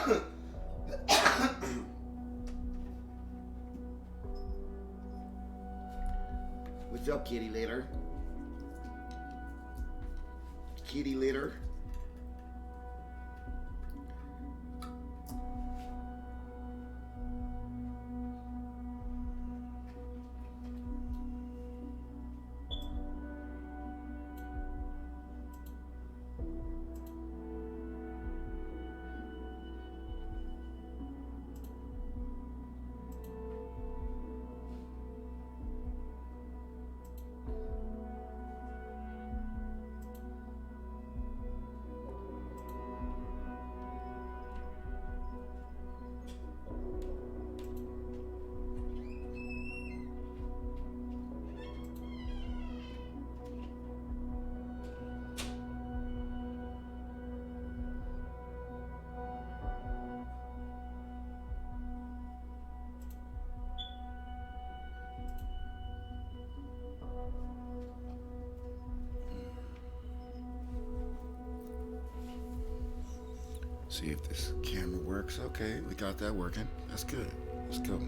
What's up, kitty litter? Kitty litter. See if this camera works. Okay, we got that working. That's good. Let's go.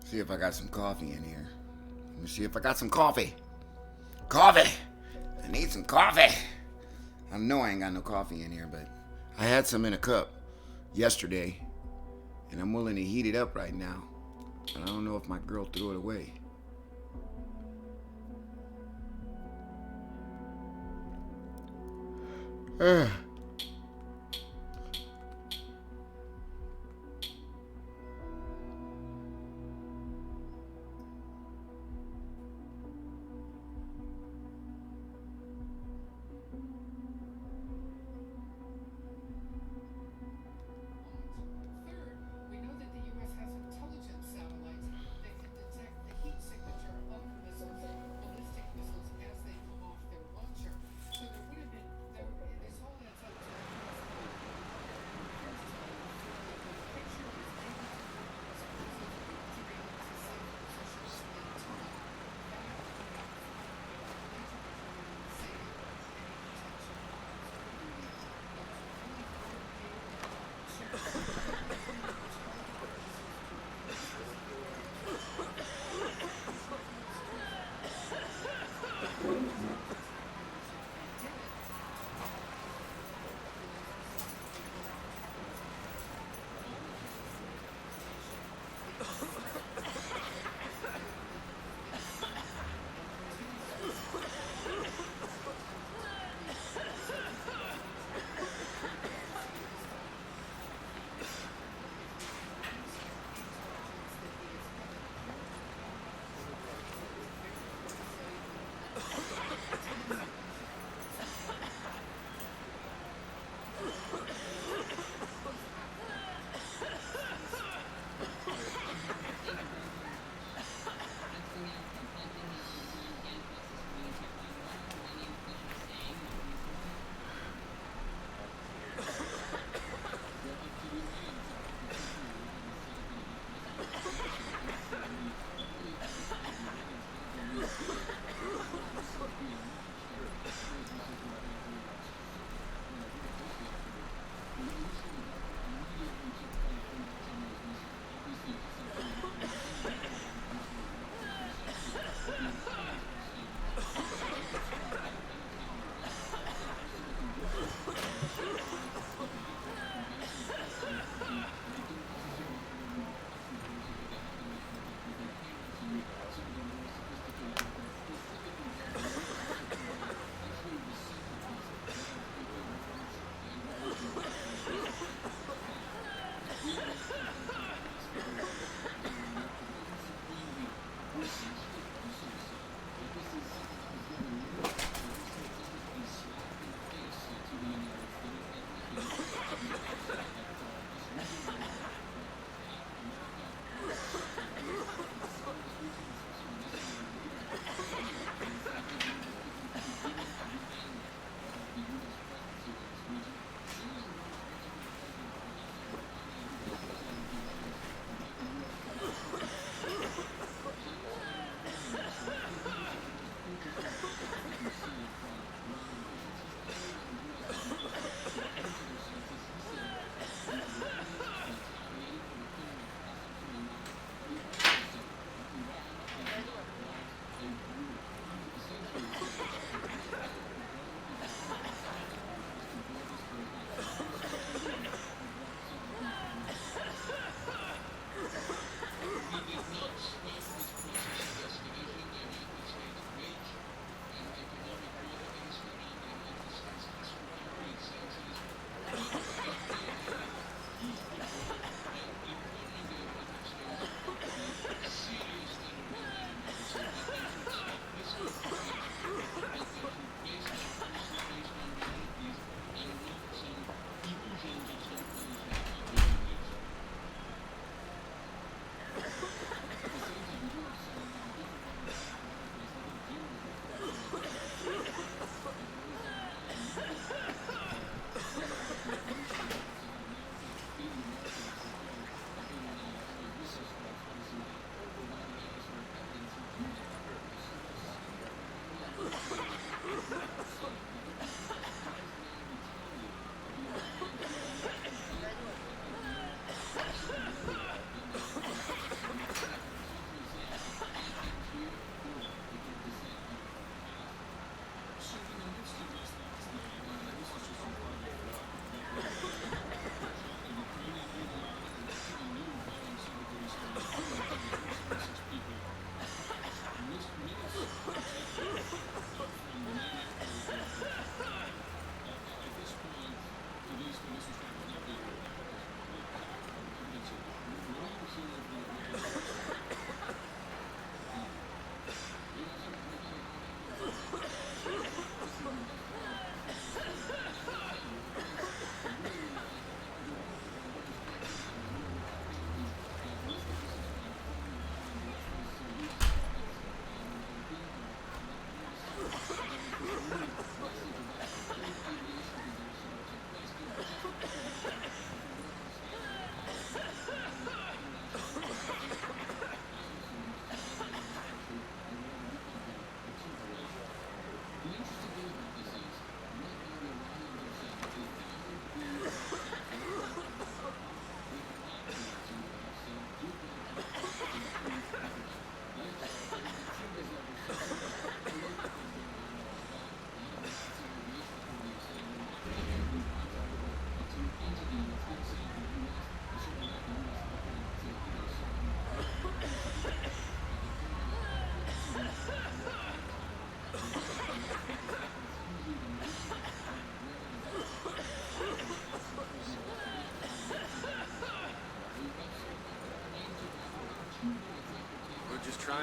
See if I got some coffee in here. Let me see if I got some coffee. Coffee! I need some coffee. I know I ain't got no coffee in here, but I had some in a cup yesterday, and I'm willing to heat it up right now. And I don't know if my girl threw it away.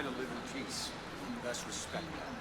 trying to live in peace. Best respect that.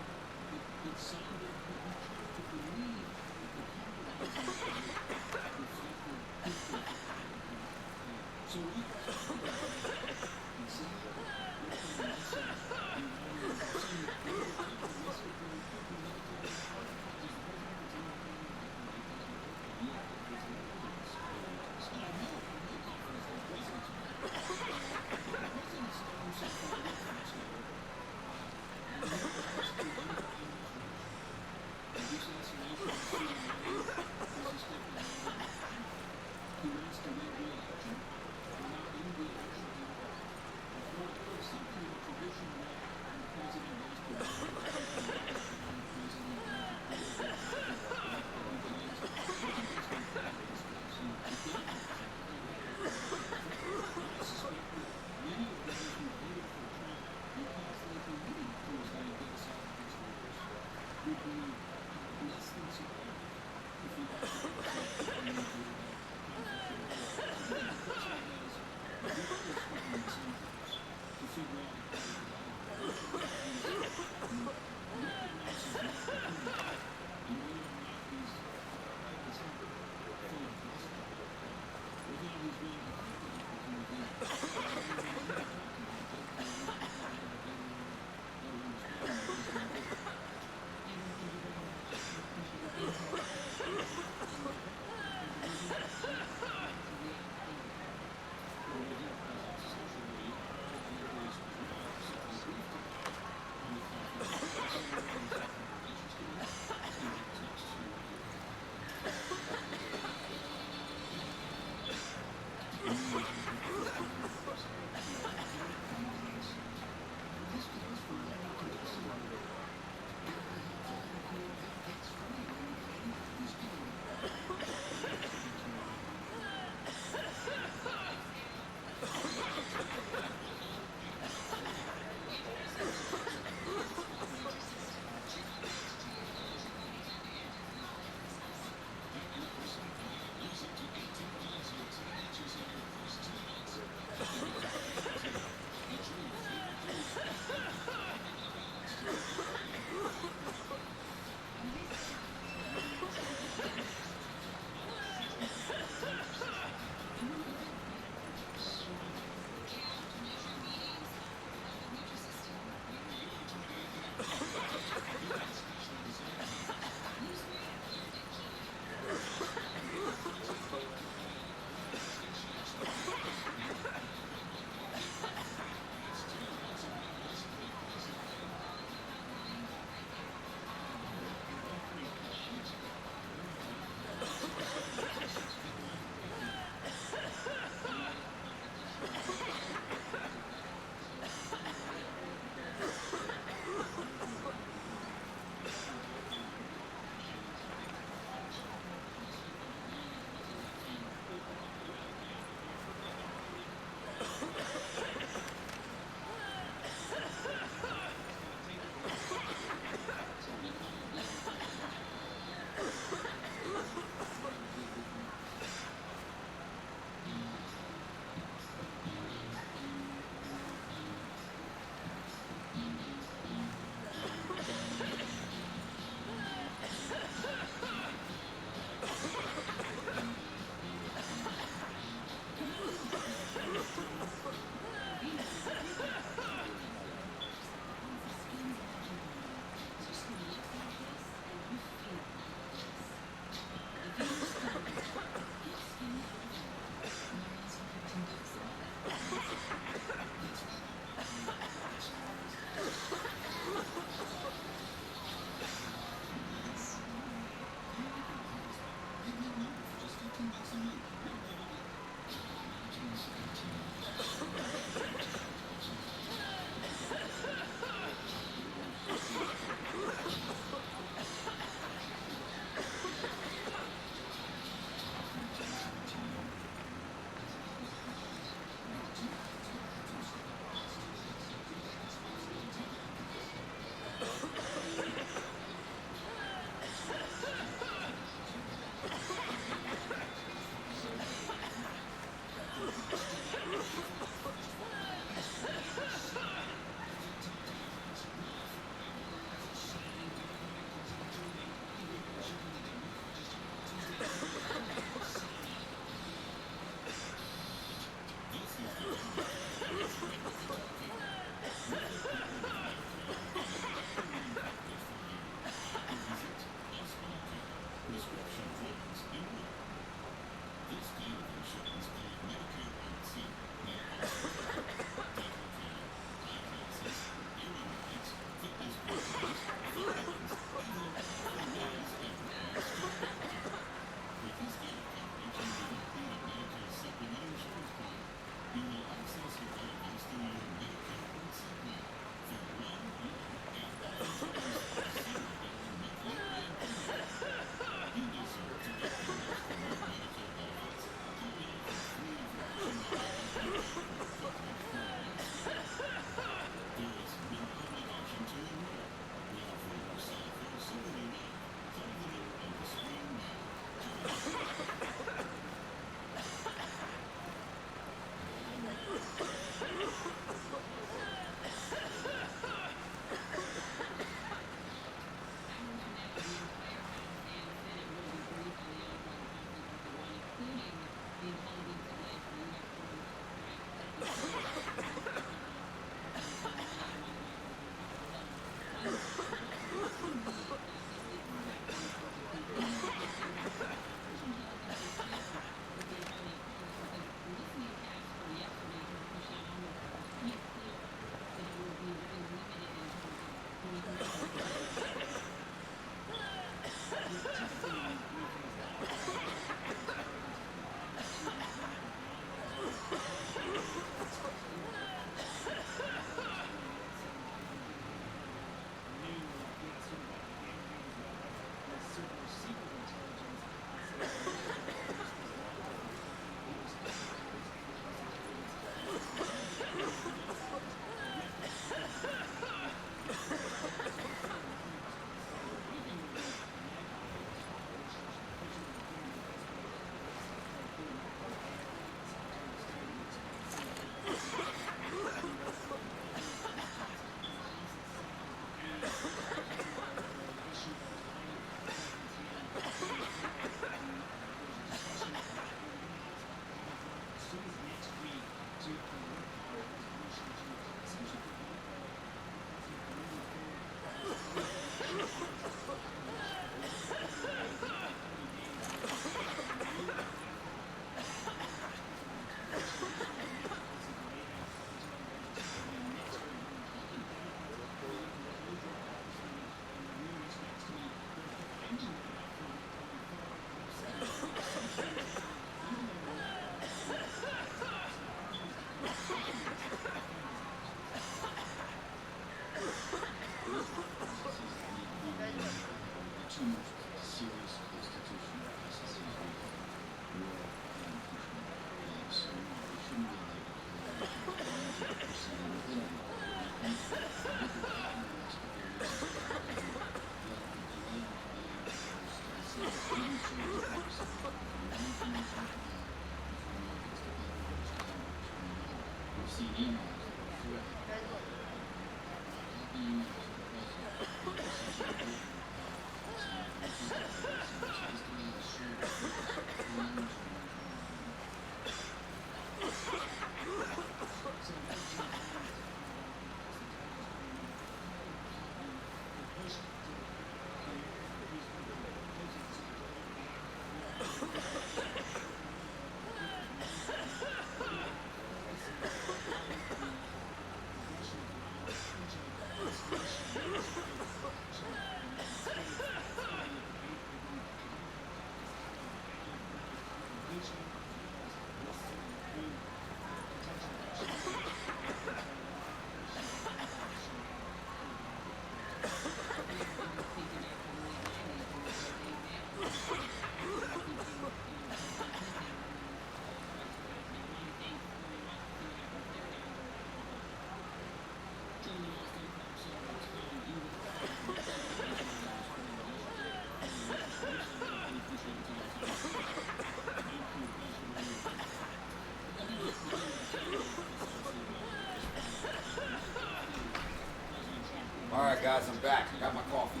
All right, guys, I'm back. I got my coffee.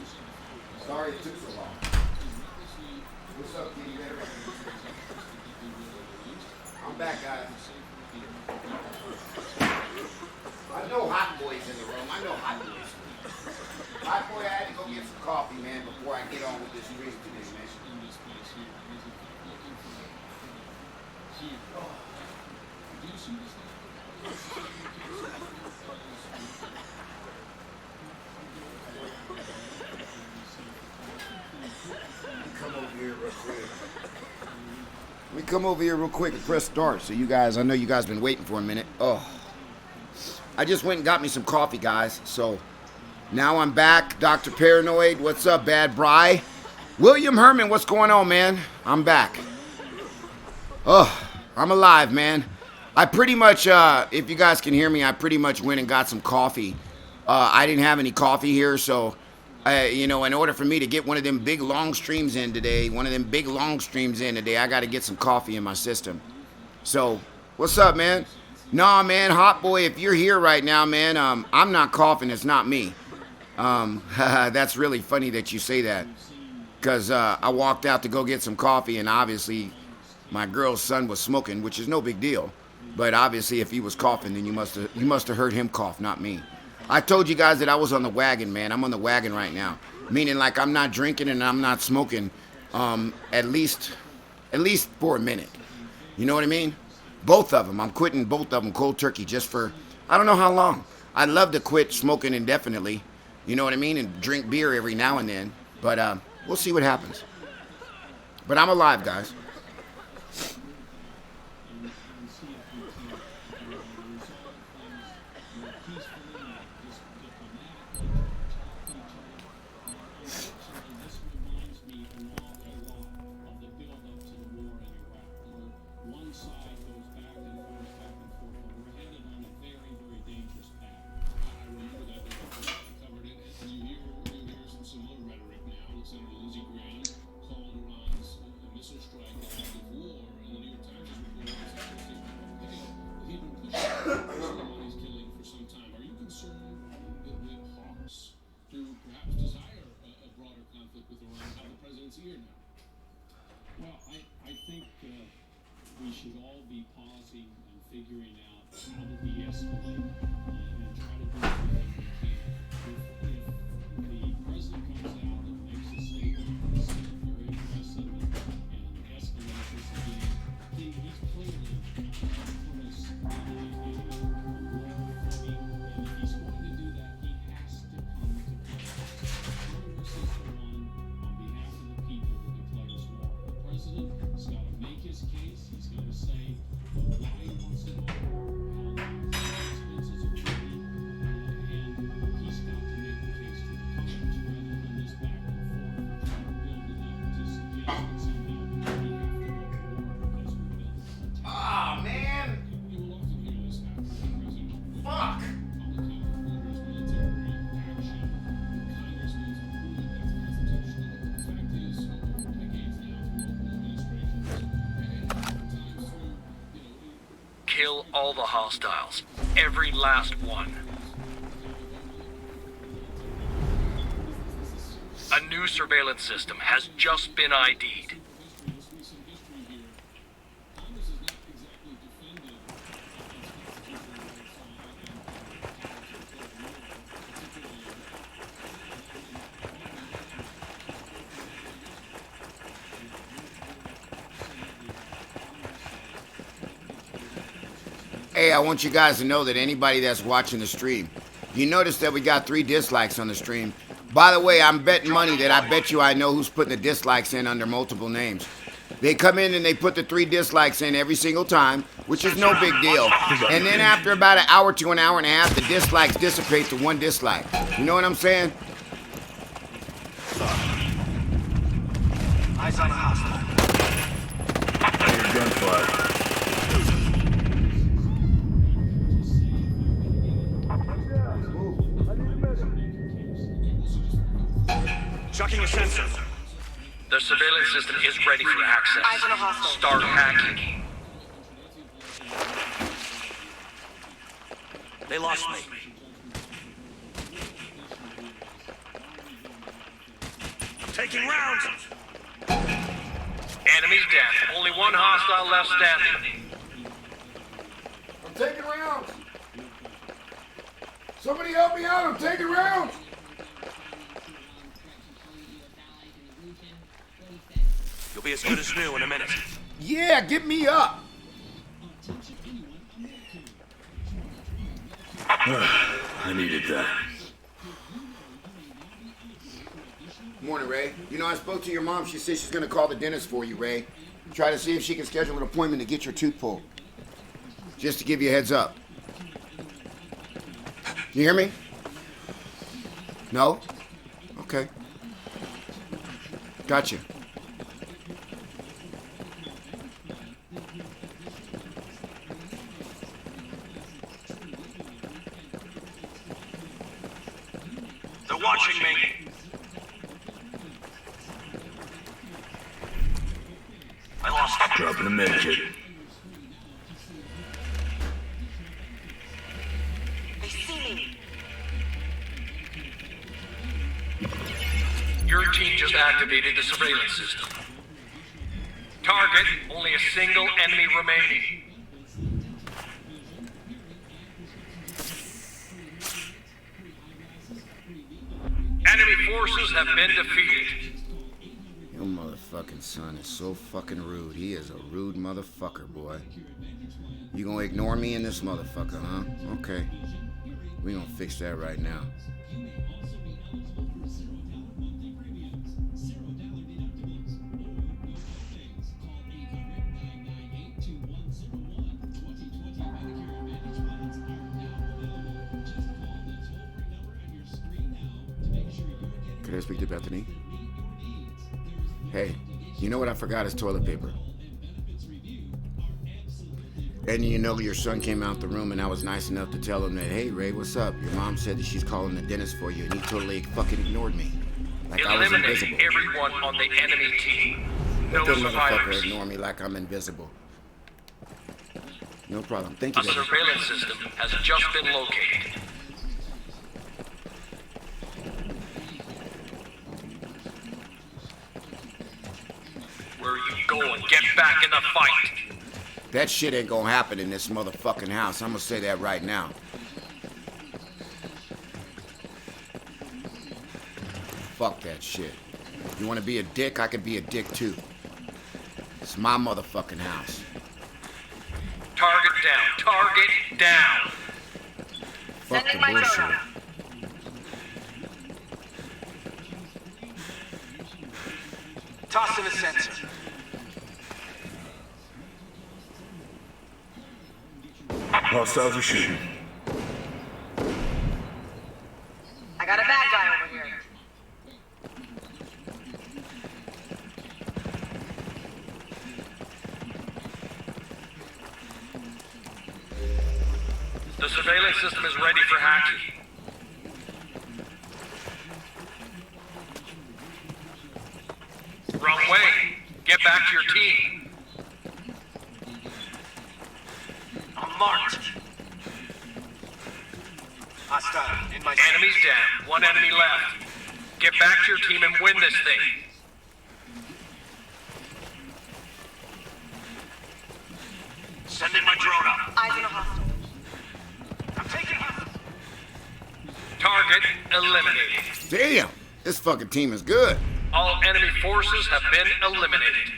Sorry it took so long. What's up, Kitty? I'm back, guys. I know Hot Boy's in the room. I know Hot Boy's. Hot Boy, I had to go get some coffee, man, before I get on with this stream today, man. Let me come over here real quick and press start. So you guys, I know you guys been waiting for a minute. Oh, I just went and got me some coffee, guys. So now I'm back. Dr. Paranoid, what's up, Bad Bry? William Herman, what's going on, man? I'm back. Oh, I'm alive, man. I pretty much, if you guys can hear me, I pretty much went and got some coffee. I didn't have any coffee here, so, you know, in order for me to get one of them big long streams in today, I got to get some coffee in my system. So, what's up, man? Nah, man, Hot Boy, if you're here right now, man, I'm not coughing. It's not me. That's really funny that you say that, because I walked out to go get some coffee, and obviously my girl's son was smoking, which is no big deal. But obviously, if he was coughing, then you must have heard him cough, not me. I told you guys that I was on the wagon, man. I'm on the wagon right now, meaning like I'm not drinking and I'm not smoking, at least for a minute. You know what I mean? Both of them. I'm quitting both of them cold turkey just for I don't know how long. I'd love to quit smoking indefinitely. You know what I mean? And drink beer every now and then. But we'll see what happens. But I'm alive, guys. We should all be pausing and figuring out how to de-escalate and try to do everything we can. If the president comes out and makes a statement that's very aggressive and escalates this again, he's clearly put us in a wrong footing. And if he's going to do that, he has to come to Congress. Congress is the one, on behalf of say why he wants it over, how expenses are running, and he's got to make the case to the Congress rather than this back and forth trying to build it up to suggest that somehow we have to go to war because we built it on tax. Ah, man. You will often hear this after the president will Fuck. public health orders military action. Congressman's approved that's constitutional. The fact is, over decades now, through local administrations and oftentimes through, Kill all the hostiles. Every last one. A new surveillance system has just been ID'd. most recent history here, Congress has not exactly defended its constitutional rights Hey, I want you guys to know that anybody that's watching the stream, you notice that we got 3 dislikes on the stream. By the way, I'm betting money that I bet you I know who's putting the dislikes in under multiple names. They come in and they put the 3 dislikes in every single time, which is no big deal. And then after about an hour to an hour and a half, the dislikes dissipate to 1 dislike. You know what I'm saying? Eyes on a hostile. Gunfire. Chucking a sensor. The surveillance system is ready for access. Eyes on a hostile. Start hacking. They lost me. Taking rounds. Enemies down. Only one hostile left standing. I'm taking rounds. Somebody help me out. I'm taking rounds. You'll be as good as new in a minute. Yeah, get me up. I needed that. Morning, Ray. You know, I spoke to your mom. She said she's going to call the dentist for you, Ray. Try to see if she can schedule an appointment to get your tooth pulled. Just to give you a heads up. You hear me? No? Okay. Gotcha. They're watching me. I lost it. Dropping a medkit. They see me. Your team just activated the surveillance system. Target, only a single enemy remaining. Enemy forces have been defeated. Your motherfucking son is so fucking rude. He is a rude motherfucker, boy. You gonna ignore me in this motherfucker, huh? Okay. We gonna fix that right now. Could I speak to Bethany? Hey, you know what I forgot is toilet paper. And you know your son came out the room and I was nice enough to tell him that, hey Ray, what's up? Your mom said that she's calling the dentist for you, and he totally fucking ignored me. Like I was Eliminate invisible. everyone on the enemy team. No Let that motherfucker survivors. ignore me like I'm invisible. No problem. Thank you, A baby. surveillance system has just been located. Where are you going? Get back in the fight. That shit ain't gonna happen in this motherfucking house. I'm gonna say that right now. Fuck that shit. You wanna be a dick? I could be a dick too. It's my motherfucking house. Target down. Target down. Fuck the Sending my bullshit. drone. Tossing a sensor. Hostiles are shooting. I got a bad guy over here. The surveillance system is ready for hacking. Wrong way. Get back to your team. I'm marked. Hostile in my Enemies down. One enemy left. Get back to your team and win this thing. Sending my drone up. Eyes on a hostile. I'm taking hostile. Target eliminated. Damn, this fucking team is good. All enemy forces have been eliminated.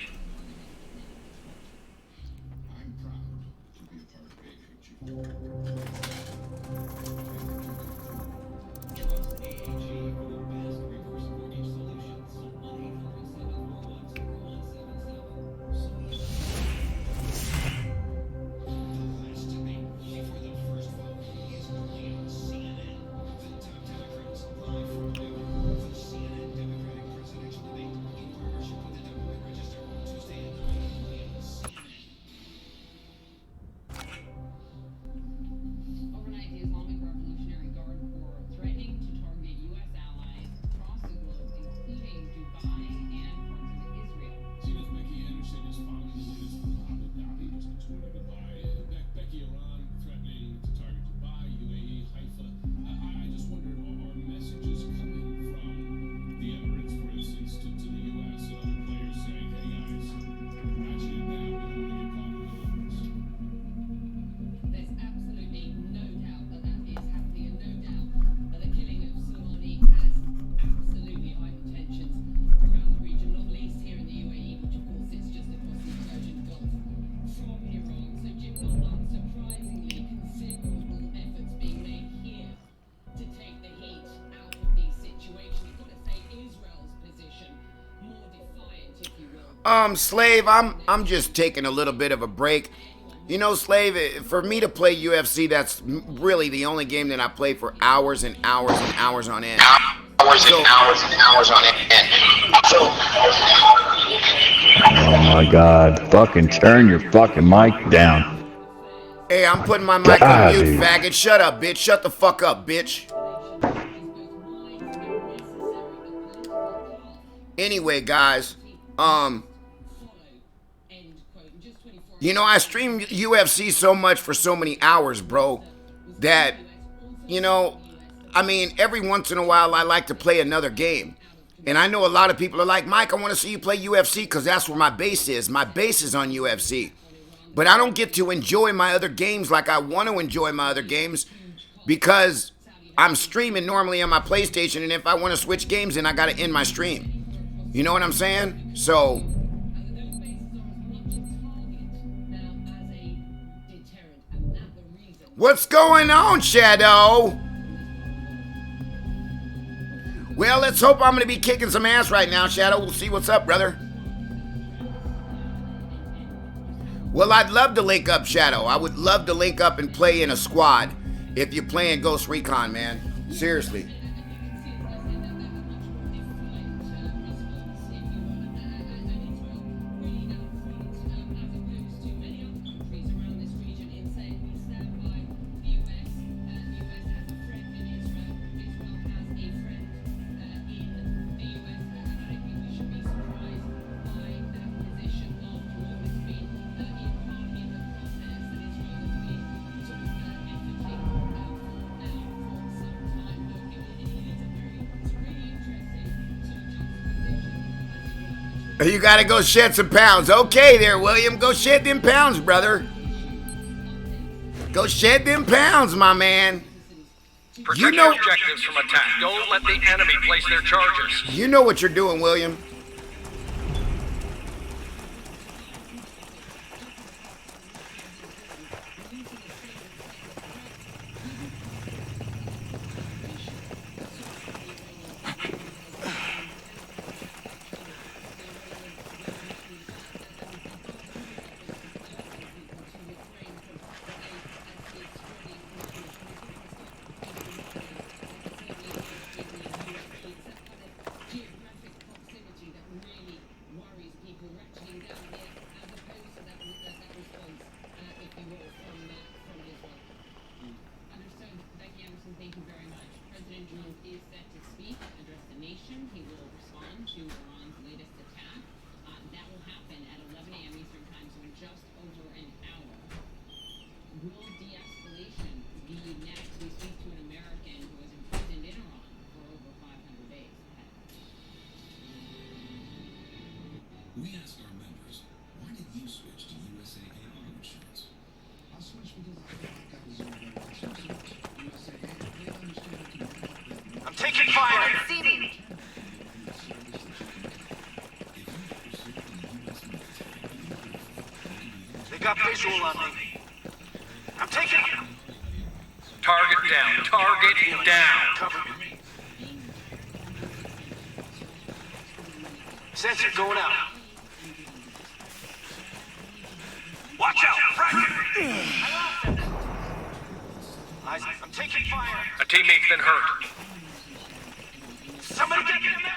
I'm proud to be a part of Big Picture. Trust AAG for the best reverse mortgage solutions. 1-800-741-0177. Last debate only for the first vote is currently on CNN. The top Democrats live from noon. The CNN Democratic presidential debate in partnership with the Des Moines Register on Tuesday at 9 p.m. CNN. Overnight, the Islamic Revolutionary Guard Corps threatening to target U.S. allies across the globe, including Dubai and parts of Israel. CNN's Becky Anderson is following the latest from Abu Dhabi, just next door to Dubai. Becky, Iran threatening to target Dubai, UAE, Haifa. I just wondered, are messages coming from the Emirates, for instance, to the U.S. and other players saying, hey guys, ratchet it down, we don't want to get caught in the Olympics? There's absolutely no doubt that that is happening, and no doubt that the killing of Soleimani has absolutely heightened tensions around the region, not least here in the UAE, which of course sits just across the Persian Gulf from Iran. So, Jim, not unsurprisingly, considerable efforts being made here to take the heat out of these situations. You've got to say Israel's position more defiant, if you will. Slave, I'm just taking a little bit of a break. You know, Slave, for me to play UFC, that's really the only game that I play for hours and hours and hours on end. Hours and hours and hours on end. So, Oh my god, fucking turn your fucking mic down. Hey, I'm putting my mic on God, mute, dude. faggot. Shut up, bitch. Shut the fuck up, bitch. Anyway, guys, you know, I stream UFC so much for so many hours, bro, that, you know, I mean, every once in a while I like to play another game. And I know a lot of people are like, Mike, I want to see you play UFC because that's where my base is. My base is on UFC. But I don't get to enjoy my other games like I want to enjoy my other games because I'm streaming normally on my PlayStation, and if I want to switch games, then I got to end my stream. You know what I'm saying? So, what's going on, Shadow? Well, let's hope I'm going to be kicking some ass right now, Shadow. We'll see what's up, brother. Well, I'd love to link up, Shadow. I would love to link up and play in a squad if you're playing Ghost Recon, man. Seriously. You gotta go shed some pounds. Okay there, William. Go shed them pounds, brother. Go shed them pounds, my man. Protect You know- your objectives from attack. Don't let the enemy place their charges. You know what you're doing, William. We asked our members, why did you switch to USAA auto insurance? I switched because I got a zero USAA, they understand I can help them. I'm taking fire! Receiving. They got visual on me. I'm taking... Target down. Target down. Cover me. Sensor going out. Watch out! Frag! I'm taking fire. A teammate's been hurt. Somebody get me a medic!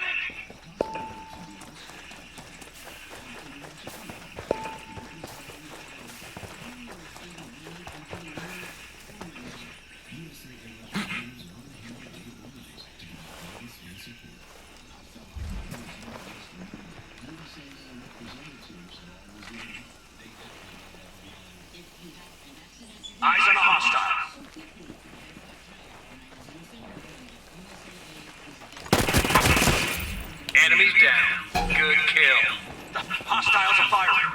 Eyes on a hostile. Enemies down. Good kill. Hostiles are firing.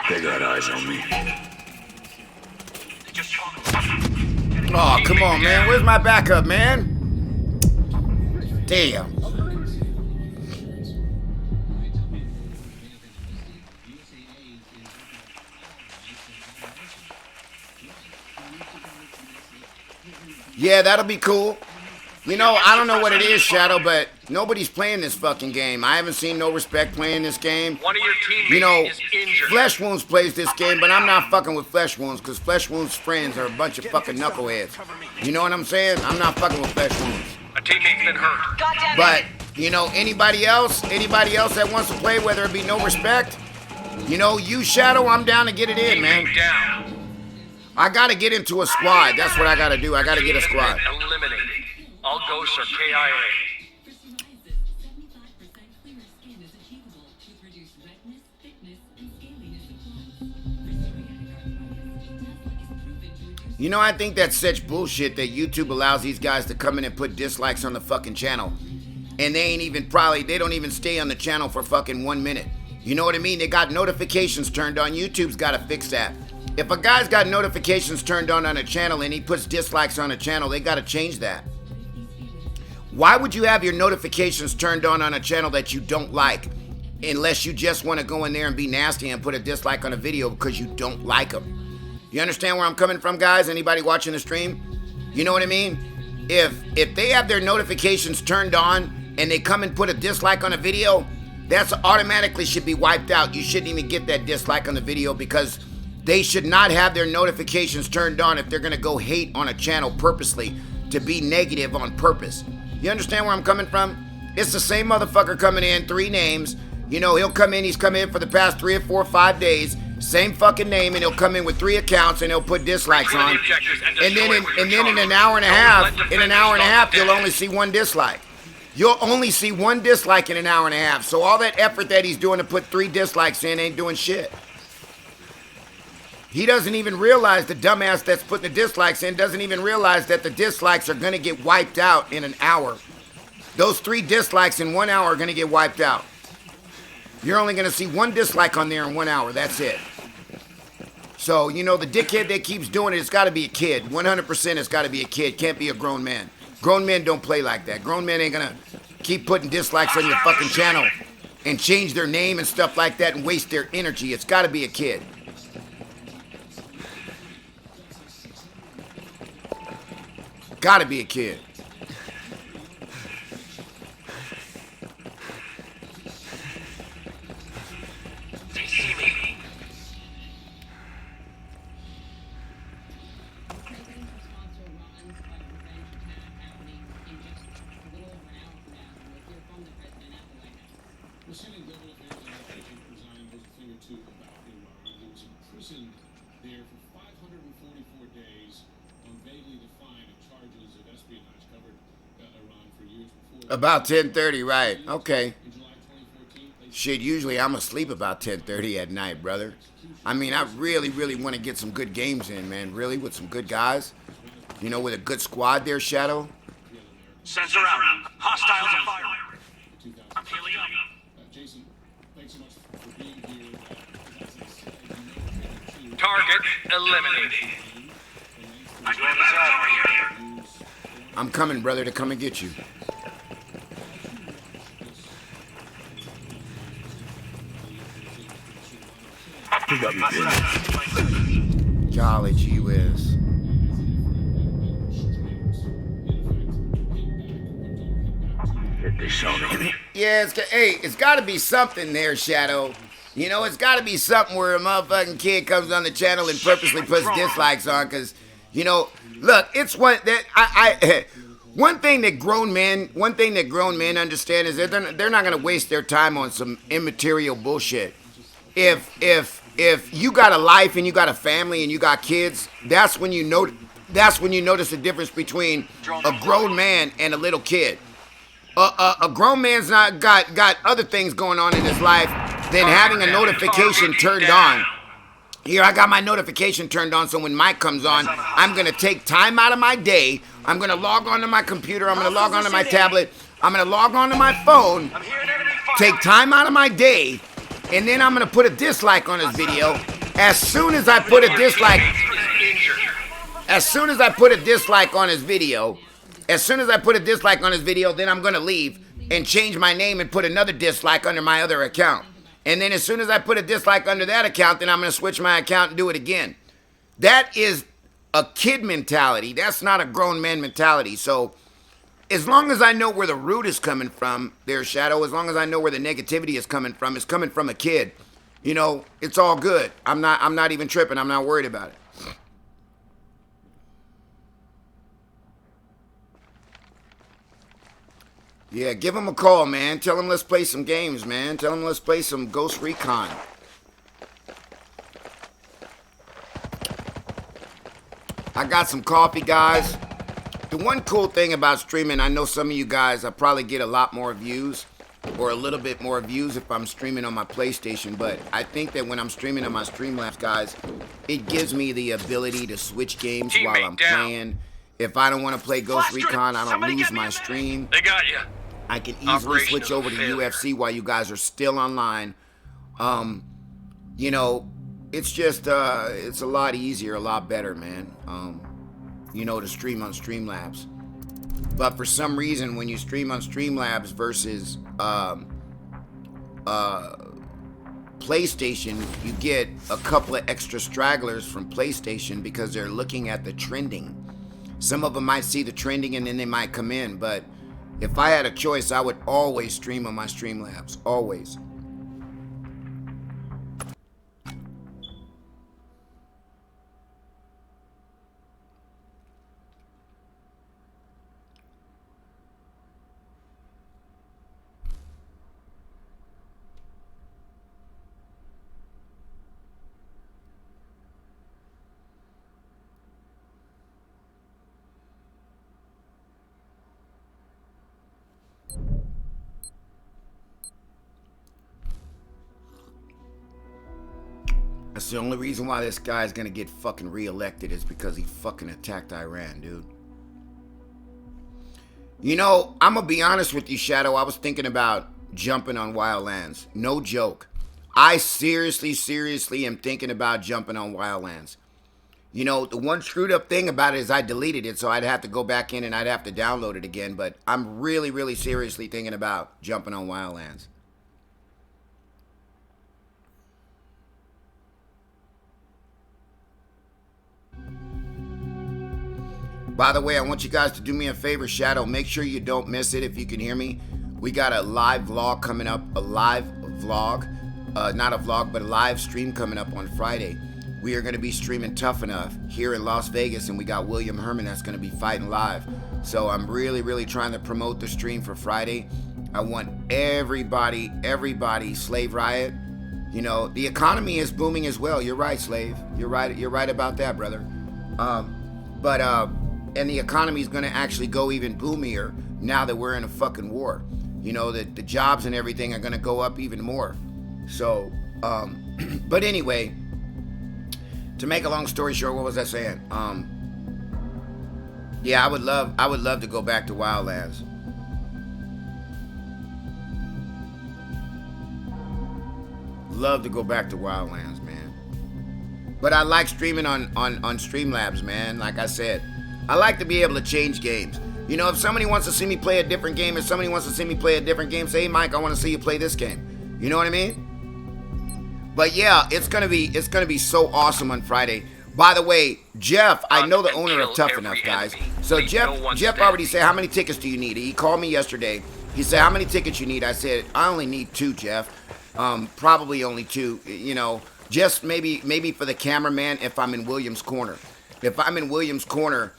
They got eyes on me. They just shot. Oh, come on, man. Where's my backup, man? Damn. Yeah, that'll be cool. You know, I don't know what it is, Shadow, but nobody's playing this fucking game. I haven't seen No Respect playing this game. One of your teammates You know, is injured. Flesh Wounds plays this game, but I'm not fucking with Flesh Wounds because Flesh Wounds' friends are a bunch of fucking knuckleheads. You know what I'm saying? I'm not fucking with Flesh Wounds. A teammate's been hurt. Goddamn it. But, you know, anybody else that wants to play, whether it be No Respect, you know, you, Shadow, I'm down to get it in, man. Teammate down. I gotta get into a squad. That's what I gotta do. I gotta get a Team squad. has been eliminated. All ghosts are KIA. For psoriasis, 75% clearer skin is achievable with reduced redness, thickness, and scaliness of clots. For psoriatic arthritis, Tesla is proven to reduce... You know, I think that's such bullshit that YouTube allows these guys to come in and put dislikes on the fucking channel. And they don't even stay on the channel for fucking 1 minute. You know what I mean? They got notifications turned on. YouTube's gotta fix that. If a guy's got notifications turned on a channel and he puts dislikes on a channel, they gotta change that. Why would you have your notifications turned on a channel that you don't like unless you just want to go in there and be nasty and put a dislike on a video because you don't like them? You understand where I'm coming from, guys? Anybody watching the stream? You know what I mean? If they have their notifications turned on and they come and put a dislike on a video, that's automatically should be wiped out. You shouldn't even get that dislike on the video because they should not have their notifications turned on if they're going to go hate on a channel purposely to be negative on purpose. You understand where I'm coming from? It's the same motherfucker coming in, 3 names. You know, he's come in for the past 3 or 4 or 5 days, same fucking name, and he'll come in with 3 accounts and he'll put dislikes on. And then in an hour and a half, you'll only see 1 dislike. You'll only see 1 dislike in an hour and a half. So all that effort that he's doing to put 3 dislikes in ain't doing shit. He doesn't even realize, the dumbass that's putting the dislikes in doesn't even realize that the dislikes are going to get wiped out in an hour. Those 3 dislikes in 1 hour are going to get wiped out. You're only going to see 1 dislike on there in 1 hour. That's it. So, you know, the dickhead that keeps doing it, it's got to be a kid. 100% it's got to be a kid. Can't be a grown man. Grown men don't play like that. Grown men ain't going to keep putting dislikes on your fucking channel and change their name and stuff like that and waste their energy. It's got to be a kid. Gotta be a kid. They see me. President's response to Iran's revenge attack happening in just a little over an hour from now. We'll hear from the president at the White House. We're sending global affairs delegation presiding was a thing or two about Iran. He was imprisoned there for 544 days on vaguely defined charges of espionage. Covered Iran for years before. About 10:30, right. Okay. In July 2014, they Shit, usually I'm asleep about 10:30 at night, brother. I mean, I really want to get some good games in, man. Really, with some good guys. You know, with a good squad there, Shadow. Sensor out. Hostiles are firing. eliminated. I'm coming, brother, to come and get you. Pick up your business. Golly gee whiz. Hit this on me. Yeah, it's got to be something there, Shadow. You know, it's got to be something where a motherfucking kid comes on the channel and purposely puts dislikes on, because, you know, look, it's one that one thing that grown men understand is that they're not gonna waste their time on some immaterial bullshit. If you got a life and you got a family and you got kids, that's when you notice the difference between a grown man and a little kid. A grown man's not got other things going on in his life than having a notification turned on. Here, I got my notification turned on, so when Mike comes on, I'm going to take time out of my day. I'm going to log on to my computer. I'm going to log on to my tablet. I'm going to log on to my phone, take time out of my day, and then I'm going to put a dislike on his video. As soon as I put a dislike on his video, then I'm going to leave and change my name and put another dislike under my other account. And then as soon as I put a dislike under that account, then I'm going to switch my account and do it again. That is a kid mentality. That's not a grown man mentality. So as long as I know where the root is coming from, there, Shadow, as long as I know where the negativity is coming from, it's coming from a kid. You know, it's all good. I'm not even tripping. I'm not worried about it. Yeah, give him a call, man. Tell him let's play some games, man. Tell him let's play some Ghost Recon. I got some coffee, guys. The one cool thing about streaming, I know some of you guys, I probably get a lot more views or a little bit more views if I'm streaming on my PlayStation, but I think that when I'm streaming on my Streamlabs, guys, it gives me the ability to switch games while I'm playing. If I don't want to play Ghost Recon, I don't lose my stream. They got you. I can easily switch over to UFC while you guys are still online. You know, it's just, it's a lot easier, a lot better, man. You know, to stream on Streamlabs. But for some reason, when you stream on Streamlabs versus PlayStation, you get a couple of extra stragglers from PlayStation because they're looking at the trending. Some of them might see the trending and then they might come in, but if I had a choice, I would always stream on my Streamlabs. Always. That's the only reason why this guy's gonna get fucking reelected is because he fucking attacked Iran, dude. You know, I'm gonna be honest with you, Shadow. I was thinking about jumping on Wildlands. No joke. I seriously am thinking about jumping on Wildlands. You know, the one screwed up thing about it is I deleted it, so I'd have to go back in and I'd have to download it again. But I'm really seriously thinking about jumping on Wildlands. By the way, I want you guys to do me a favor, Shadow. Make sure you don't miss it if you can hear me. We got a live vlog coming up, a live vlog. Not a vlog, but a live stream coming up on Friday. We are going to be streaming TUFF-N-UFF here in Las Vegas, and we got William Herman that's going to be fighting live. So I'm really trying to promote the stream for Friday. I want everybody, Slave Riot. You know, the economy is booming as well. You're right, Slave. You're right about that, brother. And the economy is going to actually go even boomier now that we're in a fucking war. You know, the jobs and everything are going to go up even more. So, but anyway, to make a long story short, what was I saying? Yeah, I would love to go back to Wildlands. Love to go back to Wildlands, man. But I like streaming on Streamlabs, man. Like I said, I like to be able to change games. You know, if somebody wants to see me play a different game, if somebody wants to see me play a different game, say, hey, Mike, I want to see you play this game. You know what I mean? But yeah, it's gonna be so awesome on Friday. By the way, Jeff, I know the owner of TUFF-N-UFF, guys. So Jeff already said, how many tickets do you need? He called me yesterday. He said, how many tickets you need? I said, I only need 2, Jeff. Probably only 2. You know, just maybe for the cameraman if I'm in Williams' corner. If I'm in Williams' corner,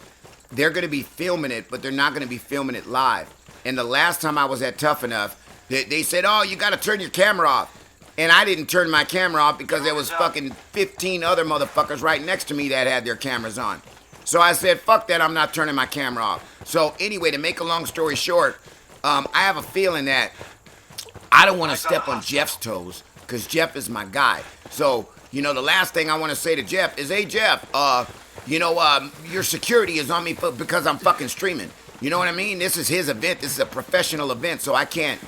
they're going to be filming it, but they're not going to be filming it live. And the last time I was at TUFF-N-UFF, they said, oh, you got to turn your camera off. And I didn't turn my camera off because there was fucking 15 other motherfuckers right next to me that had their cameras on. So I said, fuck that, I'm not turning my camera off. So anyway, to make a long story short, I have a feeling that I don't want to step on Jeff's toes because Jeff is my guy. So, you know, the last thing I want to say to Jeff is, hey, Jeff, you know, your security is on me because I'm fucking streaming. You know what I mean? This is his event. This is a professional event, so I can't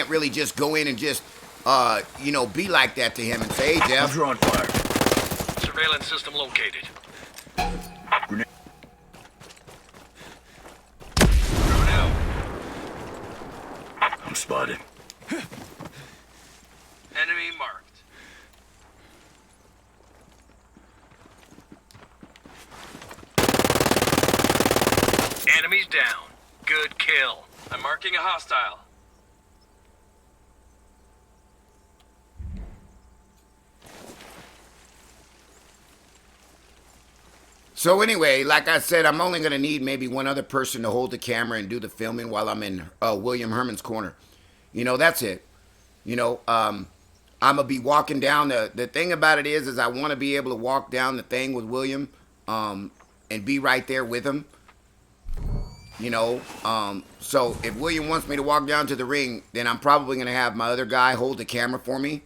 really just go in and just, you know, be like that to him and say, hey, Jeff. I'm drawing fire. Surveillance system located. Grenade. I'm spotted. Enemy marked. Enemies down. Good kill. I'm marking a hostile. So anyway, like I said, I'm only going to need maybe one other person to hold the camera and do the filming while I'm in William Hermann's corner. You know, that's it. You know, I'm going to be walking down. The thing about it is I want to be able to walk down the thing with William and be right there with him. You know, so if William wants me to walk down to the ring, then I'm probably going to have my other guy hold the camera for me.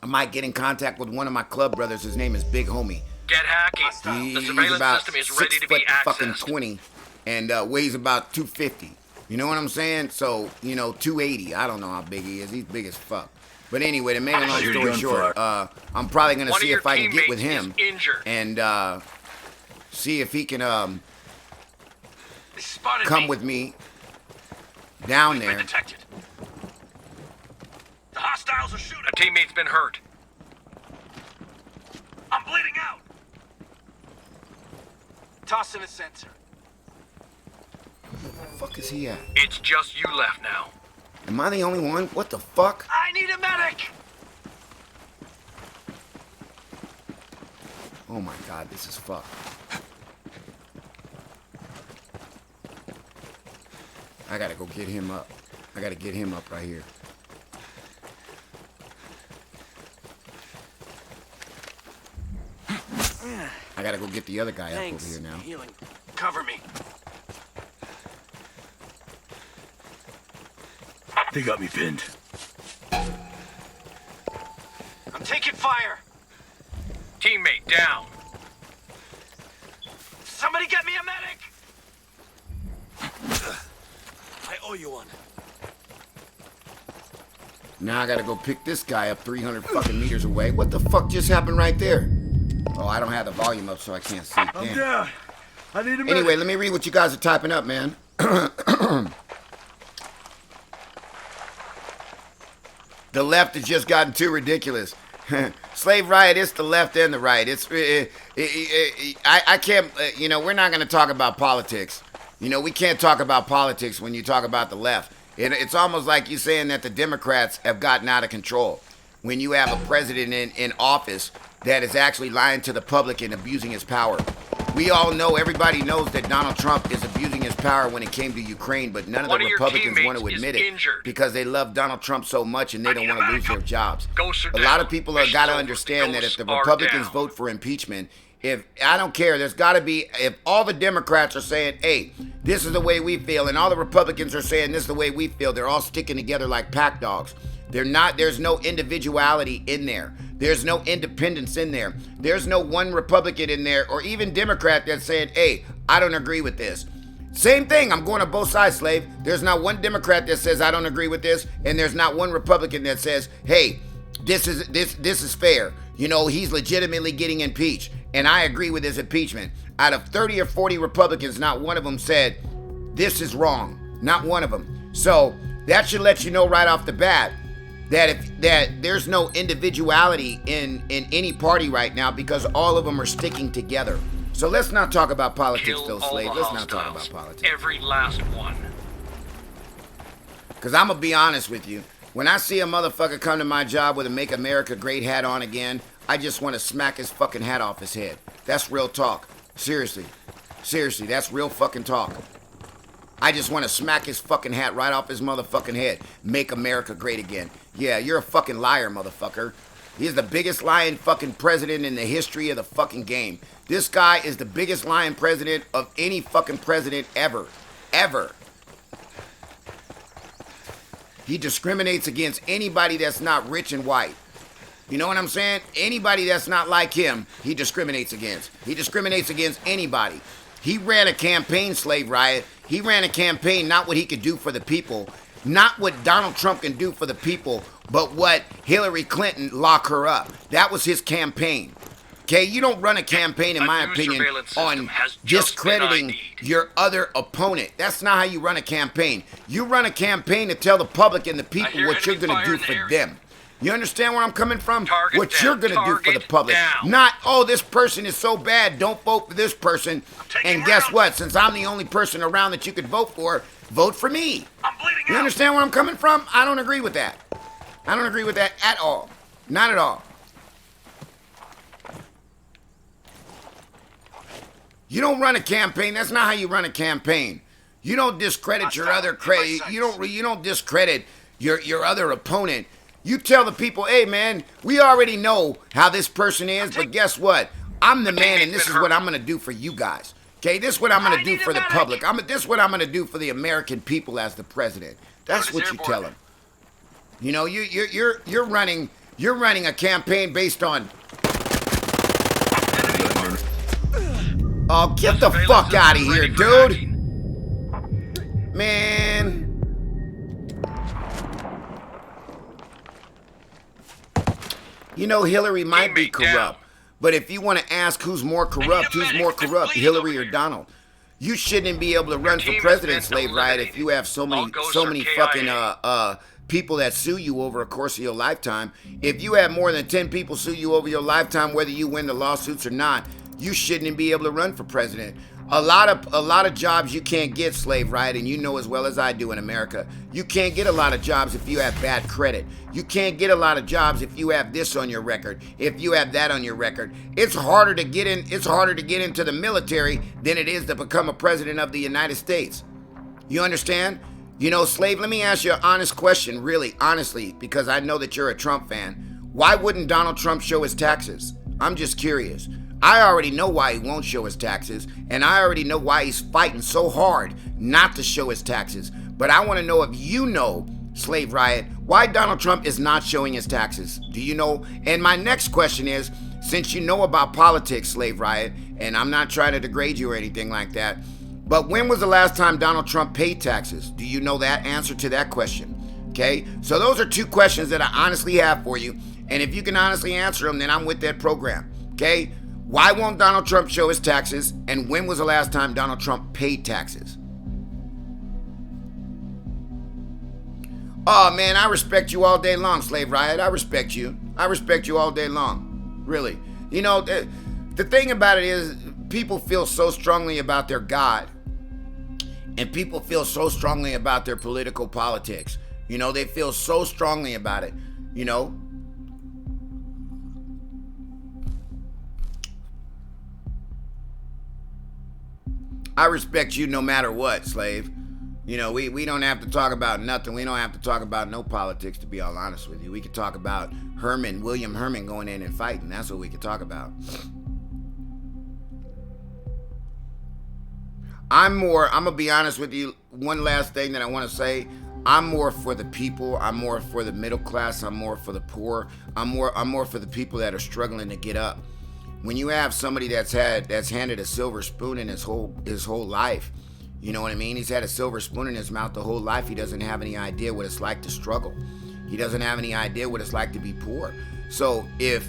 I might get in contact with one of my club brothers. His name is Big Homie. Get hacking. The He's surveillance about system is 6 ready to be foot fucking accessed. 20 and weighs about 250. You know what I'm saying? So, you know, 280. I don't know how big he is. He's big as fuck. But anyway, to make a long story short, I'm probably going to see if I can get with him and see if he can come with me down there. Detected. The hostiles are shooting. A teammate's been hurt. I'm bleeding out. Tossing a sensor. Where the fuck is he at? It's just you left now. Am I the only one? What the fuck? I need a medic! Oh my god, this is fucked. I gotta go get him up. I gotta get him up right here. I gotta go get the other guy up over here now. Healing. Cover me. They got me pinned. I'm taking fire. Teammate down. Somebody get me a medic! I owe you one. Now I gotta go pick this guy up 300 fucking meters away. What the fuck just happened right there? Oh, I don't have the volume up so I can't see. I'm down. I need a medic. Anyway, let me read what you guys are typing up, man. The left has just gotten too ridiculous. Slave riot, it's the left and the right. I can't, you know, we're not going to talk about politics. You know, we can't talk about politics when you talk about the left. It's almost like you saying that the Democrats have gotten out of control. When you have a president in office that is actually lying to the public and abusing his power. We all know, everybody knows that Donald Trump is abusing his power when it came to Ukraine, but none of the Republicans want to admit it because they love Donald Trump so much and they don't want to lose their jobs. A lot of people have got to understand that if the Republicans vote for impeachment, I don't care, there's got to be, if all the Democrats are saying, hey, this is the way we feel, and all the Republicans are saying this is the way we feel, they're all sticking together like pack dogs. There's no individuality in there. There's no independence in there. There's no one Republican in there or even Democrat that's saying, hey, I don't agree with this. Same thing, I'm going to both sides, Slave. There's not one Democrat that says I don't agree with this, and there's not one Republican that says, hey, this is fair. You know, he's legitimately getting impeached. And I agree with his impeachment. Out of 30 or 40 Republicans, not one of them said, this is wrong. Not one of them. So that should let you know right off the bat that there's no individuality in any party right now, because all of them are sticking together. So let's not talk about politics, though, Slave. Let's not talk about politics. Every last one. Because I'm going to be honest with you. When I see a motherfucker come to my job with a Make America Great hat on again, I just want to smack his fucking hat off his head. That's real talk. Seriously. Seriously, that's real fucking talk. I just want to smack his fucking hat right off his motherfucking head. Make America great again. Yeah, you're a fucking liar, motherfucker. He's the biggest lying fucking president in the history of the fucking game. This guy is the biggest lying president of any fucking president ever. Ever. He discriminates against anybody that's not rich and white. You know what I'm saying? Anybody that's not like him, he discriminates against. He discriminates against anybody. He ran a campaign, Slave Riot. He ran a campaign, not what he could do for the people, not what Donald Trump can do for the people, but what Hillary Clinton lock her up. That was his campaign. Okay, you don't run a campaign, in my opinion, on discrediting your other opponent. That's not how you run a campaign. You run a campaign to tell the public and the people what you're going to do for them. You understand where I'm coming from? What you're going to do for the public. Not, oh, this person is so bad, don't vote for this person. And guess what? Since I'm the only person around that you could vote for me. You understand where I'm coming from? I don't agree with that. I don't agree with that at all. Not at all. You don't run a campaign. That's not how you run a campaign. You don't discredit your other credit. You don't discredit your other opponent. You tell the people, hey man, we already know how this person is, but guess what? I'm the man, and this is what I'm gonna do for you guys. Okay, this is what I'm gonna do for the public. This is what I'm gonna do for the American people as the president. That's what you tell them. You know, you're running a campaign based on. Oh, get the fuck out of here, dude! Man. You know, Hillary might be corrupt, but if you want to ask who's more corrupt, Hillary or Donald? You shouldn't be able to run for president, Slave Riot, if you have so many fucking people that sue you over a course of your lifetime. If you have more than 10 people sue you over your lifetime, whether you win the lawsuits or not, you shouldn't be able to run for president. A lot of jobs you can't get, Slave Riot, and you know as well as I do in America. You can't get a lot of jobs if you have bad credit. You can't get a lot of jobs if you have this on your record, if you have that on your record. It's harder to get into the military than it is to become a president of the United States. You understand? You know, Slave, let me ask you an honest question, really, honestly, because I know that you're a Trump fan. Why wouldn't Donald Trump show his taxes? I'm just curious. I already know why he won't show his taxes, and I already know why he's fighting so hard not to show his taxes. But I want to know if you know, Slave Riot, why Donald Trump is not showing his taxes. Do you know? And my next question is, since you know about politics, Slave Riot, and I'm not trying to degrade you or anything like that, but when was the last time Donald Trump paid taxes? Do you know that answer to that question? Okay, so those are two questions that I honestly have for you, and if you can honestly answer them, then I'm with that program. Okay? Why won't Donald Trump show his taxes? And when was the last time Donald Trump paid taxes? Oh man, I respect you all day long, Slave Riot. I respect you. I respect you all day long. Really. You know, the thing about it is, people feel so strongly about their God. And people feel so strongly about their political politics. You know, they feel so strongly about it. You know? I respect you no matter what, Slave. You know, we don't have to talk about nothing. We don't have to talk about no politics, to be all honest with you. We could talk about William Herman going in and fighting. That's what we could talk about. I'm going to be honest with you. One last thing that I want to say. I'm more for the people. I'm more for the middle class. I'm more for the poor. I'm more for the people that are struggling to get up. When you have somebody that's handed a silver spoon in his whole life, you know what I mean? He's had a silver spoon in his mouth the whole life. He doesn't have any idea what it's like to struggle. He doesn't have any idea what it's like to be poor. So if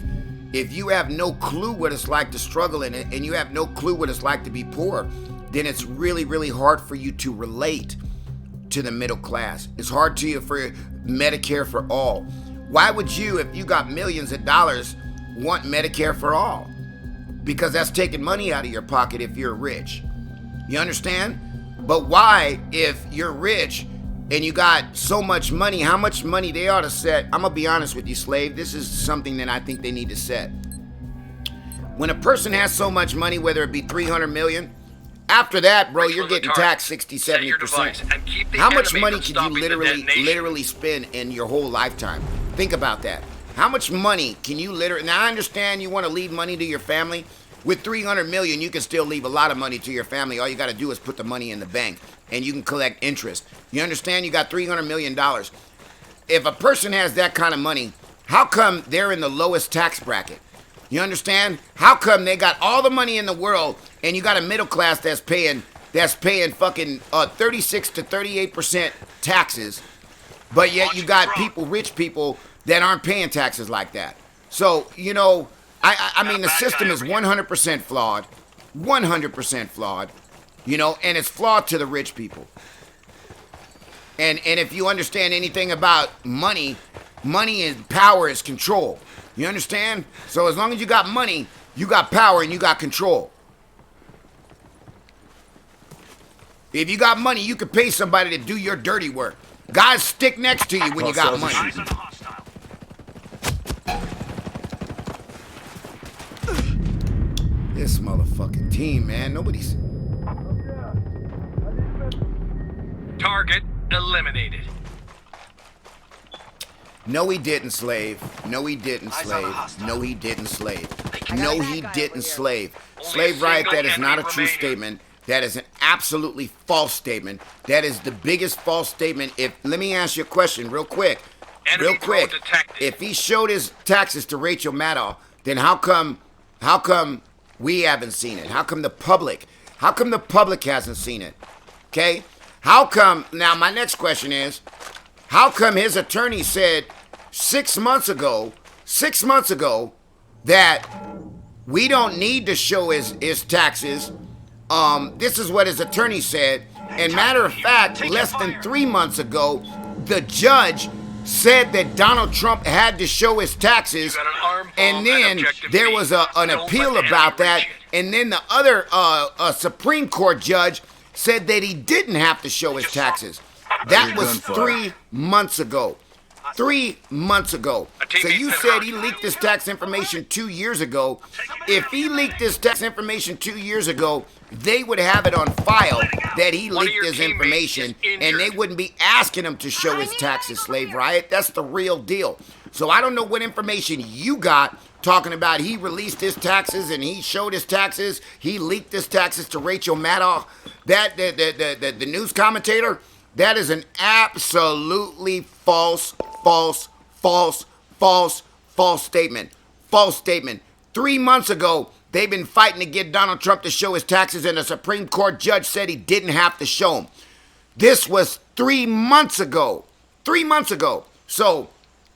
you have no clue what it's like to struggle in it, and you have no clue what it's like to be poor, then it's really, really hard for you to relate to the middle class. It's hard to you for Medicare for all. Why would you, if you got millions of dollars, want Medicare for all? Because that's taking money out of your pocket if you're rich. You understand? But why, if you're rich and you got so much money, how much money they ought to set? I'm going to be honest with you, Slave. This is something that I think they need to set. When a person has so much money, whether it be 300 million, after that, bro, you're getting taxed 60, 70%. How much money could you literally spend in your whole lifetime? Think about that. How much money can you literally... Now, I understand you want to leave money to your family. With 300 million, you can still leave a lot of money to your family. All you got to do is put the money in the bank, and you can collect interest. You understand? You got $300 million. If a person has that kind of money, how come they're in the lowest tax bracket? You understand? How come they got all the money in the world, and you got a middle class that's paying fucking 36 to 38% taxes, but yet you got people, rich people, that aren't paying taxes like that? So, you know, I mean, the system is 100% flawed, 100% flawed, you know, and it's flawed to the rich people. And if you understand anything about money, money and power is control. You understand? So as long as you got money, you got power and you got control. If you got money, you can pay somebody to do your dirty work. Guys stick next to you when you got money. This motherfucking team, man. Nobody's... Target eliminated. No, he didn't, Slave. No, he didn't, Slave. No, he didn't, Slave. No, he didn't, Slave. Slave Riot, that is not a true statement. That is an absolutely false statement. That is the biggest false statement. Let me ask you a question real quick. Real quick. If he showed his taxes to Rachel Maddow, then how come we haven't seen it? How come the public hasn't seen it? Okay? How come, now my next question is, how come his attorney said 6 months ago that we don't need to show his taxes? This is what his attorney said. And matter of fact, less than 3 months ago, the judge said that Donald Trump had to show his taxes, and then there was an appeal about that, and then the other Supreme Court judge said that he didn't have to show his taxes. That was 3 months ago. 3 months ago. So you said he leaked this tax information 2 years ago. If he leaked this tax information 2 years ago, they would have it on file that he leaked this information, and they wouldn't be asking him to show his taxes, Slave Riot. That's the real deal. So I don't know what information you got talking about he released his taxes and he showed his taxes. He leaked his taxes to Rachel Maddow. That the news commentator. That is an absolutely false statement. False statement. 3 months ago, they've been fighting to get Donald Trump to show his taxes, and a Supreme Court judge said he didn't have to show them. This was 3 months ago. 3 months ago. So,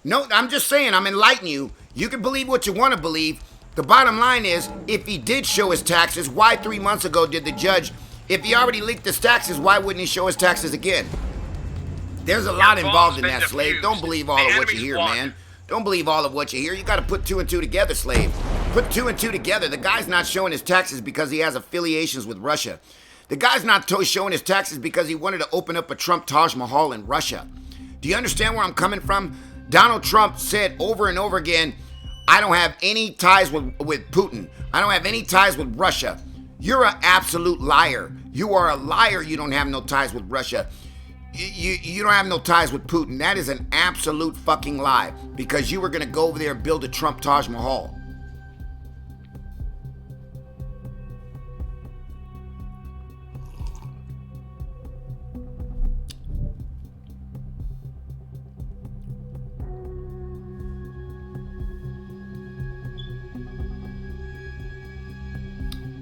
no, I'm just saying, I'm enlightening you. You can believe what you want to believe. The bottom line is, if he did show his taxes, why 3 months ago did the judge... If he already leaked his taxes, why wouldn't he show his taxes again? There's a lot involved in that, Slave. Don't believe all of what you hear, man. Don't believe all of what you hear. You got to put 2 and 2 together, Slave. Put 2 and 2 together. The guy's not showing his taxes because he has affiliations with Russia. The guy's not showing his taxes because he wanted to open up a Trump Taj Mahal in Russia. Do you understand where I'm coming from? Donald Trump said over and over again, I don't have any ties with Putin. I don't have any ties with Russia. You're an absolute liar. You are a liar. You don't have no ties with Russia. You don't have no ties with Putin. That is an absolute fucking lie, because you were going to go over there and build a Trump Taj Mahal.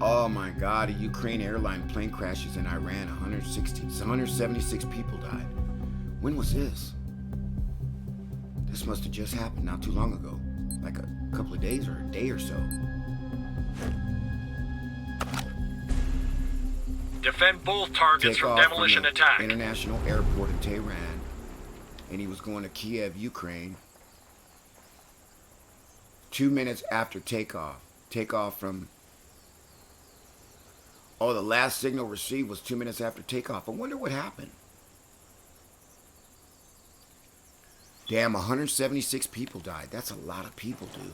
Oh my God, a Ukraine airline plane crashes in Iran. 176 people died. When was this? This must have just happened not too long ago. Like a couple of days or a day or so. Defend both targets from demolition attack. International airport in Tehran. And he was going to Kiev, Ukraine. 2 minutes after takeoff. Takeoff from... Oh, the last signal received was 2 minutes after takeoff. I wonder what happened. Damn, 176 people died. That's a lot of people, dude.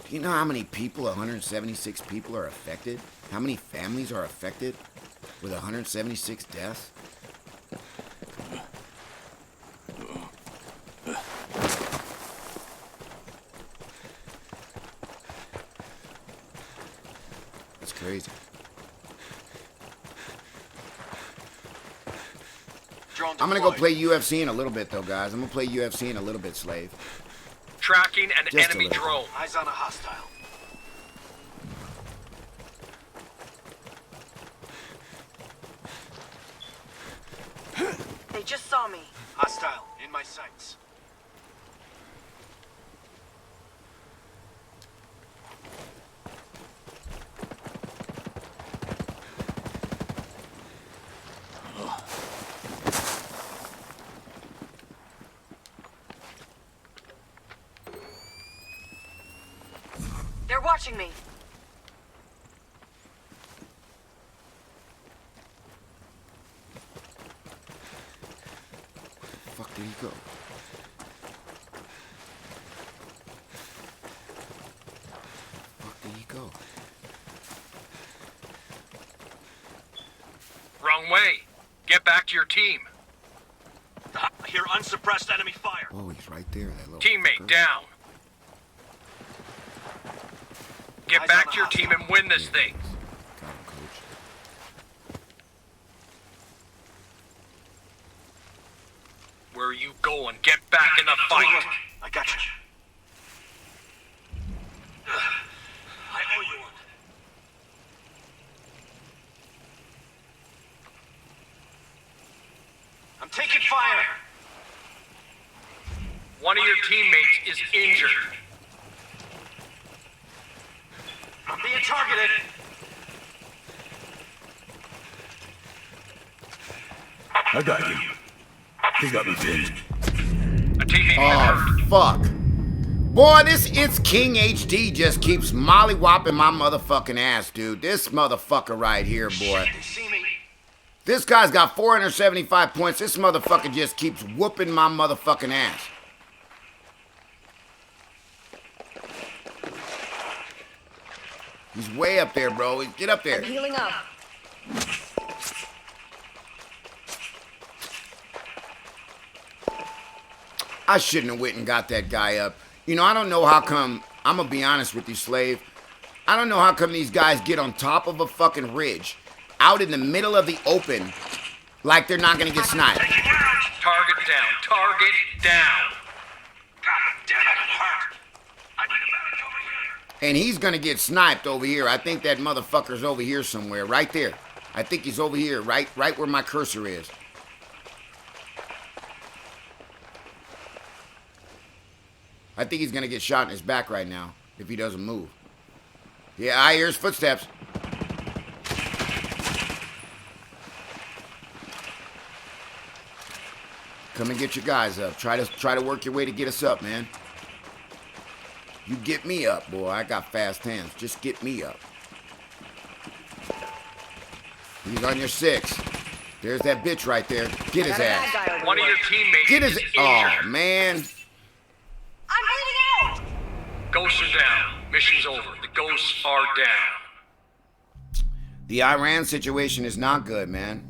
Do you know how many people, 176 people, are affected? How many families are affected with 176 deaths? That's crazy. I'm gonna go play UFC in a little bit, though, guys. I'm gonna play UFC in a little bit, Slave. Tracking an Just enemy drone. Eyes on a hostile. They just saw me. Hostile in my sights. They're watching me. Fuck did he go? Fuck did he go? Wrong way. Get back to your team. Hear unsuppressed enemy fire. Oh, he's right there, that little Teammate fucker. down. Get Eyes back on to your a team and win this thing. Got him, coach. Where are you going? Get back in the fight. I got you. I owe you one. I'm taking fire. One of your teammates is injured. I'm being targeted. I got you. He got me pinned. A teammate been hurt. Oh, fuck. Boy, this It's King HD just keeps mollywopping my motherfucking ass, dude. This motherfucker right here, boy. They see me. This guy's got 475 points. This motherfucker just keeps whooping my motherfucking ass. He's way up there, bro. Get up there. I'm healing up. I shouldn't have went and got that guy up. You know, I don't know how come, I'm going to be honest with you, Slave. I don't know how come these guys get on top of a fucking ridge, out in the middle of the open, like they're not going to get sniped. Target down. Target down. God damn it, it hurt. I need a medic over here. And he's going to get sniped over here. I think that motherfucker's over here somewhere, right there. I think he's over here, right where my cursor is. I think he's going to get shot in his back right now if he doesn't move. Yeah, I hear his footsteps. Come and get your guys up. Try to work your way to get us up, man. You get me up, boy. I got fast hands. Just get me up. He's on your 6. There's that bitch right there. Get his ass. One of your teammates Get his... is Oh, injured. man. I'm bleeding out! Ghosts are down. Mission's over. The ghosts are down. The Iran situation is not good, man.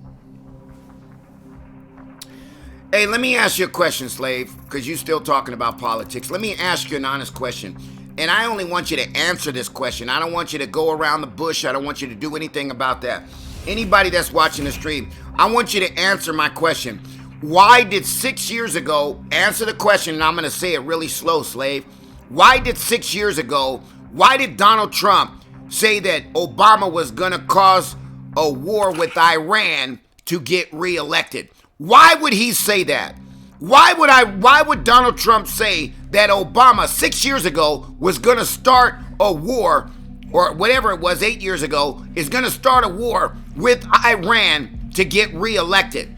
Hey, let me ask you a question, Slave, because you're still talking about politics. Let me ask you an honest question. And I only want you to answer this question. I don't want you to go around the bush. I don't want you to do anything about that. Anybody that's watching the stream, I want you to answer my question. Why did 6 years ago, answer the question, and I'm going to say it really slow, Slave. Why did 6 years ago, why did Donald Trump say that Obama was going to cause a war with Iran to get reelected? Why would he say that? Why would Donald Trump say that Obama 6 years ago was going to start a war, or whatever it was 8 years ago, is going to start a war with Iran to get reelected?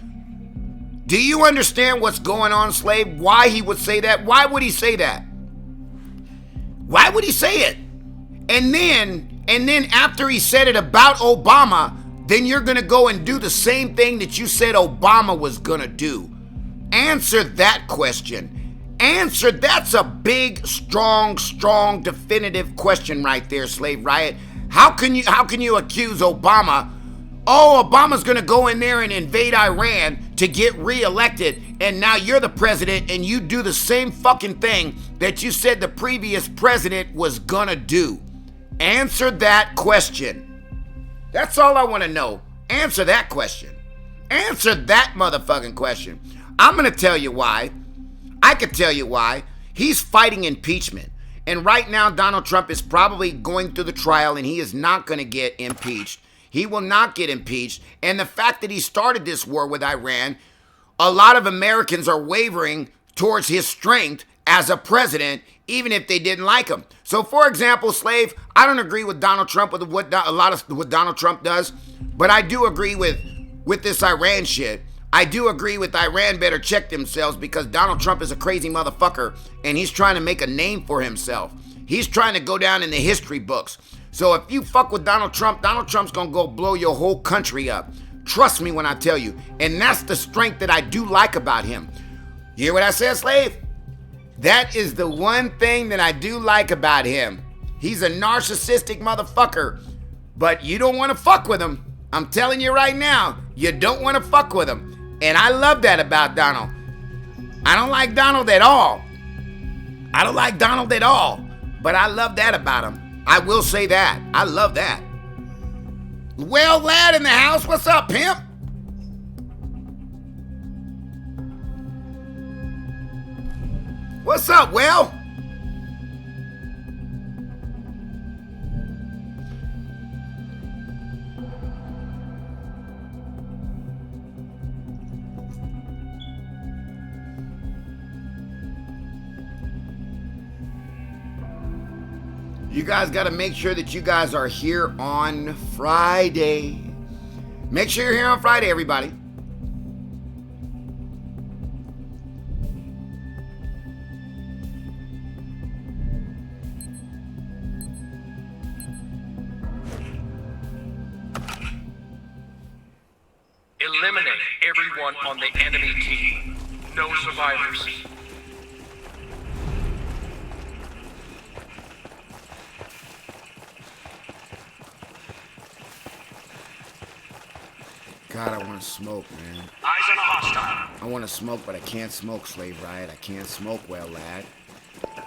Do you understand what's going on, Slave? Why he would say that? Why would he say that? Why would he say it? And then after he said it about Obama, then you're going to go and do the same thing that you said Obama was going to do. Answer that question. Answer. That's a big, strong, definitive question right there, Slave Riot. How can you accuse Obama? Oh, Obama's going to go in there and invade Iran to get reelected, and now you're the president and you do the same fucking thing that you said the previous president was going to do. Answer that question. That's all I want to know. Answer that question. Answer that motherfucking question. I'm going to tell you why. I could tell you why. He's fighting impeachment. And right now, Donald Trump is probably going through the trial, and he is not going to get impeached. He will not get impeached. And the fact that he started this war with Iran, a lot of Americans are wavering towards his strength as a president, even if they didn't like him. So, for example, Slave, I don't agree with Donald Trump with what Donald Trump does, but I do agree with this Iran shit. I do agree with Iran better check themselves, because Donald Trump is a crazy motherfucker and he's trying to make a name for himself. He's trying to go down in the history books. So if you fuck with Donald Trump's gonna go blow your whole country up. Trust me when I tell you. And that's the strength that I do like about him. You hear what I said, Slave? That is the one thing that I do like about him. He's a narcissistic motherfucker, but you don't want to fuck with him. I'm telling you right now, you don't want to fuck with him. And I love that about Donald. I don't like Donald at all. But I love that about him. I will say that. I love that. Well, lad in the house, what's up, pimp? What's up, Will? You guys got to make sure that you guys are here on Friday. Make sure you're here on Friday, everybody. Eliminate everyone on the enemy team. No survivors. God, I want to smoke, man. Eyes on a hostile. I want to smoke, but I can't smoke, Slave Riot. I can't smoke well, lad.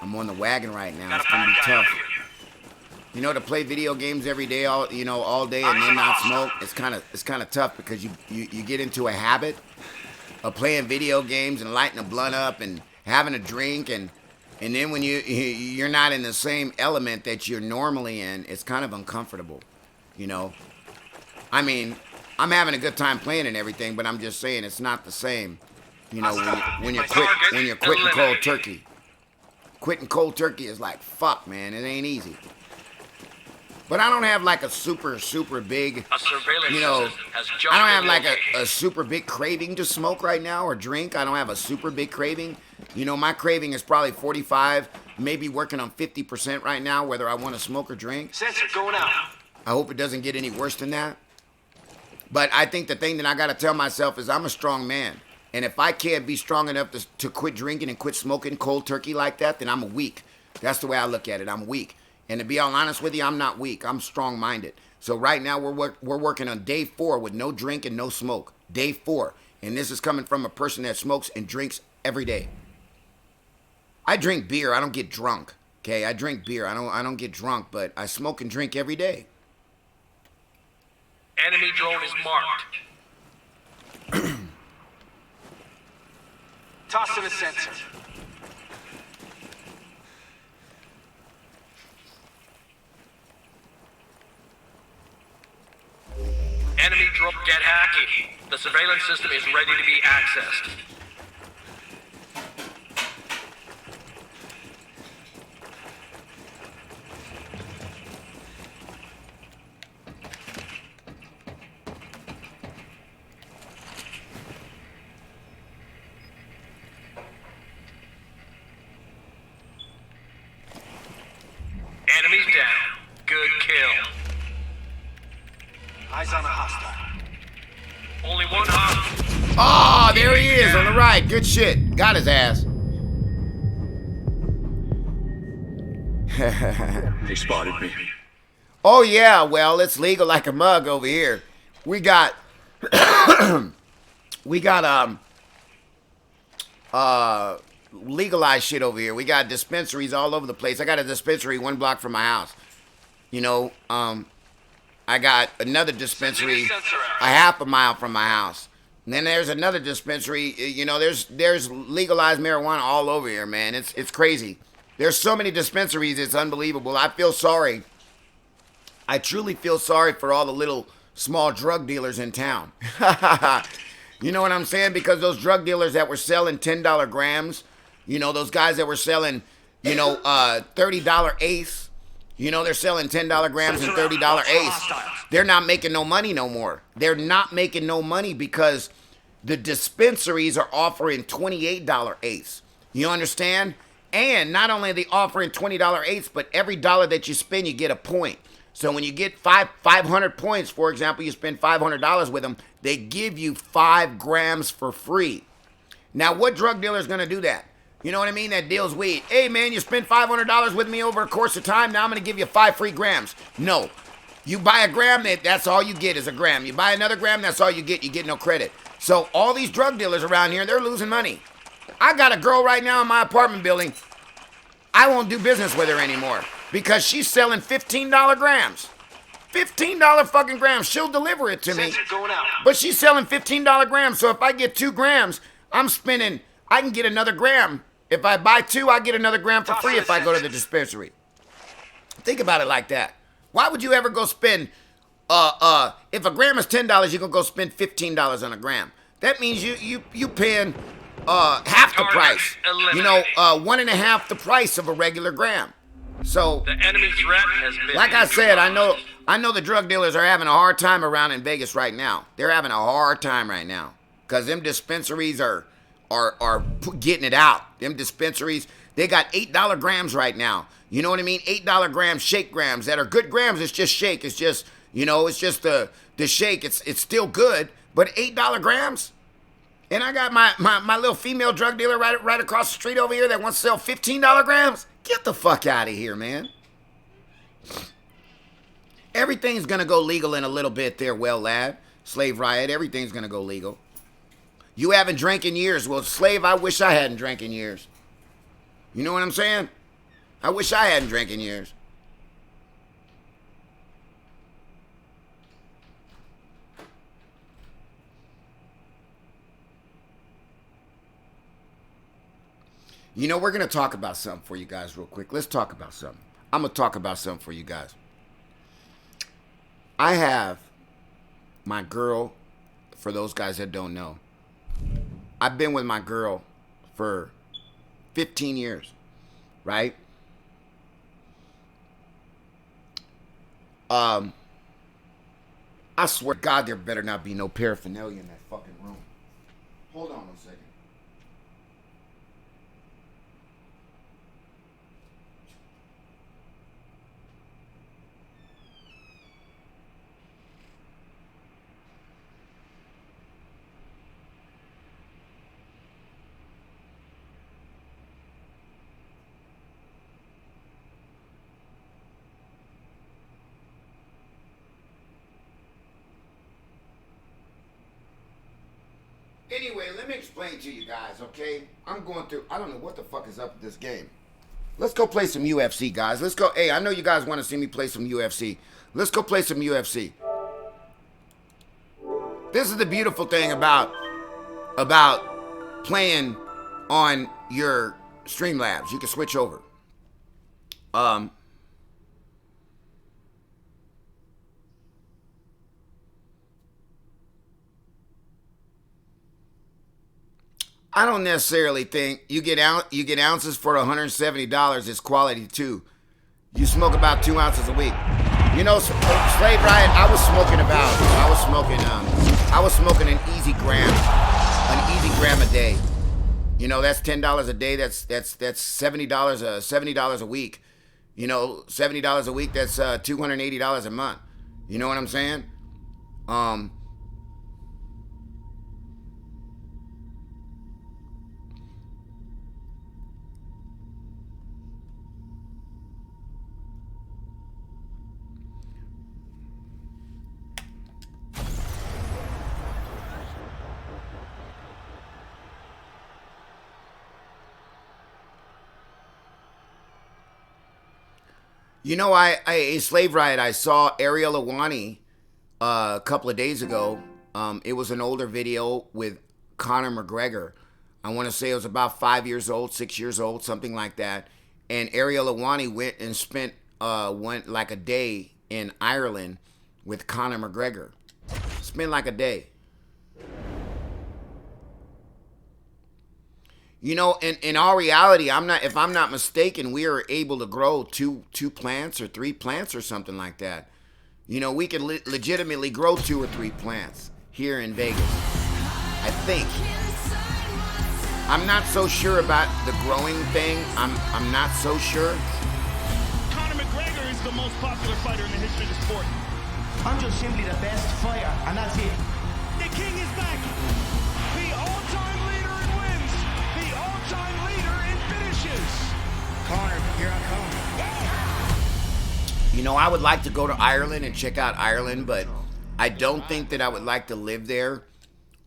I'm on the wagon right now. Got It's a going to bad be guy tough. over here. You know, to play video games every day, all day, and then not smoke, it's kind of tough, because you get into a habit of playing video games and lighting a blunt up and having a drink, and then when you're not in the same element that you're normally in, it's kind of uncomfortable, you know. I mean, I'm having a good time playing and everything, but I'm just saying it's not the same, you know, when you're quitting cold turkey. Quitting cold turkey is like, fuck, man, it ain't easy. But I don't have like a super big, you know, I don't have like a super big craving to smoke right now or drink. I don't have a super big craving. You know, my craving is probably 45, maybe working on 50% right now, whether I want to smoke or drink. Sensor going out. I hope it doesn't get any worse than that. But I think the thing that I got to tell myself is I'm a strong man. And if I can't be strong enough to quit drinking and quit smoking cold turkey like that, then I'm weak. That's the way I look at it. I'm weak. And to be all honest with you, I'm not weak. I'm strong-minded. So right now we're working on day 4 with no drink and no smoke. Day 4. And this is coming from a person that smokes and drinks every day. I drink beer. I don't get drunk. Okay, I drink beer. I don't get drunk, but I smoke and drink every day. Enemy drone is marked. Toss in a sensor. Enemy drone, get hacking. The surveillance system is ready to be accessed. right, good shit. Got his ass. They spotted me. Oh yeah, well, it's legal like a mug over here. We got legalized shit over here. We got dispensaries all over the place. I got a dispensary 1 block from my house. You know, I got another dispensary a half a mile from my house. And then there's another dispensary. You know, there's legalized marijuana all over here, man. It's crazy. There's so many dispensaries, it's unbelievable. I feel sorry. I truly feel sorry for all the little small drug dealers in town. You know what I'm saying? Because those drug dealers that were selling $10 grams, you know, those guys that were selling, you know, $30 ace, you know, they're selling $10 grams and $30 ace. They're not making no money no more. They're not making no money because the dispensaries are offering $28 ace. You understand? And not only are they offering $20 ace, but every dollar that you spend, you get a point. So when you get 500 points, for example, you spend $500 with them, they give you 5 grams for free. Now, what drug dealer is going to do that? You know what I mean? That deals weed. Hey, man, you spend $500 with me over a course of time. Now I'm going to give you 5 free grams. No. You buy a gram, that's all you get is a gram. You buy another gram, that's all you get. You get no credit. So all these drug dealers around here, they're losing money. I got a girl right now in my apartment building. I won't do business with her anymore because she's selling $15 grams. $15 fucking grams. She'll deliver it to me. But she's selling $15 grams. So if I get 2 grams, I can get another gram. If I buy 2, I get another gram for free if I go to the dispensary. Think about it like that. Why would you ever go spend, if a gram is $10, you're going to go spend $15 on a gram. That means you paying half the price. You know, 1.5 the price of a regular gram. So, The enemy threat has been like I said, I know the drug dealers are having a hard time around in Vegas right now. They're having a hard time right now because them dispensaries are getting it out. Them dispensaries, they got $8 grams right now. You know what I mean? $8 grams, shake grams that are good grams. It's just shake. It's just, you know, it's just the shake. It's still good, but $8 grams. And I got my little female drug dealer right across the street over here that wants to sell $15 grams. Get the fuck out of here, man. Everything's going to go legal in a little bit there, well, lad. Slave Riot, everything's going to go legal. You haven't drank in years. Well, Slave, I wish I hadn't drank in years. You know what I'm saying? I wish I hadn't drank in years. You know, we're going to talk about something for you guys real quick. Let's talk about something. I'm going to talk about something for you guys. I have my girl, for those guys that don't know, I've been with my girl for 15 years, right? I swear to God, there better not be no paraphernalia in that fucking room. Hold on 1 second. Anyway, let me explain to you guys, okay? I'm going through, I don't know what the fuck is up with this game. Let's go play some UFC, guys. Let's go. Hey, I know you guys want to see me play some UFC. Let's go play some UFC. This is the beautiful thing about playing on your Streamlabs. You can switch over. I don't necessarily think you get ounces for $170 is quality too. You smoke about 2 ounces a week. You know, Slave Riot, I was smoking an easy gram a day. You know, that's $10 a day. That's $70 a week. You know, $70 a week. That's $280 a month. You know what I'm saying? You know, a slave riot. I saw Ariel Awani a couple of days ago. It was an older video with Conor McGregor. I want to say it was about 5 years old, 6 years old, something like that. And Ariel Awani went and spent like a day in Ireland with Conor McGregor. Spent like a day. You know, in all reality, if I'm not mistaken, we are able to grow two plants or 3 plants or something like that. You know, we can legitimately grow 2 or 3 plants here in Vegas. I think. I'm not so sure about the growing thing. I'm not so sure. Conor McGregor is the most popular fighter in the history of the sport. I'm just simply the best fighter, and that's it. The king is back. The all-time leader in wins. The all-time leader in finishes. Conor, here I come. You know, I would like to go to Ireland and check out Ireland, but I don't think that I would like to live there,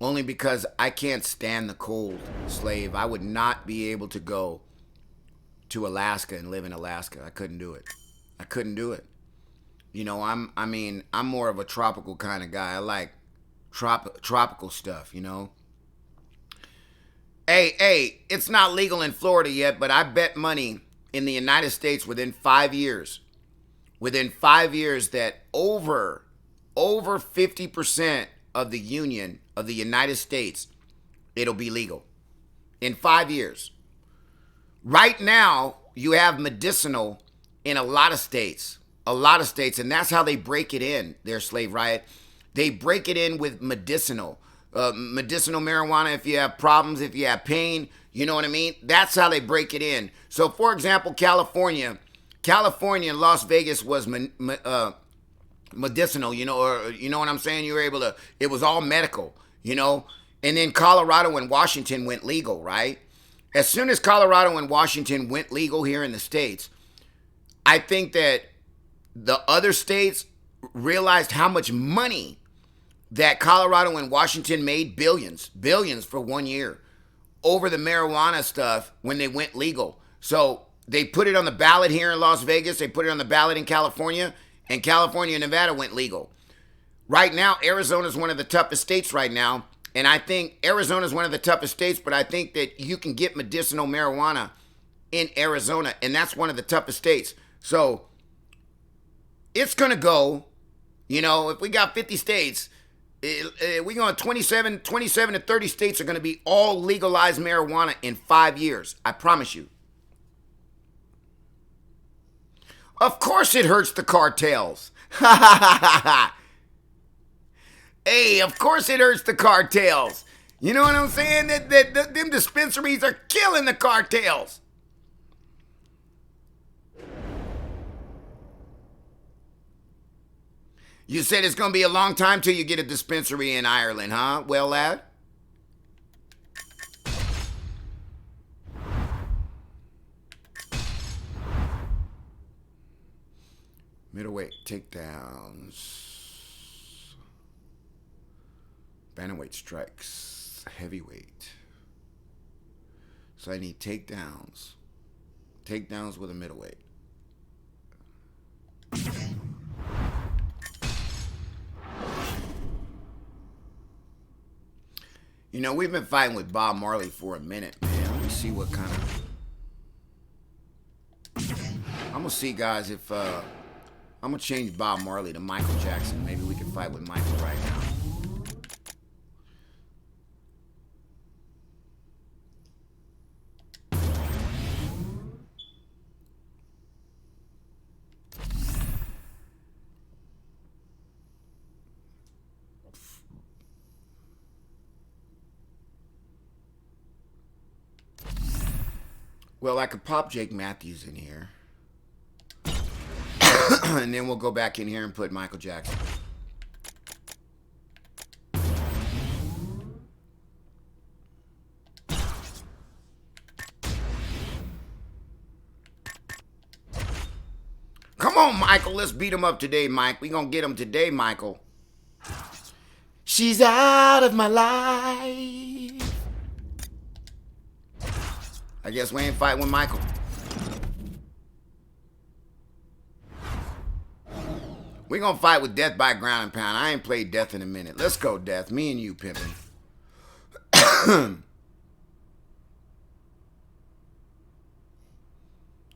only because I can't stand the cold, Slave. I would not be able to go to Alaska and live in Alaska. I couldn't do it. I couldn't do it. You know, I'm more of a tropical kind of guy. I like tropical stuff, you know. Hey, it's not legal in Florida yet, but I bet money in the United States within 5 years that over 50% of the Union of the United States, it'll be legal in 5 years. Right now, you have medicinal in a lot of states, and that's how they break it in, their slave riot. They break it in with medicinal marijuana. If you have problems, if you have pain, you know what I mean? That's how they break it in. So, for example, California and Las Vegas was medicinal, you know, or you know what I'm saying? You were able to, it was all medical, you know? And then Colorado and Washington went legal, right? As soon as Colorado and Washington went legal here in the States, I think that the other states realized how much money that Colorado and Washington made, billions for 1 year over the marijuana stuff when they went legal. So they put it on the ballot here in Las Vegas. They put it on the ballot in California, and California and Nevada went legal. Right now, Arizona is one of the toughest states right now. And I think Arizona is one of the toughest states, but I think that you can get medicinal marijuana in Arizona, and that's one of the toughest states. So it's going to go, you know, if we got 50 states, we going 27 to 30 states are going to be all legalized marijuana in 5 years. I promise you. Of course it hurts the cartels. Hey, of course it hurts the cartels. You know what I'm saying? That them dispensaries are killing the cartels. You said it's going to be a long time till you get a dispensary in Ireland, huh? Well, lad. Middleweight takedowns. Bantamweight strikes. Heavyweight. So I need takedowns. Takedowns with a middleweight. You know, we've been fighting with Bob Marley for a minute, man. Let me see what kind of... I'm going to see, guys, if... I'm going to change Bob Marley to Michael Jackson. Maybe we can fight with Michael right now. Well, I could pop Jake Matthews in here. And then we'll go back in here and put Michael Jackson. Come on, Michael. Let's beat him up today, Mike. We gonna get him today, Michael. She's out of my life. I guess we ain't fighting with Michael. We're going to fight with Death by ground and pound. I ain't played Death in a minute. Let's go, Death. Me and you, pimpin'.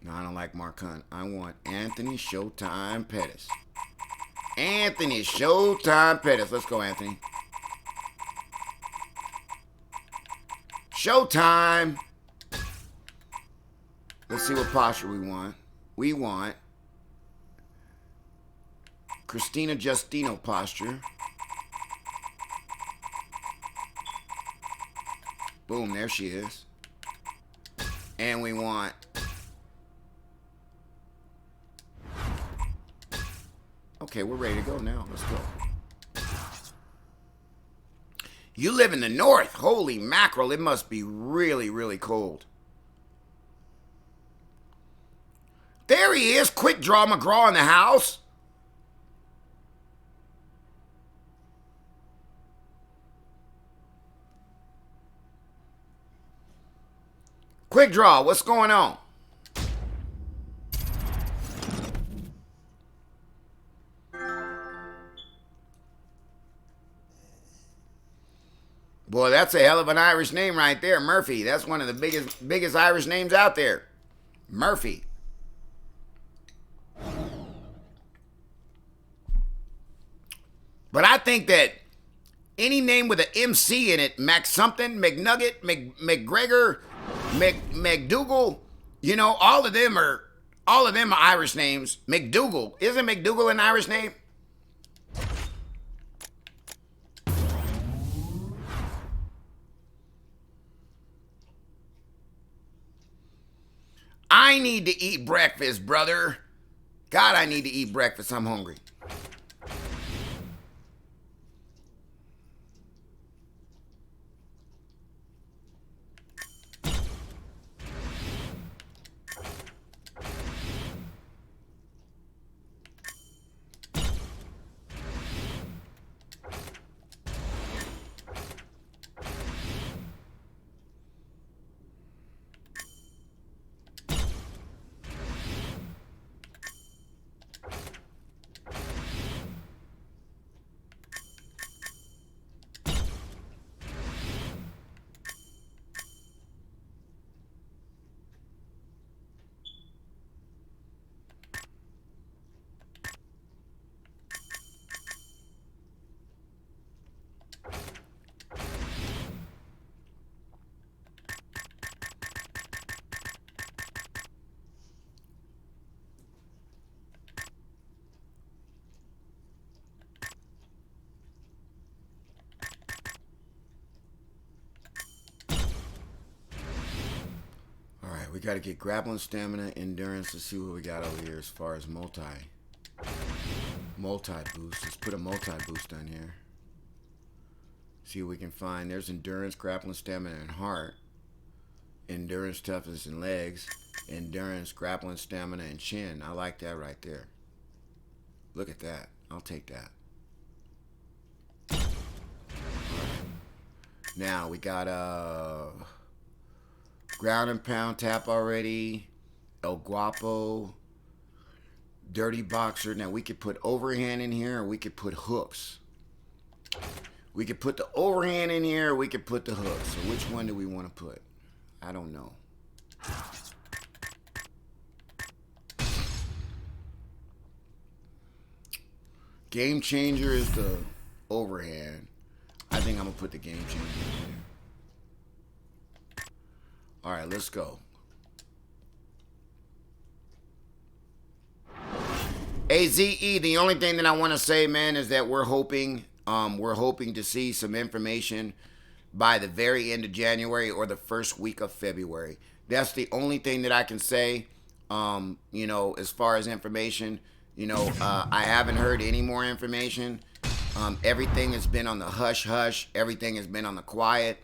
No, I don't like Mark Hunt. I want Anthony Showtime Pettis. Anthony Showtime Pettis. Let's go, Anthony. Showtime. Let's see what posture we want. We want Christina Justino posture. Boom, there she is. And we want okay, we're ready to go now. Let's go. You live in the north. Holy mackerel, it must be really, really cold. There he is. Quick Draw McGraw in the house. Quick Draw, what's going on? Boy, that's a hell of an Irish name right there, Murphy. That's one of the biggest Irish names out there. Murphy. But I think that any name with an MC in it, Mac something, McNugget, McGregor, McDougal, you know, all of them are Irish names. McDougal. Isn't McDougal an Irish name? I need to eat breakfast, brother. God, I need to eat breakfast. I'm hungry. We got to get grappling, stamina, endurance. Let's see what we got over here as far as multi boost. Let's put a multi boost on here. See what we can find. There's endurance, grappling, stamina, and heart. Endurance, toughness, and legs. Endurance, grappling, stamina, and chin. I like that right there. Look at that. I'll take that. All right. Now we got ground and pound tap already. El Guapo. Dirty boxer. Now we could put overhand in here or we could put hooks. We could put the overhand in here or we could put the hooks. So which one do we want to put? I don't know. Game changer is the overhand. I think I'm going to put the game changer in there. All right, let's go. AZE, the only thing that I want to say, man, is that we're hoping to see some information by the very end of January or the first week of February. That's the only thing that I can say, you know, as far as information. You know, I haven't heard any more information. Everything has been on the hush-hush. Everything has been on the quiet.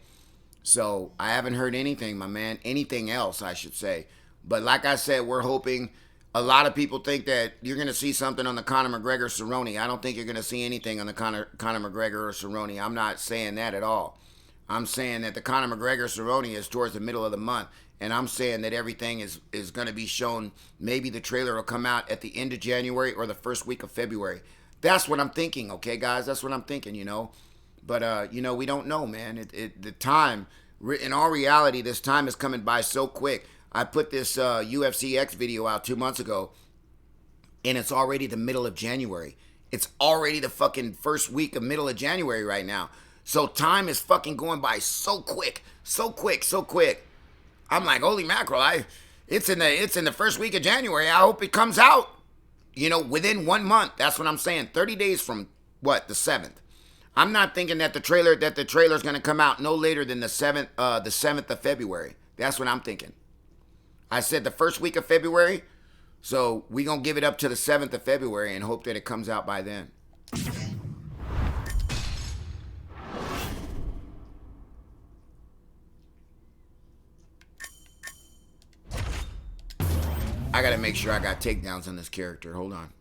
So I haven't heard anything, my man. Anything else, I should say. But like I said, we're hoping. A lot of people think that you're going to see something on the Conor McGregor-Cerrone. I don't think you're going to see anything on the Conor McGregor or Cerrone. I'm not saying that at all. I'm saying that the Conor McGregor-Cerrone is towards the middle of the month. And I'm saying that everything is going to be shown. Maybe the trailer will come out at the end of January or the first week of February. That's what I'm thinking, okay, guys? That's what I'm thinking, you know. But, you know, we don't know, man. The time, in all reality, this time is coming by so quick. I put this UFC X video out 2 months ago, and it's already the middle of January. It's already the fucking first week of middle of January right now. So time is fucking going by so quick, so quick, so quick. I'm like, holy mackerel! It's in the first week of January. I hope it comes out, you know, within 1 month. That's what I'm saying. 30 days from what, the 7th. I'm not thinking that the trailer's gonna come out no later than the 7th of February. That's what I'm thinking. I said the first week of February, so we gonna give it up to the 7th of February and hope that it comes out by then. I gotta make sure I got takedowns on this character. Hold on.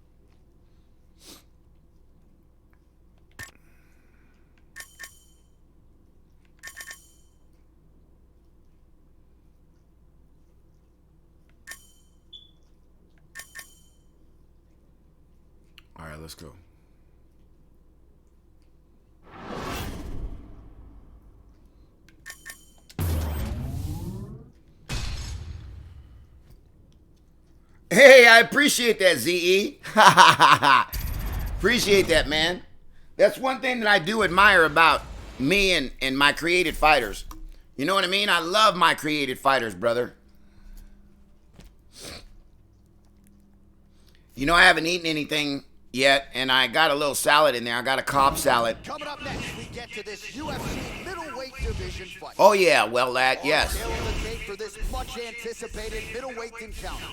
All right, let's go. Hey, I appreciate that, ZE. Appreciate that, man. That's one thing that I do admire about me and my created fighters. You know what I mean? I love my created fighters, brother. You know, I haven't eaten anything yet, and I got a little salad in there. I got a Cobb salad. Coming up next, we get to this UFC middleweight division fight. Oh, yeah, well, that, yes. For this much-anticipated middleweight encounter.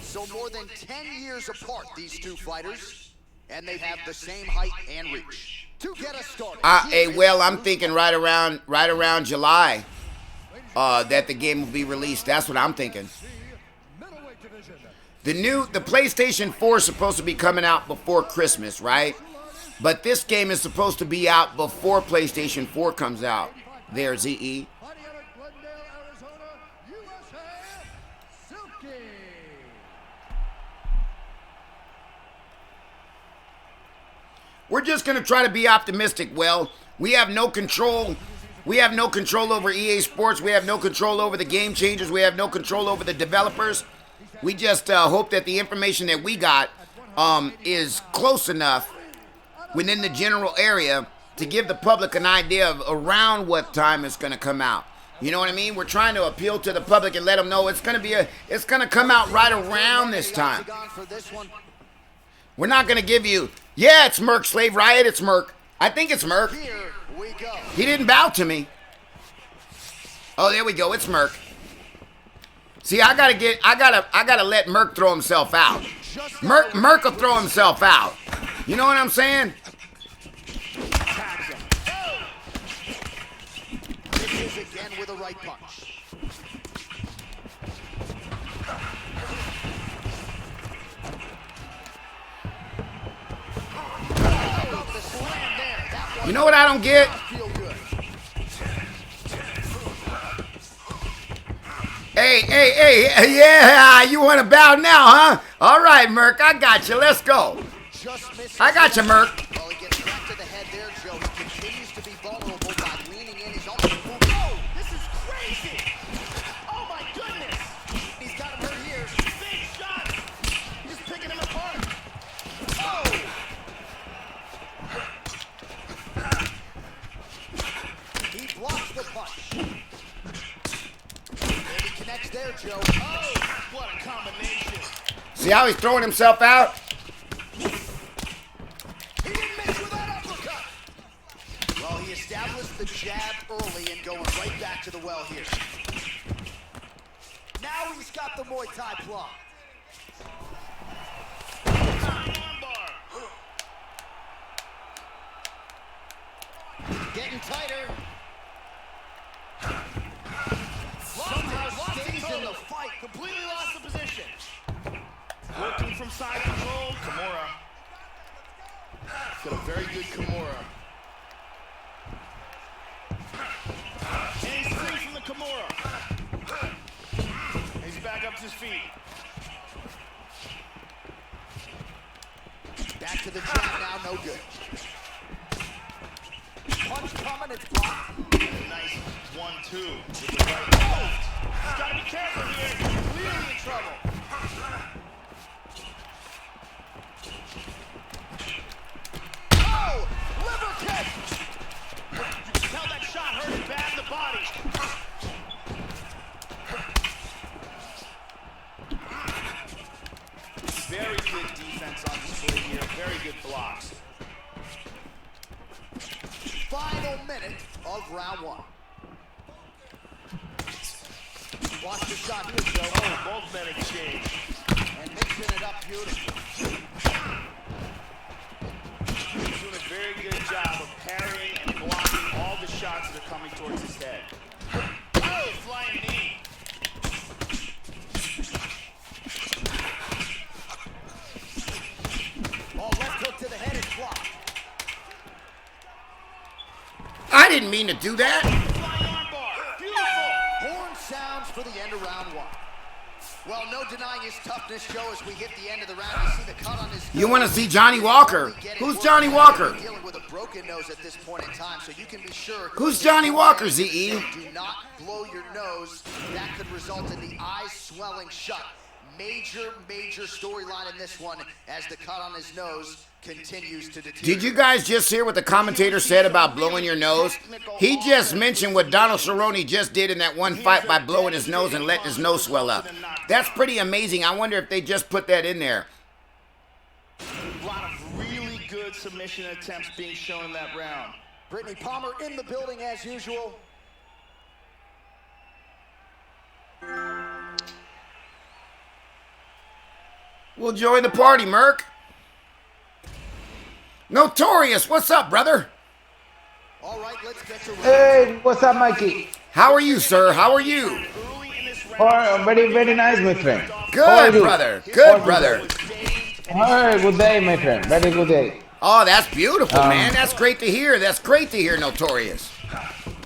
So more than 10 years apart, these two fighters, and they have the same height and reach. To get us started. Hey, well, I'm thinking right around July that the game will be released. That's what I'm thinking. The PlayStation 4 is supposed to be coming out before Christmas, right? But this game is supposed to be out before PlayStation 4 comes out. There, ZE. We're just going to try to be optimistic. Well, we have no control. We have no control over EA Sports. We have no control over the game changers. We have no control over the developers. We just hope that the information that we got is close enough within the general area to give the public an idea of around what time it's going to come out. You know what I mean? We're trying to appeal to the public and let them know it's going to come out right around this time. We're not going to give you, yeah, it's Merc Slave Riot, it's Merc. I think it's Merc. He didn't bow to me. Oh, there we go, it's Merc. See, I gotta let Merc throw himself out. Merc will throw himself out. You know what I'm saying? Misses again with a right punch. You know what I don't get? Hey, yeah, you want to bow now, huh? All right, Merc, I got you. Let's go. I got you, Merc. Well, he gets back to the head there, Joe. He continues to be vulnerable by leaning in his own. Oh, this is crazy. Oh, my goodness. He's got him hurt here. Big shot. He's picking him apart. Oh. He blocks the punch. Connects there, Joe. Oh, what a combination. See how he's throwing himself out? He didn't miss with that uppercut. Well, he established the jab early and going right back to the well here. Now he's got the Muay Thai block. Getting tighter. Somehow stays in the fight. Completely lost the position. Working from side control. Kimura. Got a very good Kimura. And he's free from the Kimura. He's back up to his feet. Back to the jab now, no good. Punch coming, it's blocked. Nice 1-2 with the right left. He's got to be careful here. He's clearly in trouble. Oh, liver kick. You can tell that shot hurt him bad in the body. Very good defense on display here. Very good blocks. Final minute of round 1. Watch the shot here, Joe. Oh, both men exchange. And mixing it up beautifully. He's doing a very good job of parrying and blocking all the shots that are coming towards his head. Oh, flying knee. Oh, left hook to the head is blocked. I didn't mean to do that. Flying armbar. Beautiful. Horn sounds for the end of round 1. Well, no denying his toughness, Joe, as we hit the end of the round. You see the cut on his nose. You want to see Johnny Walker? Who's Johnny Walker? Dealing with a broken nose at this point in time, so you can be sure. Who's Johnny Walker, ZE? Do not blow your nose. That could result in the eyes swelling shut. Major storyline in this one as the cut on his nose continues to deteriorate. Did you guys just hear what the commentator said about blowing your nose? He just mentioned what Donald Cerrone just did in that one fight by blowing his nose and letting his nose swell up. That's pretty amazing. I wonder if they just put that in there. A lot of really good submission attempts being shown in that round. Brittany Palmer in the building as usual. We'll join the party, Merc. Notorious, what's up, brother? All right, let's get to Hey, what's up, Mikey? How are you, sir? How are you? Oh, very, very nice, my friend. Good, brother. Good, brother. Hey, good day, my friend. Very good day. Oh, that's beautiful, man. That's great to hear. That's great to hear, Notorious.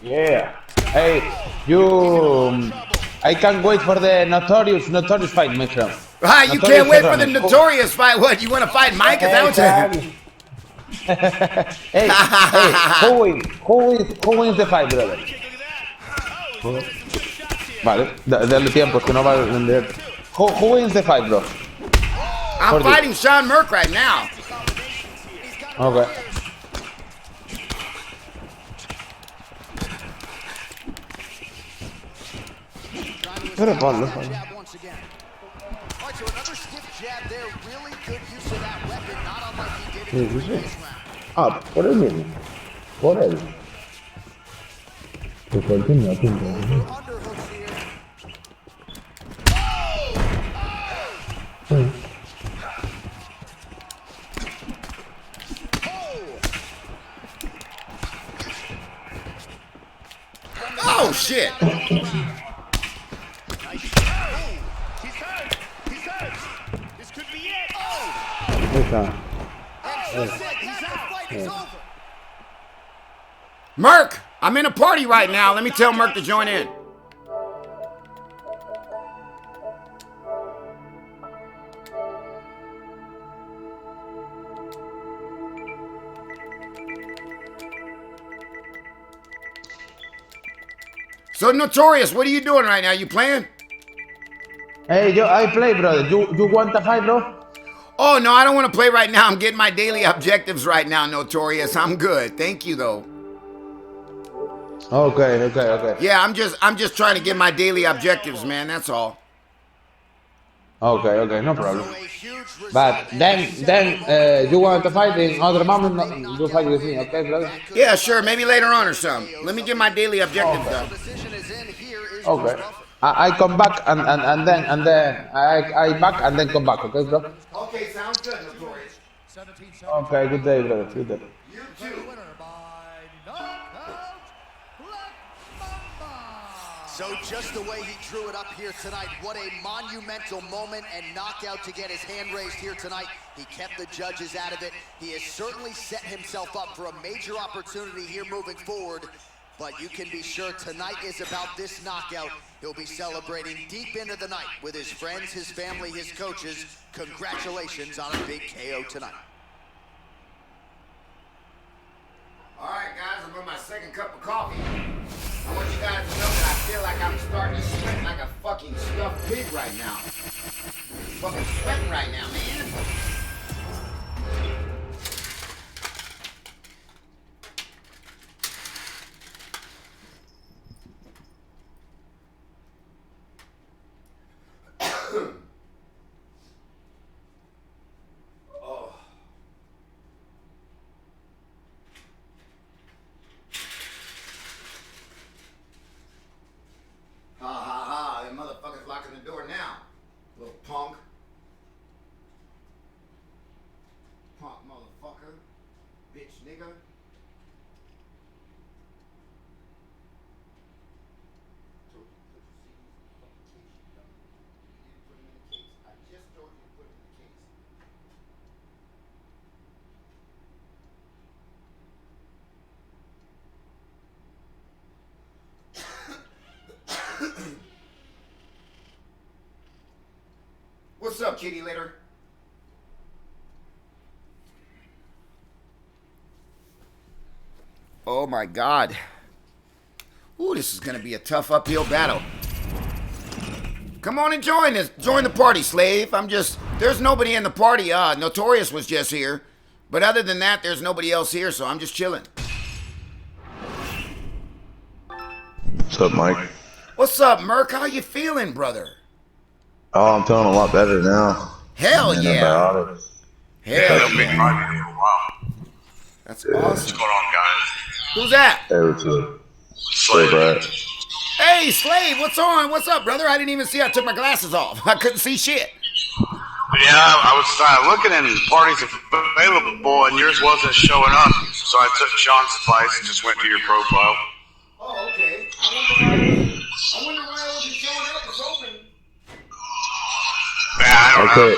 Yeah. Hey, you... I can't wait for the notorious fight, my friend. Ah, you can't wait for the Notorious fight. What, you want to fight Mike? Is that what you... Hey, who wins the fight, brother? Vale, dale tiempo, que no va a vender. Who wins the fight, bro? I'm fighting Sean Merck right now. Okay. Pero ponlo. Jab once again. All right, so another stiff jab there. Really good use of that weapon, not unlike he did in the previous round. Ah, por él mismo. Por él. Que continúa, Underhooks here. Oh, shit. He's hurt. He's hurt. This could be it. Merc, I'm in a party right now. Let me tell Merc to join in. So, Notorious, what are you doing right now? You playing? Hey, I play, brother. You want to fight, bro? Oh, no, I don't want to play right now. I'm getting my daily objectives right now, Notorious. I'm good. Thank you, though. Okay. Yeah, I'm just trying to get my daily objectives, man. That's all. Okay, no problem. But then you want to fight in other moment? You fight with me, okay, brother? Yeah, sure. Maybe later on or something. Let me get my daily objectives done. Okay. I come back and then I back and then come back, okay, bro? Okay, sounds good, Notorious. Okay, good day, brother. Good day. You too. So just the way he drew it up here tonight, what a monumental moment and knockout to get his hand raised here tonight. He kept the judges out of it. He has certainly set himself up for a major opportunity here moving forward. But you can be sure tonight is about this knockout. He'll be celebrating deep into the night with his friends, his family, his coaches. Congratulations on a big KO tonight. on my second cup of coffee. I want you guys to know that I feel like I'm starting to sweat like a fucking stuffed pig right now. Fucking sweating right now, man. That motherfucker's locking the door now. Little punk. Punk motherfucker. Bitch nigga. I just told you to put it in the case. What's up, kitty litter? Oh my God. Ooh, this is gonna be a tough uphill battle. Come on and join us. Join the party, slave. There's nobody in the party. Notorious was just here. But other than that, there's nobody else here, so I'm just chilling. What's up, Mike? What's up, Merc? How you feeling, brother? Oh, I'm feeling a lot better now. Hell yeah. Hell yeah. That's awesome. What's going on, guys? Who's that? Hey, what's up? Slave. Hey, Slave, what's on? What's up, brother? I didn't even see I took my glasses off. I couldn't see shit. Yeah, I was looking in parties available, and yours wasn't showing up. So I took Sean's advice and just went to your profile. Oh, okay. I wonder why it wasn't showing up. It's open. Yeah, I don't know.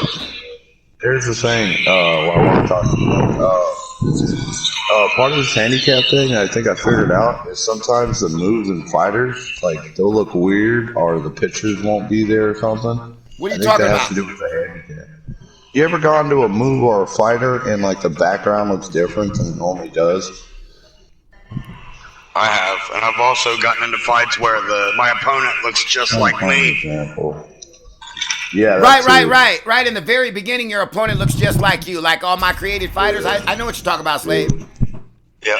Here's the thing, what I want to talk to you about. Part of this handicap thing, I think I figured out, is sometimes the moves in fighters, like, they'll look weird, or the pictures won't be there or something. What are you talking about? I think that has to do with the handicap. You ever gone to a move or a fighter, and, like, the background looks different than it normally does? I have, and I've also gotten into fights where my opponent looks just like me. Example. Yeah, Right. In the very beginning, your opponent looks just like you, like all my created fighters. I know what you're talking about, Slave. Yeah.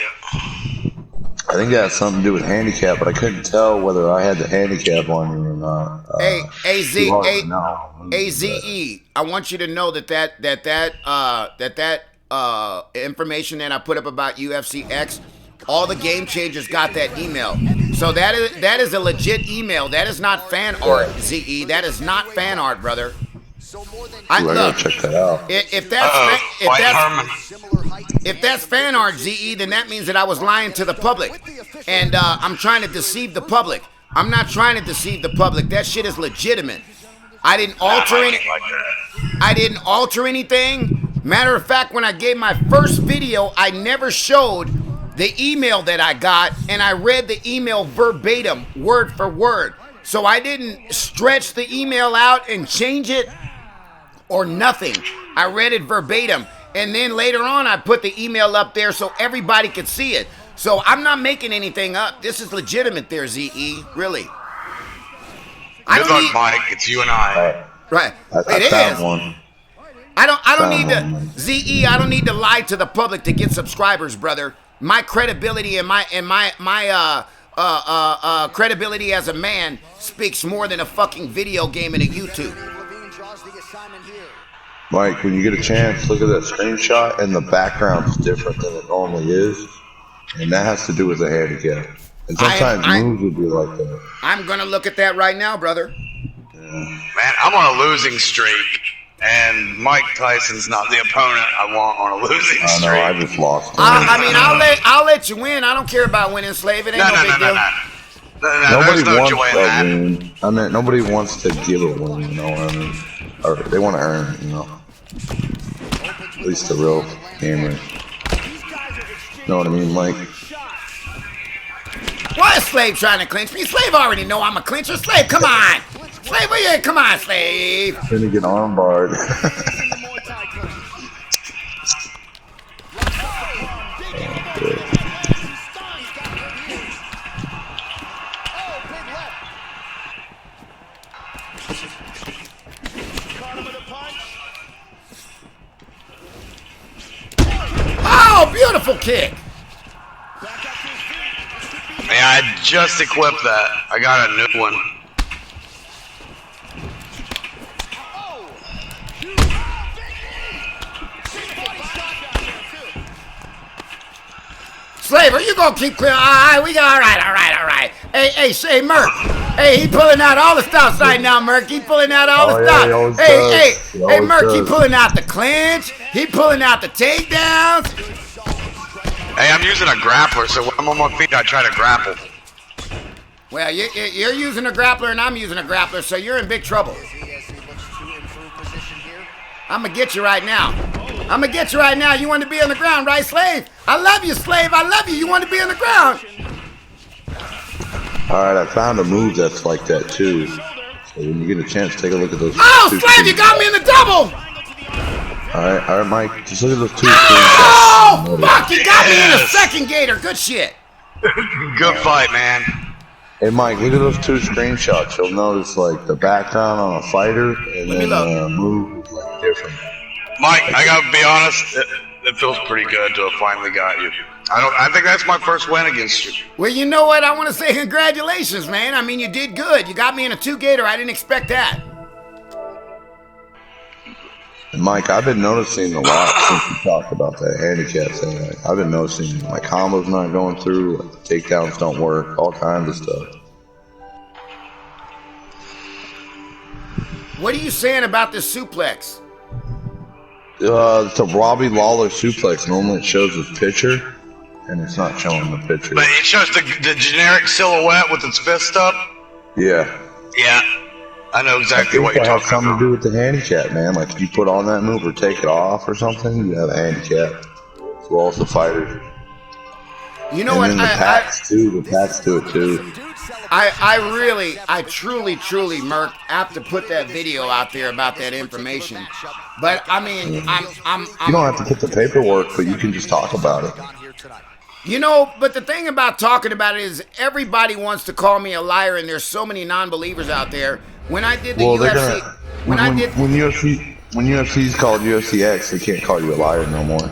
I think that has something to do with handicap, but I couldn't tell whether I had the handicap on you or not. AZE, I want you to know that information that I put up about UFC X, all the game changers got that email. So that is a legit email. That is not fan art, ZE. That is not fan art, brother. I gotta check that out. If that's fan art, ZE, then that means that I was lying to the public, and I'm trying to deceive the public. I'm not trying to deceive the public. That shit is legitimate. I didn't alter anything. Matter of fact, when I gave my first video, I never showed the email that I got, and I read the email verbatim, word for word. So I didn't stretch the email out and change it or nothing. I read it verbatim. And then later on, I put the email up there so everybody could see it. So I'm not making anything up. This is legitimate there, ZE, really. Good luck, Mike. It's you and I. Right. It is. I don't need to, ZE, I don't need to lie to the public to get subscribers, brother. My credibility and my credibility as a man speaks more than a fucking video game and a YouTube. Mike, when you get a chance, look at that screenshot, and the background's different than it normally is, and that has to do with the handicap. And sometimes moves would be like that. I'm gonna look at that right now, brother. Yeah. Man, I'm on a losing streak. And Mike Tyson's not the opponent I want on a losing streak. I know, I just lost. I mean, I'll let you win. I don't care about winning, Slave. It ain't no big deal. Nobody wants to win. I mean, nobody wants to give a win, you know what I mean? Or they want to earn, you know. At least the real gamers. You know what I mean, Mike? Why is Slave trying to clinch me? Slave already know I'm a clincher. Slave, come on. Slave, where you at? Come on, Slave. Gonna get armbarred. Caught him with a punch. Oh, beautiful kick. Yeah, I just equipped that. I got a new one. Slave, are you gonna keep clear? All right. Hey, Merc. Hey, he pulling out all the stops right now, Merc. He pulling out all the stops. Hey, Merc, he pulling out the clinch. He pulling out the takedowns. Hey, I'm using a grappler, so when I'm on my feet, I try to grapple. Well, you're using a grappler and I'm using a grappler, so you're in big trouble. I'm gonna get you right now. You want to be on the ground, right, Slave? I love you, Slave. I love you. You want to be on the ground. Alright, I found a move that's like that too. So when you get a chance, take a look at those. Oh, Slave, you got me in the double. Alright, Mike. Just look at those two. Oh, fuck, you got me in the second gator. Good shit. Good fight, man. Hey, Mike, look at those two screenshots. You'll notice like the background on a fighter and then the move is like different. Mike, I gotta be honest, it feels pretty good to have finally got you. I think that's my first win against you. Well, you know what? I want to say congratulations, man. I mean, you did good. You got me in a 2-gator. I didn't expect that. And Mike, I've been noticing a lot since you talked about that handicap thing. Like, I've been noticing my combos not going through, like the takedowns don't work, all kinds of stuff. What are you saying about this suplex? It's a Robbie Lawler suplex. Normally it shows his picture, and it's not showing the picture. But it shows the generic silhouette with its fist up? Yeah. Yeah. I know exactly what you're talking about. It has something to do with the handicap, man. Like if you put on that move or take it off or something, you have a handicap. As well as the fighters. You know what? And then the packs too. The packs do it too. I truly, Merc, have to put that video out there about that information. But I mean, You don't have to put the paperwork, but you can just talk about it. You know, but the thing about talking about it is everybody wants to call me a liar, and there's so many non-believers out there. When I did the UFC, when UFC's called UFCX, they can't call you a liar no more.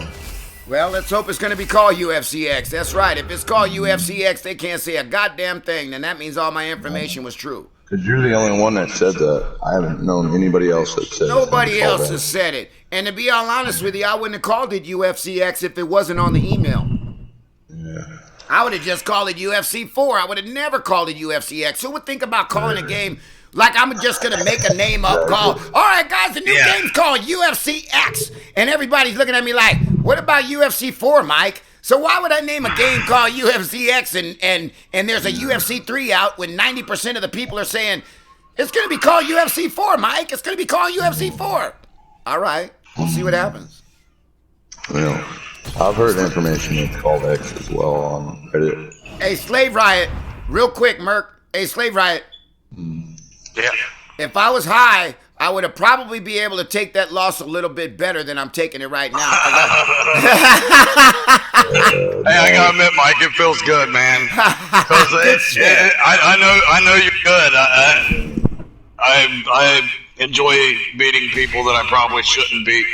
Well, let's hope it's going to be called UFCX. That's right. If it's called UFCX, they can't say a goddamn thing. Then that means all my information was true. Because you're the only one that said that. I haven't known anybody else that said it. Nobody else has said it. And to be all honest with you, I wouldn't have called it UFCX if it wasn't on the email. Yeah. I would have just called it UFC 4. I would have never called it UFCX. Who would think about calling a game like I'm just going to make a name up call? All right, guys, the new game's called UFCX. And everybody's looking at me like, what about UFC 4, Mike? So why would I name a game called UFCX and there's a UFC 3 out when 90% of the people are saying, it's going to be called UFC 4, Mike. It's going to be called UFC 4. All right, we'll see what happens. Well, I've heard information that's called X as well on Reddit. Hey, Slave Riot, real quick, Merc. Hey, Slave Riot. Yeah. If I was high, I would have probably be able to take that loss a little bit better than I'm taking it right now. Hey, I gotta admit, Mike, it feels good, man. I know you're good. I enjoy beating people that I probably shouldn't beat.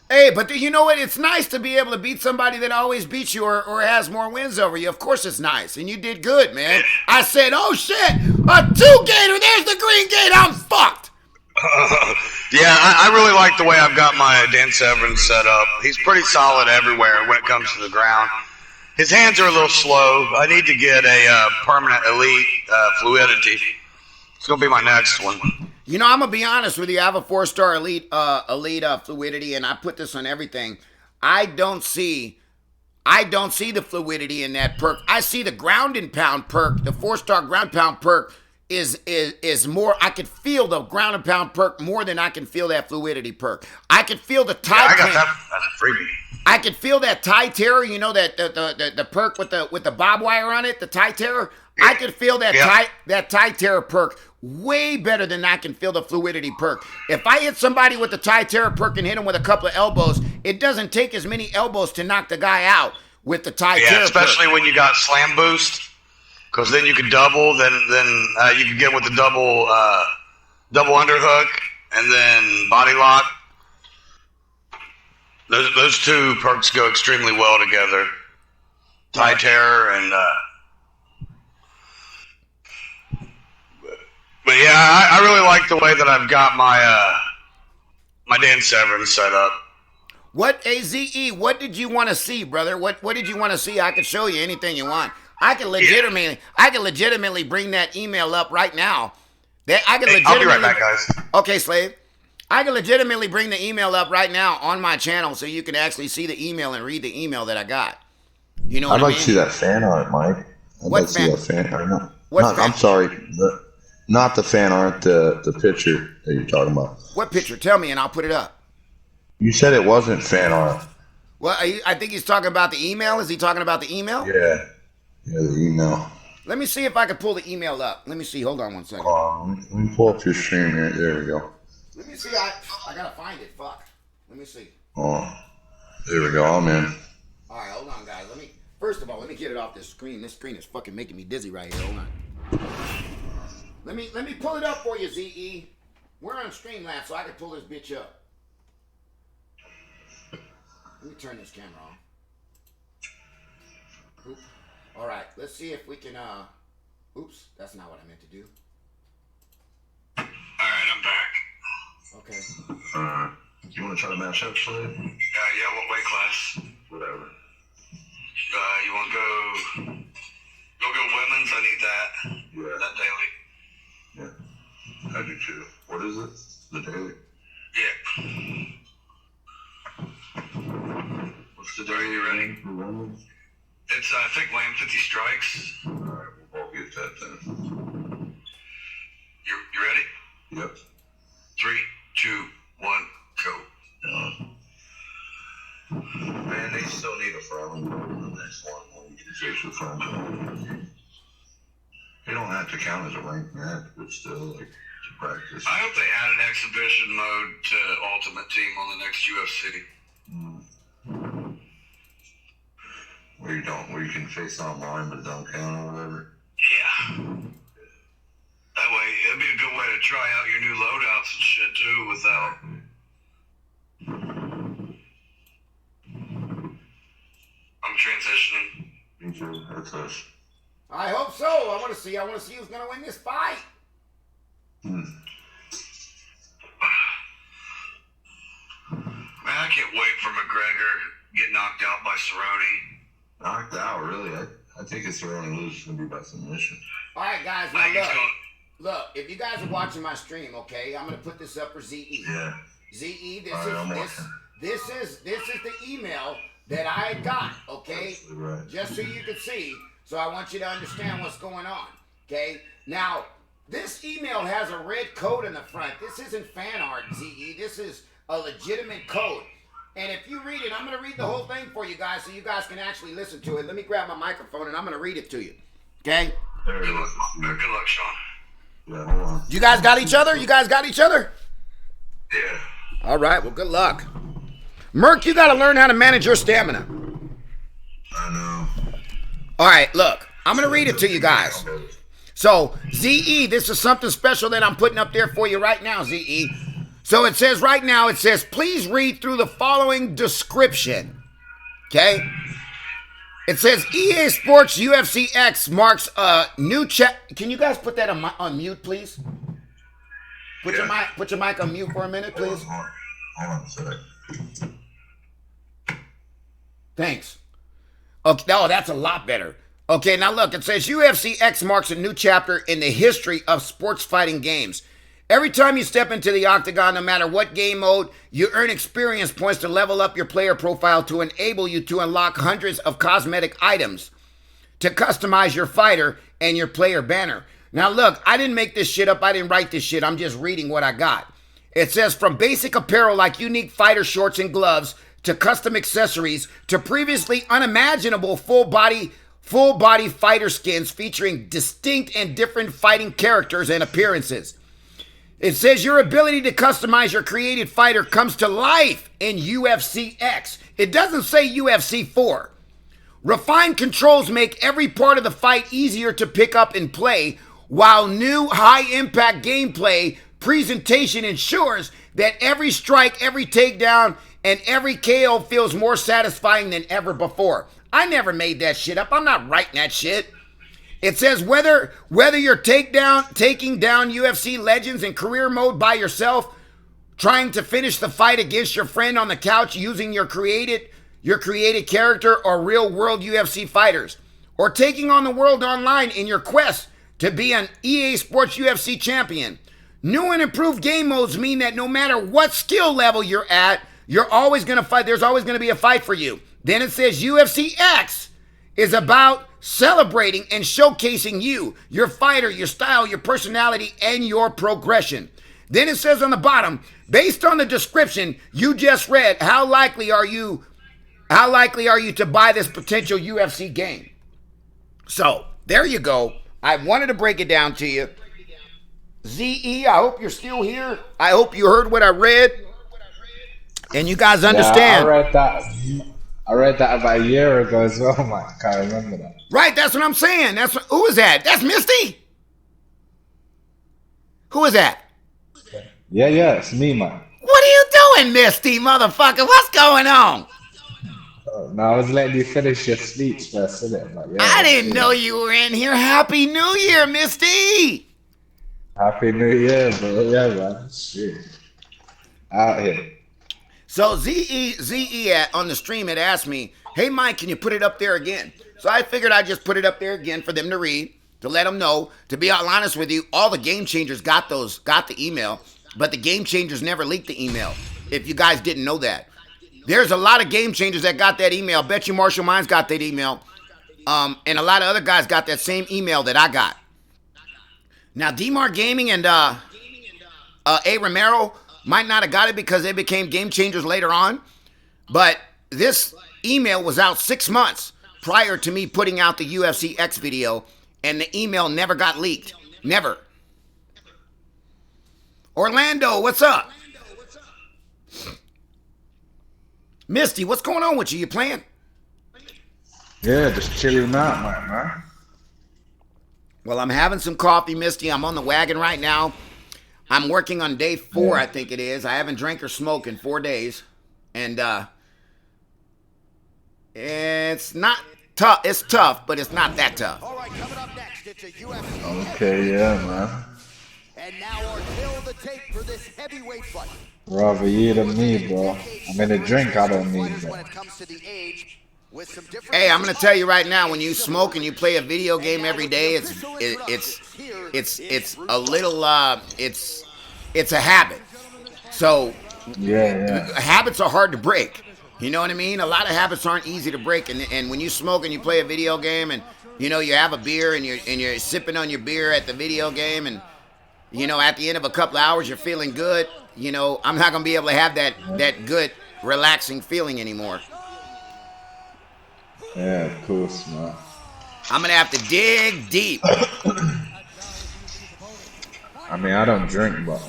Hey, but you know what? It's nice to be able to beat somebody that always beats you or has more wins over you. Of course it's nice. And you did good, man. I said, oh, shit, a 2-gator. There's the green gate. I'm fucked. Yeah, I really like the way I've got my Dan Severn set up. He's pretty solid everywhere when it comes to the ground. His hands are a little slow. I need to get a permanent elite fluidity. It's going to be my next one. You know, I'm going to be honest with you. I have a 4-star elite fluidity, and I put this on everything. I don't see the fluidity in that perk. I see the ground and pound perk. The 4-star ground pound perk is more. I could feel the ground and pound perk more than I can feel that fluidity perk. I could feel the tie. Yeah, I got that as a freebie. I could feel that tie terror. You know that the perk with the barbed wire on it, the tie terror. Yeah. I could feel that tie terror perk way better than I can feel the fluidity perk. If I hit somebody with the tie terror perk and hit him with a couple of elbows, it doesn't take as many elbows to knock the guy out with the tie terror especially perk. When you got slam boost, because then you could double. Then you could get with the double double underhook, and then body lock. Those two perks go extremely well together. Tie terror and but yeah, I really like the way that I've got my Dan Severn set up. What AZE? What did you want to see, brother? What did you want to see? I could show you anything you want. I can legitimately bring that email up right now. I'll be right back, guys. Okay, Slave. I can legitimately bring the email up right now on my channel so you can actually see the email and read the email that I got. You know what I mean? I'd like to see that fan art, Mike. I'd like to see that fan art. I'm sorry, not the fan art, the picture that you're talking about. What picture? Tell me and I'll put it up. You said it wasn't fan art. Well, I think he's talking about the email. Is he talking about the email? Yeah, the email. Let me see if I can pull the email up. Let me see. Hold on one second. Let me pull up your stream here. There we go. Let me see. I gotta find it. Fuck. Let me see. Oh, there we go. I'm in. All right, hold on, guys. First of all, let me get it off this screen. This screen is fucking making me dizzy right here. Hold on. Let me pull it up for you, ZE. We're on Streamlabs, so I can pull this bitch up. Let me turn this camera on. Oop. All right, let's see if we can. Oops, that's not what I meant to do. All right, I'm back. Okay. You want to try to match up, Slade? Yeah, what weight class? Whatever. You want to go women's? I need that. Yeah. That daily. Yeah. I do too. What is it? The daily? Yeah. What's the daily? You ready? For women's? It's, I think, weighing 50 strikes. Alright, we'll both get that then. You ready? Yep. 3, 2, 1, go. Man, they still need a friendly in the next one when you can face the friendly. They don't have to count as a ranked match, but still, like, to practice. I hope they add an exhibition mode to Ultimate Team on the next UFC. Where you can face online but don't count or whatever. Yeah. That way, it'd be a good way to try out your new loadouts and shit too without. I'm transitioning. Me too. That's us. I hope so. I want to see who's gonna win this fight. Man, I can't wait for McGregor get knocked out by Cerrone. Knocked out, really? I think it's Cerrone loses gonna be by submission. All right, guys. Now look. If you guys are watching my stream, okay, I'm gonna put this up for ZE. Yeah. ZE, this is the email that I got, okay? Right. Just so you can see. So I want you to understand what's going on, okay? Now, this email has a red code in the front. This isn't fan art, ZE. This is a legitimate code. And if you read it, I'm going to read the whole thing for you guys so you guys can actually listen to it. Let me grab my microphone and I'm going to read it to you, okay? Good luck, Sean. Yeah, hold on. You guys got each other? Yeah. All right, well, good luck. Merc, you got to learn how to manage your stamina. I know. All right, look, I'm going to read it to you guys. So, ZE, this is something special that I'm putting up there for you right now, ZE. So it says right now, please read through the following description. Okay? It says EA Sports UFC X marks a new Can you guys put that on mute, please? Put your mic on mute for a minute, please. Hold on a second. Thanks. Okay, oh, that's a lot better. Okay, now look, it says UFC X marks a new chapter in the history of sports fighting games. Every time you step into the octagon, no matter what game mode, you earn experience points to level up your player profile to enable you to unlock hundreds of cosmetic items to customize your fighter and your player banner. Now look, I didn't make this shit up. I didn't write this shit. I'm just reading what I got. It says from basic apparel like unique fighter shorts and gloves to custom accessories to previously unimaginable full body fighter skins featuring distinct and different fighting characters and appearances. It says your ability to customize your created fighter comes to life in UFC X. It doesn't say UFC 4. Refined controls make every part of the fight easier to pick up and play, while new high-impact gameplay presentation ensures that every strike, every takedown, and every KO feels more satisfying than ever before. I never made that shit up. I'm not writing that shit. It says whether you're taking down UFC legends in career mode by yourself, trying to finish the fight against your friend on the couch using your created character or real world UFC fighters, or taking on the world online in your quest to be an EA Sports UFC champion. New and improved game modes mean that no matter what skill level you're at, you're always going to fight. There's always going to be a fight for you. Then it says UFC X is about celebrating and showcasing you, your fighter, your style, your personality, and your progression. Then it says on the bottom, based on the description you just read, how likely are you to buy this potential UFC game? So, there you go. I wanted to break it down to you. ZE, I hope you're still here. I hope you heard what I read. And you guys understand. Yeah, I read that about a year ago as well, man. I can't remember that. Right, that's what I'm saying. Who is that? That's Misty? Who is that? Yeah, it's me, man. What are you doing, Misty, motherfucker? What's going on? No, I was letting you finish your speech first, innit? Like, yeah, I didn't know you were in here. Happy New Year, Misty! Happy New Year, bro. Yeah, man. Shit. Out here. So ZE on the stream had asked me, hey, Mike, can you put it up there again? So I figured I'd just put it up there again for them to read, to let them know. To be honest with you, all the Game Changers got the email, but the Game Changers never leaked the email, if you guys didn't know that. There's a lot of Game Changers that got that email. Bet you Marshall Mines got that email. And a lot of other guys got that same email that I got. Now, DMAR Gaming and A. Romero might not have got it because they became Game Changers later on. But this email was out 6 months prior to me putting out the UFC X video, and the email never got leaked. Never. Orlando, what's up? Misty, what's going on with you? You playing? Yeah, just chilling out, man. Well, I'm having some coffee, Misty. I'm on the wagon right now. I'm working on day 4, I think it is. I haven't drank or smoked in 4 days. And it's not tough. It's tough, but it's not that tough. All right, coming up next, it's a UFC. Okay, yeah, man. And now our kill the tape for this heavyweight fight. Rather you than me, bro. I mean, a drink I don't need, bro. Hey, I'm gonna tell you right now, when you smoke and you play a video game every day, it's a little it's a habit. So yeah, habits are hard to break. You know what I mean? A lot of habits aren't easy to break, and when you smoke and you play a video game, and you know you have a beer and you're sipping on your beer at the video game, and you know at the end of a couple of hours you're feeling good. You know, I'm not gonna be able to have that good relaxing feeling anymore. Yeah, of course, man. I'm gonna have to dig deep. I mean, I don't drink, but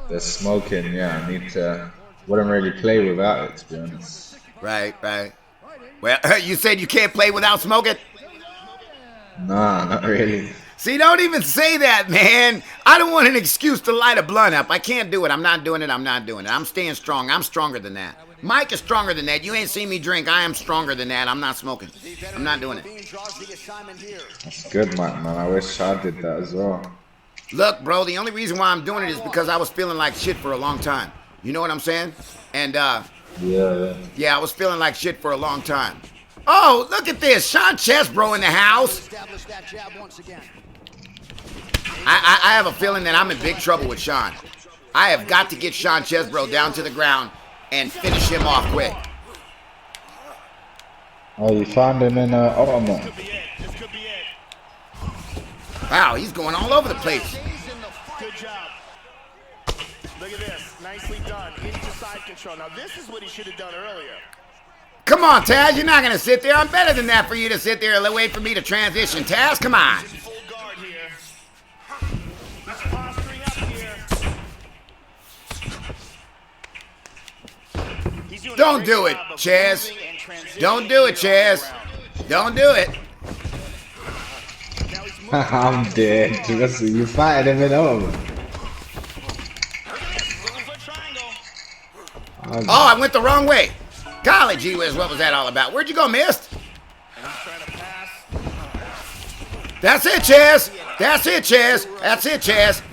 the smoking, yeah, I need to. Wouldn't really play without it, to be honest. Right. Well, you said you can't play without smoking? Nah, not really. See, don't even say that, man. I don't want an excuse to light a blunt up. I can't do it. I'm not doing it. I'm staying strong. I'm stronger than that. Mike is stronger than that. You ain't seen me drink. I am stronger than that. I'm not smoking. I'm not doing it. That's good, man. I wish I did that as well. Look, bro, the only reason why I'm doing it is because I was feeling like shit for a long time. You know what I'm saying? And, yeah, I was feeling like shit for a long time. Oh, look at this. Sean Chesbro in the house. I have a feeling that I'm in big trouble with Sean. I have got to get Sean Chesbro down to the ground and finish him off quick. Oh, you found him in Ottoman. Wow, he's going all over the place. Good job. Look at this. Nicely done. Into side control. Now, this is what he should have done earlier. Come on, Taz. You're not going to sit there. I'm better than that for you to sit there and wait for me to transition. Taz, come on. Full guard here. He's posturing up here. Don't do it, Chaz. Don't do it, Chaz. Don't do it. I'm dead. You fighting him in over. Oh, I went the wrong way. Golly gee whiz, what was that all about? Where'd you go, Mist? That's it, Chaz. That's it, Chaz. That's it, Chaz.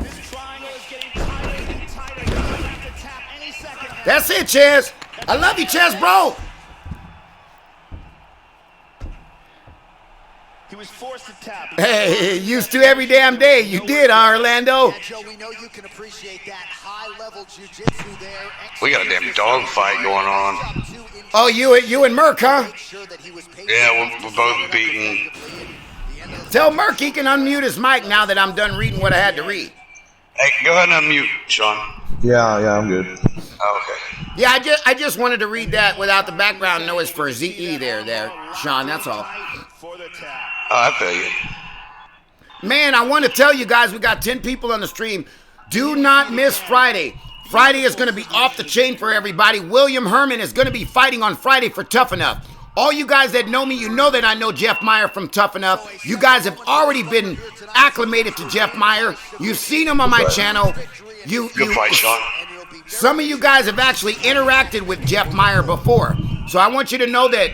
That's it, Chaz. I love you, Chaz, bro. He was forced to tap. Hey, used to every damn day. You did, huh, Orlando? Joe, we know you can appreciate that high-level jiu-jitsu there. We got a damn dog fight going on. Oh, you and Merc, huh? Yeah, we're both beating. Tell Merc he can unmute his mic now that I'm done reading what I had to read. Hey, go ahead and unmute, Sean. Yeah, I'm good. Okay. Yeah, I just wanted to read that without the background noise for ZE there, Sean, that's all. Oh, I feel you. Man, I want to tell you guys, we got 10 people on the stream. Do not miss Friday. Friday is going to be off the chain for everybody. William Hermann is going to be fighting on Friday for TUFF-N-UFF. All you guys that know me, you know that I know Jeff Meyer from TUFF-N-UFF. You guys have already been acclimated to Jeff Meyer. You've seen him on my channel. Good fight, Sean. Some of you guys have actually interacted with Jeff Meyer before. So I want you to know that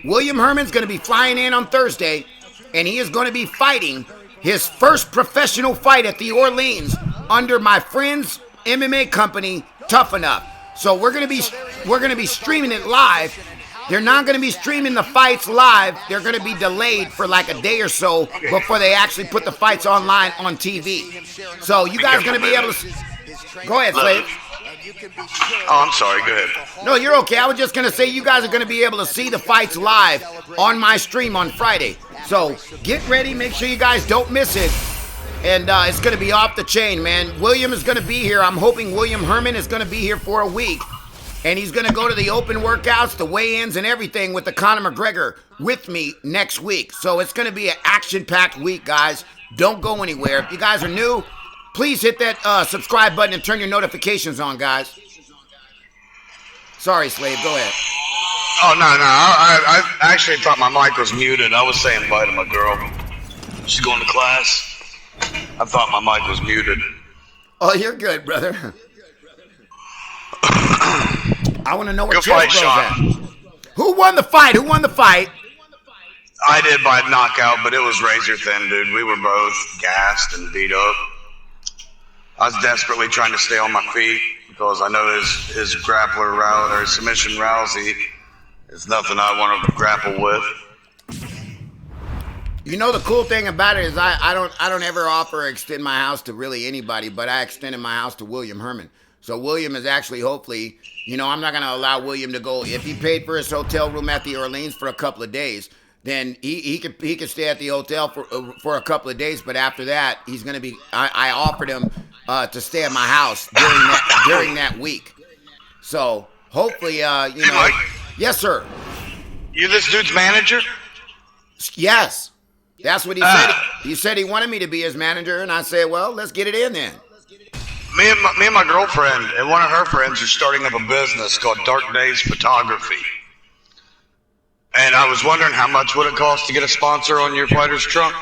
William Hermann's going to be flying in on Thursday, and he is going to be fighting his first professional fight at the Orleans under my friend's MMA company, TUFF-N-UFF. So we're going to be streaming it live. They're not going to be streaming the fights live. They're going to be delayed for like a day or so before they actually put the fights online on TV. So you guys are going to be able to... Go ahead, Slave. Oh, I'm sorry. Go ahead. No, you're okay. I was just going to say you guys are going to be able to see the fights live on my stream on Friday. So get ready. Make sure you guys don't miss it. And it's going to be off the chain, man. William is going to be here. I'm hoping William Hermann is going to be here for a week. And he's going to go to the open workouts, the weigh-ins, and everything with the Conor McGregor with me next week. So it's going to be an action-packed week, guys. Don't go anywhere. If you guys are new, please hit that subscribe button and turn your notifications on, guys. Sorry, Slave. Go ahead. Oh, no. I actually thought my mic was muted. I was saying bye to my girl. She's going to class. I thought my mic was muted. Oh, you're good, brother. I want to know what Good fight, Sean. Who won the fight? I did by knockout, but it was razor thin, dude. We were both gassed and beat up. I was desperately trying to stay on my feet because I know his grappler or his submission Rousey is nothing I want to grapple with. You know the cool thing about it is I don't ever offer or extend my house to really anybody, but I extended my house to William Hermann. So William is actually hopefully, you know, I'm not going to allow William to go. If he paid for his hotel room at the Orleans for a couple of days, then he could stay at the hotel for a couple of days. But after that, he's going to be. I offered him to stay at my house during that week. So hopefully, you know. Mike? Yes, sir. You this dude's manager? Yes, that's what he said. He said he wanted me to be his manager, and I said, well, let's get it in then. Me and my girlfriend and one of her friends are starting up a business called Dark Days Photography. And I was wondering how much would it cost to get a sponsor on your fighter's trunk?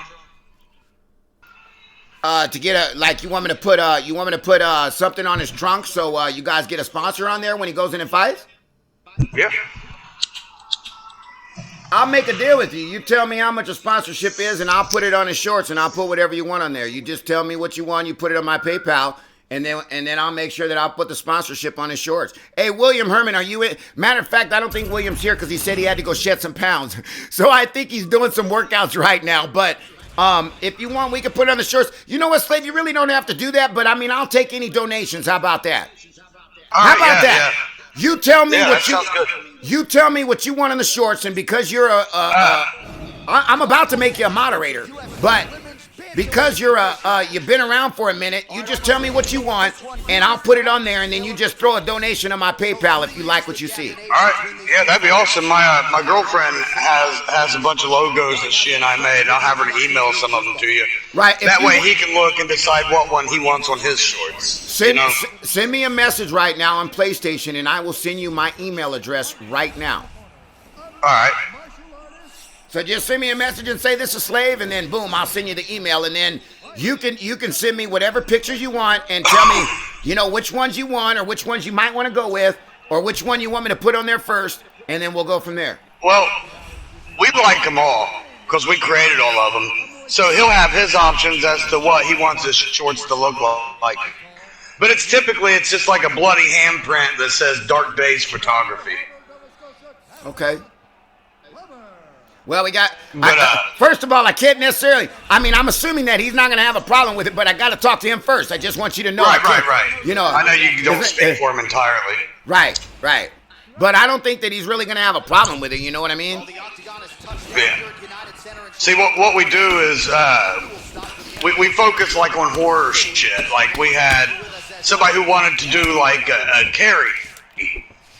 To get you want me to put something on his trunk so you guys get a sponsor on there when he goes in and fights? Yeah. I'll make a deal with you. You tell me how much a sponsorship is, and I'll put it on his shorts, and I'll put whatever you want on there. You just tell me what you want. You put it on my PayPal. And then I'll make sure that I'll put the sponsorship on his shorts. Hey, William Hermann, are you in? Matter of fact, I don't think William's here because he said he had to go shed some pounds. So I think he's doing some workouts right now. But if you want, we can put it on the shorts. You know what, Slave? You really don't have to do that. But, I mean, I'll take any donations. How about that? How about that? Yeah. You tell me you tell me what you want on the shorts. And because you're I'm about to make you a moderator. But... because you've been around for a minute, you just tell me what you want, and I'll put it on there, and then you just throw a donation on my PayPal if you like what you see. All right, yeah, that'd be awesome. My girlfriend has a bunch of logos that she and I made, and I'll have her to email some of them to you. Right. That way he can look and decide what one he wants on his shorts. Send me a message right now on PlayStation, and I will send you my email address right now. All right. So just send me a message and say this is Slave, and then boom, I'll send you the email, and then you can send me whatever pictures you want and tell me, you know, which ones you want or which ones you might want to go with, Or which one you want me to put on there first, and then we'll go from there. Well, we like them all because we created all of them. So he'll have his options as to what he wants his shorts to look like. But it's just like a bloody handprint that says Dark Days Photography. Okay. Well, we got... first of all, I can't necessarily... I mean, I'm assuming that he's not going to have a problem with it, but I got to talk to him first. I just want you to know. Right. You know, I know you don't speak for him entirely. Right. But I don't think that he's really going to have a problem with it, you know what I mean? Yeah. See, what we do is we focus like on horror shit. Like we had somebody who wanted to do like a Carrie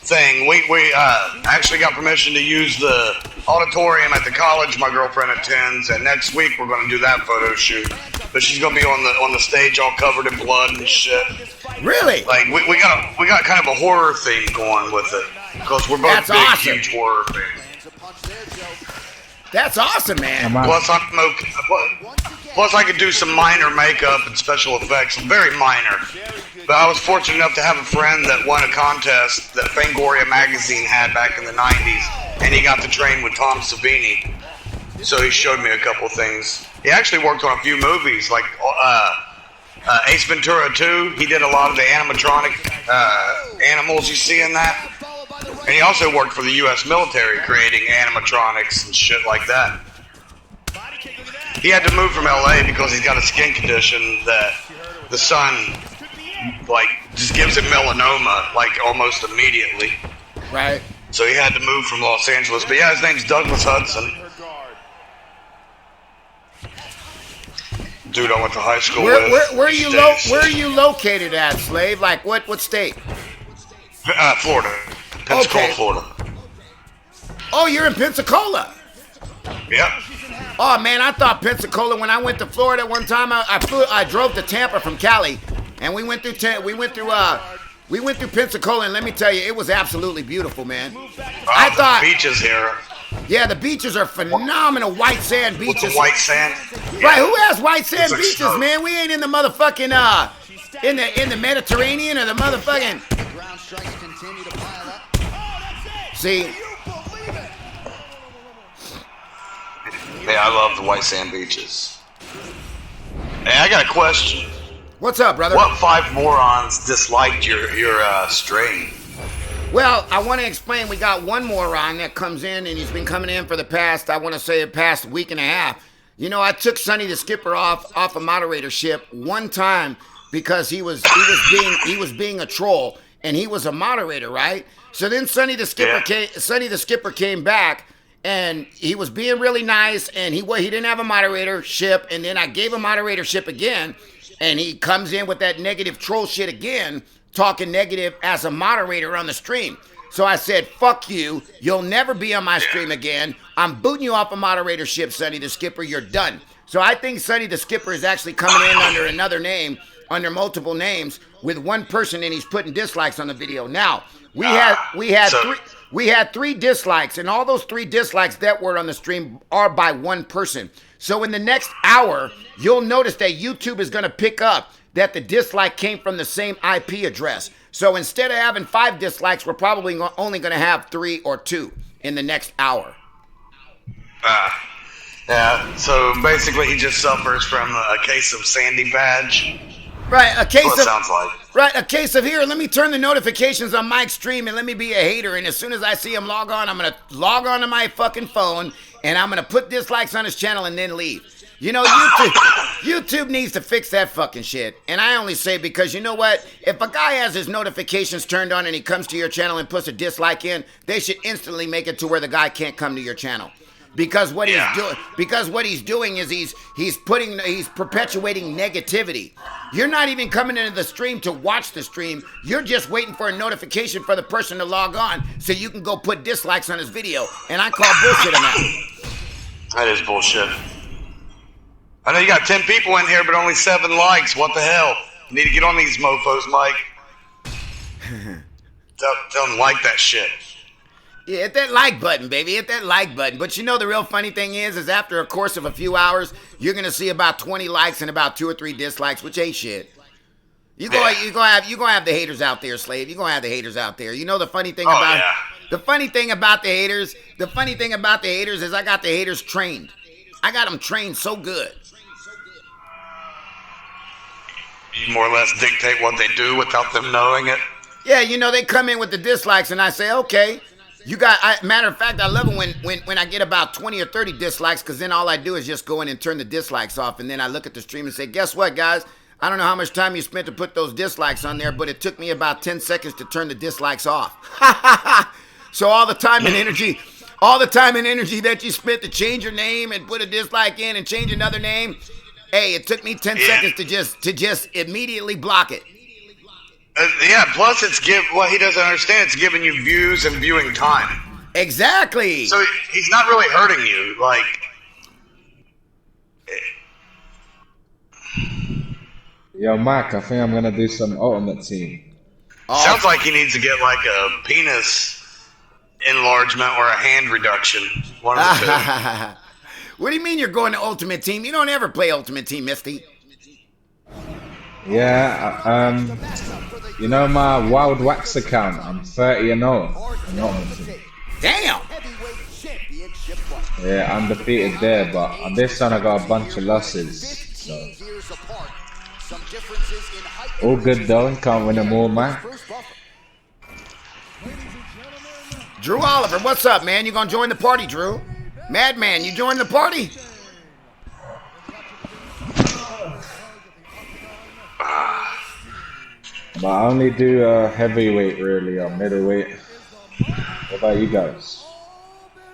thing. We actually got permission to use the auditorium at the college my girlfriend attends, and next week we're going to do that photo shoot. But she's going to be on the stage all covered in blood and shit. Really? Like we got kind of a horror theme going with it because we're both huge horror fans. That's awesome, man. Plus, I could do some minor makeup and special effects, very minor. But I was fortunate enough to have a friend that won a contest that Fangoria magazine had back in the 90s, and he got to train with Tom Savini. So he showed me a couple things. He actually worked on a few movies, like Ace Ventura 2. He did a lot of the animatronic animals you see in that. And he also worked for the U.S. military creating animatronics and shit like that. He had to move from L.A. because he's got a skin condition that the sun, like, just gives him melanoma, like, almost immediately. Right. So he had to move from Los Angeles. But yeah, his name's Douglas Hudson. Dude I went to high school with. Where are you located at, Slave? Like, what state? Florida. Pensacola, Florida. Oh, you're in Pensacola. Yep. Oh man, I thought Pensacola. When I went to Florida one time, I drove to Tampa from Cali, and we went through Pensacola, and let me tell you, it was absolutely beautiful, man. I thought the beaches here. Yeah, the beaches are phenomenal. White sand beaches. With the white sand. Yeah. Right? Who has white sand beaches, man? We ain't in the motherfucking in the Mediterranean or the motherfucking. Ground strikes continue to pile up. See. Yeah, I love the white sand beaches. Hey, I got a question. What's up, brother? What 5 morons disliked your strain? Well, I want to explain. We got one moron that comes in, and he's been coming in for the past, I want to say, the past week and a half. You know, I took Sonny the Skipper off a moderatorship one time because he was being a troll, and he was a moderator, right? So then Sonny the Skipper came back. And he was being really nice, and he didn't have a moderatorship, and then I gave him moderatorship again, and he comes in with that negative troll shit again, talking negative as a moderator on the stream. So I said, fuck you, you'll never be on my stream again, I'm booting you off a moderatorship, Sonny the Skipper, you're done. So I think Sonny the Skipper is actually coming in under another name, under multiple names, with one person, and he's putting dislikes on the video. Now, we had 3 dislikes, and all those 3 dislikes that were on the stream are by one person. So in the next hour, you'll notice that YouTube is going to pick up that the dislike came from the same IP address. So instead of having 5 dislikes, we're probably only going to have 3 or 2 in the next hour. Yeah, so basically he just suffers from a case of Sandy Badge. Right, a case of... sounds like. Right, a case of here, let me turn the notifications on Mike's stream and let me be a hater, and as soon as I see him log on, I'm going to log on to my fucking phone, and I'm going to put dislikes on his channel and then leave. You know, YouTube needs to fix that fucking shit. And I only say because, you know what? If a guy has his notifications turned on and he comes to your channel and puts a dislike in, they should instantly make it to where the guy can't come to your channel. Because what he's doing is he's perpetuating negativity. You're not even coming into the stream to watch the stream. You're just waiting for a notification for the person to log on so you can go put dislikes on his video. And I call bullshit on that. That is bullshit. I know you got 10 people in here, but only 7 likes. What the hell? You need to get on these mofos, Mike. Tell them like that shit. Yeah, hit that like button, baby. Hit that like button. But you know the real funny thing is after a course of a few hours, you're going to see about 20 likes and about 2 or 3 dislikes, which ain't shit. You're gonna have the haters out there, Slave. You're gonna have the haters out there. You know the funny thing about the funny thing about the haters is I got the haters trained. I got them trained so good. You more or less dictate what they do without them knowing it. Yeah, you know, they come in with the dislikes, and I say, okay, you got. Matter of fact, I love it when I get about 20 or 30 dislikes, because then all I do is just go in and turn the dislikes off, and then I look at the stream and say, guess what, guys? I don't know how much time you spent to put those dislikes on there, but it took me about 10 seconds to turn the dislikes off. So all the time and energy that you spent to change your name and put a dislike in and change another name, hey, it took me 10 seconds to just immediately block it. Yeah, plus what he doesn't understand, it's giving you views and viewing time. Exactly. So he's not really hurting you, like. Yo, Mike, I think I'm gonna do some Ultimate Team. Sounds like he needs to get like a penis enlargement or a hand reduction. One of the two. What do you mean you're going to Ultimate Team? You don't ever play Ultimate Team, Misty. Yeah, you know my Wild Wax account, I'm 30-0. Damn! Yeah, undefeated there, but on this one I got a bunch of losses. So. All good though, can't win them all, man. Drew Oliver, what's up, man? You gonna join the party, Drew? Madman, you join the party? But I only do heavyweight really, or middleweight. What about you guys?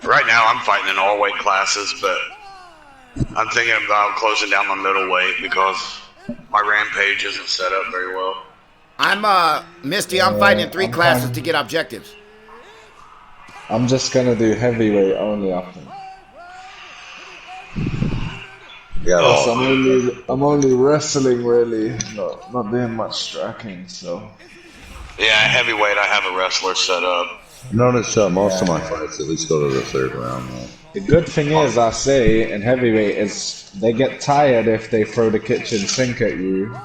Right now I'm fighting in all weight classes, but I'm thinking about closing down my middleweight because my Rampage isn't set up very well. I'm Misty, I'm fighting in 3 classes to get objectives. I'm just gonna do heavyweight only, I think. Yeah, I'm only wrestling really, not doing much striking, so. Yeah, heavyweight I have a wrestler set up. Notice most of my fights at least go to the 3rd round. Man. The good thing is, I say, in heavyweight is they get tired if they throw the kitchen sink at you,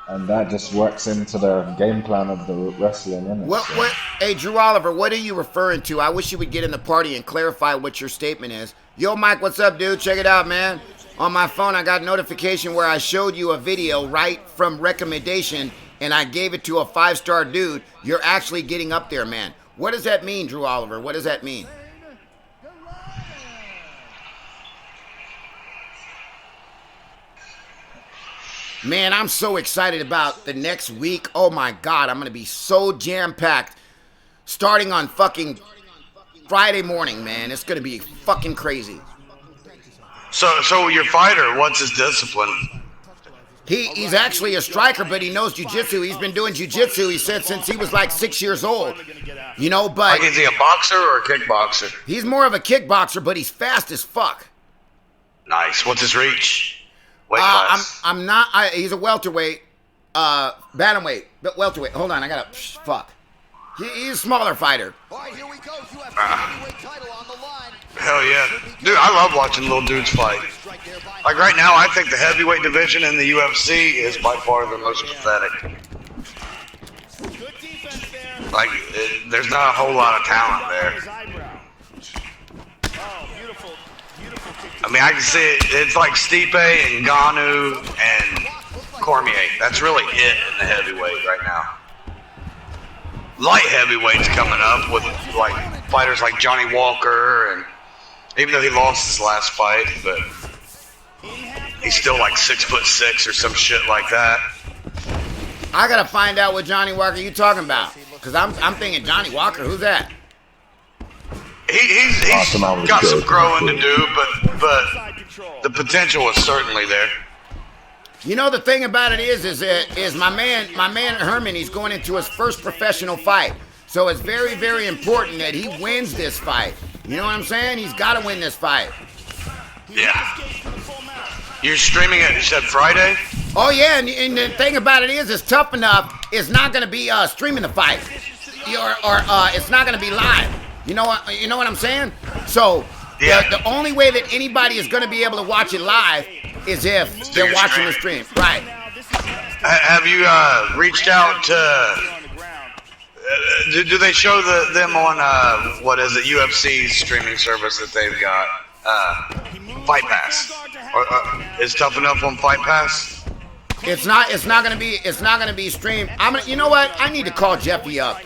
and that just works into the game plan of the wrestling, innit? Hey, Drew Oliver, what are you referring to? I wish you would get in the party and clarify what your statement is. Yo, Mike, what's up, dude? Check it out, man. On my phone, I got a notification where I showed you a video right from recommendation, and I gave it to a 5-star dude. You're actually getting up there, man. What does that mean, Drew Oliver? What does that mean? Man, I'm so excited about the next week. Oh my God, I'm going to be so jam-packed. Starting on fucking Friday morning, man. It's going to be fucking crazy. So your fighter, what's his discipline? He's actually a striker, but he knows jiu-jitsu. He's been doing jiu-jitsu, he said, since he was like 6 years old. You know, but... Like, is he a boxer or a kickboxer? He's more of a kickboxer, but he's fast as fuck. Nice. What's his reach? Weight class? I'm not... he's a welterweight. Bantamweight. Welterweight. Hold on, I gotta... Fuck. He's a smaller fighter. All right, here we go. UFC heavyweight title on the line. Hell yeah. Dude, I love watching little dudes fight. Like right now, I think the heavyweight division in the UFC is by far the most pathetic. Like, there's not a whole lot of talent there. I mean, I can see it. It's like Stipe and Ngannou and Cormier. That's really it in the heavyweight right now. Light heavyweight's coming up with like fighters like Johnny Walker, and even though he lost his last fight, but he's still like 6'6" or some shit like that. I gotta find out what Johnny Walker you talking about, cause I'm thinking Johnny Walker. Who's that? He's got some growing to do, but the potential is certainly there. You know, the thing about it is my man Herman, he's going into his first professional fight. So it's very, very important that he wins this fight. You know what I'm saying? He's got to win this fight. Yeah. You're streaming it, you said Friday? Oh, yeah, and the thing about it is TUFF-N-UFF is not going to be streaming the fight. Or it's not going to be live. You know what I'm saying? So the only way that anybody is going to be able to watch it live is if they're watching the stream. Right. Have you reached out to? Do they show them on what is it, UFC streaming service that they've got? Fight Pass. Is Tough Enough on Fight Pass? It's not gonna be streamed. You know what? I need to call Jeffy up.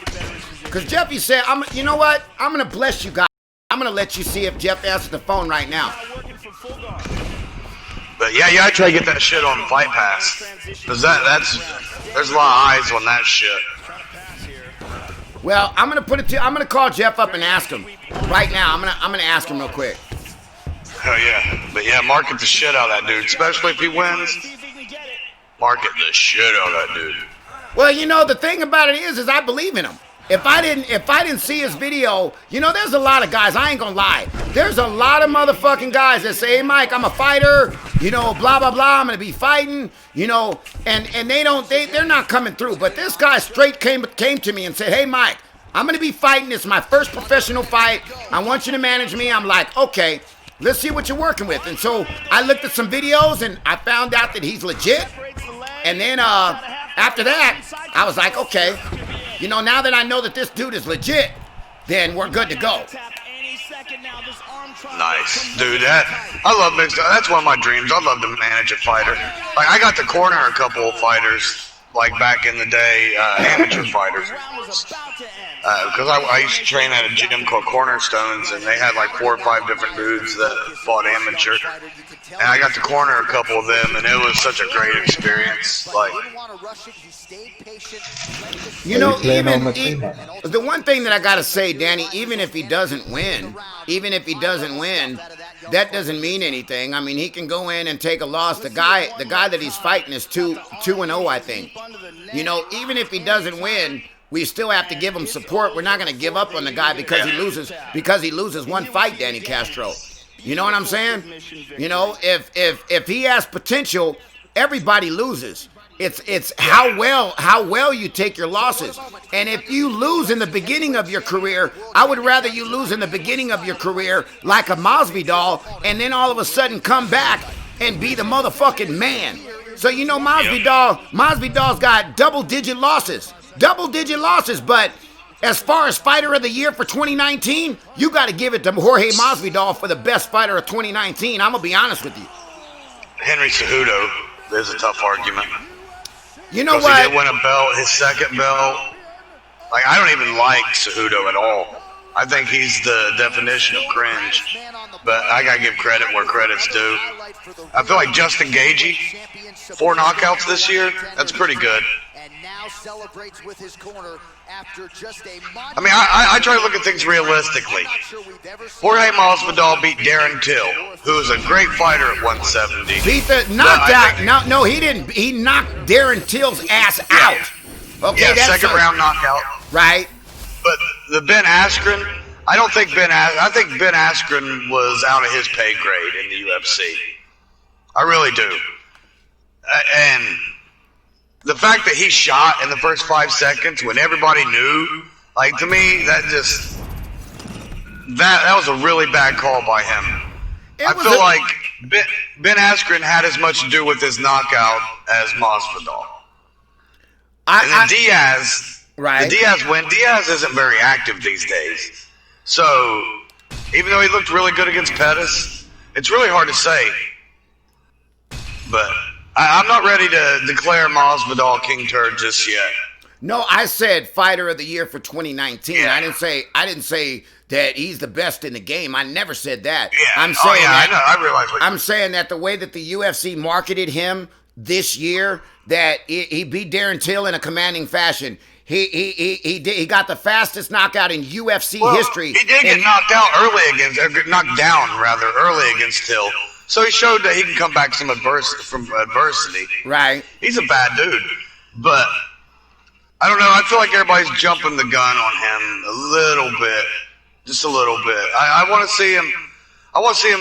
Cause Jeffy said, you know what? I'm gonna bless you guys. I'm gonna let you see if Jeff answers the phone right now. But yeah, I try to get that shit on Fight Pass. Cause there's a lot of eyes on that shit. Well, I'm gonna call Jeff up and ask him right now. I'm gonna ask him real quick. Hell yeah. But yeah, market the shit out of that dude, especially if he wins. Market the shit out of that dude. Well, you know, the thing about it is I believe in him. If I didn't see his video, you know, there's a lot of guys, I ain't gonna lie. There's a lot of motherfucking guys that say, hey, Mike, I'm a fighter, you know, blah, blah, blah, I'm gonna be fighting, you know, and they're not coming through. But this guy straight came to me and said, hey, Mike, I'm gonna be fighting. It's my first professional fight. I want you to manage me. I'm like, okay, let's see what you're working with. And so I looked at some videos and I found out that he's legit. And then after that, I was like, okay, you know, now that I know that this dude is legit, then we're good to go. Nice, dude. I love mixed. That's one of my dreams. I'd love to manage a fighter. Like I got to corner a couple of fighters, like back in the day, amateur fighters. Because I used to train at a gym called Cornerstones, and they had like 4 or 5 different dudes that fought amateur. And I got to corner a couple of them, and it was such a great experience. Like, you know, even the one thing that I gotta say, Danny, even if he doesn't win, that doesn't mean anything. I mean, he can go in and take a loss. The guy that he's fighting is 2-0, I think. You know, even if he doesn't win, we still have to give him support. We're not going to give up on the guy because he loses one fight, Danny Castro. You know what I'm saying? You know, if he has potential, everybody loses. It's how well you take your losses. And if you lose in the beginning of your career, I would rather you lose in the beginning of your career like a Masvidal and then all of a sudden come back and be the motherfucking man. So you know Masvidal's got double-digit losses. But as far as fighter of the year for 2019, you got to give it to Jorge Masvidal for the best fighter of 2019. I'm going to be honest with you. Henry Cejudo is a tough argument. You know what? He did win a belt, his second belt. Like, I don't even like Cejudo at all. I think he's the definition of cringe. But I got to give credit where credit's due. I feel like Justin Gaethje, 4 knockouts this year, that's pretty good. Celebrates with his corner after just a I mean, I try to look at things realistically. Jorge Masvidal beat Darren Till, who is a great fighter at 170. Knocked out. No, he didn't. He knocked Darren Till's ass out. Okay, yeah, second round knockout. Right. But the Ben Askren, I think Ben Askren was out of his pay grade in the UFC. I really do. And the fact that he shot in the first 5 seconds when everybody knew, like, to me, that was a really bad call by him. I feel like Ben Askren had as much to do with his knockout as Masvidal. And then Diaz, right? The Diaz win. Diaz isn't very active these days. So, even though he looked really good against Pettis, it's really hard to say. But I'm not ready to declare Masvidal King Turd just yet. No, I said fighter of the year for 2019. Yeah. I didn't say that he's the best in the game. I never said that. Yeah. I'm saying I know. I realize what I'm saying that the way that the UFC marketed him this year, that he beat Darren Till in a commanding fashion. He got the fastest knockout in UFC history. He did get knocked down early against Till. So he showed that he can come back from adversity. Right. He's a bad dude. But, I don't know, I feel like everybody's jumping the gun on him a little bit. Just a little bit. I want to see him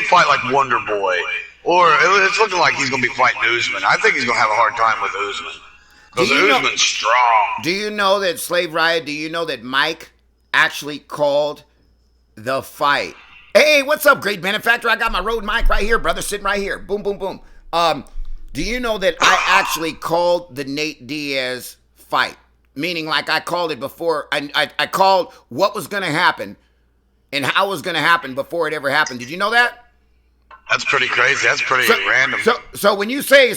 fight like Wonder Boy. Or it's looking like he's going to be fighting Usman. I think he's going to have a hard time with Usman. Because Usman's strong. Do you know that, Slave Riot, do you know that Mike actually called the fight? Hey, what's up, great benefactor? I got my Rode mic right here, brother, sitting right here. Boom, boom, boom. Do you know that I actually called the Nate Diaz fight? Meaning, like, I called it before. I called what was going to happen and how it was going to happen before it ever happened. Did you know that? That's pretty crazy. That's pretty random. So when you say,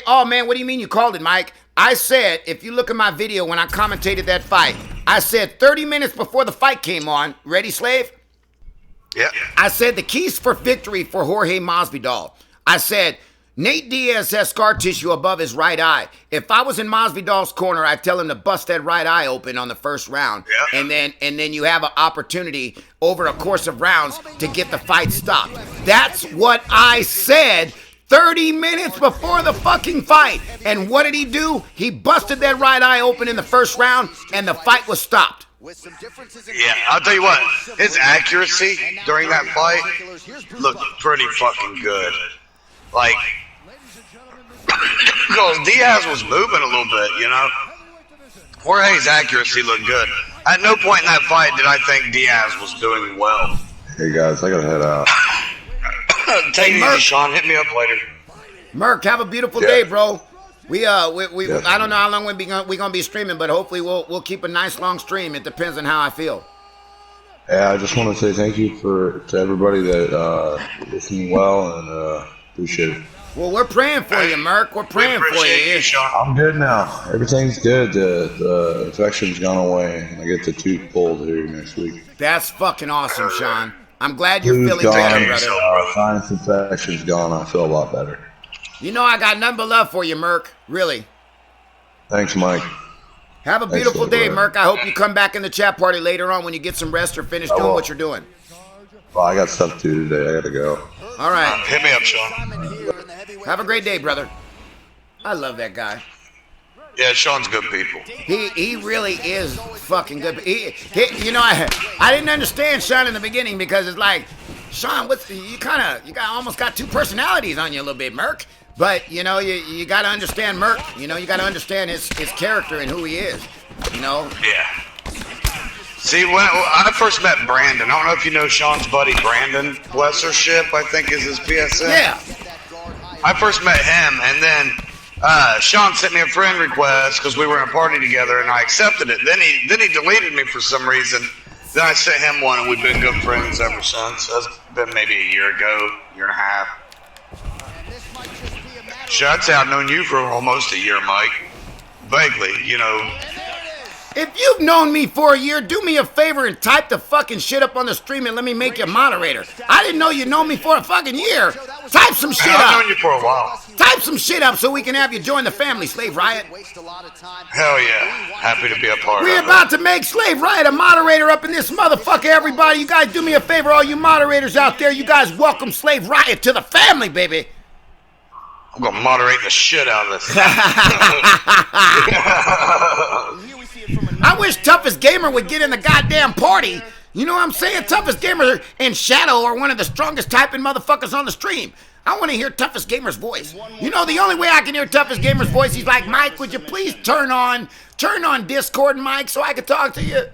oh man, what do you mean you called it, Mike? I said, if you look at my video when I commentated that fight, I said 30 minutes before the fight came on, ready, Slave? Yeah. I said the keys for victory for Jorge Masvidal. I said, Nate Diaz has scar tissue above his right eye. If I was in Masvidal's corner, I'd tell him to bust that right eye open on the first round. Yeah. And then you have an opportunity over a course of rounds to get the fight stopped. That's what I said 30 minutes before the fucking fight. And what did he do? He busted that right eye open in the first round, and the fight was stopped. Yeah, I'll tell you what, his accuracy during that fight looked pretty fucking good. Like, because Diaz was moving a little bit, you know. Jorge's accuracy looked good. At no point in that fight did I think Diaz was doing well. Hey guys, I gotta head out. Take it easy, Sean. Hit me up later. Merc, have a beautiful day, bro. We I don't know how long we're gonna be streaming, but hopefully we'll keep a nice long stream. It depends on how I feel. Yeah, I just want to say thank you to everybody that listening well and appreciate it. Well, we're praying for you, Merc. We're praying for you. I'm good now. Everything's good. The infection's gone away, and I get the tooth pulled here next week. That's fucking awesome, Sean. I'm glad you're feeling better, brother. Sinus infection's gone. I feel a lot better. You know I got nothing but love for you, Merc. Really. Thanks, Mike. Have a beautiful day, Merc. I hope you come back in the chat party later on when you get some rest or finish doing what you're doing. Well, I got stuff to do today. I gotta go. All right. Hit me up, Sean. Have a great day, brother. I love that guy. Yeah, Sean's good people. He really is fucking good. You know, I didn't understand Sean in the beginning because it's like, Sean, you almost got two personalities on you a little bit, Merc. But you know, you got to understand Merc. You know, you got to understand his character and who he is. You know. Yeah. See, when I first met Brandon, I don't know if you know Sean's buddy Brandon Blessership, I think is his PSN. Yeah. I first met him, and then Sean sent me a friend request because we were in a party together, and I accepted it. Then he deleted me for some reason. Then I sent him one, and we've been good friends ever since. That's been maybe a year ago, year and a half. Shit, I'd say I've known you for almost a year, Mike. Vaguely, you know. If you've known me for a year, do me a favor and type the fucking shit up on the stream and let me make you a moderator. I didn't know you know me for a fucking year. Type some shit up. I've known you for a while. Type some shit up so we can have you join the family, Slave Riot. Hell yeah. Happy to be a part of it. We're about to make Slave Riot a moderator up in this motherfucker, everybody. You guys do me a favor, all you moderators out there. You guys welcome Slave Riot to the family, baby. I'm going to moderate the shit out of this. I wish Toughest Gamer would get in the goddamn party. You know what I'm saying? Toughest Gamer and Shadow are one of the strongest typing motherfuckers on the stream. I want to hear Toughest Gamer's voice. You know, the only way I can hear Toughest Gamer's voice, he's like, Mike, would you please turn on Discord, Mike, so I can talk to you?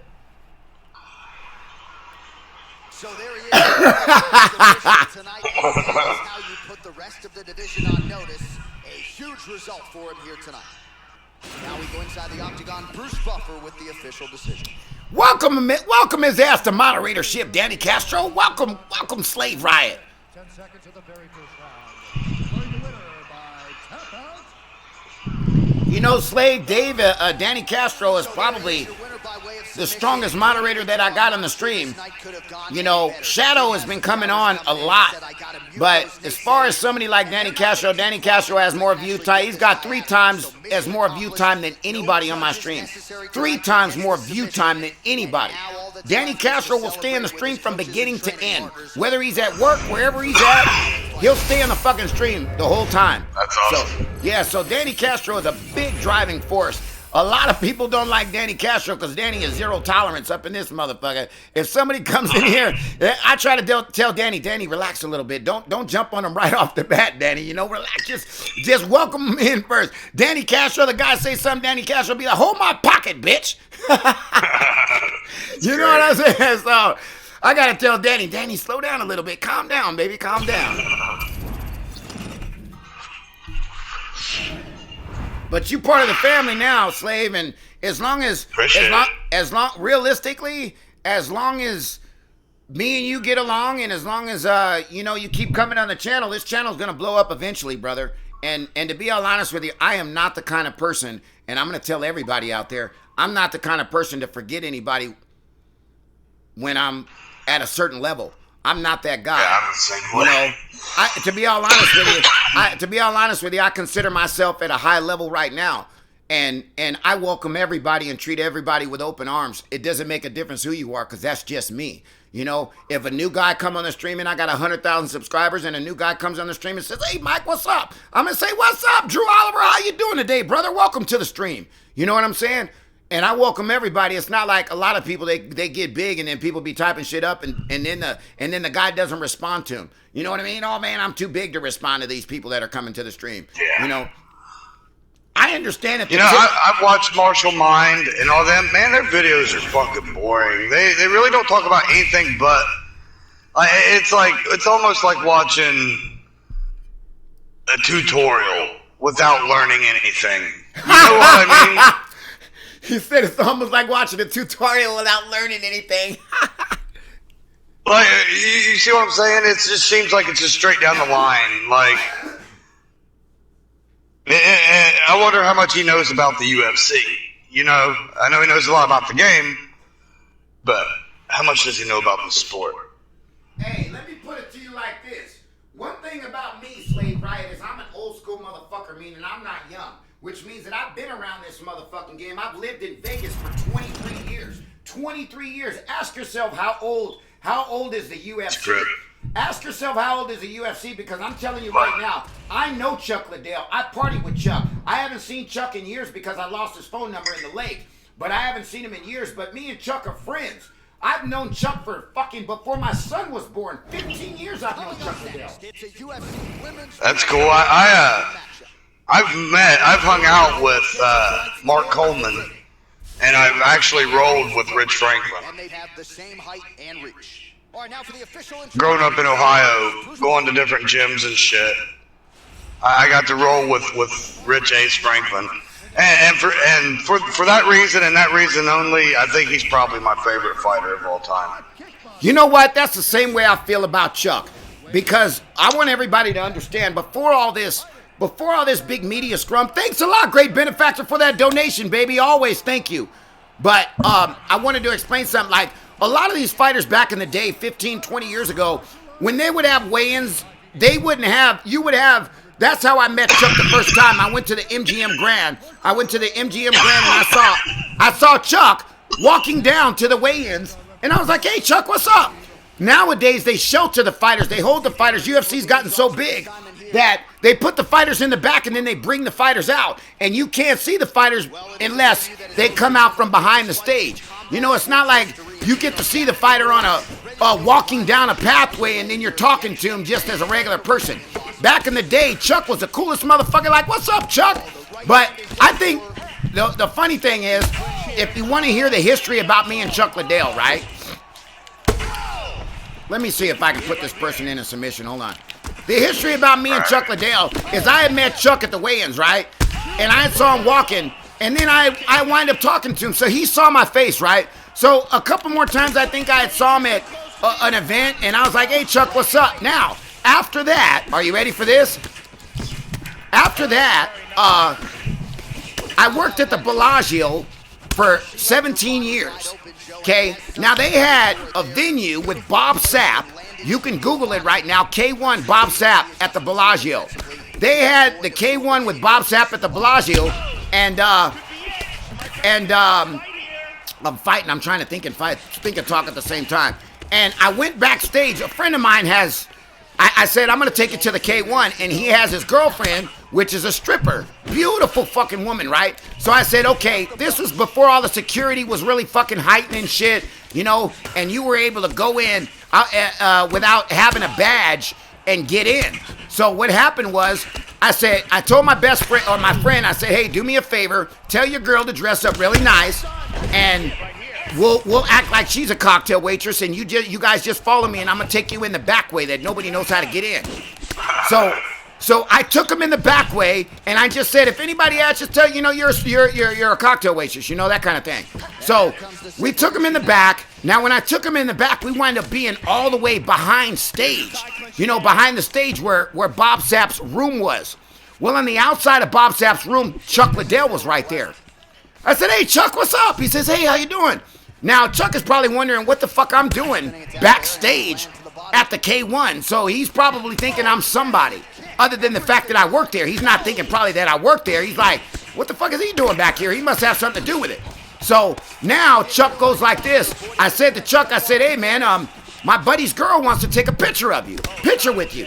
So there he is. Tonight, how you put the rest of the division on notice. A huge result for him here tonight. Now we go inside the octagon. Bruce Buffer with the official decision. Welcome his ass to moderatorship, Danny Castro. Welcome, Slave Riot. 10 seconds of the very first round. Playing the winner by tap out. You know, Slave Dave, Danny Castro is probably the strongest moderator that I got on the stream. You know, Shadow has been coming on a lot, but as far as somebody like Danny Castro has more view time. He's got 3 times as more view time than anybody on my stream. 3 times more view time than anybody. Danny Castro will stay in the stream from beginning to end. Whether he's at work, wherever he's at, he'll stay on the fucking stream the whole time. That's awesome. So Danny Castro is a big driving force. A lot of people don't like Danny Castro because Danny is zero tolerance up in this motherfucker. If somebody comes in here, I try to tell Danny, relax a little bit. Don't jump on him right off the bat, Danny. You know, relax. Just welcome him in first. Danny Castro, the guy say something, Danny Castro be like, hold my pocket, bitch. You know what I'm saying? So I got to tell Danny, slow down a little bit. Calm down, baby. Calm down. But you part of the family now, Slave, and realistically, as long as me and you get along, and as long as you keep coming on the channel, this channel's gonna blow up eventually, brother. And to be all honest with you, I am not the kind of person, and I'm gonna tell everybody out there, I'm not the kind of person to forget anybody when I'm at a certain level. I'm not that guy. Yeah, I'm the same way. To be all honest with you, I consider myself at a high level right now, and I welcome everybody and treat everybody with open arms. It doesn't make a difference who you are, because that's just me. If a new guy come on the stream and I got 100,000 subscribers, and a new guy comes on the stream and says, "Hey, Mike, what's up?" I'm gonna say, "What's up, Drew Oliver? How you doing today, brother? Welcome to the stream." You know what I'm saying? And I welcome everybody. It's not like a lot of people, they get big and then people be typing shit up and then the guy doesn't respond to him. You know what I mean? Oh man, I'm too big to respond to these people that are coming to the stream. Yeah. I understand it. I've watched Martial Mind and all them. Man, their videos are fucking boring. They really don't talk about anything but. It's almost like watching a tutorial without learning anything. You know what I mean? He said it's almost like watching a tutorial without learning anything. Like, you see what I'm saying? It just seems like it's just straight down the line. Like, I wonder how much he knows about the UFC. I know he knows a lot about the game, but how much does he know about the sport? Hey, let me put it to you like this. One thing about me, Slave Riot, is I'm an old school motherfucker, meaning I'm not young. Which means that I've been around this motherfucking game. I've lived in Vegas for 23 years. 23 years. Ask yourself how old is the UFC? Ask yourself how old is the UFC, because I'm telling you right now, I know Chuck Liddell. I party with Chuck. I haven't seen Chuck in years because I lost his phone number in the lake. But I haven't seen him in years. But me and Chuck are friends. I've known Chuck for fucking before my son was born. 15 years I've known Chuck Liddell. That's cool. I've hung out with Mark Coleman, and I've actually rolled with Rich Franklin. And they have the same height and reach. All right, now for the official Growing up in Ohio, going to different gyms and shit, I got to roll with Rich Ace Franklin. And for that reason and that reason only, I think he's probably my favorite fighter of all time. You know what? That's the same way I feel about Chuck. Because I want everybody to understand, before all this big media scrum, thanks a lot, great benefactor, for that donation, baby. Always thank you. But I wanted to explain something. Like, a lot of these fighters back in the day, 15, 20 years ago, when they would have weigh-ins, that's how I met Chuck the first time. I went to the MGM Grand. And I saw Chuck walking down to the weigh-ins, and I was like, "Hey, Chuck, what's up?" Nowadays, they shelter the fighters. They hold the fighters. UFC's gotten so big that they put the fighters in the back and then they bring the fighters out. And you can't see the fighters unless they come out from behind the stage. It's not like you get to see the fighter on a walking down a pathway and then you're talking to him just as a regular person. Back in the day, Chuck was the coolest motherfucker. Like, "What's up, Chuck?" But I think the funny thing is, if you want to hear the history about me and Chuck Liddell, right? Let me see if I can put this person in a submission. Hold on. The history about me and Chuck Liddell is I had met Chuck at the weigh-ins, right? And I saw him walking, and then I wind up talking to him. So he saw my face, right? So a couple more times I think I had saw him at an event, and I was like, "Hey, Chuck, what's up?" Now, after that, are you ready for this? After that, I worked at the Bellagio for 17 years. Okay, now they had a venue with Bob Sapp. You can Google it right now, K1 Bob Sapp at the Bellagio. They had the K1 with Bob Sapp at the Bellagio, and I'm fighting. I'm trying to think and talk at the same time. And I went backstage. A friend of mine I said, "I'm going to take you to the K1," and he has his girlfriend, which is a stripper. Beautiful fucking woman, right? So I said, okay, this was before all the security was really fucking heightening shit, and you were able to go in without having a badge and get in. So what happened was, I told my best friend, or my friend, I said, "Hey, do me a favor, tell your girl to dress up really nice, and we'll act like she's a cocktail waitress, and you guys just follow me, and I'm gonna take you in the back way that nobody knows how to get in." So I took him in the back way, and I just said, if anybody asks, just tell you're a cocktail waitress, that kind of thing. So we took him in the back. Now, when I took him in the back, we wind up being all the way behind stage. Behind the stage where Bob Sapp's room was. Well, on the outside of Bob Sapp's room, Chuck Liddell was right there. I said, hey, Chuck, what's up? He says, hey, how you doing? Now, Chuck is probably wondering what the fuck I'm doing backstage at the K1. So he's probably thinking I'm somebody. Other than the fact that I work there. He's not thinking probably that I work there. He's like, what the fuck is he doing back here? He must have something to do with it. So now Chuck goes like this. I said to Chuck, hey, man, my buddy's girl wants to take a picture with you.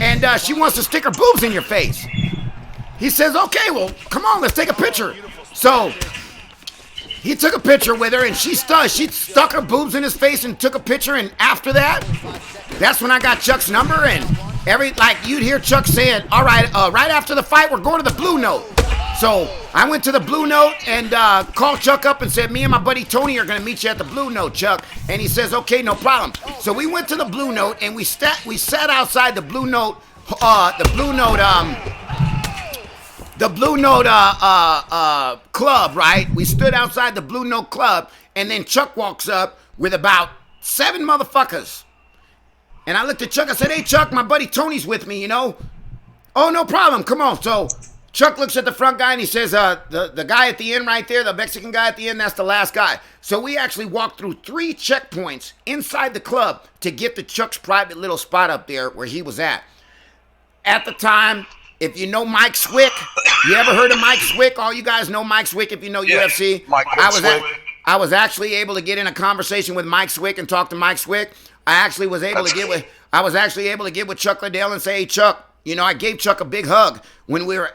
And she wants to stick her boobs in your face. He says, okay, well, come on, let's take a picture. So he took a picture with her, and she stuck her boobs in his face and took a picture. And after that, that's when I got Chuck's number. And you'd hear Chuck saying, all right, right after the fight, we're going to the Blue Note. So I went to the Blue Note and called Chuck up and said, me and my buddy Tony are going to meet you at the Blue Note, Chuck. And he says, okay, no problem. So we went to the Blue Note, and we sat outside the Blue Note, club, right? We stood outside the Blue Note club, and then Chuck walks up with about 7 motherfuckers. And I looked at Chuck, I said, hey, Chuck, my buddy Tony's with me, Oh, no problem, come on. So Chuck looks at the front guy, and he says, the guy at the end right there, the Mexican guy at the end, that's the last guy. So we actually walked through 3 checkpoints inside the club to get to Chuck's private little spot up there where he was at. At the time, if you know Mike Swick, you ever heard of Mike Swick? All you guys know Mike Swick if you know UFC. I was actually able to get in a conversation with Mike Swick and talk to Mike Swick. I was actually able to get with Chuck Liddell and say, hey, Chuck, I gave Chuck a big hug when we were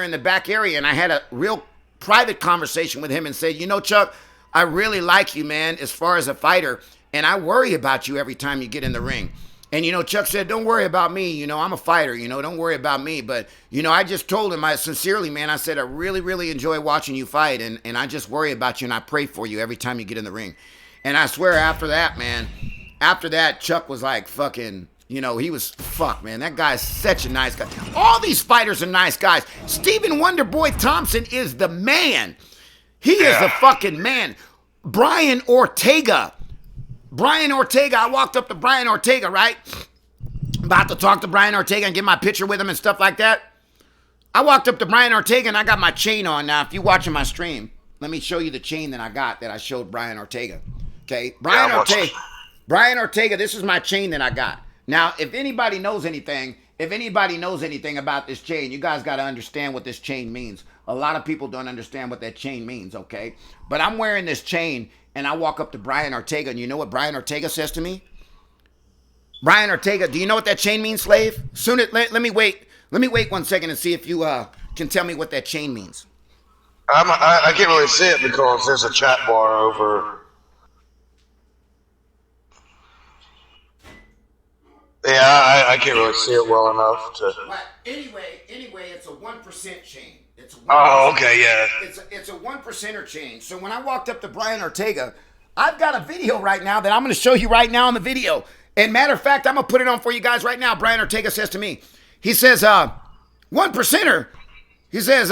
in the back area, and I had a real private conversation with him and said, Chuck, I really like you, man, as far as a fighter, and I worry about you every time you get in the ring. And, Chuck said, don't worry about me. I'm a fighter, don't worry about me. But, I just told him, I sincerely, man, I said, I really, really enjoy watching you fight. And I just worry about you, and I pray for you every time you get in the ring. And I swear after that, man, Chuck was like fucking, he was, fuck, man, that guy's such a nice guy. All these fighters are nice guys. Stephen Wonderboy Thompson is the man. He is the fucking man. Brian Ortega, I walked up to Brian Ortega, right? About to talk to Brian Ortega and get my picture with him and stuff like that. I walked up to Brian Ortega and I got my chain on. Now, if you're watching my stream, let me show you the chain that I showed Brian Ortega. Okay, Brian Ortega, this is my chain that I got. Now, if anybody knows anything about this chain, you guys got to understand what this chain means. A lot of people don't understand what that chain means, okay? But I'm wearing this chain, and I walk up to Brian Ortega, and you know what Brian Ortega says to me? Brian Ortega, do you know what that chain means, Slave? Let me wait 1 second and see if you can tell me what that chain means. I can't really see it because there's a chat bar over. Yeah, I can't really see it well enough to. But anyway, it's a 1% chain. It's a 1%, oh, okay, yeah. It's a 1%er chain. So when I walked up to Brian Ortega, I've got a video right now that I'm going to show you right now in the video. And matter of fact, I'm going to put it on for you guys right now. Brian Ortega says to me, he says, 1%er. He says,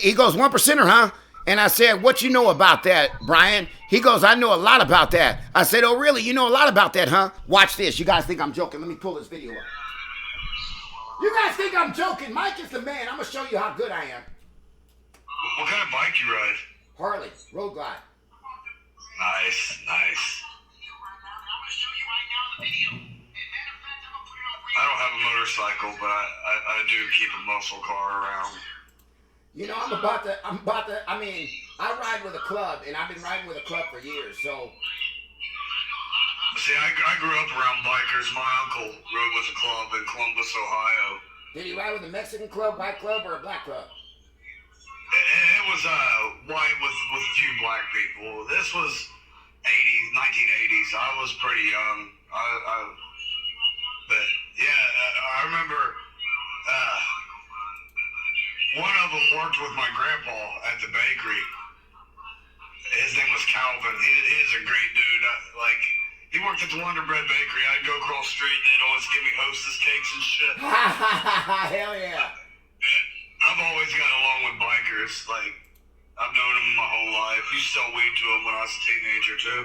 he goes, 1%er, huh? And I said, what you know about that, Brian? He goes, I know a lot about that. I said, oh, really? You know a lot about that, huh? Watch this. You guys think I'm joking. Let me pull this video up. You guys think I'm joking. Mike is the man. I'm going to show you how good I am. What kind of bike you ride? Harley. Road Glide. Nice. I don't have a motorcycle, but I do keep a muscle car around. I'm about to, I ride with a club, and I've been riding with a club for years, so. See, I grew up around bikers. My uncle rode with a club in Columbus, Ohio. Did he ride with a Mexican club, white club, or a black club? It was white with a few black people. This was 1980s. I was pretty young. But yeah, I remember one of them worked with my grandpa at the bakery. His name was Calvin. He's a great dude. He worked at the Wonder Bread Bakery. I'd go across the street and they'd always give me Hostess cakes and shit. Hell yeah. I've always got along with bikers. Like, I've known them my whole life. Used to sell weed to them when I was a teenager, too.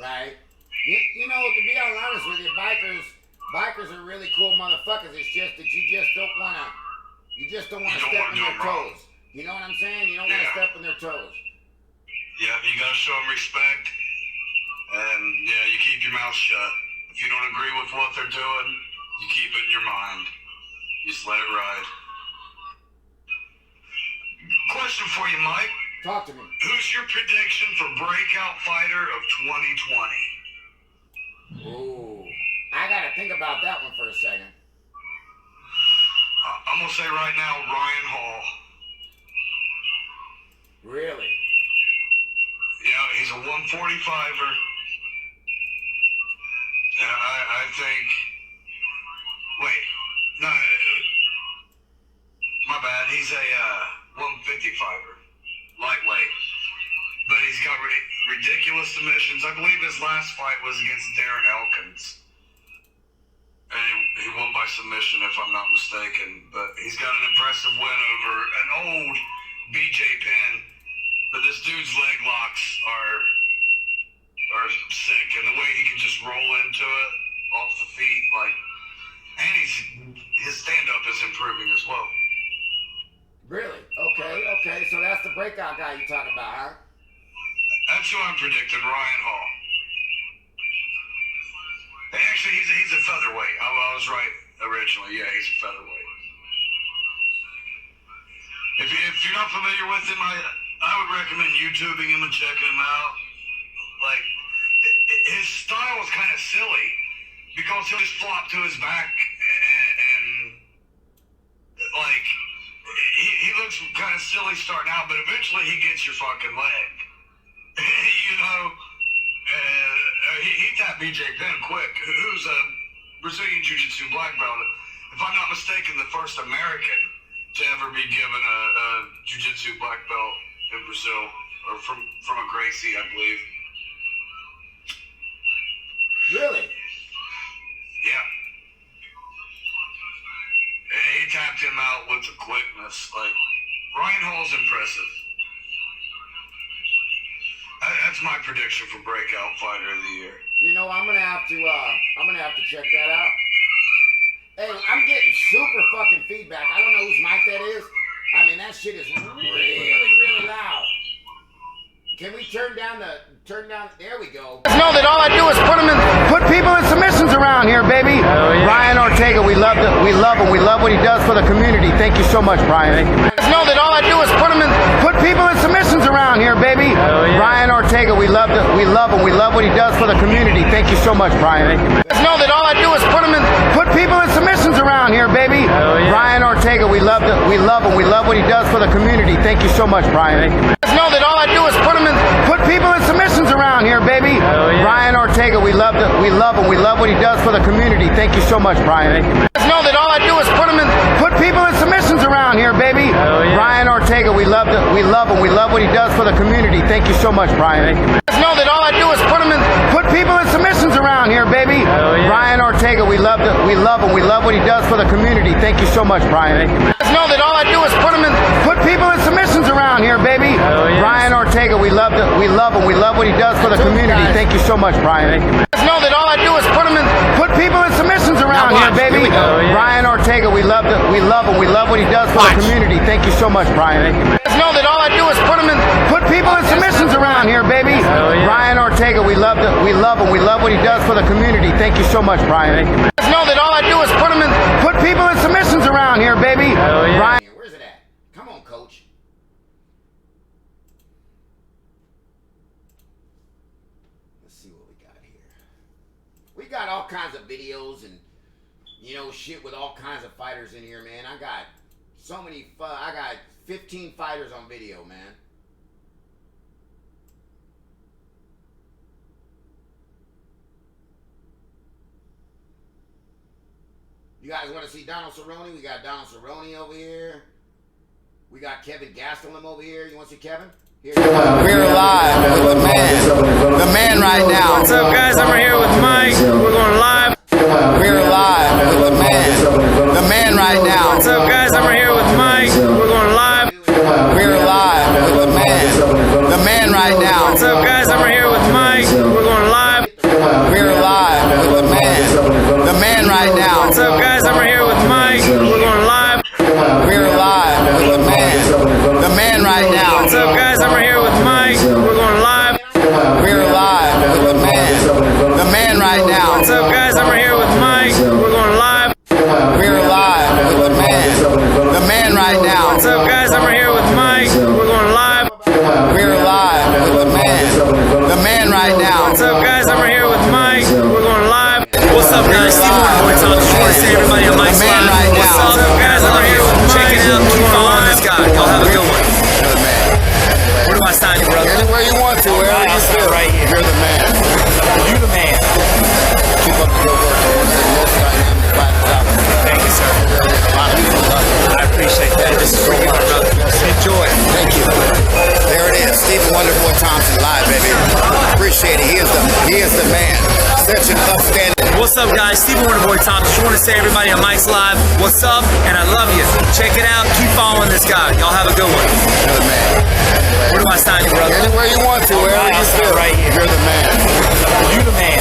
Right. You know, to be honest with you, bikers are really cool motherfuckers. It's just that you just don't want to step on their toes. You know what I'm saying? You don't want to step on their toes. Yeah, you gotta show them respect. And, yeah, you keep your mouth shut. If you don't agree with what they're doing, you keep it in your mind. You just let it ride. Question for you, Mike. Talk to me. Who's your prediction for breakout fighter of 2020? Ooh. I gotta think about that one for a second. I'm gonna say right now, Ryan Hall. Really? Yeah, he's a 145er. And I think... Wait. No. My bad. He's a 155er. Lightweight. But he's got ridiculous submissions. I believe his last fight was against Darren Elkins. And he won by submission, if I'm not mistaken. But he's got an impressive win over an old BJ Penn. But this dude's leg locks are sick, and the way he can just roll into it off the feet, like, and his stand-up is improving as well. Really? Okay. So that's the breakout guy you're talking about, huh? That's who I'm predicting, Ryan Hall. Actually, he's a featherweight. I was right originally. Yeah, he's a featherweight. If you're not familiar with him, I would recommend YouTubing him and checking him out. Like, his style is kind of silly because he'll just flop to his back and like, he looks kind of silly starting out, but eventually he gets your fucking leg. You know, he tapped BJ Penn quick, who's a Brazilian Jiu-Jitsu black belt. If I'm not mistaken, the first American to ever be given a Jiu-Jitsu black belt in Brazil, or from a Gracie, I believe. Really? Yeah. And he tapped him out with the quickness. Like, Ryan Hall's impressive. That's my prediction for breakout fighter of the year. You know, I'm gonna have to check that out. Hey, I'm getting super fucking feedback. I don't know whose mic that is. I mean, that shit is really loud. Can we turn down, there we go. Know that all I do is put people in submissions around here, baby. Brian Ortega, we love him. We love what he does for the community. Thank you so much, Brian. Know that all I do is put people in submissions around here, baby. Brian Ortega, we love him. We love what he does for the community. Thank you so much, Brian. Know that all I do is put people in submissions around here, baby. Brian Ortega, we love him. We love what he does for the community. Thank you so much, Brian. Know that all I do is put people in submissions around here, baby. Brian Ortega, we love him. We love what he does for the community. Thank you so much, Brian. Know that all I do is put people in submissions around here, baby. Brian Ortega, we love him. We love what he does for the community. Thank you so much, Brian. Know that all I do is put people in submissions around here, baby. Brian Ortega, we love him. We love what he does for the community. Thank you so much, Brian. Know that all I do is put people in submissions around here, baby. Brian Ortega, we love him. We love what he does for the community. Thank you so much, Brian. Know that all I do is put people in submissions around here, baby. Brian Ortega, we love him. We love what he does for the community. Thank you so much, Brian. Know that all I do is put people in submissions around here, baby. Brian Ortega, we love him. We love what he does for the community. Thank you so much, Brian. Know that all I do is put people in submissions around here, baby. Brian. Where's it at? Come on, coach. Let's see what we got here. We got all kinds of videos and, you know, shit with all kinds of fighters in here, man. I got so many, I got 15 fighters on video, man. You guys want to see Donald Cerrone? We got Donald Cerrone over here. We got Kevin Gastelum over here. You want to see Kevin? We're live with the man right now. What's up, guys? I'm right here with Mike. We're going live. We're live with the man right now. What's up, guys? I'm right here with Mike. We're going live. We're live with the man right now. What's up, guys? I'm right here with Mike. We're going live. We're live with the man right now. What's up, guys? I'm right here with Mike. We're going live. We're live with the man right now. What's up, guys? I'm right here with Mike. We're going live. We're live with the man right now. What's up, guys? I'm right here with Mike. We're going live. We're live with the man right now. What's up, guys? I'm right here with Mike. We're going live. We're live with the man right now. What's up, guys? I'm right here with Mike. We're going live. What's up, guys? Steve Warner, Tom. Just want to say everybody on Mike's live. Right What's now. up, guys? I'm right here with Mike. Check it out. Keep following this guy. Y'all have a good one. Where do I sign you, brother? Anywhere you want to, wherever you feel. Right here. You're the man. You the man. Keep up the good work. Thank you, sir. I appreciate that. This is for you, my brother. Enjoy. Thank you. There it is. Stephen Wonderboy Thompson live, baby. Appreciate it. He is the man. Such an upstanding. What's up, guys? Stephen Wonderboy Thompson. Just want to say everybody on Mike's live. What's up? And I love you. Check it out. Keep following this guy. Y'all have a good one. You're the man. Where do I sign you, brother? Anywhere you want to, wherever you feel. Right here. You're the man. You the man.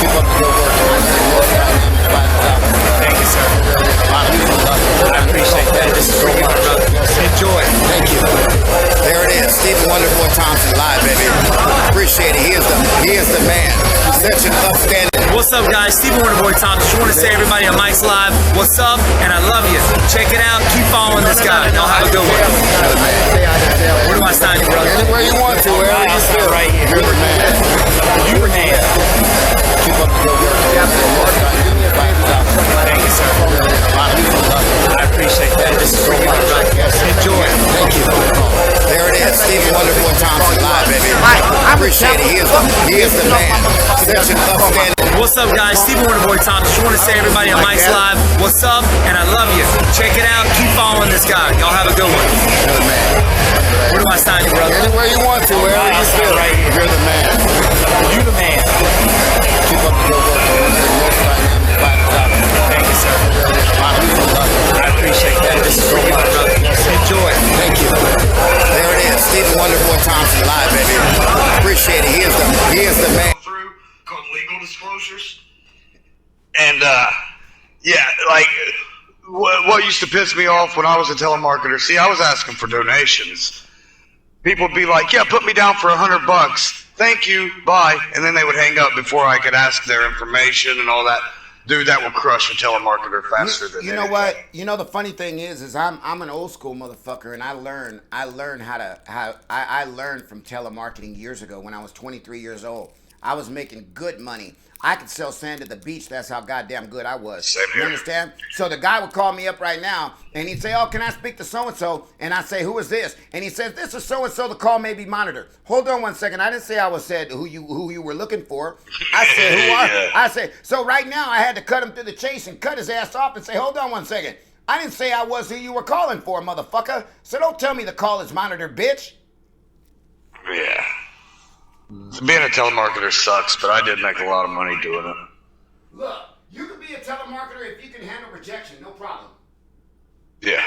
Keep up the good work. Thank you, sir. I appreciate that. This is for you, my brother. Enjoy. Thank you. There it is. Stephen Wonderboy Thompson live, baby. Appreciate it. He is the man. Such an upstanding. What's up, guys? Stephen Wonderboy Thompson. Just want to say everybody on Mike's live. What's up? And I love you. Check it out. Keep following this guy. Y'all have a good one. Where do I sign you, brother? Anywhere you want to, wherever you feel. Right here. You're the man. You the man. Keep up the good work. Thank you, sir. I appreciate that. This is for you, my brother. Enjoy. Thank you. There it is. Stephen Wonderboy Thompson live, baby. Appreciate it. He is the man. Such an upstanding. What's up, guys? Stephen Wonderboy Thompson. Just want to say everybody on Mike's live. What's up? And I love you. Check it out. Keep following this guy. Y'all have a good one. You're the man. Where do I sign you, brother? Anywhere you want to, wherever you feel. Right here. You're the man. You the man. Keep up the good work. Thank you, sir. I appreciate that. This is for you, my brother. Enjoy. Thank you. There it is. Stephen Wonderboy Thompson live, baby. Appreciate it. He is the man. Through called legal disclosures. And yeah, like what used to piss me off when I was a telemarketer. See, I was asking for donations. People would be like, "Yeah, put me down for $100. Thank you, bye," and then they would hang up before I could ask their information and all that. Dude, that will crush a telemarketer faster than you know anything. what? You know the funny thing is I'm an old school motherfucker, and I learned I learned from telemarketing years ago when I was 23 years old. I was making good money. I could sell sand at the beach. That's how goddamn good I was. Same here. You understand? So the guy would call me up right now, and he'd say, "Oh, can I speak to so-and-so?" And I say, "Who is this?" And he says, "This is so-and-so. The call may be monitored." Hold on one second. I didn't say I was said who you were looking for. I said, "Who are?" Yeah. I said, so right now I had to cut him through the chase and cut his ass off and say, "Hold on one second. I didn't say I was who you were calling for, motherfucker. So don't tell me the call is monitored, bitch." Yeah. Being a telemarketer sucks, but I did make a lot of money doing it. Look, you can be a telemarketer if you can handle rejection, no problem. Yeah.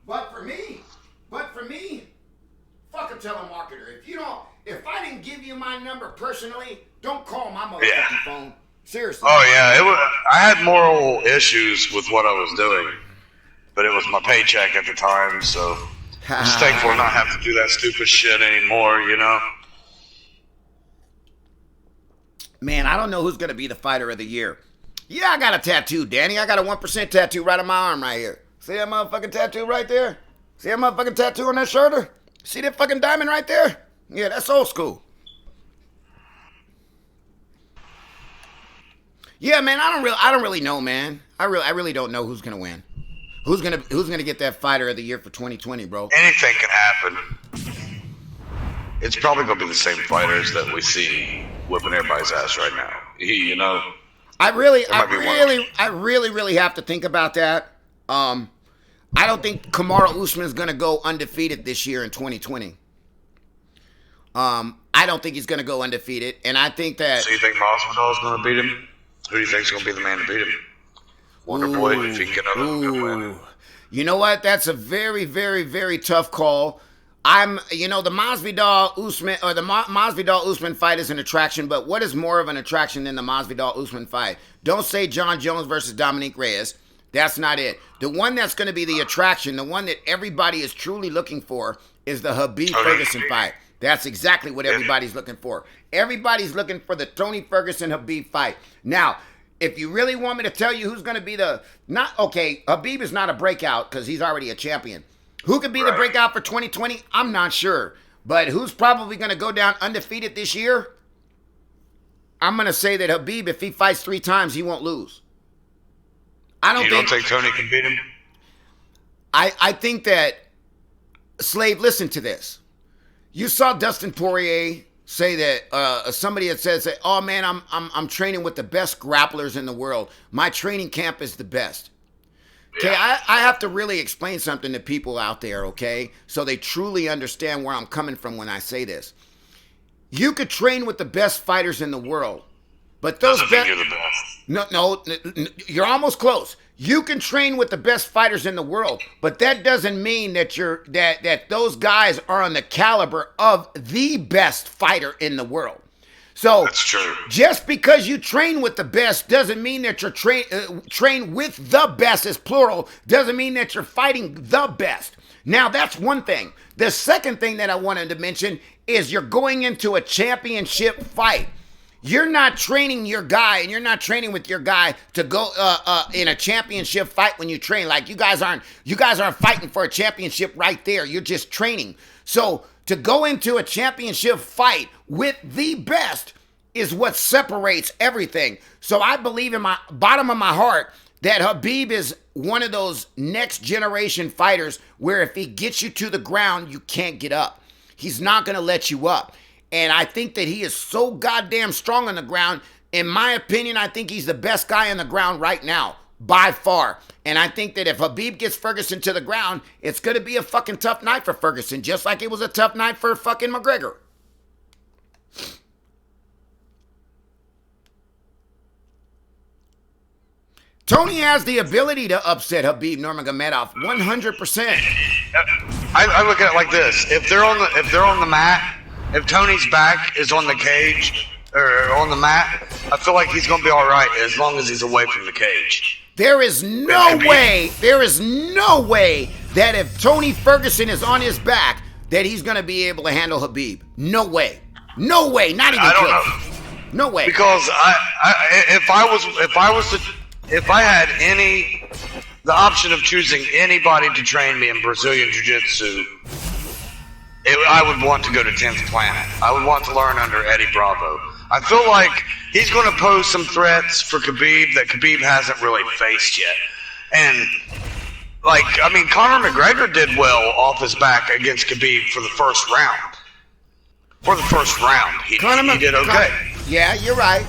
But for me, fuck a telemarketer. If I didn't give you my number personally, don't call my motherfucking phone. Seriously. Oh yeah, I had moral issues with what I was doing, but it was my paycheck at the time, so I'm just thankful to not have to do that stupid shit anymore, you know? Man, I don't know who's going to be the fighter of the year. Yeah, I got a tattoo, Danny. I got a 1% tattoo right on my arm right here. See that motherfucking tattoo right there? See that motherfucking tattoo on that shoulder? See that fucking diamond right there? Yeah, that's old school. Yeah, man, I don't really know, man. I really don't know who's going to win. Who's gonna get that fighter of the year for 2020, bro? Anything can happen. It's probably gonna be the same fighters that we see whipping everybody's ass right now. You know. I really have to think about that. I don't think Kamaru Usman is going to go undefeated this year in 2020. I don't think he's going to go undefeated, and I think that. So you think Masvidal is going to beat him? Who do you think is going to be the man to beat him? Wonder Boy, if he can get another good win. You know what? That's a very, very, very tough call. The Masvidal Usman or the Masvidal Usman fight is an attraction, but what is more of an attraction than the Masvidal Usman fight? Don't say John Jones versus Dominique Reyes. That's not it. The one that's going to be the attraction, the one that everybody is truly looking for, is the Khabib Ferguson fight. That's exactly what everybody's looking for. Everybody's looking for the Tony Ferguson Khabib fight. Now, if you really want me to tell you who's going to be Khabib is not a breakout because he's already a champion. Who could be the breakout for 2020? I'm not sure. But who's probably going to go down undefeated this year? I'm going to say that Khabib, if he fights 3 times, he won't lose. You don't think Tony can beat him? I think that, Slave, listen to this. You saw Dustin Poirier say that somebody had said, "Oh man, I'm training with the best grapplers in the world. My training camp is the best." Okay, I have to really explain something to people out there, okay? So they truly understand where I'm coming from when I say this. You could train with the best fighters in the world, but those best. You're the best. No, you're almost close. You can train with the best fighters in the world, but that doesn't mean that that those guys are on the caliber of the best fighter in the world. So that's true. Just because you train with the best doesn't mean that you're train with the best, is plural, doesn't mean that you're fighting the best. Now, that's one thing. The second thing that I wanted to mention is you're going into a championship fight. You're not training your guy, and you're not training with your guy to go in a championship fight when you train. Like you guys aren't fighting for a championship right there. You're just training. So to go into a championship fight with the best is what separates everything. So I believe in my bottom of my heart that Khabib is one of those next generation fighters where if he gets you to the ground, you can't get up. He's not going to let you up. And I think that he is so goddamn strong on the ground. In my opinion, I think he's the best guy on the ground right now, by far. And I think that if Khabib gets Ferguson to the ground, it's going to be a fucking tough night for Ferguson, just like it was a tough night for fucking McGregor. Tony has the ability to upset Khabib Nurmagomedov 100%. I look at it like this: if they're on the mat, if Tony's back is on the cage or on the mat, I feel like he's gonna be all right as long as he's away from the cage. There is no way that if Tony Ferguson is on his back, that he's gonna be able to handle Khabib. No way, not even close. I don't know. No way. Because if I had the option of choosing anybody to train me in Brazilian Jiu-Jitsu, I would want to go to 10th Planet. I would want to learn under Eddie Bravo. I feel like he's going to pose some threats for Khabib that Khabib hasn't really faced yet. And, Conor McGregor did well off his back against Khabib for the first round. He did okay. Yeah, you're right.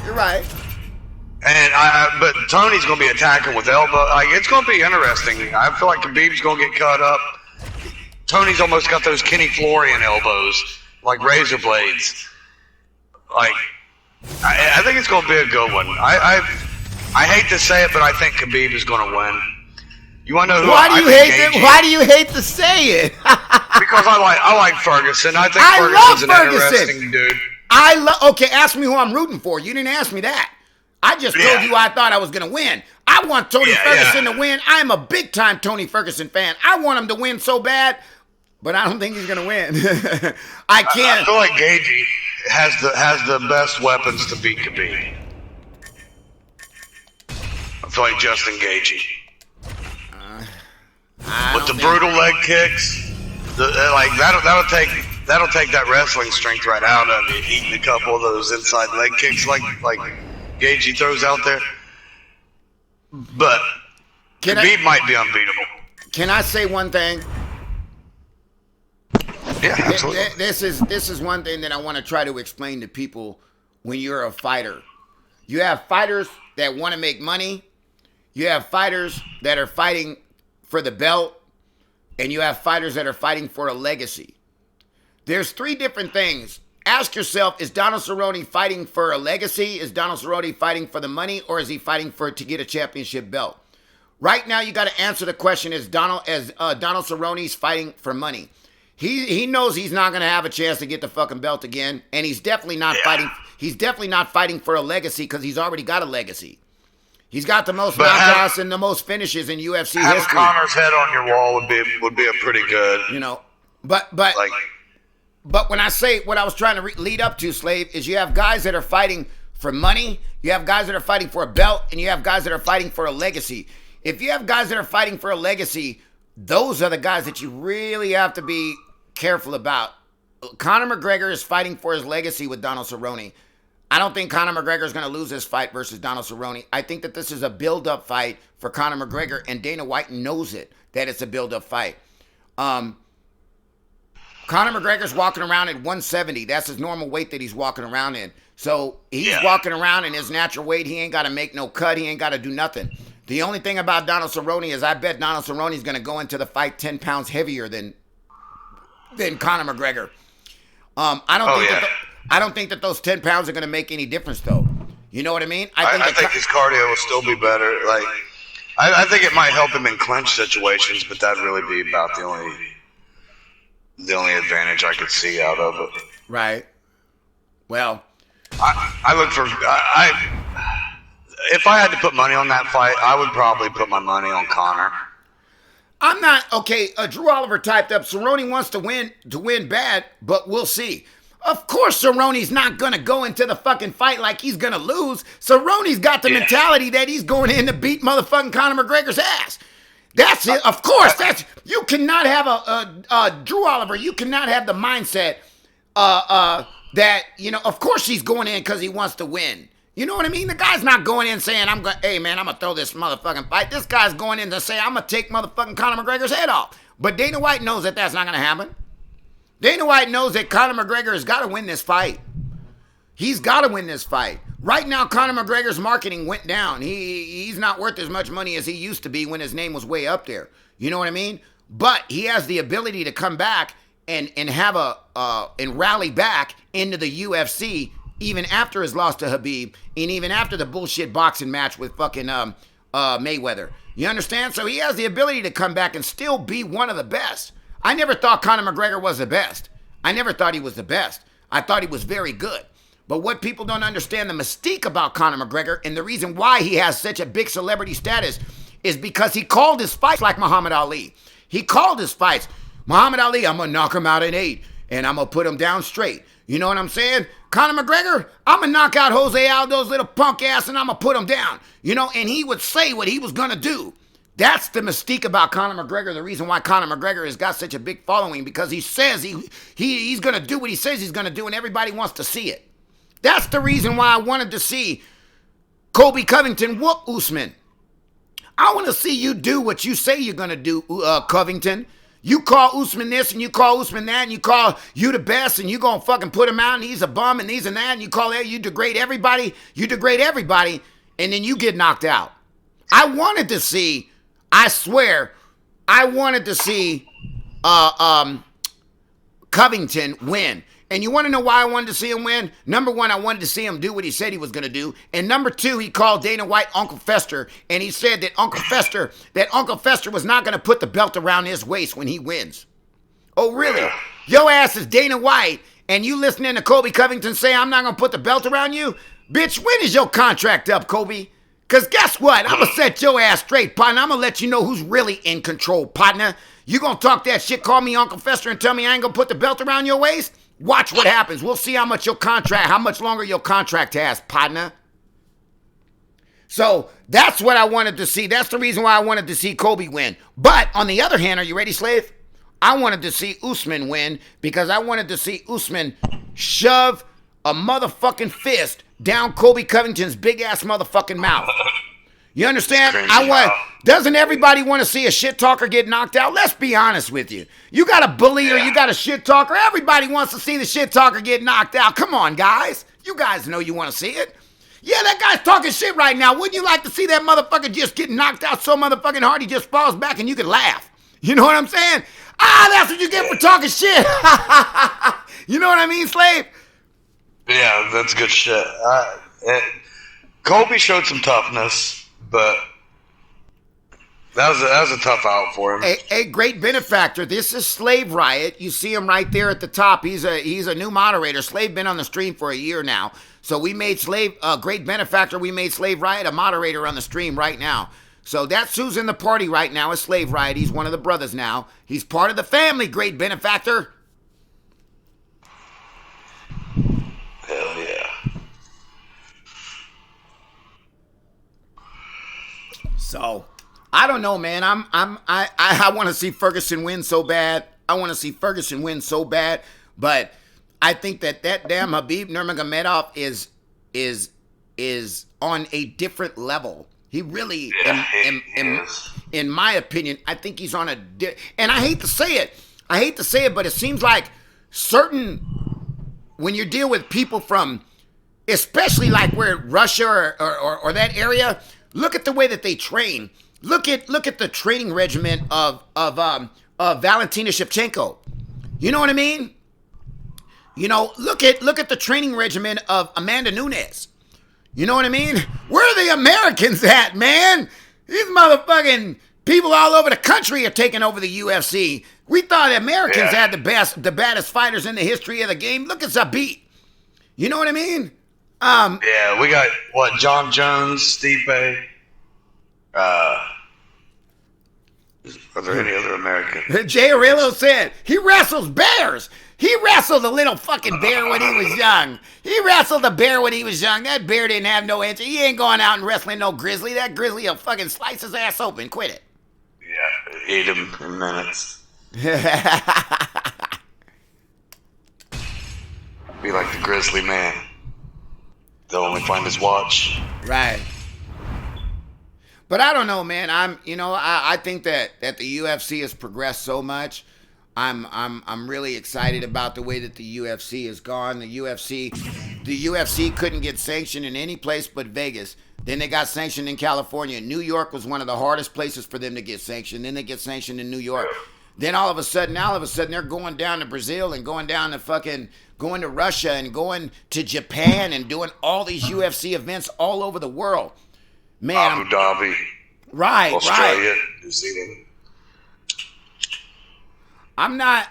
And but Tony's going to be attacking with elbow. It's going to be interesting. I feel like Khabib's going to get cut up. Tony's almost got those Kenny Florian elbows, like razor blades. I think it's going to be a good one. I hate to say it, but I think Khabib is going to win. You want to know who? Why do you hate to say it? Because I like Ferguson. I think Ferguson's an interesting dude. Okay, ask me who I'm rooting for. You didn't ask me that. I just told you I thought I was going to win. I want Tony Ferguson to win. I am a big-time Tony Ferguson fan. I want him to win so bad, but I don't think he's going to win. I can't. I feel like Gaethje has the best weapons to beat Khabib. I feel like Justin Gaethje. With the brutal leg kicks, that'll take that wrestling strength right out of you. Eating a couple of those inside leg kicks like Gaethje throws out there. But Khabib might be unbeatable. Can I say one thing? Yeah, absolutely. This is one thing that I want to try to explain to people when you're a fighter. You have fighters that want to make money. You have fighters that are fighting for the belt. and you have fighters that are fighting for a legacy. There's three different things. Ask yourself, is Donald Cerrone fighting for a legacy? Is Donald Cerrone fighting for the money, or is he fighting to get a championship belt? Right now, you got to answer the question: is Donald Cerrone's fighting for money? He knows he's not going to have a chance to get the fucking belt again, and he's definitely not fighting. He's definitely not fighting for a legacy because he's already got a legacy. He's got the most knockouts and the most finishes in UFC having history. Connor's head on your wall would be a pretty good. You know, but when I say what I was trying to lead up to, Slave, is you have guys that are fighting for money, you have guys that are fighting for a belt, and you have guys that are fighting for a legacy. If you have guys that are fighting for a legacy, those are the guys that you really have to be careful about. Conor McGregor is fighting for his legacy with Donald Cerrone. I don't think Conor McGregor is going to lose this fight versus Donald Cerrone. I think that this is a build-up fight for Conor McGregor, and Dana White knows it, that it's a build-up fight. Conor McGregor's walking around at 170. That's his normal weight that he's walking around in. So he's walking around in his natural weight. He ain't got to make no cut. He ain't got to do nothing. The only thing about Donald Cerrone is I bet Donald Cerrone is going to go into the fight 10 pounds heavier than Conor McGregor. I don't think that those 10 pounds are going to make any difference, though. You know what I mean? I think his cardio will still be better. Like, I think it might help him in clinch situations, but that'd really be about the only advantage I could see out of it. Right. Well, I look for if I had to put money on that fight, I would probably put my money on Conor. I'm not okay. Drew Oliver typed up Cerrone wants to win bad, but we'll see. Of course, Cerrone's not gonna go into the fucking fight like he's gonna lose. Cerrone's got the mentality that he's going in to beat motherfucking Conor McGregor's ass. That's it. Of course, you cannot have a Drew Oliver. You cannot have the mindset that of course he's going in because he wants to win. You know what I mean? The guy's not going in saying, hey man, I'm gonna throw this motherfucking fight. This guy's going in to say, I'm gonna take motherfucking Conor McGregor's head off. But Dana White knows that that's not gonna happen. Dana White knows that Conor McGregor has got to win this fight. He's got to win this fight. Right now, Conor McGregor's marketing went down. He's not worth as much money as he used to be when his name was way up there. You know what I mean? But he has the ability to come back and have and rally back into the UFC even after his loss to Khabib and even after the bullshit boxing match with fucking Mayweather. You understand? So he has the ability to come back and still be one of the best. I never thought Conor McGregor was the best. I never thought he was the best. I thought he was very good. But what people don't understand, the mystique about Conor McGregor and the reason why he has such a big celebrity status is because he called his fights like Muhammad Ali. He called his fights. Muhammad Ali, I'm going to knock him out in 8, and I'm going to put him down straight. You know what I'm saying? Conor McGregor, I'm going to knock out Jose Aldo's little punk ass, and I'm going to put him down. And he would say what he was going to do. That's the mystique about Conor McGregor, the reason why Conor McGregor has got such a big following, because he says he's going to do what he says he's going to do, and everybody wants to see it. That's the reason why I wanted to see Colby Covington whoop Usman. I want to see you do what you say you're going to do, Covington. You call Usman this, and you call Usman that, and you call you the best, and you going to fucking put him out, and he's a bum, and these and that, and you call that, you degrade everybody, and then you get knocked out. I wanted to see... I swear, I wanted to see Covington win. And you want to know why I wanted to see him win? Number one, I wanted to see him do what he said he was going to do. And number two, he called Dana White Uncle Fester, and he said that Uncle Fester was not going to put the belt around his waist when he wins. Oh, really? Your ass is Dana White, and you listening to Colby Covington say, I'm not going to put the belt around you? Bitch, when is your contract up, Colby? Because guess what? I'm going to set your ass straight, partner. I'm going to let you know who's really in control, partner. You going to talk that shit, call me Uncle Fester, and tell me I ain't going to put the belt around your waist? Watch what happens. We'll see how much longer your contract has, partner. So that's what I wanted to see. That's the reason why I wanted to see Colby win. But on the other hand, are you ready, Slave? I wanted to see Usman win because I wanted to see Usman shove a motherfucking fist down Colby Covington's big-ass motherfucking mouth. You understand? Doesn't everybody want to see a shit talker get knocked out? Let's be honest with you. You got a bully or you got a shit talker. Everybody wants to see the shit talker get knocked out. Come on, guys. You guys know you want to see it. Yeah, that guy's talking shit right now. Wouldn't you like to see that motherfucker just get knocked out so motherfucking hard he just falls back and you can laugh? You know what I'm saying? That's what you get for talking shit. You know what I mean, Slave? Yeah, that's good shit. Colby showed some toughness, but that was a tough out for him. A great benefactor. This is Slave Riot. You see him right there at the top. He's a new moderator. Slave been on the stream for a year now. So we made Slave a great benefactor. We made Slave Riot a moderator on the stream right now. So that's who's in the party right now is Slave Riot. He's one of the brothers now. He's part of the family, great benefactor. Hell yeah. So I don't know, man. I want to see Ferguson win so bad. But I think that damn Khabib Nurmagomedov is on a different level. He really, in my opinion, I think he's on and I hate to say it, but it seems like when you deal with people from, especially like where Russia or that area, look at the way that they train. Look at the training regimen of Valentina Shevchenko. You know what I mean? You know, look at the training regimen of Amanda Nunes. You know what I mean? Where are the Americans at, man? These motherfucking people all over the country are taking over the UFC. We thought Americans had the baddest fighters in the history of the game. Look at Zabit. You know what I mean? Yeah, we got John Jones, Stipe. Are there any other Americans? Jay Aurelio said he wrestles bears. He wrestled a little fucking bear when he was young. That bear didn't have no answer. He ain't going out and wrestling no grizzly. That grizzly will fucking slice his ass open. Quit it. Yeah, eat him in minutes. Be like the grizzly man. They'll only find his watch. Right. But I don't know, man. I think that the UFC has progressed so much. I'm really excited about the way that the UFC has gone. The UFC couldn't get sanctioned in any place but Vegas. Then they got sanctioned in California. New York was one of the hardest places for them to get sanctioned. Then they get sanctioned in New York. Then all of a sudden they're going down to Brazil and going down to going to Russia and going to Japan and doing all these UFC events all over the world. Man, Abu Dhabi. Right, Australia, right. New Zealand. I'm not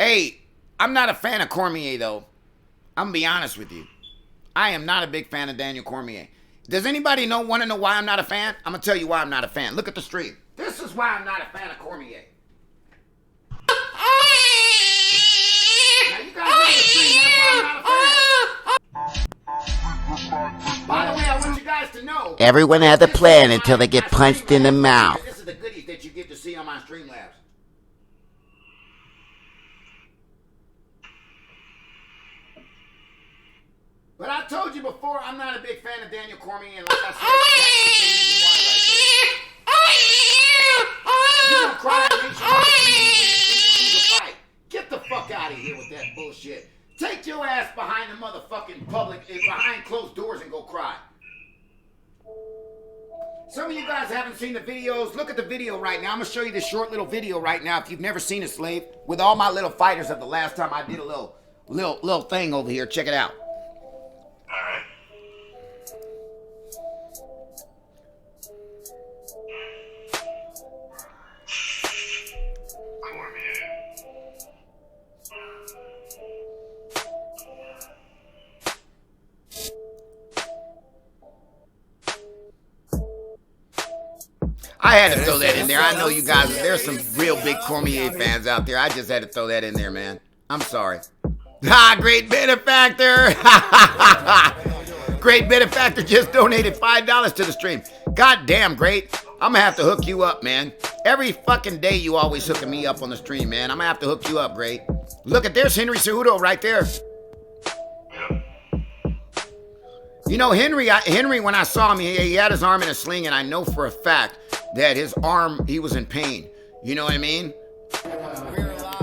a fan of Cormier, though. I'm going to be honest with you. I am not a big fan of Daniel Cormier. Does anybody want to know why I'm not a fan? I'm going to tell you why I'm not a fan. Look at the stream. This is why I'm not a fan of Cormier. Now, you guys know the stream. That's why I'm not a fan. By the way, I want you guys to know. Everyone has a plan until they get punched in the mouth. This is the goodies that you get to see on my Streamlabs. But I told you before, I'm not a big fan of Daniel Cormier, and like I said, that's the reason why right there. You gonna cry and reach out to fight. Get the fuck out of here with that bullshit. Take your ass behind the motherfucking public, behind closed doors and go cry. Some of you guys haven't seen the videos. Look at the video right now. I'm gonna show you this short little video right now if you've never seen a Slave, with all my little fighters of the last time I did a little thing over here. Check it out. Alright. I had to throw that in there. I know you guys, there's some real big Cormier fans out there. I just had to throw that in there, man. I'm sorry. Great benefactor. Great benefactor just donated $5 to the stream. God damn, Great. I'm gonna have to hook you up, man. Every fucking day you always hooking me up on the stream, man. I'm gonna have to hook you up, Great. Look at, there's Henry Cejudo right there. You know, Henry, when I saw him, he had his arm in a sling, and I know for a fact that his arm, he was in pain. You know what I mean?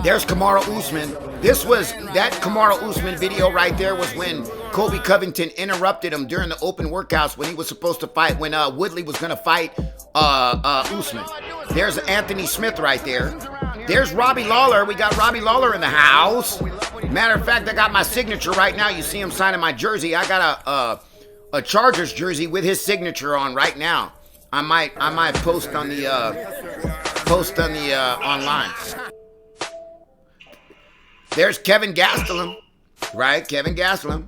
There's Kamaru Usman. That Kamaru Usman video right there was when Colby Covington interrupted him during the open workouts when he was supposed to fight, when Woodley was going to fight Usman. There's Anthony Smith right there. There's Robbie Lawler. We got Robbie Lawler in the house. Matter of fact, I got my signature right now. You see him signing my jersey. I got a Chargers jersey with his signature on right now. I might post on the online. There's Kevin Gastelum, right? Kevin Gastelum.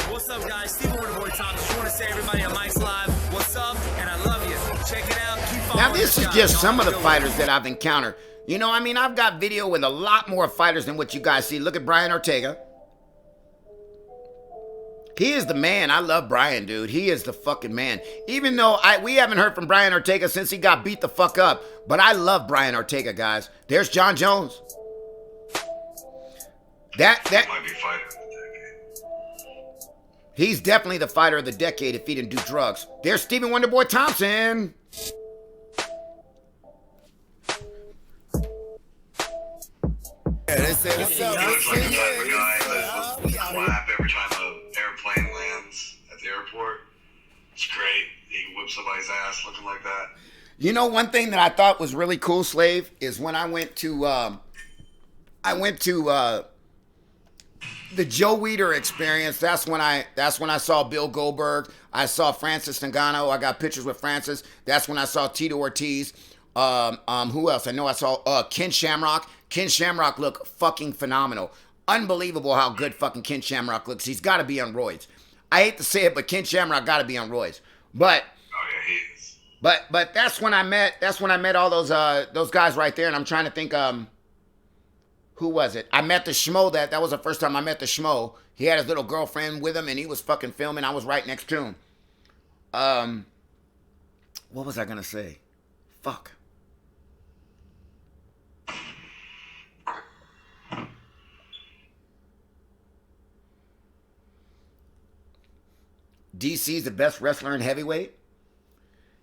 What's up, guys? Steven Wonderboy Tom. Just want to say, everybody on Mike's Live, what's up? And I love you. Check it out. Keep following. Now, this is just some of the fighters that I've encountered. You know, I mean, I've got video with a lot more fighters than what you guys see. Look at Brian Ortega. He is the man. I love Brian, dude. He is the fucking man. Even though we haven't heard from Brian Ortega since he got beat the fuck up. But I love Brian Ortega, guys. There's John Jones. That might be fighter of the decade. He's definitely the fighter of the decade if he didn't do drugs. There's Stephen Wonderboy Thompson. Yeah, they say what's up. He looks like the type of guy that will clap every time an airplane lands at the airport. It's great. He whips somebody's ass looking like that. You know, one thing that I thought was really cool, Slave, is when I went to the Joe Weider experience. That's when I saw Bill Goldberg. I saw Francis Ngannou. I got pictures with Francis. That's when I saw Tito Ortiz. Who else? I know I saw Ken Shamrock. Ken Shamrock looked fucking phenomenal. Unbelievable how good fucking Ken Shamrock looks. He's got to be on roids. I hate to say it, but Ken Shamrock got to be on roids. But oh yeah, he is. But that's when I met all those guys right there, and I'm trying to think who was it? I met the Schmo. That was the first time I met the Schmo. He had his little girlfriend with him, and he was fucking filming. I was right next to him. What was I gonna say? Fuck. DC's the best wrestler in heavyweight.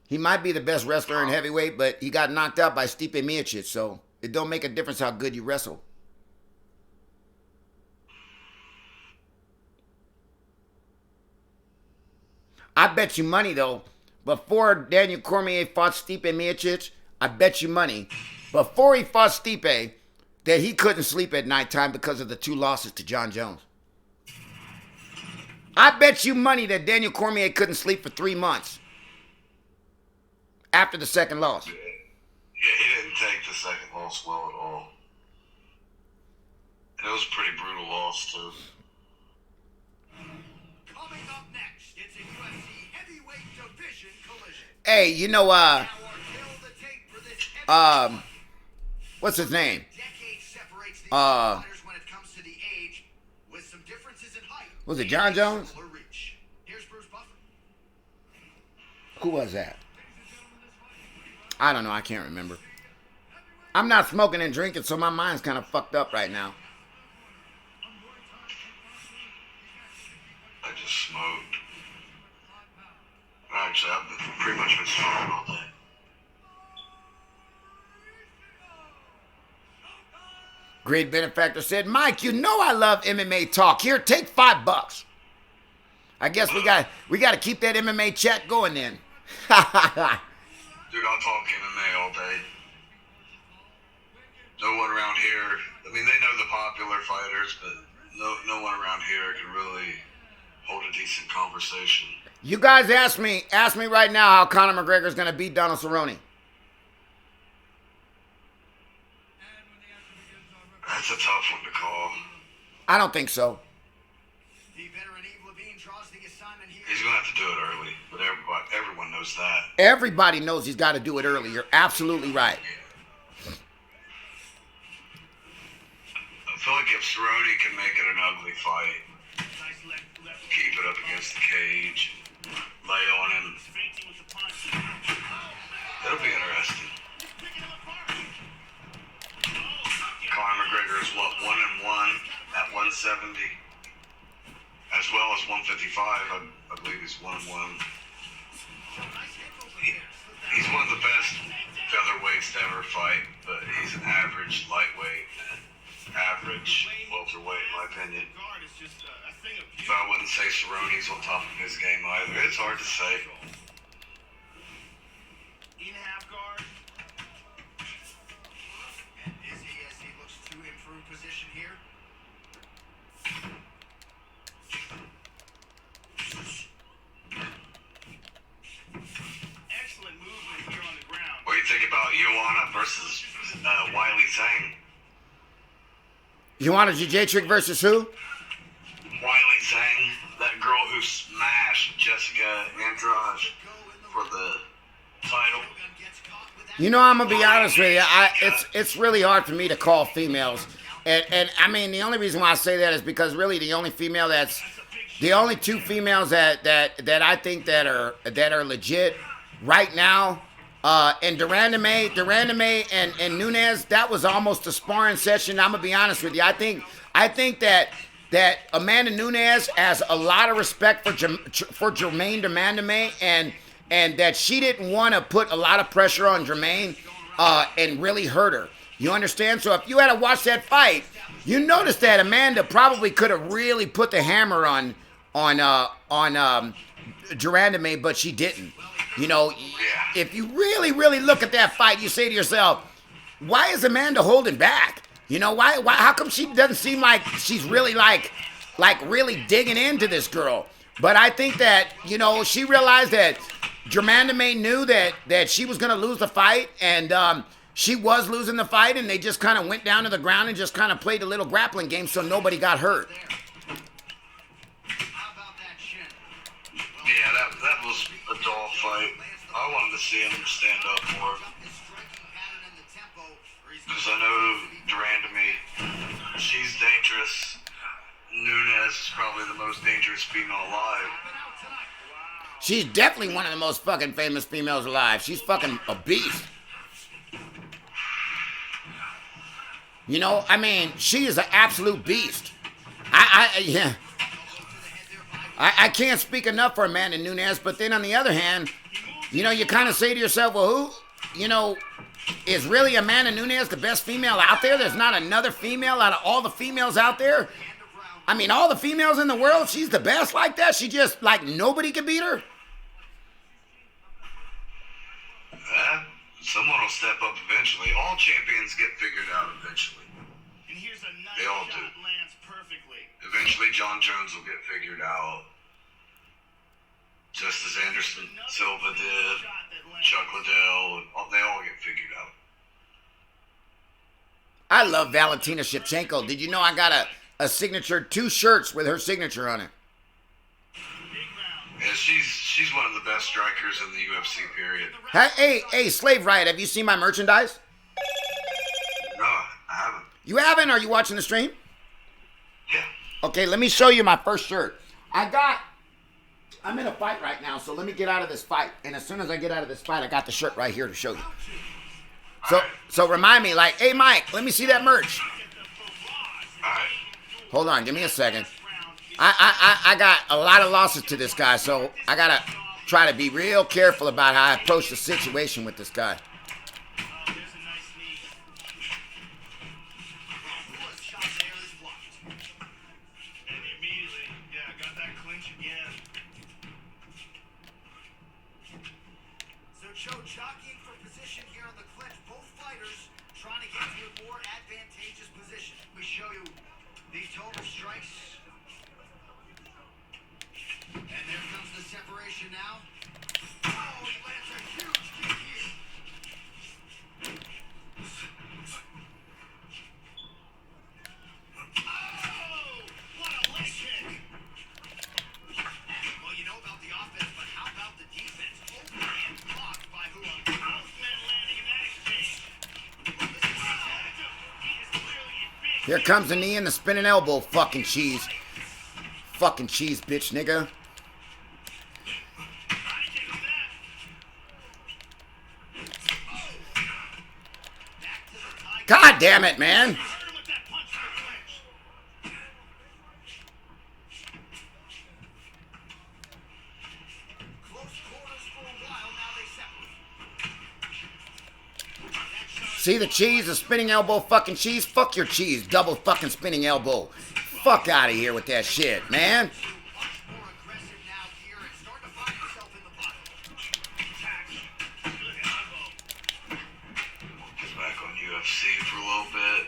He might be the best wrestler in heavyweight, but he got knocked out by Stipe Miocic, so it don't make a difference how good you wrestle. I bet you money, though, before Daniel Cormier fought Stipe Miocic, I bet you money, before he fought Stipe, that he couldn't sleep at nighttime because of the 2 losses to John Jones. I bet you money that Daniel Cormier couldn't sleep for 3 months after the second loss. Yeah, he didn't take the second loss well at all. And it was a pretty brutal loss, too. Coming up next, it's a UFC heavyweight division collision. Hey, you know, what's his name? Was it John Jones? Who was that? I don't know. I can't remember. I'm not smoking and drinking, so my mind's kind of fucked up right now. I just smoked. Actually, I've pretty much been smoking all day. Great Benefactor said, Mike, you know I love MMA talk. Here, take $5. I guess we got to keep that MMA chat going then. Dude, I'll talk MMA all day. No one around here, I mean, they know the popular fighters, but no one around here can really hold a decent conversation. You guys ask me right now how Conor McGregor's going to beat Donald Cerrone. That's a tough one to call. I don't think so. He's going to have to do it early, but everyone knows that. Everybody knows he's got to do it early. You're absolutely right. I feel like if Cerrone can make it an ugly fight, keep it up against the cage, lay on him, it'll be interesting. Conor McGregor is 1-1 at 170, as well as 155. I believe he's 1-1. He's one of the best featherweights to ever fight, but he's an average lightweight, average welterweight, in my opinion. So I wouldn't say Cerrone's on top of his game either. It's hard to say. position here. Excellent movement here on the ground. What do you think about Joanna versus Wiley Zhang? You want a GJ trick versus who? Wiley Zhang, that girl who smashed Jessica Andrade for the title. You know, I'm gonna be honest with you. It's really hard for me to call females, and I mean the only reason why I say that is because really the only two females that I think that are legit right now, and Duranda May and Nunes, that was almost a sparring session. I'm gonna be honest with you. I think that Amanda Nunes has a lot of respect for Jermaine Duranda May, and that she didn't want to put a lot of pressure on Jermaine and really hurt her. You understand? So if you had to watch that fight, you notice that Amanda probably could have really put the hammer on Duranda May, but she didn't. You know, if you really look at that fight, you say to yourself, why is Amanda holding back? You know, why how come she doesn't seem like she's really like really digging into this girl? But I think that, you know, she realized that Jermaine May knew that she was going to lose the fight, and she was losing the fight, and they just kind of went down to the ground and just kind of played a little grappling game so nobody got hurt. Yeah, that was a dull fight. I wanted to see him stand up more. Because I know Duranda May, she's dangerous. Nunes is probably the most dangerous female alive. She's definitely one of the most fucking famous females alive. She's fucking a beast. You know, I mean, she is an absolute beast. I can't speak enough for Amanda Nunes, but then on the other hand, you know, you kind of say to yourself, well, who, you know, is really Amanda Nunes the best female out there? There's not another female out of all the females out there. I mean, all the females in the world, she's the best like that? She just, like, nobody can beat her? Someone will step up eventually. All champions get figured out eventually. And here's a nice They all shot, do. lands perfectly. Eventually, John Jones will get figured out. Just as Anderson Silva did, Chuck Liddell, they all get figured out. I love Valentina Shevchenko. Did you know I got a signature, 2 shirts with her signature on it? Yeah, she's one of the best strikers in the UFC period. Hey, Slave Riot, have you seen my merchandise? No, I haven't. You haven't? Are you watching the stream? Yeah. Okay, let me show you my first shirt. I'm in a fight right now, so let me get out of this fight. And as soon as I get out of this fight, I got the shirt right here to show you. So remind me, like, hey, Mike, let me see that merch. All right. Hold on, give me a second. I got a lot of losses to this guy, so I got to try to be real careful about how I approach the situation with this guy. Jockeying for position here on the clinch. Both fighters trying to get to a more advantageous position. We show you the total strikes. And there comes the separation now. Oh, he lands a huge kick here. Oh, what a leg kick. Well, you know about the offense, but how about the defense? Open and blocked by who? Here comes the knee and the spinning elbow, fucking cheese. Fucking cheese, bitch, nigga. God damn it, man. See the cheese, the spinning elbow, fucking cheese? Fuck your cheese, double fucking spinning elbow. Fuck out of here with that shit, man. Back on UFC for a little bit.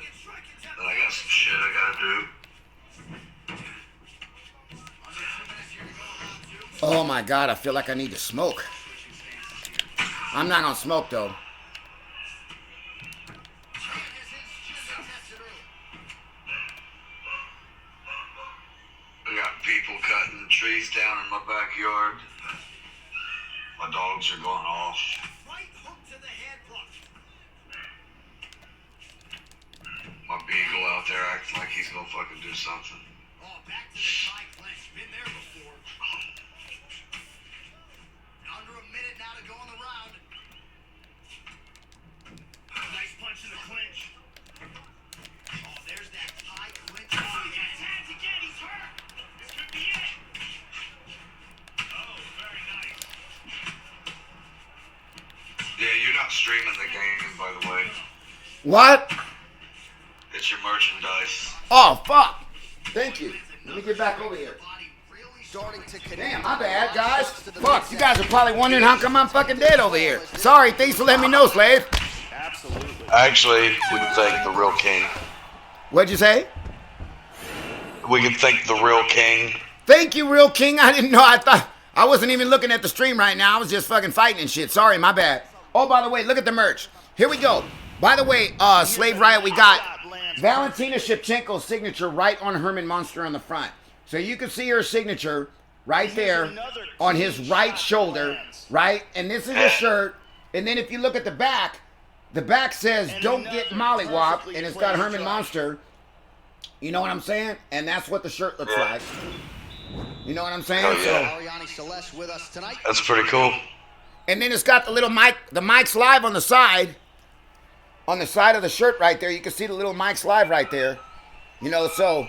Then I got some Oh my God, I feel like I need to smoke. I'm not gonna smoke though. I got people cutting trees down in my backyard. My dogs are going off. My beagle out there acting like he's gonna fucking do something. Oh, back to the high clinch. Been there before. Under a minute now to go on the round. Nice punch in the clinch. Oh, there's that high clinch. Oh, he got his hands again. He's hurt. This could be it. Oh, very nice. Yeah, you're not streaming the game, by the way. What? It's your merchandise. Oh, fuck. Thank you. Let me get back over here. Damn, my bad, guys. Fuck, you guys are probably wondering how come I'm fucking dead over here. Sorry, thanks for letting me know, Slave. Actually, we can thank the real king. What'd you say? We can thank the real king. Thank you, Real King. I didn't know. I thought I wasn't even looking at the stream right now. I was just fucking fighting and shit. Sorry, my bad. Oh, by the way, look at the merch. Here we go. By the way, Slave Riot, we got Valentina Shevchenko's signature right on Herman Monster on the front. So you can see her signature right there on his right shoulder, right? And this is a shirt. And then if you look at the back says, "Don't get mollywopped," and it's got Herman Monster. You know what I'm saying? And that's what the shirt looks like. You know what I'm saying? Oh, yeah. So, that's pretty cool. And then it's got the little mic, the Mike's Live on the side. On the side of the shirt right there, you can see the little Mike's Live right there. You know, so.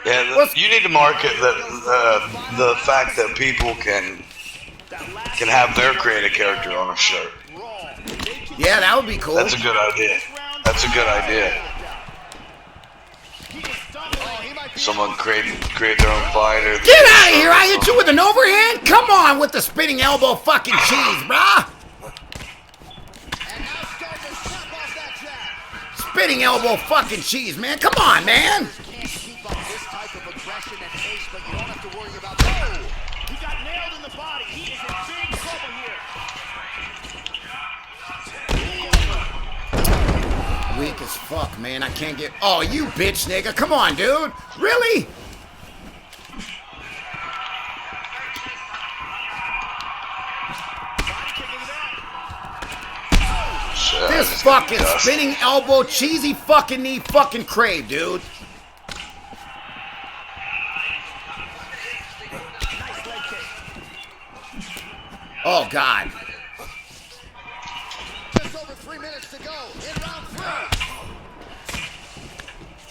Yeah, you need to market the fact that people can have their creative character on a shirt. Yeah, that would be cool. That's a good idea. That's a good idea. Someone create their own fighter. Get out of here! I hit you with an overhand? Come on with the spinning elbow fucking cheese, brah! Spinning elbow fucking cheese, man. Come on, man! He got nailed in the body. He is in big trouble here. Weak as fuck, man. I can't get... Oh, you bitch, nigga. Come on, dude. Really? This fucking spinning elbow, cheesy fucking knee fucking crave, dude. Oh, God. Just over 3 minutes to go in round 3.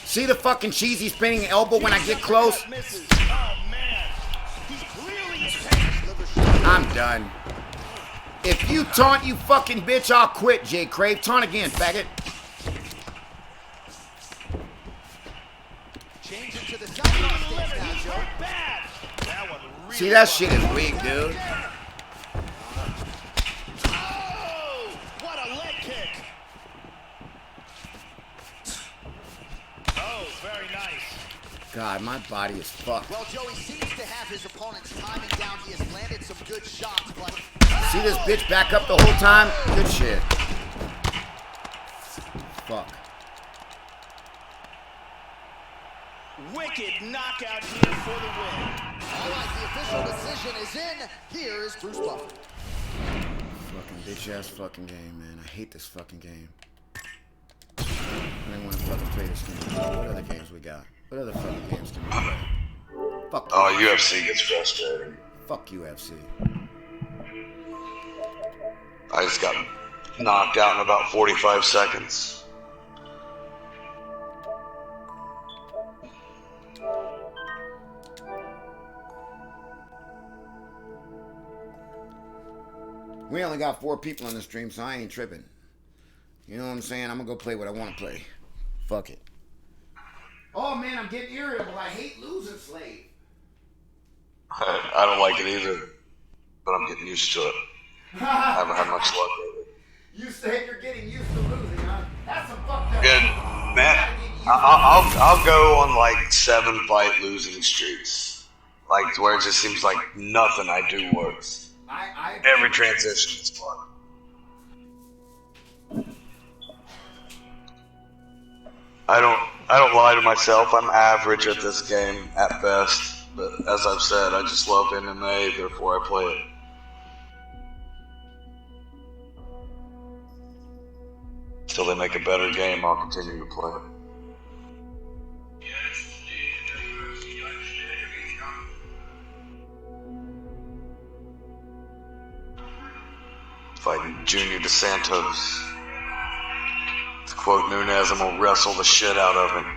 See the fucking cheesy spinning elbow when I get close? I'm done. If you taunt, you fucking bitch, I'll quit, J. Crave. Taunt again, faggot. See, that shit is weak, dude. What a leg kick. Oh, very nice. God, my body is fucked. Well, Joey seems to have his opponent's timing down. He has landed some good shots, but... See this bitch back up the whole time? Good shit. Fuck. Wicked knockout here for the win. All right, the official decision is in. Here is Bruce Buffer. Fucking bitch-ass fucking game, man. I hate this fucking game. I didn't want to fucking play this game. What other games we got? What other fucking games can we play? Fuck. Oh, UFC gets frustrating. Fuck UFC. I just got knocked out in about 45 seconds. We only got 4 people on the stream, so I ain't tripping. You know what I'm saying? I'm gonna go play what I want to play. Fuck it. Oh man, I'm getting irritable. I hate losing, Slave. I don't like it either, but I'm getting used to it. I haven't had much luck with it. You said you're getting used to losing, huh? That's some fucked up. Good, man. I'll go on like 7 fight losing streaks, like to where it just seems like nothing I do works. Every transition is fun. I don't lie to myself. I'm average at this game at best, but as I've said, I just love MMA, therefore I play it. Until they make a better game, I'll continue to play it. Fighting Junior DeSantos. To quote Nunez, I'm gonna wrestle the shit out of him.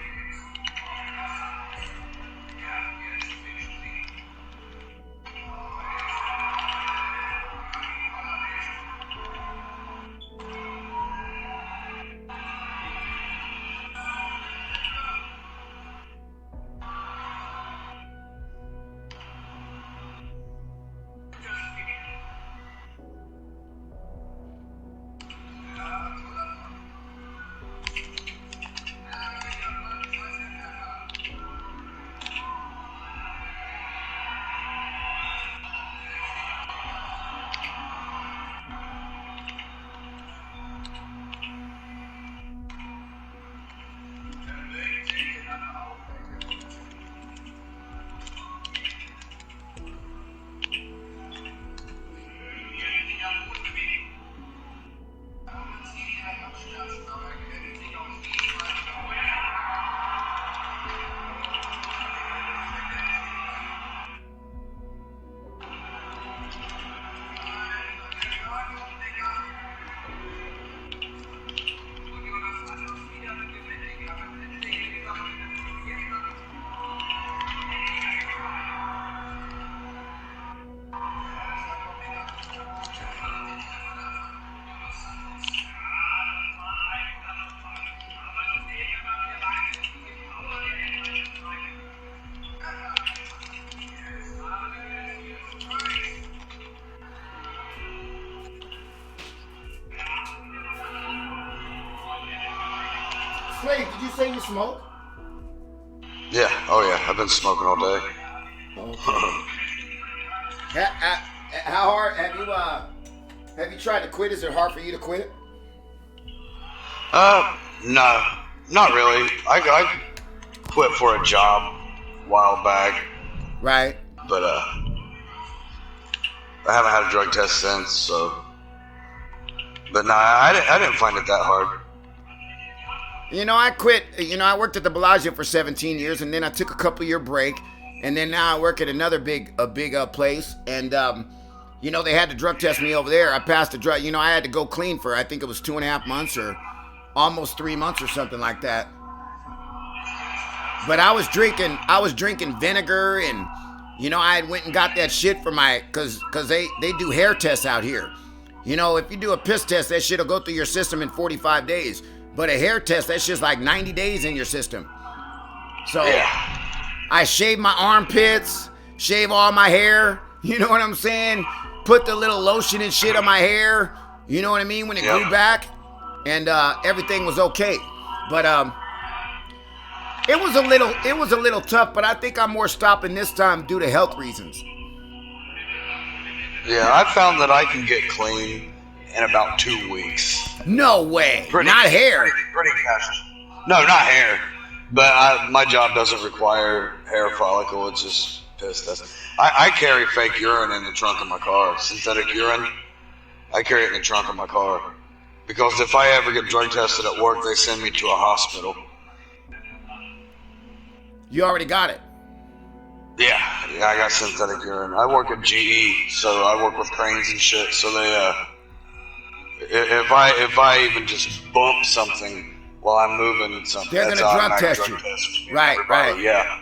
Slade, did you say you smoke? Yeah, oh yeah, I've been smoking all day. Okay. How hard have you tried to quit? Is it hard for you to quit? No, not really. I quit for a job a while back. Right. But I haven't had a drug test since, so. But nah, I didn't find it that hard. You know, I quit. You know, I worked at the Bellagio for 17 years, and then I took a couple-year break, and then now I work at another big place, and you know, they had to drug test me over there. I passed the drug. You know, I had to go clean for I think it was 2.5 months or almost 3 months or something like that. But I was drinking vinegar, and you know, I went and got that shit for my cause they do hair tests out here. You know, if you do a piss test, that shit'll go through your system in 45 days. But a hair test, that shit's like 90 days in your system. So I shave my armpits, shave all my hair, you know what I'm saying? Put the little lotion and shit on my hair, you know what I mean, when it grew back, and everything was okay. But it was a little tough, but I think I'm more stopping this time due to health reasons. Yeah, I found that I can get clean in about 2 weeks. No way. Not hair. Pretty fast. No, not hair. But my job doesn't require hair follicle. It's just piss test. I carry fake urine in the trunk of my car. Synthetic urine. I carry it in the trunk of my car. Because if I ever get drug tested at work, they send me to a hospital. You already got it. Yeah, I got synthetic urine. I work at GE, so I work with cranes and shit. So they, if I even just bump something while I'm moving something, they're gonna drug test you. Right. Yeah.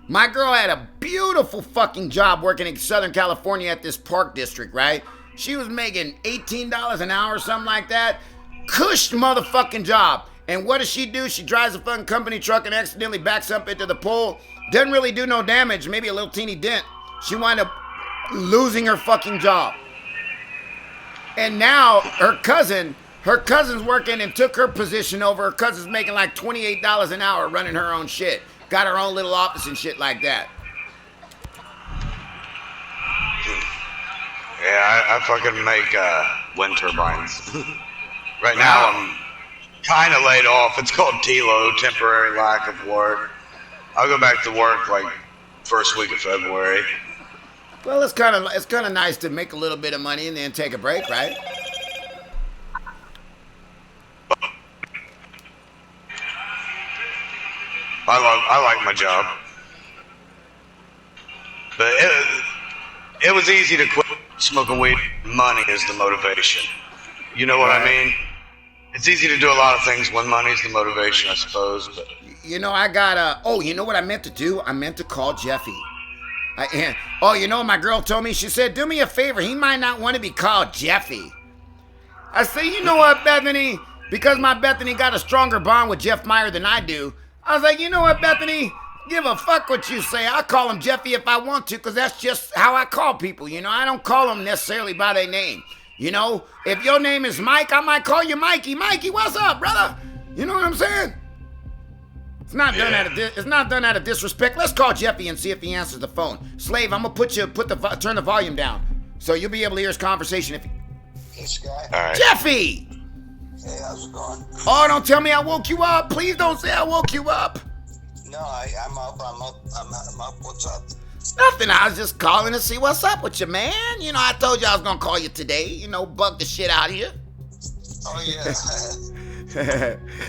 My girl had a beautiful fucking job working in Southern California at this park district, right? She was making $18 an hour or something like that. Cush motherfucking job. And what does she do? She drives a fucking company truck and accidentally backs up into the pole. Doesn't really do no damage, maybe a little teeny dent. She wound up losing her fucking job. And now her cousin Her cousin's working and took her position over. Her cousin's making like $28 an hour running her own shit. Got her own little office and shit like that. Yeah, I fucking make wind turbines. Right now I'm kind of laid off. It's called TLO, temporary lack of work. I'll go back to work like first week of February. Well, it's kind of nice to make a little bit of money and then take a break, right? I like my job, but it was easy to quit smoking weed. Money is the motivation. You know what I mean? It's easy to do a lot of things when money's the motivation, I suppose. But you know, I got oh, you know what I meant to do? I meant to call Jeffy. Oh, you know what my girl told me? She said, do me a favor. He might not want to be called Jeffy. I say, you know what, Bethany? Because my Bethany got a stronger bond with Jeff Meyer than I do. I was like, you know what, Bethany? Give a fuck what you say. I call him Jeffy if I want to, because that's just how I call people, you know? I don't call them necessarily by their name. You know, if your name is Mike, I might call you Mikey. Mikey, what's up, brother? You know what I'm saying? It's not done out of disrespect. Let's call Jeffy and see if he answers the phone. Slave, I'm gonna turn the volume down, so you'll be able to hear his conversation if. This guy. all right. Jeffy! Hey, how's it going? Oh, don't tell me I woke you up. Please don't say I woke you up. No, I'm up. I'm up. What's up? Nothing. I was just calling to see what's up with you, man. You know, I told you I was gonna call you today. You know, bug the shit out of you. Oh yeah.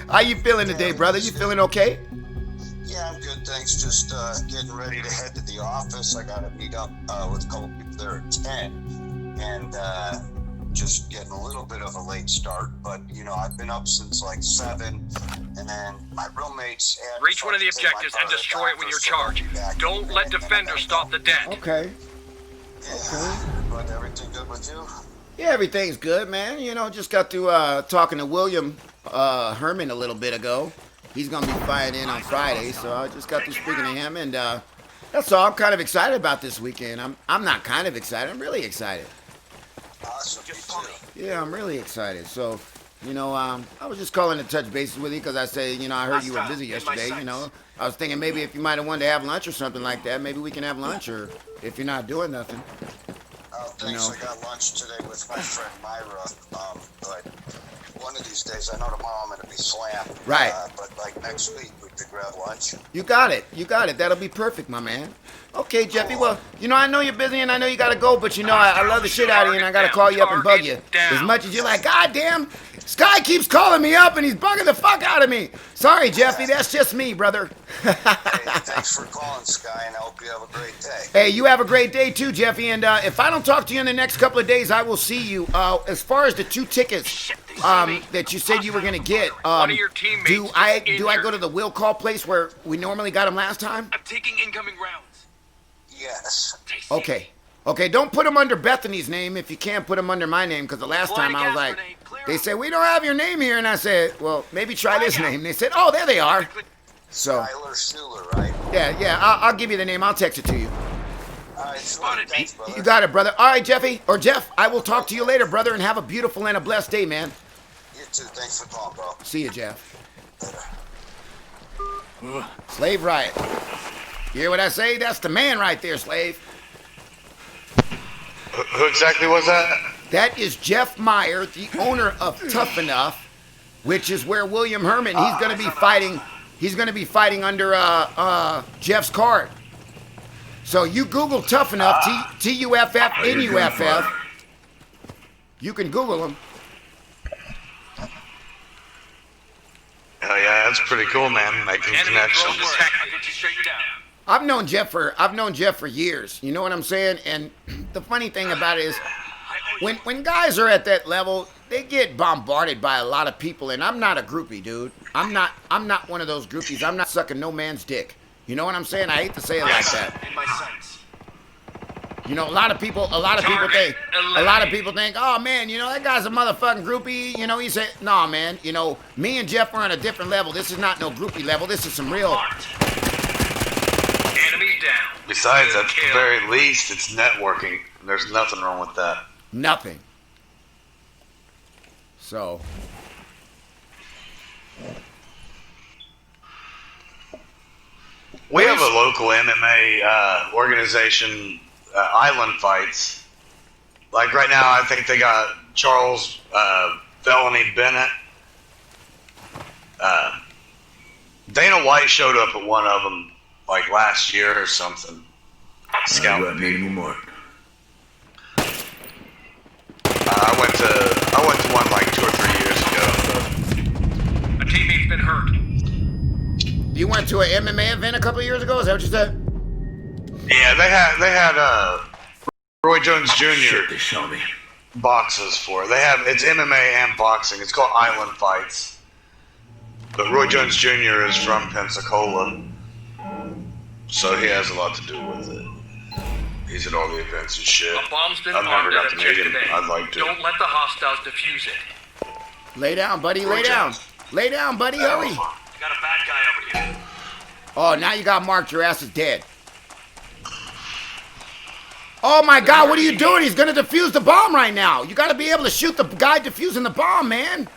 How you feeling today, brother? You feeling okay? Yeah, I'm good, thanks. Just getting ready to head to the office. I got to meet up with a couple people there at 10, and just getting a little bit of a late start. But you know, I've been up since like 7, and then my roommates had Reach one of the objectives and destroy it with your charge. Don't let defenders stop the debt. Okay. Yeah. But everything good with you? Yeah, everything's good, man. You know, just got to talking to William Herman a little bit ago. He's going to be flying in on Friday, so I just got to speaking to him, and that's all. I'm kind of excited about this weekend. I'm not kind of excited. I'm really excited. Awesome. Yeah, I'm really excited. So, you know, I was just calling to touch bases with you because I said, you know, I heard you were busy yesterday, you know. I was thinking maybe if you might have wanted to have lunch or something like that, maybe we can have lunch, or if you're not doing nothing. Oh, thanks. You know. I got lunch today with my friend Myra, but one of these days, I know tomorrow I'm going to be slammed. Right. But like next week, we could grab lunch. You got it. You got it. That'll be perfect, my man. Okay, Jeffy. Well, you know, I know you're busy and I know you got to go, but you know, I love the shit out of you and I got to call you up and bug you. As much as you're like, God damn, Sky keeps calling me up and he's bugging the fuck out of me. Sorry, Jeffy. That's just me, brother. Hey, thanks for calling, Sky, and I hope you have a great day. Hey, you have a great day too, Jeffy. And if I don't talk to you in the next couple of days, I will see you. As far as the 2 tickets that you said you were gonna get, One of your teammates do I go to the will call place where we normally got them last time? I'm taking incoming rounds. Yes. Okay. Okay, don't put them under Bethany's name if you can't put them under my name, because the last time I was like, they said, we don't have your name here, and I said, well, maybe try this name. They said, oh, there they are. So, Skylar Schuler, right? Yeah, I'll give you the name. I'll text it to you. All right, spotted me. You got it, brother. All right, Jeffy, or Jeff, I will talk to you later, brother, and have a beautiful and a blessed day, man. You too. Thanks for calling, bro. See you, Jeff. Slave Riot. You hear what I say? That's the man right there, Slave. Who exactly was that? That is Jeff Meyer, the owner of TUFF-N-UFF, which is where William Hermann, he's going to be fighting. He's going to be fighting under Jeff's card. So you Google TUFF-N-UFF, TUFF-N-UFF. You can Google him. Oh yeah, that's pretty cool, man. Making connections. I've known Jeff for years. You know what I'm saying? And the funny thing about it is, when guys are at that level, they get bombarded by a lot of people. And I'm not a groupie, dude. I'm not one of those groupies. I'm not sucking no man's dick. You know what I'm saying? I hate to say it like that. You know, a lot of people think, oh man, you know, that guy's a motherfucking groupie. You know, he said, nah, man. You know, me and Jeff are on a different level. This is not no groupie level. This is some real. Enemy down. Besides, at the very least, it's networking. There's nothing wrong with that. Nothing. So. We have a local MMA organization, Island Fights. Like right now, I think they got Charles Felony Bennett. Dana White showed up at one of them like last year or something. I won't need any more. I went to one like 2 or 3 years ago. A teammate's been hurt. You went to an MMA event a couple of years ago? Is that what you said? Yeah, they had Roy Jones Jr. Shit, they show me. boxes for it. It's MMA and boxing. It's called Island Fights. But Roy Jones Jr. is from Pensacola, so he has a lot to do with it. He's at all the events and shit. A bomb's been I've never got to planted meet him. today. I'd like to. Don't let the hostiles defuse it. Lay down, buddy. Lay down. Lay down, buddy. Hurry. You got a bad guy over here. Oh, now you got marked. Your ass is dead. Oh my God, what are you doing? He's gonna defuse the bomb right now. You gotta be able to shoot the guy defusing the bomb, man.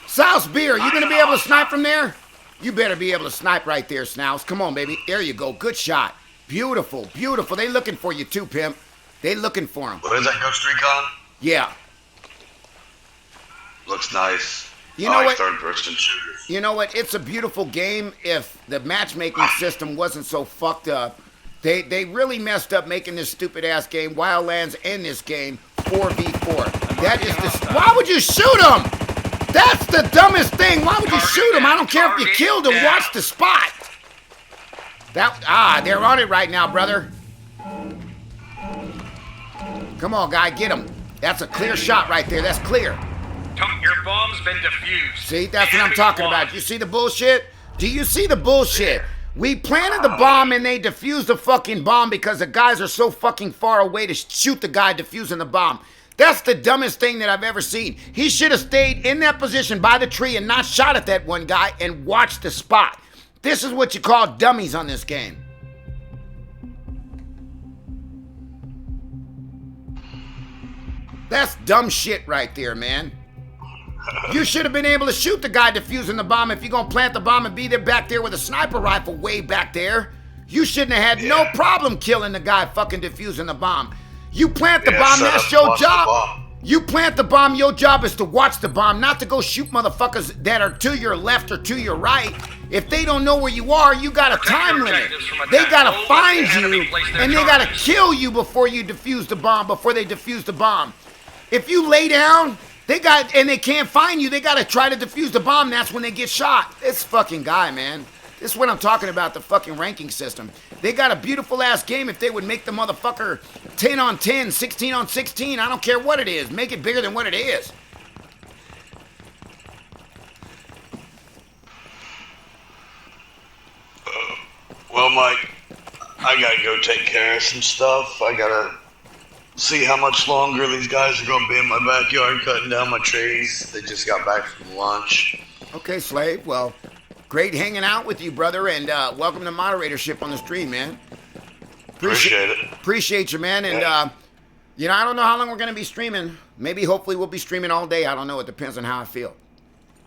Souse Beer, you gonna be able to snipe from there? You better be able to snipe right there, Snouse. Come on, baby. There you go. Good shot. Beautiful, beautiful. They looking for you too, pimp. They looking for him. What is that, Ghost Recon? Yeah. Looks nice. You know I like what? third-person shooters. You know what? It's a beautiful game if the matchmaking system wasn't so fucked up. They really messed up making this stupid-ass game, Wildlands, and this game 4v4. That is the... Why would you shoot him? That's the dumbest thing. Why would you shoot him? I don't care if you killed him. Watch the spot. They're on it right now, brother. Come on, guy. Get him. That's a clear shot right there. That's clear. Your bomb's been defused. See, that's what I'm talking about. You see the bullshit? Do you see the bullshit? We planted the bomb and they defused the fucking bomb because the guys are so fucking far away to shoot the guy defusing the bomb. That's the dumbest thing that I've ever seen. He should have stayed in that position by the tree and not shot at that one guy and watched the spot. This is what you call dummies on this game. That's dumb shit right there, man. You should have been able to shoot the guy defusing the bomb if you're going to plant the bomb and be there back there with a sniper rifle way back there. You shouldn't have had no problem killing the guy fucking defusing the bomb. You plant the bomb, that's your job. You plant the bomb, your job is to watch the bomb, not to go shoot motherfuckers that are to your left or to your right. If they don't know where you are, you got a time limit. They got to find you, and they got to kill you before you defuse the bomb, before they defuse the bomb. If you lay down... they can't find you. They got to try to defuse the bomb. That's when they get shot. This fucking guy, man. This is what I'm talking about, the fucking ranking system. They got a beautiful ass game if they would make the motherfucker 10 on 10, 16 on 16. I don't care what it is. Make it bigger than what it is. Well, Mike, I got to go take care of some stuff. I got to see how much longer these guys are going to be in my backyard cutting down my trees. They just got back from lunch. Okay, Slave. Well, great hanging out with you, brother, and welcome to moderatorship on the stream, man. Appreciate it. Appreciate you, man. And, I don't know how long we're going to be streaming. Maybe, hopefully, we'll be streaming all day. I don't know. It depends on how I feel.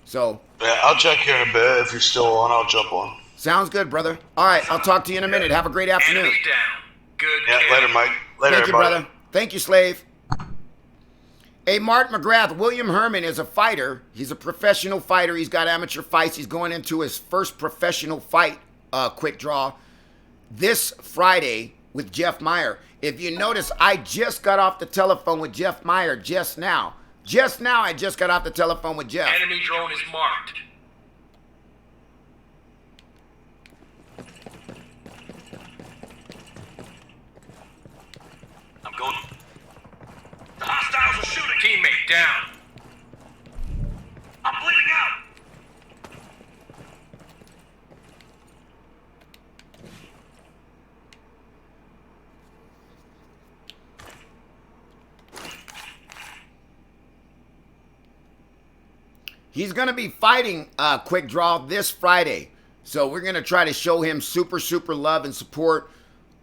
So. Yeah, I'll check here in a bit. If you're still on, I'll jump on. Sounds good, brother. All right, I'll talk to you in a minute. Have a great afternoon. Enemies down. Good. Yeah, later, Mike. Later, Thank you, everybody. brother. Thank you, Slave. Hey, Mark McGrath, William Hermann is a fighter. He's a professional fighter. He's got amateur fights. He's going into his first professional fight, quick draw, this Friday with Jeff Meyer. If you notice, I just got off the telephone with Jeff Meyer just now. Just now, I just got off the telephone with Jeff. Enemy drone is marked. I'm going. The hostiles are shooting. Teammate down. I'm bleeding out. He's going to be fighting Quick Draw this Friday. So we're going to try to show him super, super love and support.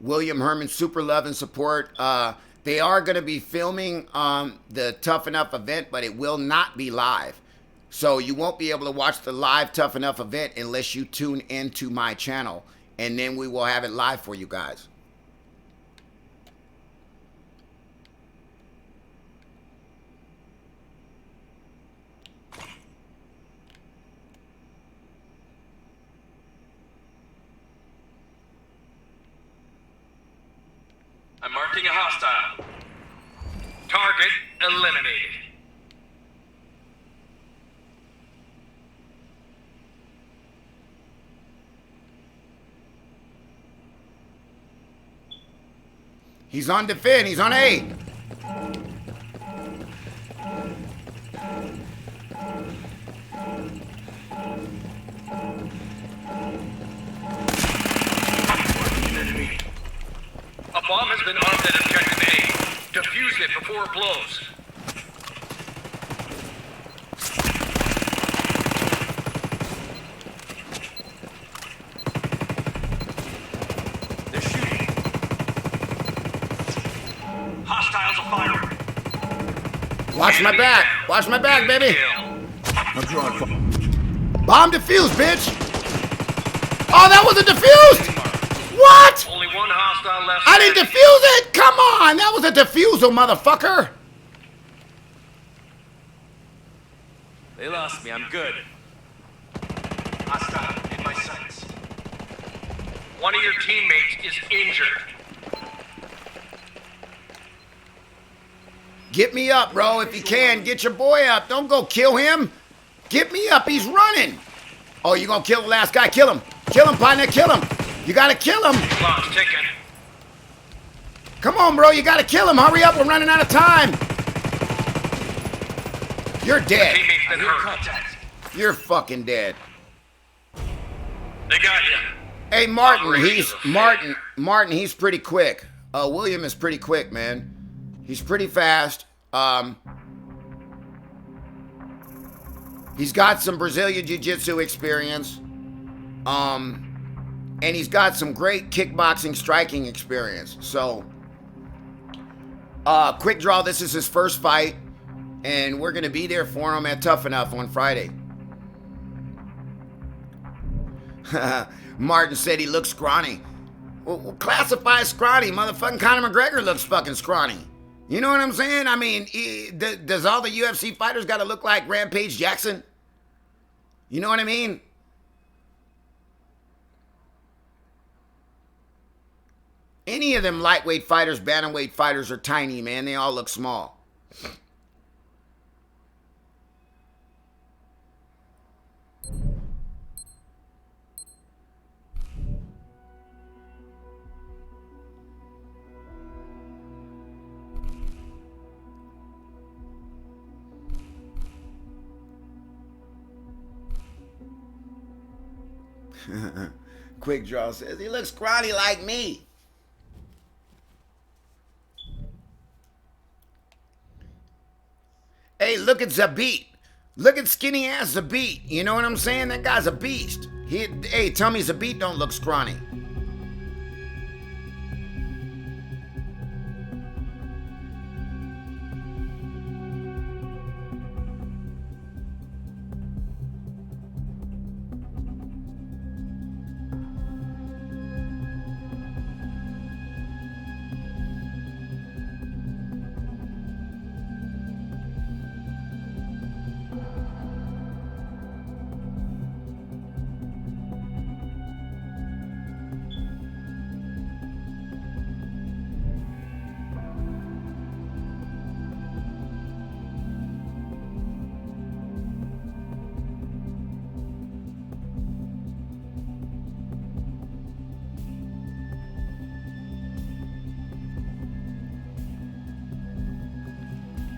William Hermann, super love and support. They are going to be filming the TUFF-N-UFF event, but it will not be live. So you won't be able to watch the live TUFF-N-UFF event unless you tune into my channel. And then we will have it live for you guys. I'm marking a hostile. Target eliminated. He's on defend. He's on A. A bomb has been armed at objective A. Defuse it before it blows. They're shooting. Hostiles are firing. Watch my back. Watch my back, baby. I'm drawing fire. Bomb defused, bitch. Oh, that wasn't defused. What? Only one hostile left. I didn't defuse it. Come on. That was a defusal, motherfucker. They lost me. I'm good. Hostile in my sights. One of your teammates is injured. Get me up, bro. If you can, get your boy up. Don't go kill him. Get me up. He's running. Oh, you gonna kill the last guy? Kill him. Kill him, partner. Kill him. You gotta kill him. Clock's ticking. Come on, bro. You gotta kill him. Hurry up. We're running out of time. You're dead. Teammate's been hurt. You're fucking dead. They got you. Hey, Martin. Martin. He's pretty quick. William is pretty quick, man. He's pretty fast. He's got some Brazilian Jiu-Jitsu experience. And he's got some great kickboxing striking experience. So, quick draw. This is his first fight. And we're going to be there for him at TUFF-N-UFF on Friday. Martin said he looks scrawny. Well, classify scrawny. Motherfucking Conor McGregor looks fucking scrawny. You know what I'm saying? I mean, does all the UFC fighters got to look like Rampage Jackson? You know what I mean? Any of them lightweight fighters, bantamweight fighters are tiny, man. They all look small. Quick Draw says, he looks scrawny like me. Hey, look at Zabit. Look at skinny ass Zabit. You know what I'm saying? That guy's a beast. Hey, tell me Zabit don't look scrawny.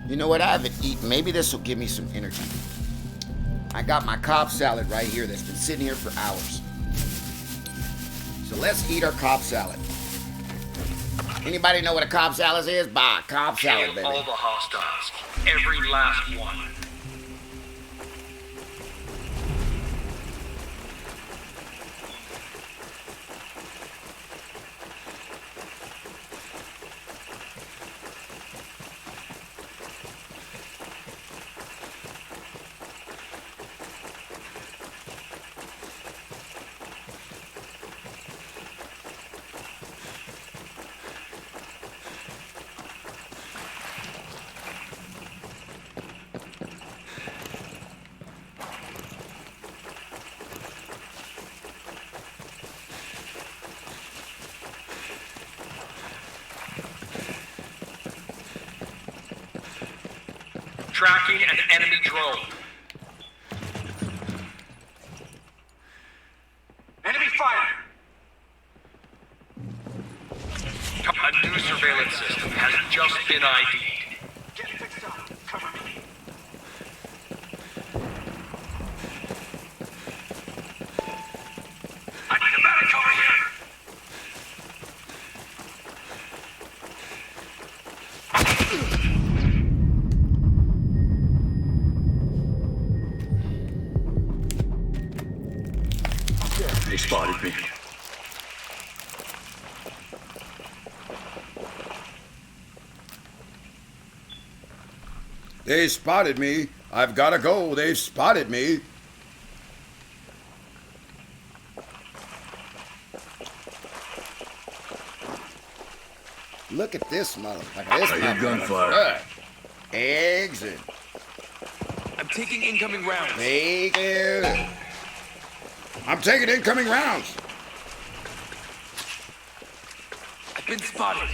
You know what? I haven't eaten. Maybe this will give me some energy. I got my Cobb salad right here that's been sitting here for hours. So let's eat our Cobb salad. Anybody know what a Cobb salad is? Bah, Cobb salad, baby. Kill all the hostiles. Every last one. tracking an enemy drone. Enemy fire! A new surveillance system has just been ID'd. Get fixed up. Cover me. I need a medic over here. They spotted me. They spotted me. I've got to go. They've spotted me. Look at this motherfucker. This I hear gunfire. Good. Eggs and I'm taking incoming rounds. bacon. I'm taking incoming rounds. I've been spotted.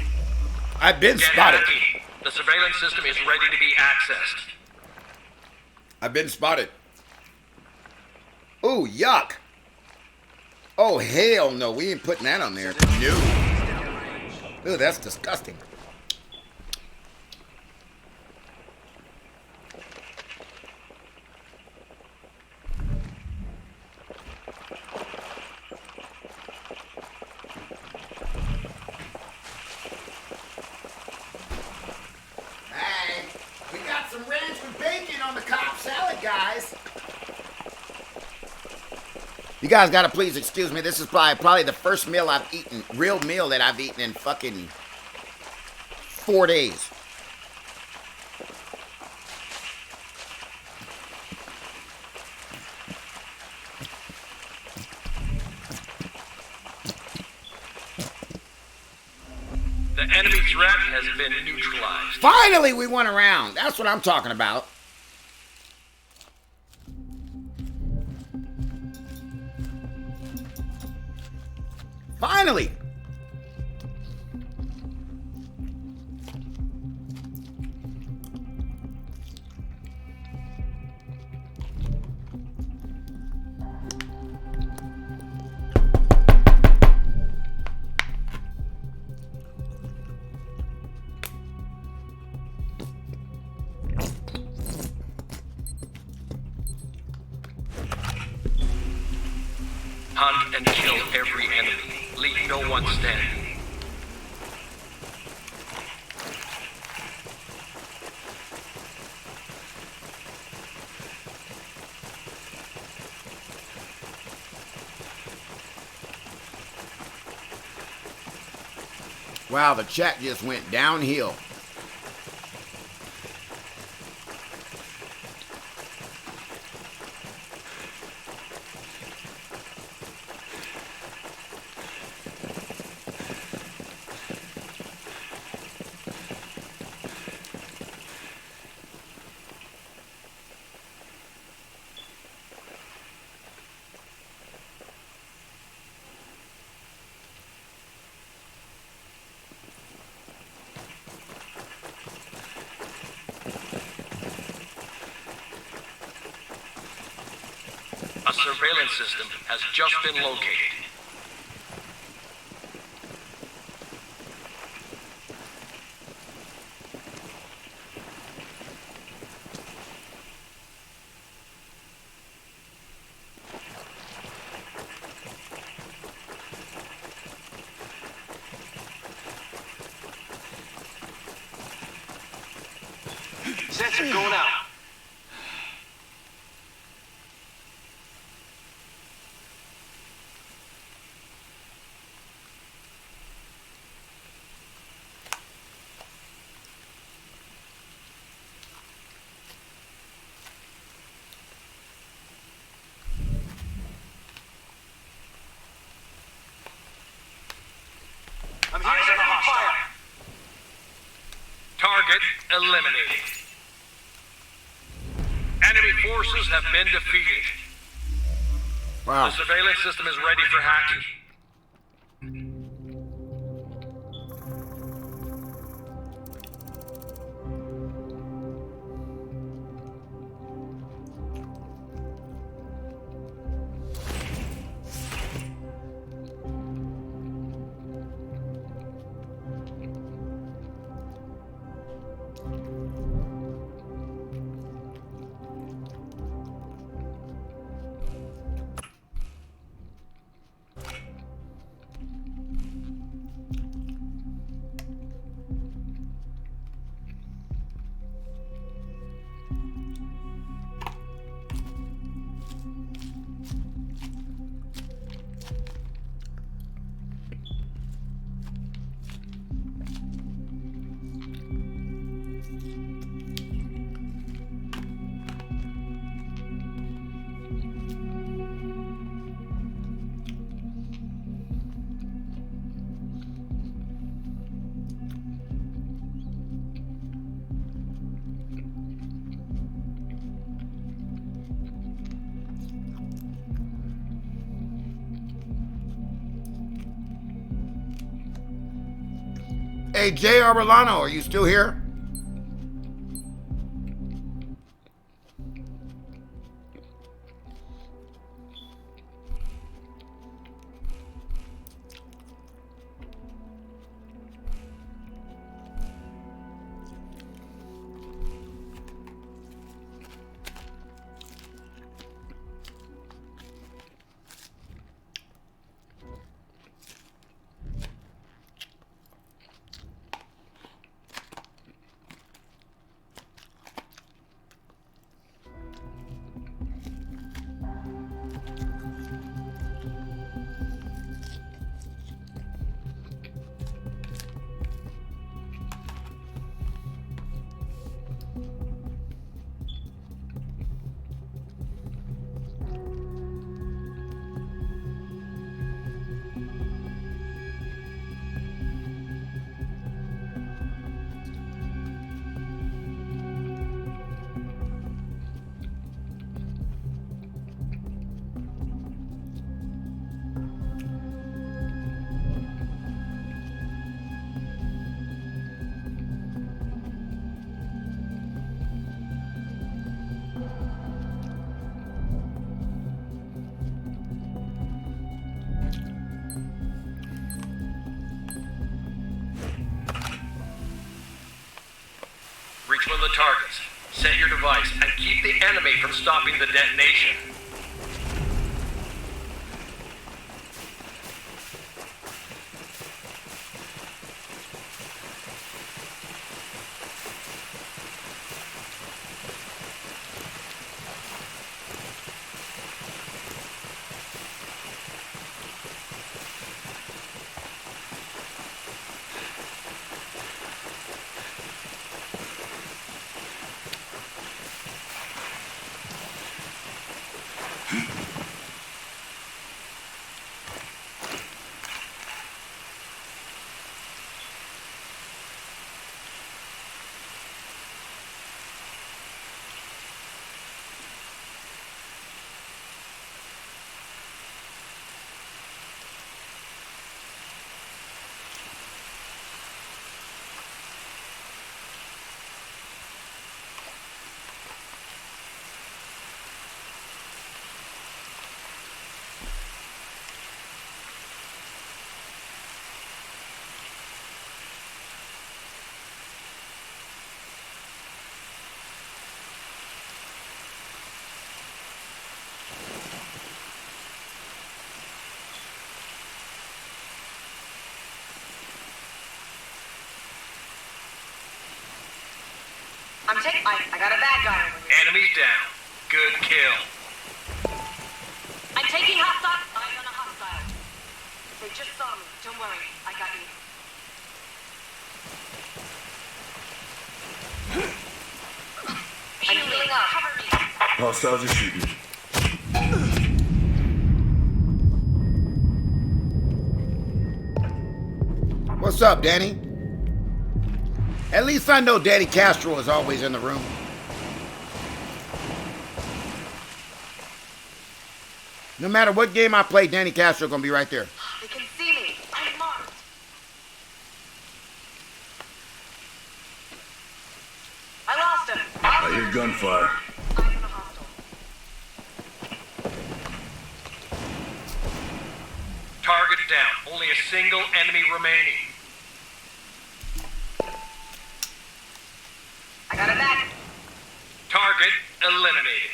I've been Get spotted. hacky. The surveillance system is ready to be accessed. I've been spotted. Ooh, yuck. Oh, hell no. We ain't putting that on there. No. Ooh, that's disgusting. Hey, we got some ranch with bacon on the Cobb salad, guys. You guys gotta please excuse me. This is probably the first meal I've eaten, real meal that I've eaten in fucking 4 days. The enemy threat has been neutralized. Finally, we won a round. That's what I'm talking about. Finally. Hunt and kill every enemy. Leave no one standing. Wow, the chat just went downhill. A surveillance system has just been located. Sensor going out. I'm hearing enemy fire. Target eliminated. Enemy forces have been defeated. Wow. The surveillance system is ready for hacking. Hey, Jay Arbolano, are you still here? Reach one of the targets, set your device, and keep the enemy from stopping the detonation. I got a bad guy over here. Enemies down. Good kill. I'm taking hostile. I'm on a hostile. They just saw me. Don't worry. I got you. I'm healing up. Cover me. Hostiles are shooting. What's up, Danny? At least I know Danny Castro is always in the room. No matter what game I play, Danny Castro gonna be right there. They can see me. I'm marked. I lost him. I hear gunfire. Target down. Only a single enemy remaining. I got it back. Target eliminated.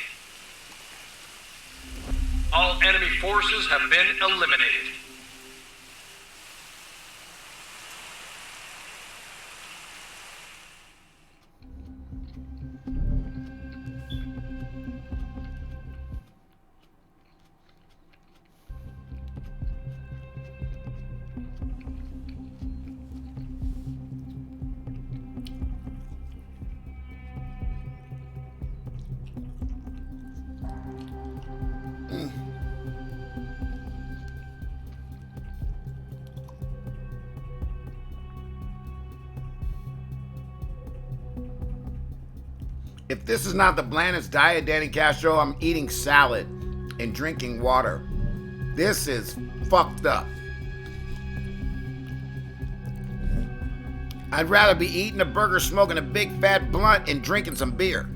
All enemy forces have been eliminated. If this is not the blandest diet, Danny Castro, I'm eating salad and drinking water. This is fucked up. I'd rather be eating a burger, smoking a big fat blunt, and drinking some beer.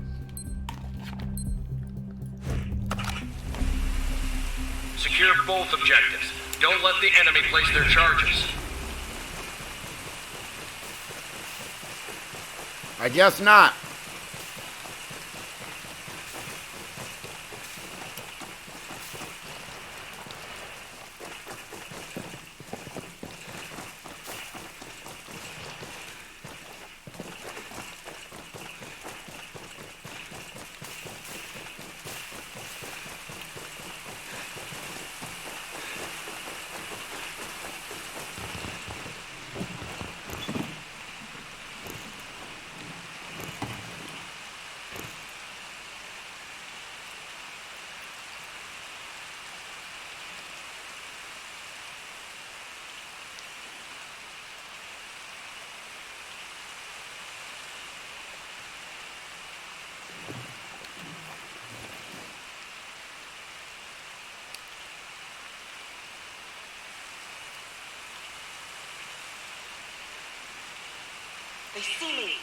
Secure both objectives. Don't let the enemy place their charges. I guess not. They see me.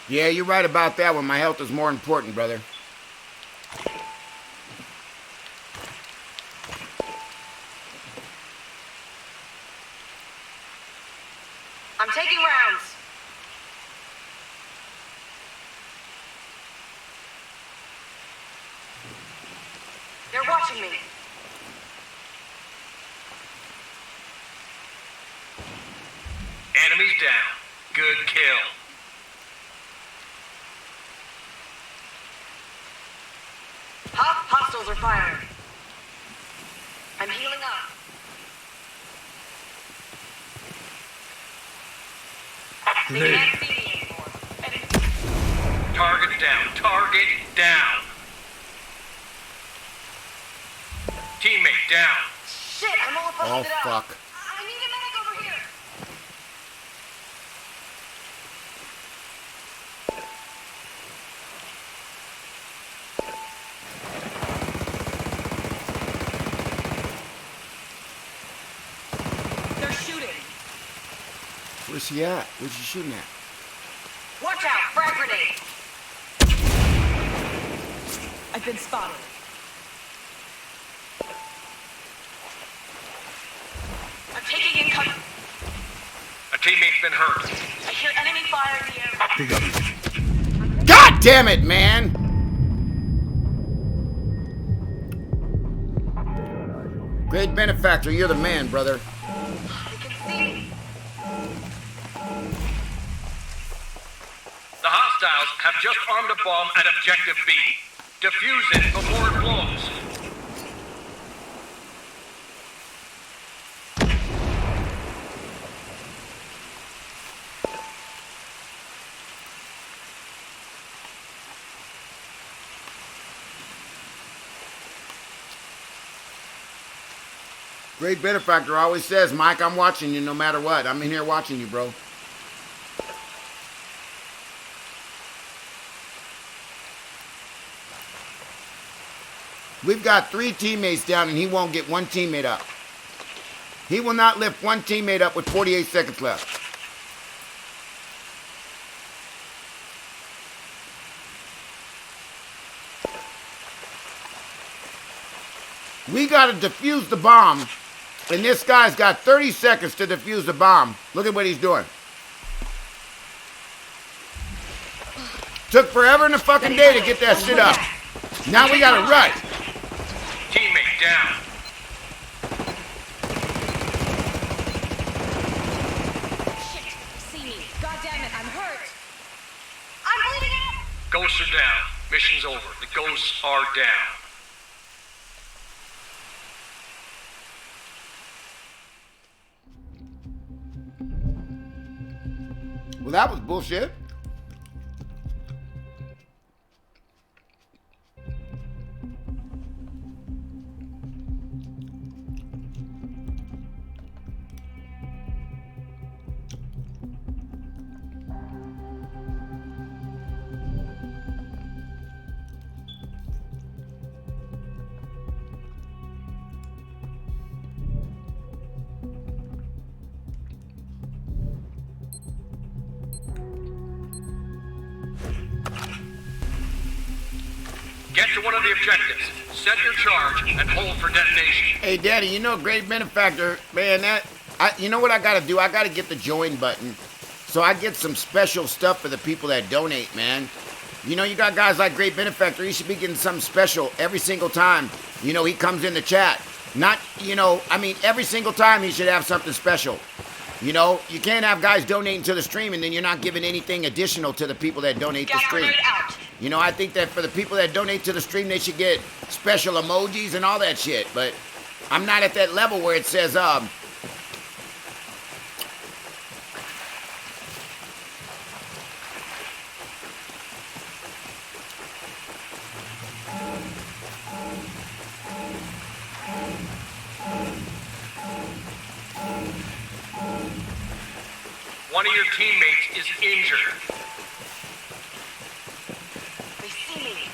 Yeah, you're right about that one. My health is more important, brother. I'm taking rounds. They're watching me. Enemies down. Good kill. Hostiles are firing. I'm healing up. They can't see me anymore. Target down. Target down. Teammate down. Shit, I'm all busted Oh, up. fuck. I need a medic over here. They're shooting. Where's he at? Where's he shooting at? Watch out, frag grenade. I've been spotted. I'm taking in cover. A teammate's been hurt. I hear enemy fire in the air. God damn it, man! Great benefactor, you're the man, brother. The hostiles have just armed a bomb at Objective B. Defuse it before it blows. Great benefactor always says, Mike, I'm watching you no matter what. I'm in here watching you, bro. We've got 3 teammates down and he won't get 1 teammate up. He will not lift 1 teammate up with 48 seconds left. We gotta defuse the bomb, and this guy's got 30 seconds to defuse the bomb. Look at what he's doing. Took forever in the fucking day to get that shit up. Now we gotta rush. Teammate down. Shit, see me. God damn it, I'm hurt. I'm bleeding out. Ghosts are down. Mission's over. The ghosts are down. Well, that was bullshit. to one of the objectives. Set your charge and hold for detonation. Hey, Daddy, you know, great benefactor, man, you know what I gotta do? I gotta get the join button so I get some special stuff for the people that donate, man. You know, you got guys like Great Benefactor, he should be getting something special every single time, you know, he comes in the chat. Not, you know, I mean, every single time he should have something special. You know, you can't have guys donating to the stream and then you're not giving anything additional to the people that donate to the stream. You know, I think that for the people that donate to the stream, they should get special emojis and all that shit. But I'm not at that level where it says, One of your teammates is injured. They see me.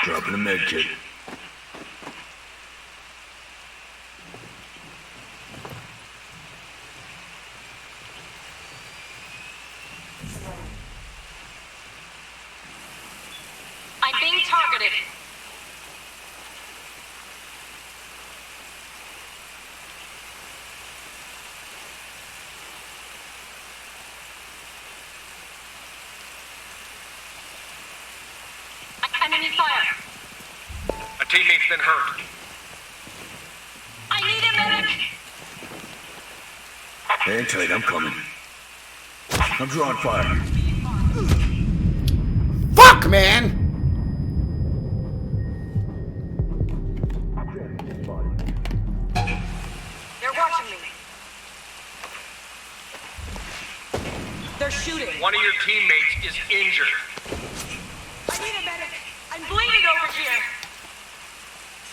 Dropping a med kit. I'm being targeted. Enemy fire. A teammate's been hurt. I need a medic. Hang tight, I'm coming. I'm drawing fire. fuck, man! They're watching me. They're shooting. One of your teammates is injured. I need a medic. I'm bleeding over here.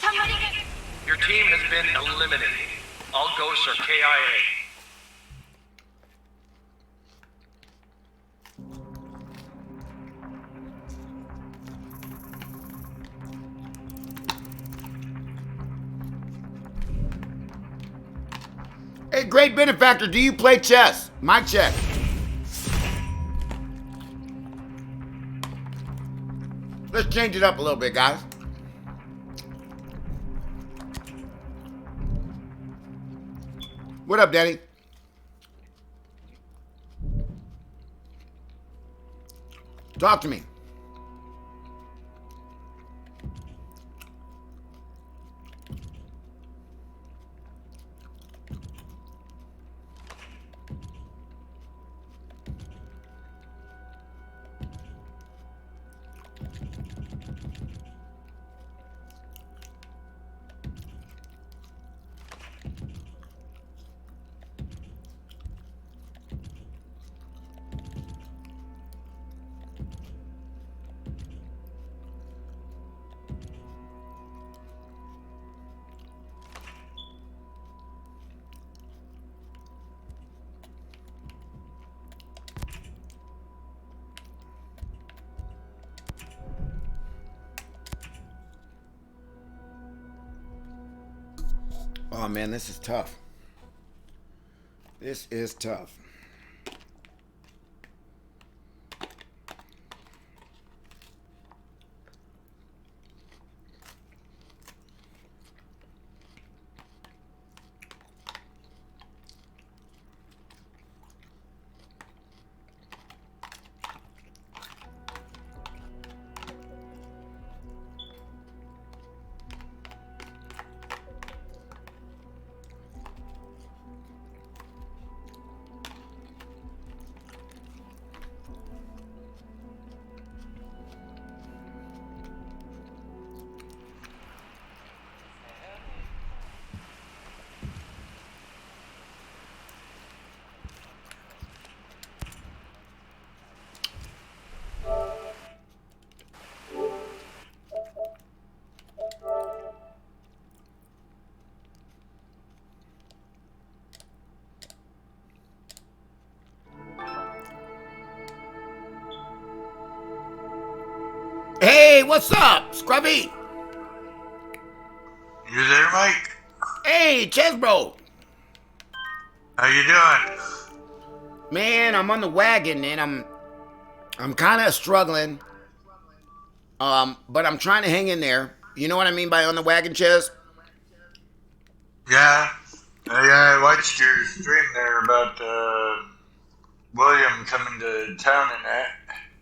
Somebody get... Your team has been eliminated. All ghosts are KIA. Hey, great benefactor, do you play chess? Mic check. Let's change it up a little bit, guys. What up, Danny? Talk to me. Oh man, this is tough. This is tough. Hey, what's up, Scrubby? You there, Mike? Hey, Chesbro. How you doing? Man, I'm on the wagon, and I'm kind of struggling. But I'm trying to hang in there. You know what I mean by on the wagon, Ches? Yeah. I watched your stream there about William coming to town and that.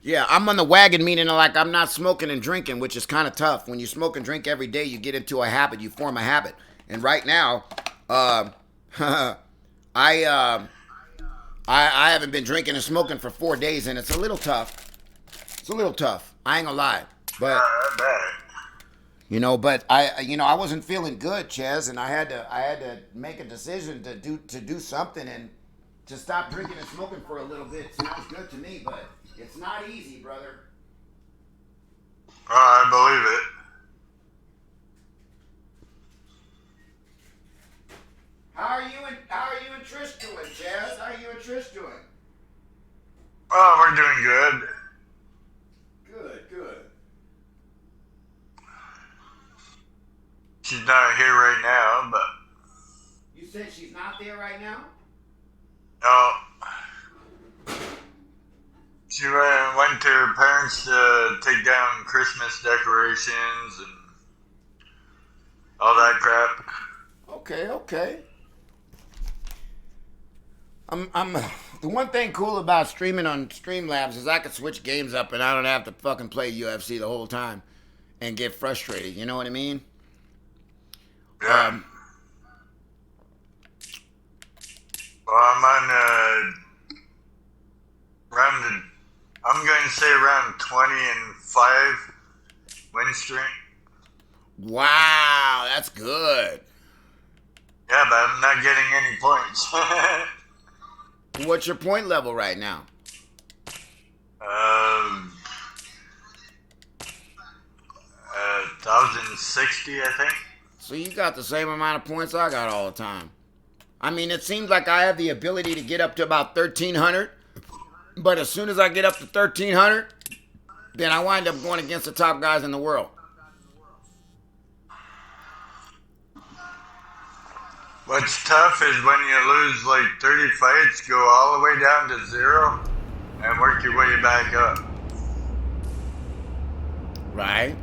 Yeah, I'm on the wagon, meaning like I'm not smoking and drinking, which is kind of tough. When you smoke and drink every day, you get into a habit. You form a habit. And right now, I haven't been drinking and smoking for 4 days, and it's a little tough. It's a little tough. I ain't gonna lie, but you know, but I wasn't feeling good, Ches, and I had to make a decision to do something and to stop drinking and smoking for a little bit. Sounds good to me, but it's not easy, brother. I believe it. How are you and Trish doing, Ches? How are you and Trish doing? Oh, we're doing good. Good. She's not here right now, but You said she's not there right now? no. She went to her parents to take down Christmas decorations and all that crap. Okay. I'm the one thing cool about streaming on Streamlabs is I can switch games up and I don't have to fucking play UFC the whole time and get frustrated. You know what I mean? Yeah. Well, I'm on I'm going to say around 20-5 win streak. Wow, that's good. Yeah, but I'm not getting any points. What's your point level right now? 1,060, I think. So you got the same amount of points I got all the time. I mean, it seems like I have the ability to get up to about 1,300, but as soon as I get up to 1,300, then I wind up going against the top guys in the world. What's tough is when you lose like 30 fights, go all the way down to 0 and work your way back up. Right.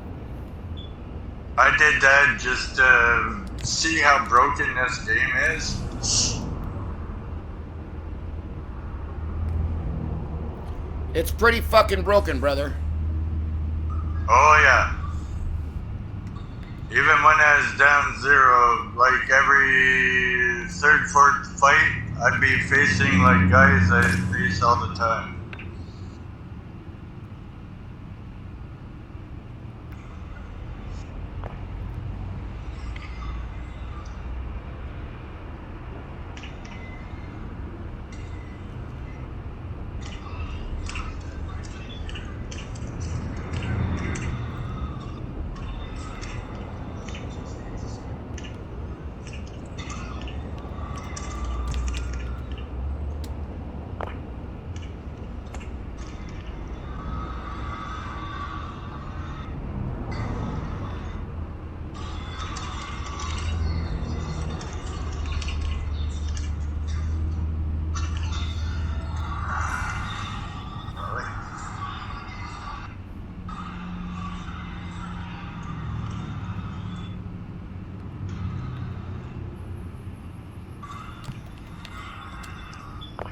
I did that just to see how broken this game is. It's pretty fucking broken, brother. Oh yeah. Even when I was down 0, like every third, fourth fight, I'd be facing like guys I face all the time.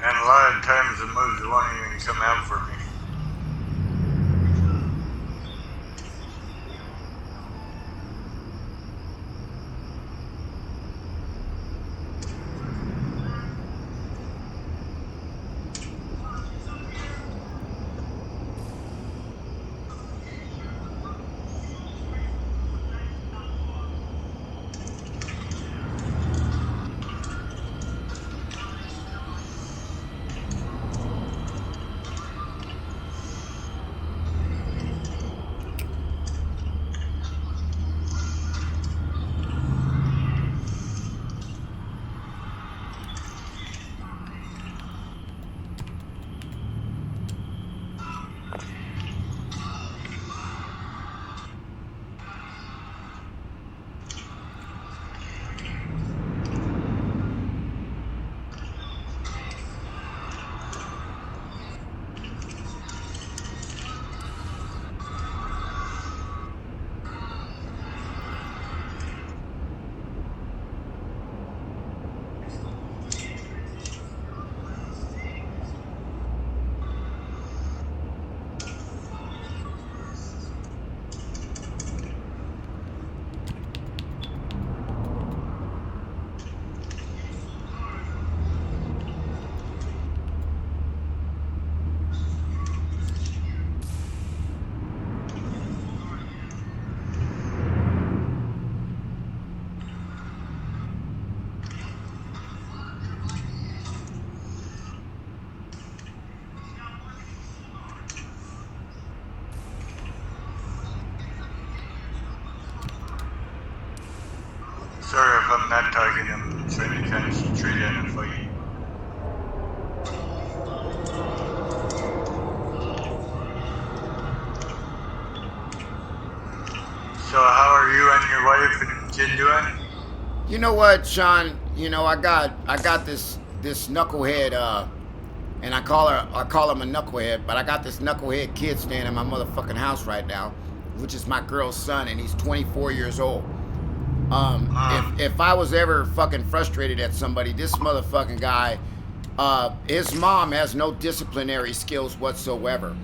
And a lot of times the moves won't even come out for me. your wife and kid doing? You know what, Sean? You know, I got this knucklehead, and I call him a knucklehead, but I got this knucklehead kid staying in my motherfucking house right now, which is my girl's son, and he's 24 years old. If I was ever fucking frustrated at somebody, this motherfucking guy, his mom has no disciplinary skills whatsoever.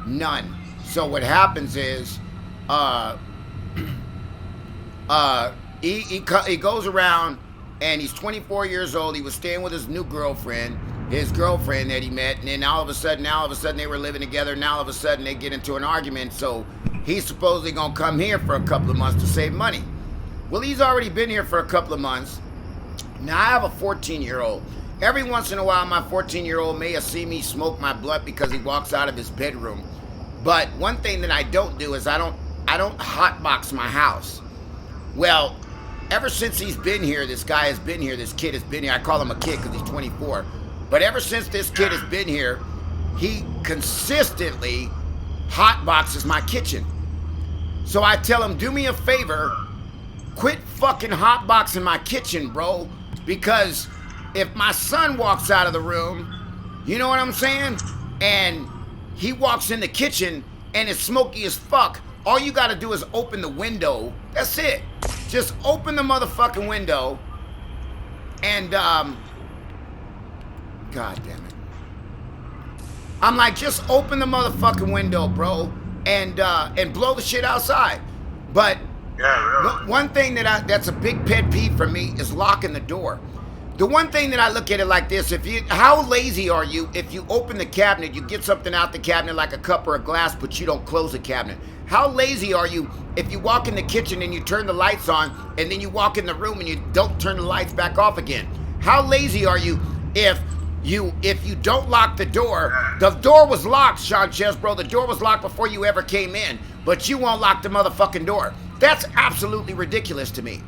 None. So what happens is, he goes around, and he's 24 years old. He was staying with his new girlfriend, his girlfriend that he met, and then all of a sudden they were living together. Now all of a sudden they get into an argument. So he's supposedly gonna come here for a couple of months to save money. Well, he's already been here for a couple of months. Now I have a 14-year-old. Every once in a while, my 14-year-old may have seen me smoke my blunt because he walks out of his bedroom. But one thing that I don't do is I don't hotbox my house. Well, ever since he's been here, this guy has been here, this kid has been here. I call him a kid because he's 24. But ever since this kid has been here, he consistently hotboxes my kitchen. So I tell him, do me a favor, quit fucking hotboxing my kitchen, bro. Because if my son walks out of the room, you know what I'm saying? And he walks in the kitchen and it's smoky as fuck, all you gotta do is open the window. That's it. Just open the motherfucking window and, God damn it. I'm like, just open the motherfucking window, bro, and blow the shit outside. But yeah, really? One thing that's a big pet peeve for me is locking the door. The one thing that I look at it like this, how lazy are you if you open the cabinet, you get something out the cabinet like a cup or a glass, but you don't close the cabinet? How lazy are you if you walk in the kitchen and you turn the lights on and then you walk in the room and you don't turn the lights back off again? How lazy are you if you don't lock the door? The door was locked, Sean Chesbro. The door was locked before you ever came in, but you won't lock the motherfucking door. That's absolutely ridiculous to me.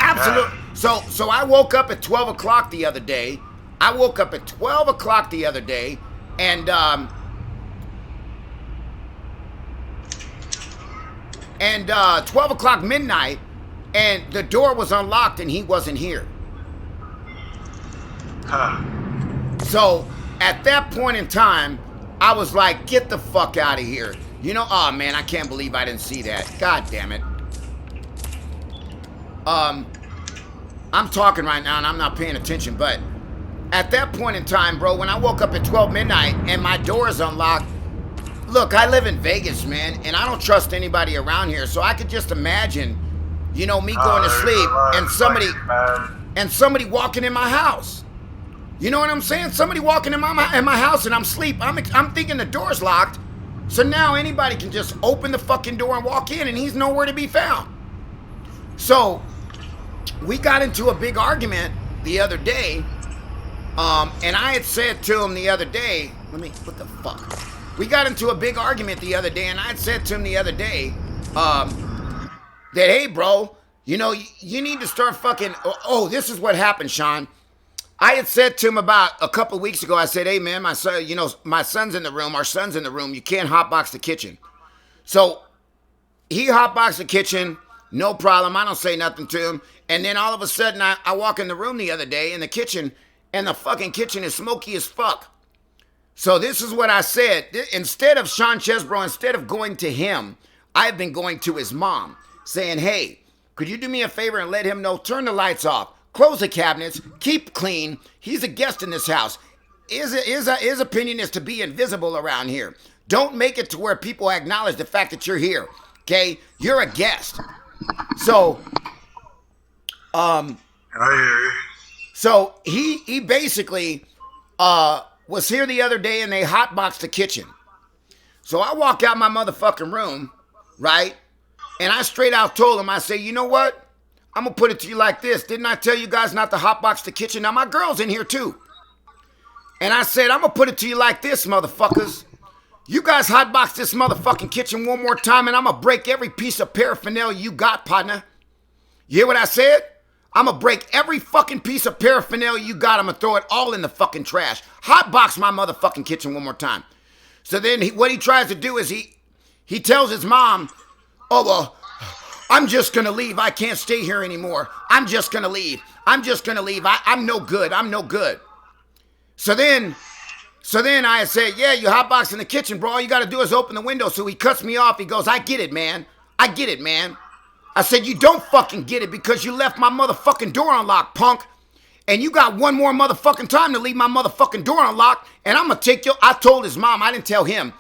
Absolutely. So I woke up at 12 o'clock the other day. And 12 o'clock midnight, and the door was unlocked and he wasn't here. So at that point in time, I was like, get the fuck out of here. You know, oh man, I can't believe I didn't see that. God damn it. I'm talking right now and I'm not paying attention, but at that point in time, bro, when I woke up at 12 midnight and my door is unlocked, look, I live in Vegas, man, and I don't trust anybody around here, so I could just imagine, you know, me going to sleep and somebody walking in my house. You know what I'm saying? Somebody walking in my house and I'm asleep. I'm thinking the door's locked, so now anybody can just open the fucking door and walk in and he's nowhere to be found. So we got into a big argument the other day, and I had said to him the other day, what the fuck? We got into a big argument the other day, and I had said to him the other day, that, hey, bro, you know, you need to start fucking, this is what happened, Sean. I had said to him about a couple of weeks ago, I said, hey, man, my son, you know, my son's in the room, our son's in the room, you can't hotbox the kitchen. So he hotboxed the kitchen, no problem, I don't say nothing to him, and then all of a sudden, I walk in the room the other day, in the kitchen, and the fucking kitchen is smoky as fuck. So this is what I said. Instead of Sean Chesbro, instead of going to him, I've been going to his mom, saying, hey, could you do me a favor and let him know, turn the lights off, close the cabinets, keep clean. He's a guest in this house. His opinion is to be invisible around here. Don't make it to where people acknowledge the fact that you're here, okay? You're a guest. So, I hear you. So he basically was here the other day and they hotboxed the kitchen. So I walk out my motherfucking room, right? And I straight out told him, I say, you know what? I'm going to put it to you like this. Didn't I tell you guys not to hotbox the kitchen? Now my girl's in here too. And I said, I'm going to put it to you like this, motherfuckers. You guys hotbox this motherfucking kitchen one more time and I'm going to break every piece of paraphernalia you got, partner. You hear what I said? I'm going to break every fucking piece of paraphernalia you got. I'm going to throw it all in the fucking trash. Hotbox my motherfucking kitchen one more time. So then what he tries to do is he tells his mom, oh, I'm just gonna leave. I can't stay here anymore. I'm just gonna leave. I'm just gonna leave. I'm no good. I'm no good. So then I said, yeah, you hotbox in the kitchen, bro. All you gotta do is open the window. So he cuts me off. He goes, I get it, man. I get it, man. I said, you don't fucking get it because you left my motherfucking door unlocked, punk. And you got one more motherfucking time to leave my motherfucking door unlocked, and I'm gonna take you. I told his mom, I didn't tell him,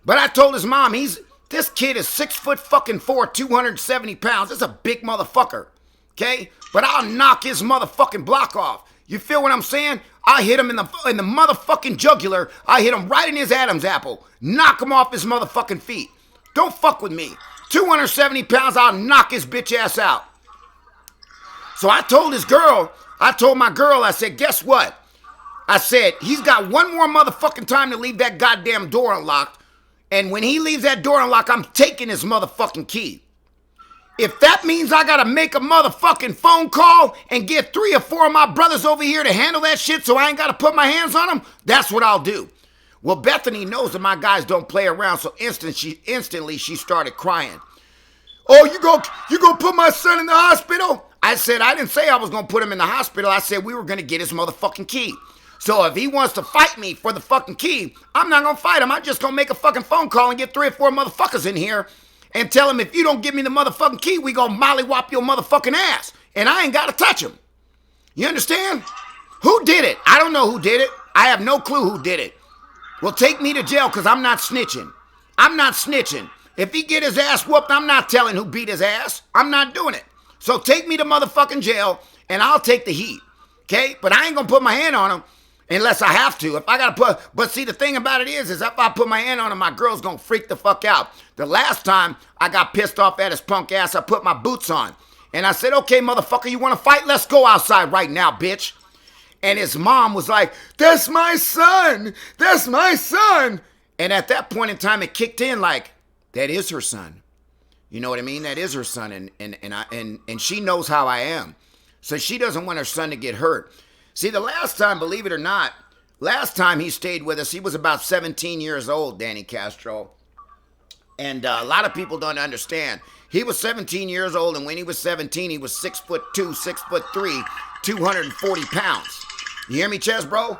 but I told his mom, this kid is 6'4", 270 pounds. That's a big motherfucker, okay? But I'll knock his motherfucking block off. You feel what I'm saying? I hit him in the motherfucking jugular. I hit him right in his Adam's apple. Knock him off his motherfucking feet. Don't fuck with me. 270 pounds, I'll knock his bitch ass out. So I told my girl, I said, guess what? I said, he's got one more motherfucking time to leave that goddamn door unlocked. And when he leaves that door unlocked, I'm taking his motherfucking key. If that means I gotta make a motherfucking phone call and get 3 or 4 of my brothers over here to handle that shit so I ain't gotta put my hands on them, that's what I'll do. Well, Bethany knows that my guys don't play around, so instantly she started crying. Oh, you go put my son in the hospital? I said, I didn't say I was gonna put him in the hospital. I said we were gonna get his motherfucking key. So if he wants to fight me for the fucking key, I'm not gonna fight him. I'm just gonna make a fucking phone call and get 3 or 4 motherfuckers in here and tell him if you don't give me the motherfucking key, we gonna mollywop your motherfucking ass. And I ain't gotta touch him. You understand? Who did it? I don't know who did it. I have no clue who did it. Well, take me to jail because I'm not snitching. I'm not snitching. If he get his ass whooped, I'm not telling who beat his ass. I'm not doing it. So take me to motherfucking jail and I'll take the heat. Okay? But I ain't gonna put my hand on him unless I have to. If I gotta but see, the thing about it is if I put my hand on him, my girl's gonna freak the fuck out. The last time I got pissed off at his punk ass, I put my boots on. And I said, okay, motherfucker, you wanna fight? Let's go outside right now, bitch. And his mom was like, that's my son. That's my son. And at that point in time, it kicked in like, that is her son. You know what I mean? That is her son. And she knows how I am. So she doesn't want her son to get hurt. See, the last time, believe it or not, last time he stayed with us, he was about 17 years old, Danny Castro. And a lot of people don't understand. He was 17 years old, and when he was 17, he was 6'2", 6'3", 240 pounds. You hear me, Chess, bro?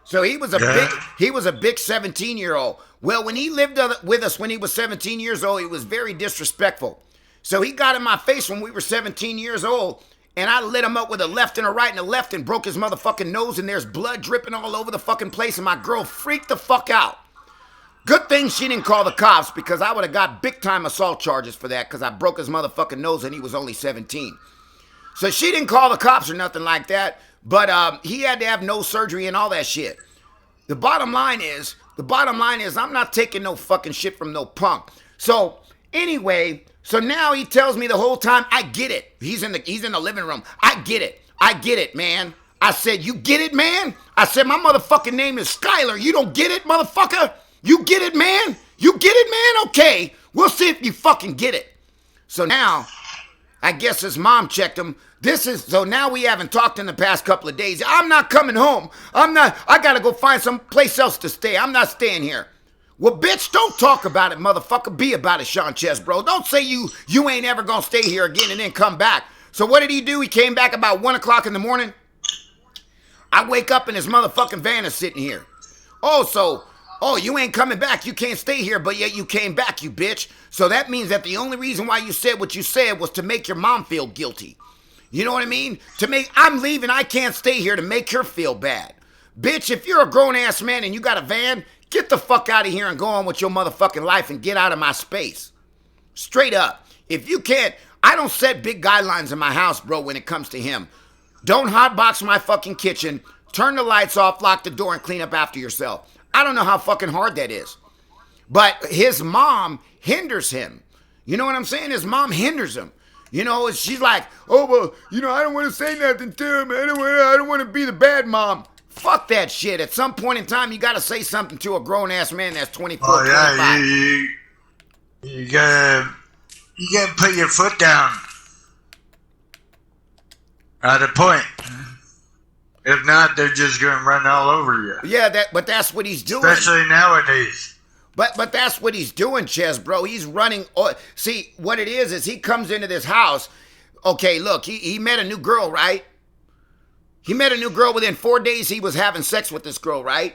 So he was a big 17-year-old. Well, when he lived with us when he was 17 years old, he was very disrespectful. So he got in my face when we were 17 years old, and I lit him up with a left and a right and a left and broke his motherfucking nose, and there's blood dripping all over the fucking place, and my girl freaked the fuck out. Good thing she didn't call the cops because I would have got big-time assault charges for that because I broke his motherfucking nose and he was only 17. So she didn't call the cops or nothing like that, but he had to have nose surgery and all that shit. The bottom line is I'm not taking no fucking shit from no punk. So anyway, so now he tells me the whole time, I get it. He's in the living room. I get it, man. I said, you get it, man? I said, my motherfucking name is Skyler. You don't get it, motherfucker? You get it, man? You get it, man? Okay, we'll see if you fucking get it. So now, I guess his mom checked him. So now we haven't talked in the past couple of days. I'm not coming home. I gotta go find some place else to stay. I'm not staying here. Well, bitch, don't talk about it, motherfucker. Be about it, Sean Chess, bro. Don't say you ain't ever gonna stay here again and then come back. So what did he do? He came back about 1 o'clock in the morning. I wake up and his motherfucking van is sitting here. Oh, you ain't coming back. You can't stay here, but yet you came back, you bitch. So that means that the only reason why you said what you said was to make your mom feel guilty. You know what I mean? I'm leaving, I can't stay here to make her feel bad. Bitch, if you're a grown-ass man and you got a van, get the fuck out of here and go on with your motherfucking life and get out of my space. Straight up. If you can't, I don't set big guidelines in my house, bro, when it comes to him. Don't hotbox my fucking kitchen, turn the lights off, lock the door, and clean up after yourself. I don't know how fucking hard that is. But his mom hinders him. You know what I'm saying? His mom hinders him. You know, she's like, oh, well, you know, I don't want to say nothing to him. I don't want to be the bad mom. Fuck that shit. At some point in time, you got to say something to a grown-ass man that's 24, 25. You gotta put your foot down. At a point. If not, they're just gonna run all over you. Yeah, but that's what he's doing. Especially nowadays. But that's what he's doing, Ches, bro. He's running. See, what it is he comes into this house. Okay, look, he met a new girl, right? He met a new girl. Within 4 days, he was having sex with this girl, right?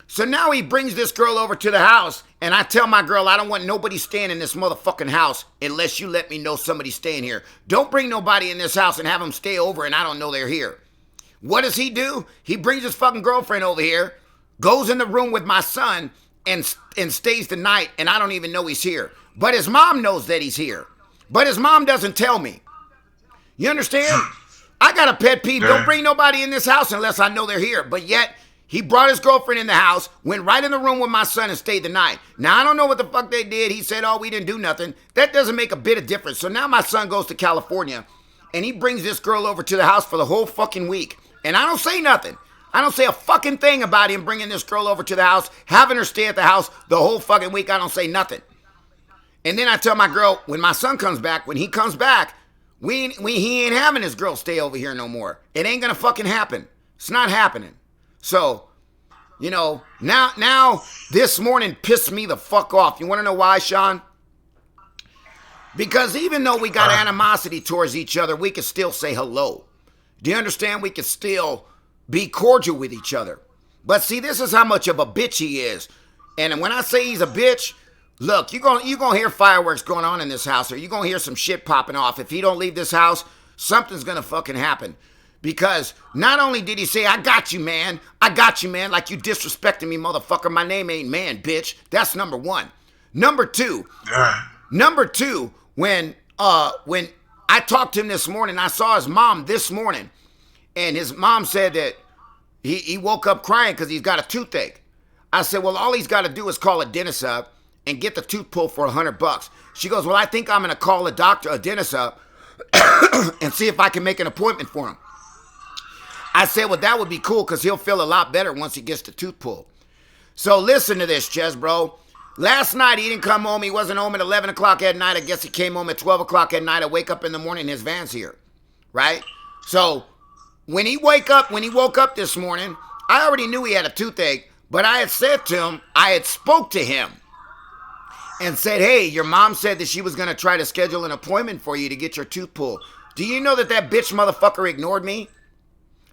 So now he brings this girl over to the house, and I tell my girl, I don't want nobody staying in this motherfucking house unless you let me know somebody's staying here. Don't bring nobody in this house and have them stay over, and I don't know they're here. What does he do? He brings his fucking girlfriend over here, goes in the room with my son, and stays the night, and I don't even know he's here. But his mom knows that he's here. But his mom doesn't tell me. You understand? I got a pet peeve. Don't bring nobody in this house unless I know they're here. But yet, he brought his girlfriend in the house, went right in the room with my son and stayed the night. Now, I don't know what the fuck they did. He said, oh, we didn't do nothing. That doesn't make a bit of difference. So now my son goes to California, and he brings this girl over to the house for the whole fucking week. And I don't say nothing. I don't say a fucking thing about him bringing this girl over to the house, having her stay at the house the whole fucking week. I don't say nothing. And then I tell my girl, when my son comes back, when he comes back, he ain't having his girl stay over here no more. It ain't gonna fucking happen. It's not happening. So, you know, now this morning pissed me the fuck off. You wanna know why, Sean? Because even though we got animosity towards each other, we can still say hello. Do you understand? We can still be cordial with each other. But see, this is how much of a bitch he is. And when I say he's a bitch, look, you're gonna hear fireworks going on in this house, or you're gonna hear some shit popping off. If he don't leave this house, something's gonna fucking happen. Because not only did he say, I got you, man, like you disrespecting me, motherfucker. My name ain't man, bitch. That's number one. Number two, when I talked to him this morning, I saw his mom this morning, and his mom said that he woke up crying because he's got a toothache. I said, well, all he's got to do is call a dentist up and get the tooth pulled for $100. She goes, well, I think I'm going to call a dentist up and see if I can make an appointment for him. I said, well, that would be cool because he'll feel a lot better once he gets the tooth pulled. So listen to this, Ches, bro. Last night, he didn't come home. He wasn't home at 11 o'clock at night. I guess he came home at 12 o'clock at night. I wake up in the morning, his van's here, right? So when he woke up this morning, I already knew he had a toothache, but I had said to him, I had spoke to him and said, hey, your mom said that she was going to try to schedule an appointment for you to get your tooth pulled. Do you know that bitch motherfucker ignored me?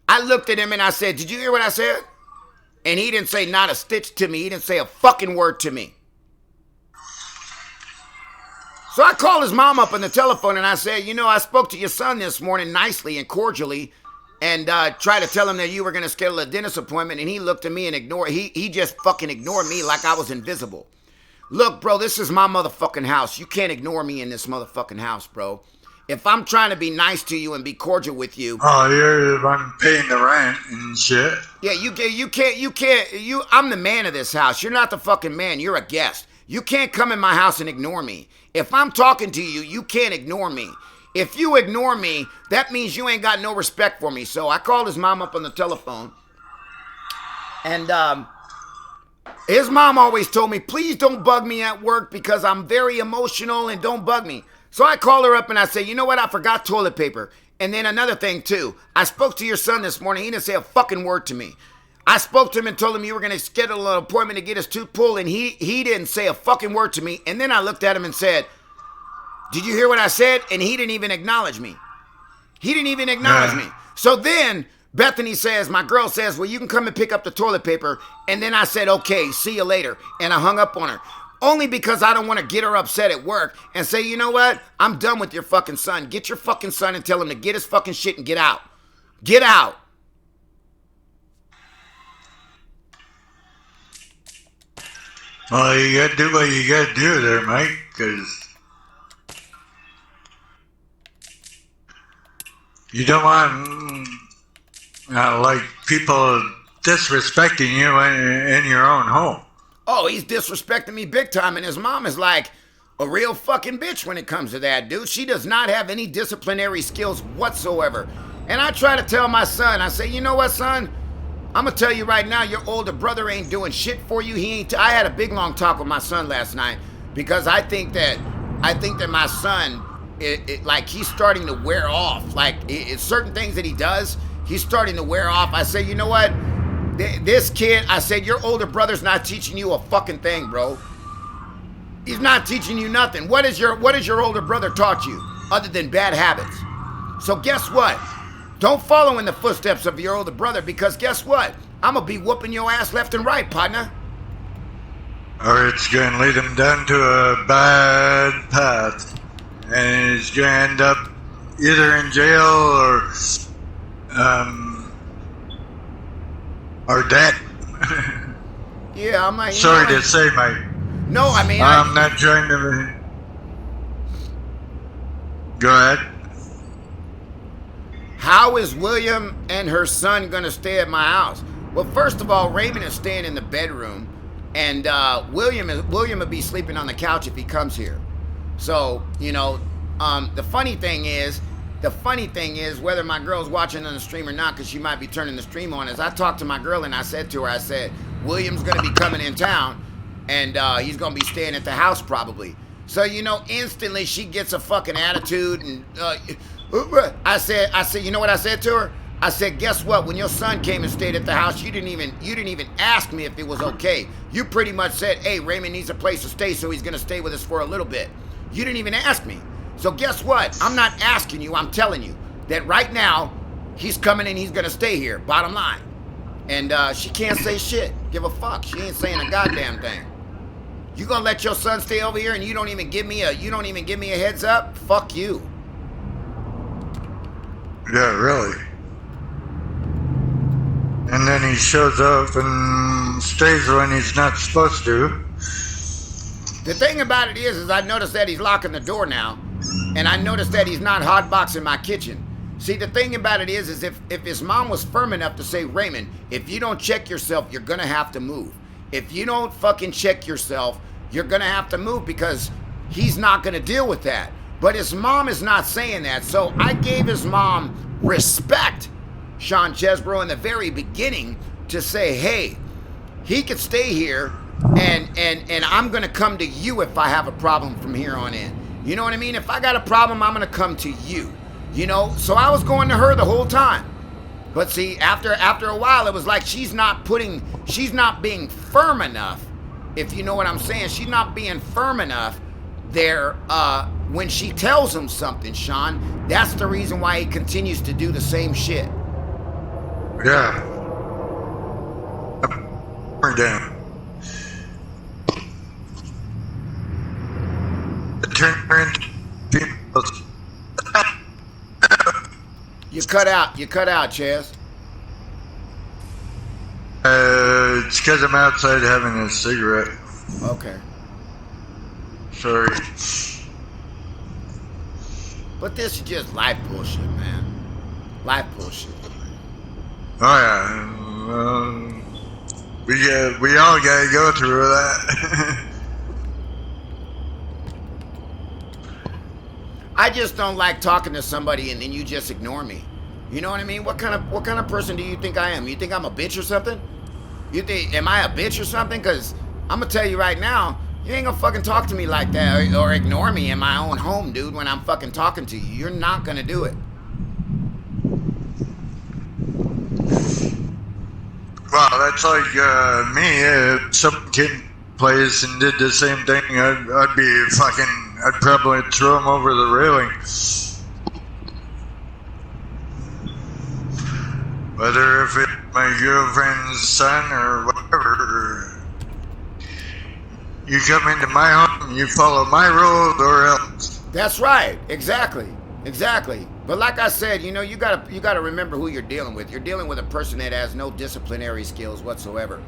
I looked at him and I said, did you hear what I said? And he didn't say not a stitch to me. He didn't say a fucking word to me. So I called his mom up on the telephone and I said, you know, I spoke to your son this morning nicely and cordially and tried to tell him that you were going to schedule a dentist appointment, and he looked at me and ignored. He just fucking ignored me like I was invisible. Look, bro, this is my motherfucking house. You can't ignore me in this motherfucking house, bro. If I'm trying to be nice to you and be cordial with you. Oh, I'm paying the rent and shit. Yeah, you can't, I'm the man of this house. You're not the fucking man. You're a guest. You can't come in my house and ignore me. If I'm talking to you, you can't ignore me. If you ignore me, that means you ain't got no respect for me. So I called his mom up on the telephone. And his mom always told me, please don't bug me at work because I'm very emotional and don't bug me. So I called her up and I said, you know what? I forgot toilet paper. And then another thing too. I spoke to your son this morning. He didn't say a fucking word to me. I spoke to him and told him you were going to schedule an appointment to get his tooth pulled, and he didn't say a fucking word to me. And then I looked at him and said, did you hear what I said? And he didn't even acknowledge me. He didn't even acknowledge me. So then Bethany says, my girl says, well, you can come and pick up the toilet paper. And then I said, okay, see you later. And I hung up on her. Only because I don't want to get her upset at work and say, you know what? I'm done with your fucking son. Get your fucking son and tell him to get his fucking shit and get out. Get out. Well, you gotta do what you gotta do there, Mike, because you don't want like people disrespecting you in your own home. Oh, he's disrespecting me big time, and his mom is like a real fucking bitch when it comes to that, dude. She does not have any disciplinary skills whatsoever. And I try to tell my son, I say, you know what, son? I'm gonna tell you right now, your older brother ain't doing shit for you. I had a big long talk with my son last night because I think that my son, like he's starting to wear off. Like it's certain things that he does, he's starting to wear off. I say, you know what? This kid, I said, your older brother's not teaching you a fucking thing, bro. He's not teaching you nothing. What is your older brother taught you other than bad habits? So guess what? Don't follow in the footsteps of your older brother, because guess what? I'm going to be whooping your ass left and right, partner. Or it's going to lead him down to a bad path. And he's going to end up either in jail or dead. Yeah, I'm like... Sorry to say, Mike. No, I mean... I'm not trying to... Go ahead. How is William and her son going to stay at my house? Well, first of all, Raymond is staying in the bedroom, and William will be sleeping on the couch if he comes here. So, you know, the funny thing is, whether my girl's watching on the stream or not, because she might be turning the stream on, is I talked to my girl and I said to her, William's going to be coming in town, and he's going to be staying at the house probably. So, you know, instantly she gets a fucking attitude, and I said, you know what I said to her? I said, guess what? When your son came and stayed at the house, you didn't even ask me if it was okay. You pretty much said, hey, Raymond needs a place to stay, so he's going to stay with us for a little bit. You didn't even ask me. So guess what? I'm not asking you, I'm telling you that right now, he's coming and he's going to stay here, bottom line. And she can't say shit. Give a fuck. She ain't saying a goddamn thing. You gonna let your son stay over here and you don't even give me a heads up? Fuck you. Yeah, really. And then he shows up and stays when he's not supposed to. The thing about it is I noticed that he's locking the door now, and I noticed that he's not hotboxing my kitchen. See, the thing about it is if his mom was firm enough to say, Raymond, if you don't check yourself, you're gonna have to move. If you don't fucking check yourself, you're gonna have to move, because he's not gonna deal with that. But his mom is not saying that, so I gave his mom respect, Sean Chesbro, in the very beginning to say, hey, he could stay here, and I'm gonna come to you if I have a problem from here on in. You know what I mean? If I got a problem, I'm gonna come to you. You know, so I was going to her the whole time. But see, after a while, it was like she's not being firm enough, if you know what I'm saying. She's not being firm enough there when she tells him something, Sean. That's the reason why he continues to do the same shit. Yeah. We're down. You cut out, Chaz. It's because I'm outside having a cigarette. Okay. Sorry. But this is just life bullshit, man. Life bullshit. Oh yeah. We all gotta go through that. I just don't like talking to somebody and then you just ignore me. You know what I mean? What kind of person do you think I am? You think I'm a bitch or something? You think, am I a bitch or something? Because I'm going to tell you right now, you ain't going to fucking talk to me like that or ignore me in my own home, dude, when I'm fucking talking to you. You're not going to do it. Well, that's like me. If some kid plays and did the same thing, I'd probably throw him over the railing. Whether if it's my girlfriend's son or whatever. You come into my home, you follow my rules or else. That's right. Exactly. But like I said, you know, you gotta remember who you're dealing with. You're dealing with a person that has no disciplinary skills whatsoever.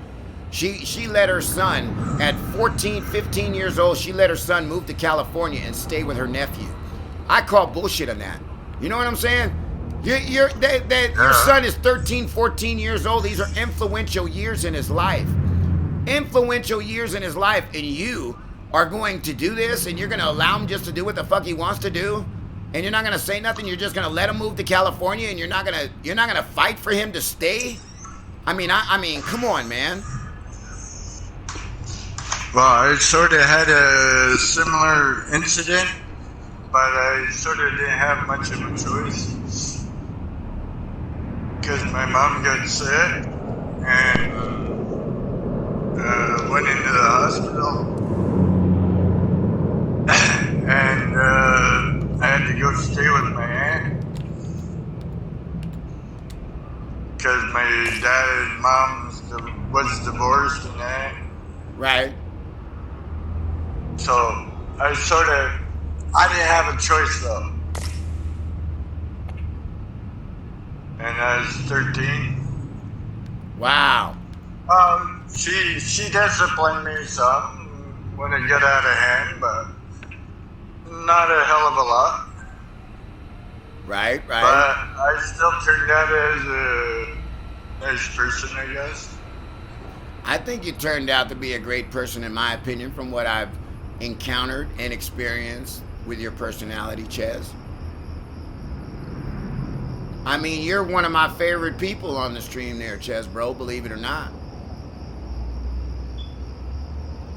She let her son, at 14, 15 years old, she let her son move to California and stay with her nephew. I call bullshit on that. You know what I'm saying? Your son is 13, 14 years old. These are influential years in his life. Influential years in his life, and you are going to do this, and you're going to allow him just to do what the fuck he wants to do, and you're not going to say nothing. You're just going to let him move to California, and you're not going to fight for him to stay? I mean, come on, man. Well, I sort of had a similar incident, but I sort of didn't have much of a choice. Because my mom got sick and went into the hospital. was divorced and that. Right. So I didn't have a choice though. And I was 13. Wow. She disciplined me some when it got out of hand, but not a hell of a lot. Right. But I still turned out as a nice person, I guess. I think you turned out to be a great person, in my opinion, from what I've encountered and experienced with your personality, Ches. I mean, you're one of my favorite people on the stream there, Ches, bro, believe it or not.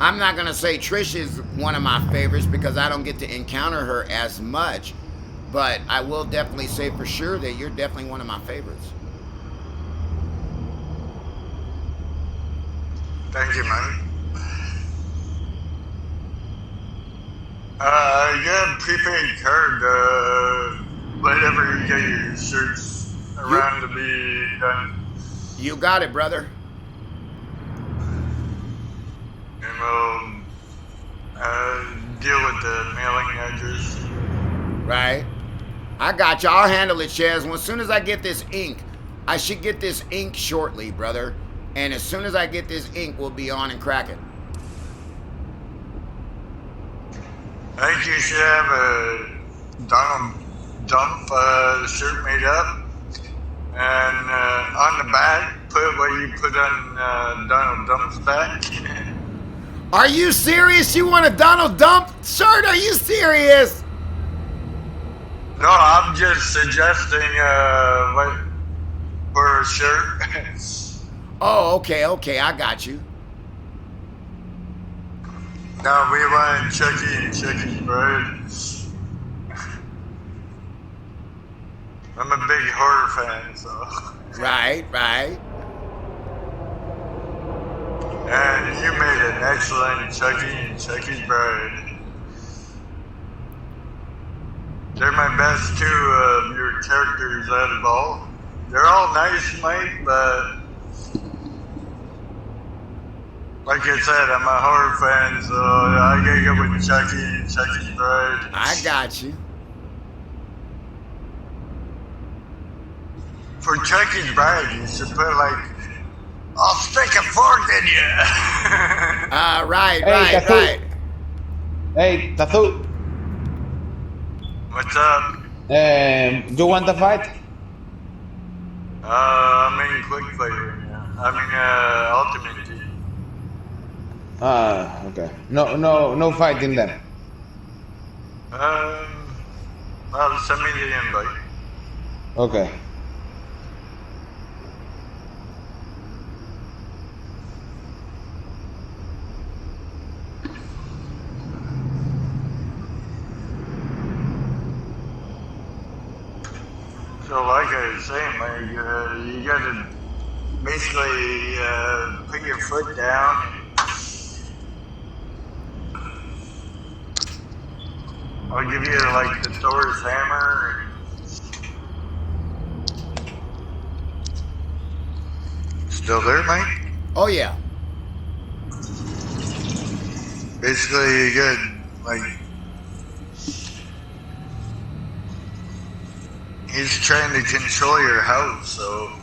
I'm not going to say Trish is one of my favorites because I don't get to encounter her as much, but I will definitely say for sure that you're definitely one of my favorites. Thank you, man. You got a prepaid card, whenever you get your shirts around to be done. You got it, brother. And we'll deal with the mailing address. Right. I got you. I'll handle it, Chaz. Well, as soon as I get this ink, I should get this ink shortly, brother. And as soon as I get this ink, we'll be on and cracking. I think you should have a Donald Dump shirt made up. And on the back, put what you put on Donald Dump's back. Are you serious? You want a Donald Dump shirt? Are you serious? No, I'm just suggesting for a shirt. Oh, okay, I got you. No, we want Chucky and Chucky's Bride. I'm a big horror fan, so. Right. And you made an excellent Chucky and Chucky's Bride. They're my best two of your characters out of all. They're all nice, Mike, but like I said, I'm a horror fan, so I gotta go with Chucky and Chucky's Bride. I got you. For Chucky's Bride, you should put like, I'll stick a fork in you. Right. Hey, Tattoo. What's up? You want to fight? I'm in quick fight right now. I mean, ultimate team. Okay. No fighting then. Well, send me the invite. Okay. So like I was saying, like, you gotta basically put your foot down. I'll give you like the Thor's hammer. Still there, Mike? Oh yeah. Basically, you get like, he's trying to control your house, so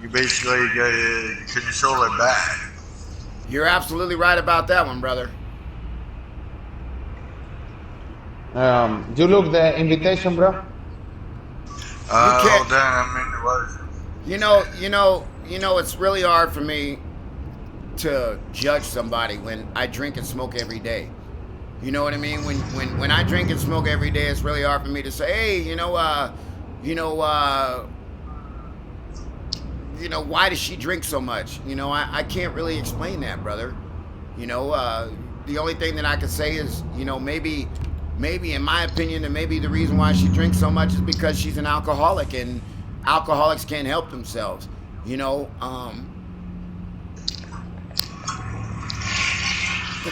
you basically gotta control it back. You're absolutely right about that one, brother. You look the invitation, bro? Hold on, I'm in the water. You know, it's really hard for me to judge somebody when I drink and smoke every day. You know what I mean? When I drink and smoke every day, it's really hard for me to say, hey, why does she drink so much? I can't really explain that, brother. The only thing that I can say is, maybe in my opinion, and maybe the reason why she drinks so much is because she's an alcoholic, and alcoholics can't help themselves. The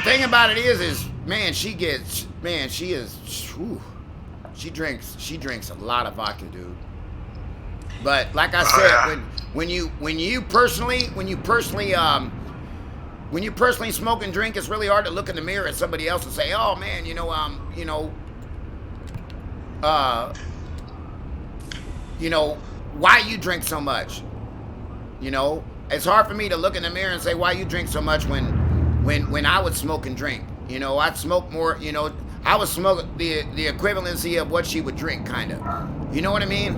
thing about it is, man, she drinks a lot of vodka, dude. But like I said, when you personally smoke and drink, it's really hard to look in the mirror at somebody else and say, oh man, why you drink so much? It's hard for me to look in the mirror and say why you drink so much when I would smoke and drink. I'd smoke more. I would smoke the equivalency of what she would drink, kind of. You know what I mean?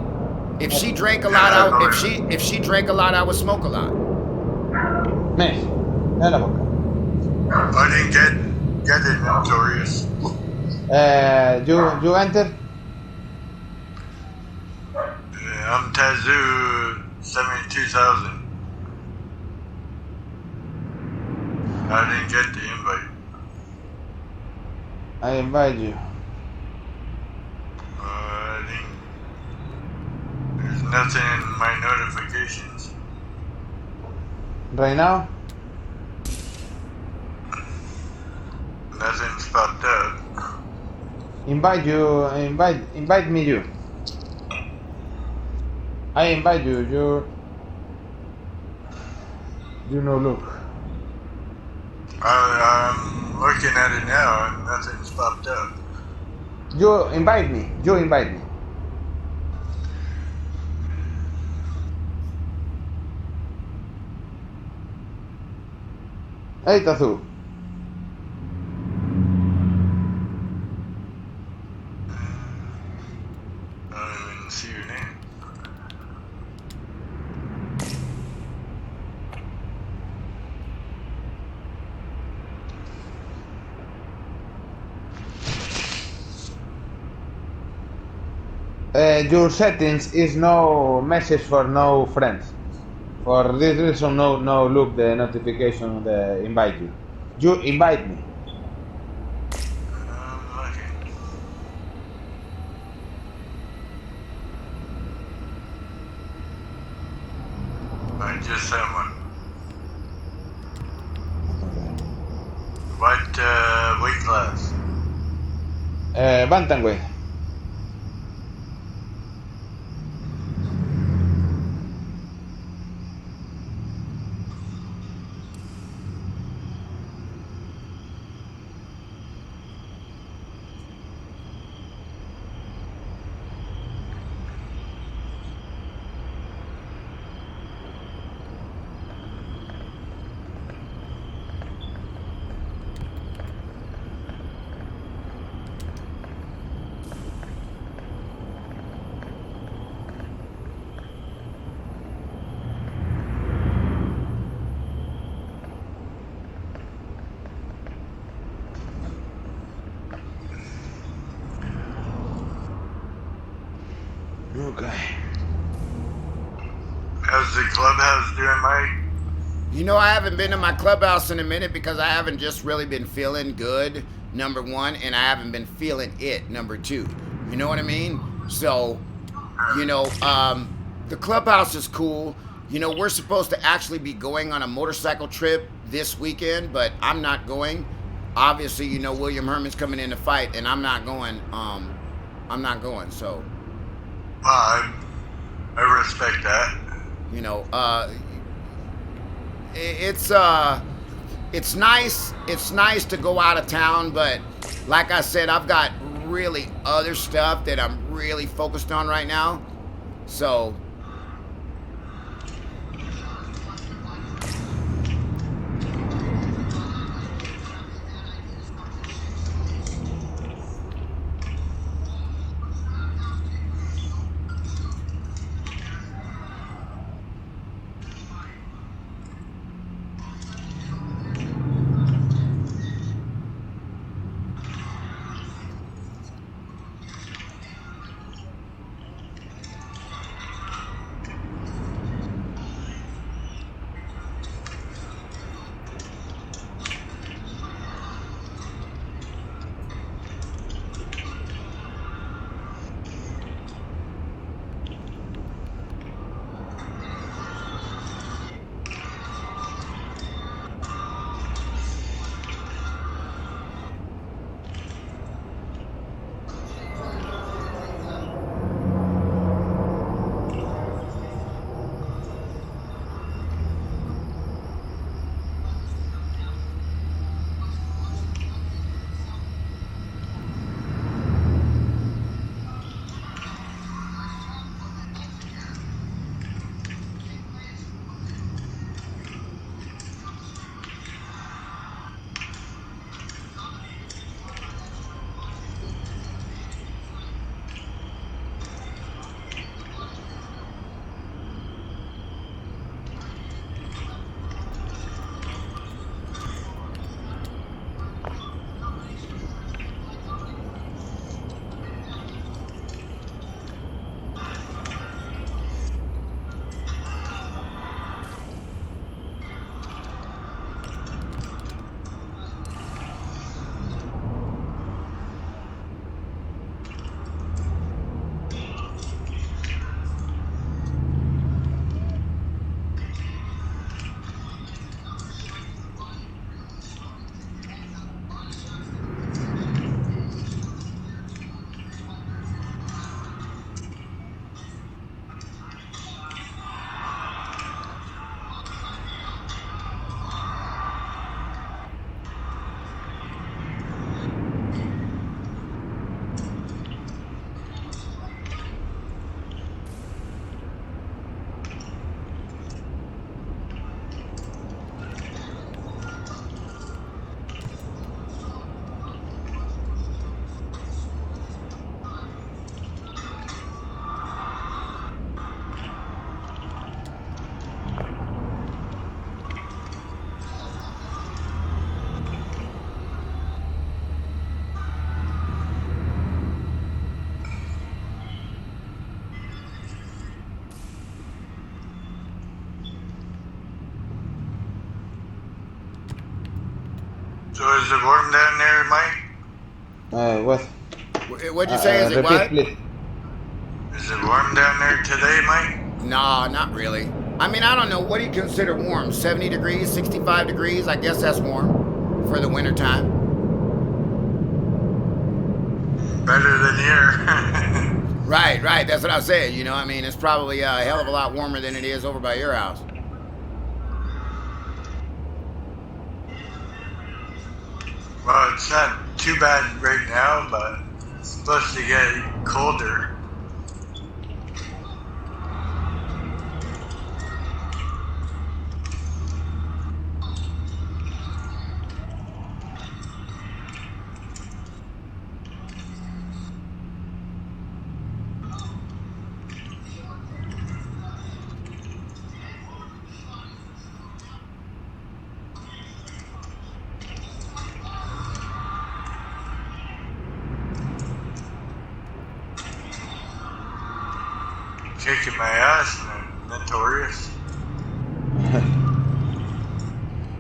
If she drank a lot, if she drank a lot, I would smoke a lot. Me, la boca. I didn't get it, Notorious. You enter? I'm Tazoo 72,000. I didn't get the invite. I invite you. There's nothing in my notifications. Right now? Nothing's popped up. Invite me you. I invite you, you know look. I'm looking at it now and nothing's popped up. You invite me. Hey Tazu. I don't even see your name. Your settings is no message for no friends. For this reason, no look the notification the invite you. You invite me. I just sent one. What weight class? Bantamweight. Okay. How's the clubhouse doing, Mike? I haven't been to my clubhouse in a minute because I haven't just really been feeling good, number one, and I haven't been feeling it, number two. You know what I mean? So, the clubhouse is cool. We're supposed to actually be going on a motorcycle trip this weekend, but I'm not going. Obviously, William Hermann's coming in to fight, and I'm not going. So. I respect that. It's nice to go out of town, but like I said, I've got really other stuff that I'm really focused on right now. So So is it warm down there, Mike? What? What'd you say? Is it repeat, what? please. Is it warm down there today, Mike? Nah, not really. I mean, I don't know. What do you consider warm? 70 degrees, 65 degrees? I guess that's warm for the winter time. Better than here. Right. That's what I was saying. You know, I mean, it's probably a hell of a lot warmer than it is over by your house. Well, it's not too bad right now, but it's supposed to get colder. Kicking my ass, notorious.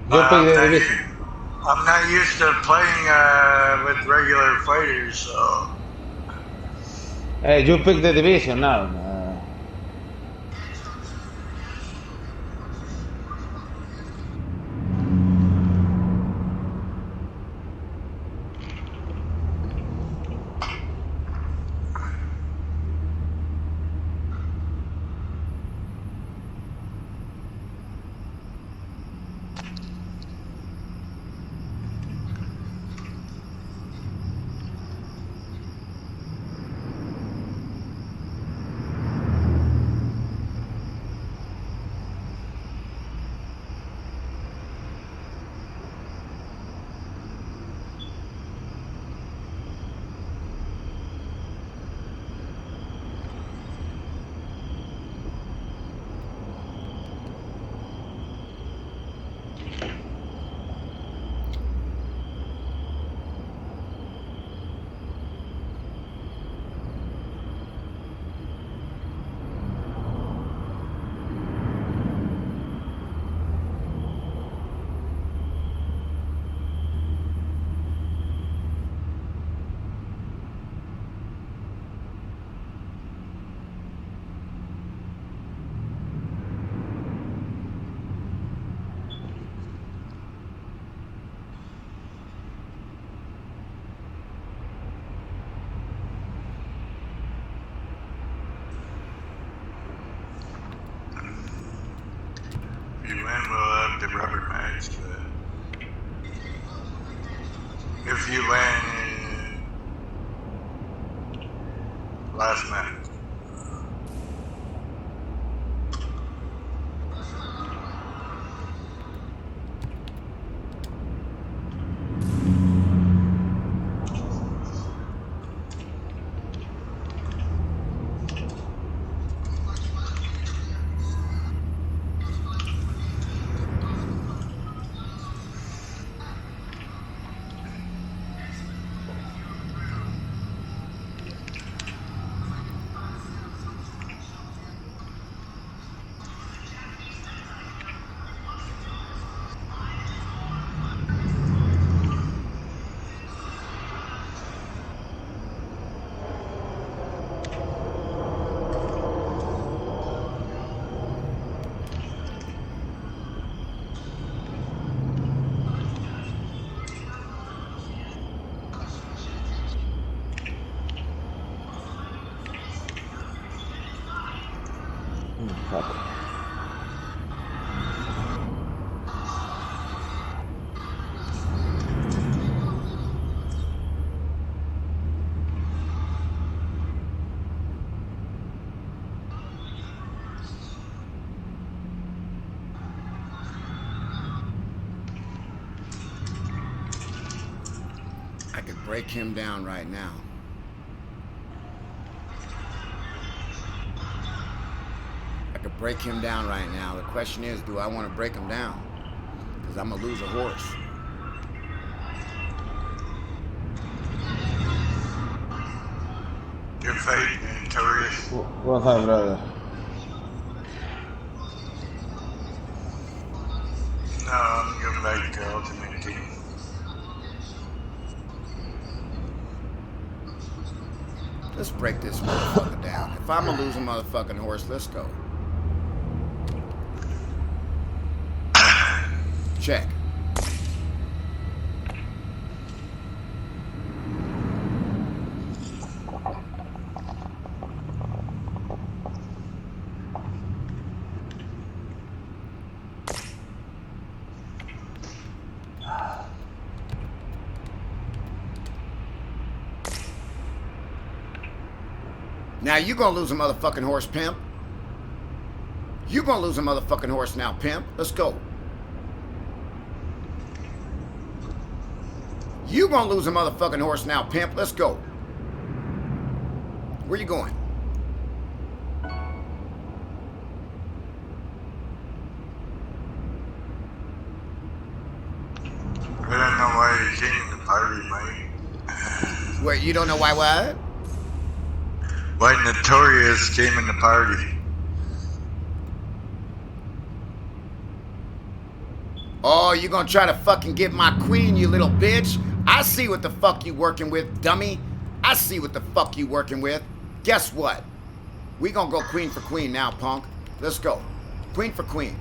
I'm not used to playing with regular fighters, so. Hey, you pick the division now. If you win, we'll have the rubber match, but if you win, last match. I could break him down right now. I could break him down right now. The question is, do I want to break him down? Because I'm going to lose a horse. You're fighting notorious. What's up, brother? No, I'm going back to Ultimate Team. Let's break this motherfucker down. If I'm gonna lose a motherfucking horse, let's go. Check. Now you gonna lose a motherfucking horse, pimp. You gonna lose a motherfucking horse now, pimp. Let's go. You gonna lose a motherfucking horse now, pimp. Let's go. Where you going? I don't know why you came in the party, Mike. Wait, you don't know why what? Why Notorious came in the party. Oh, you gonna try to fucking get my queen, you little bitch? I see what the fuck you working with, dummy. I see what the fuck you working with. Guess what? We gonna go queen for queen now, punk. Let's go. Queen for queen.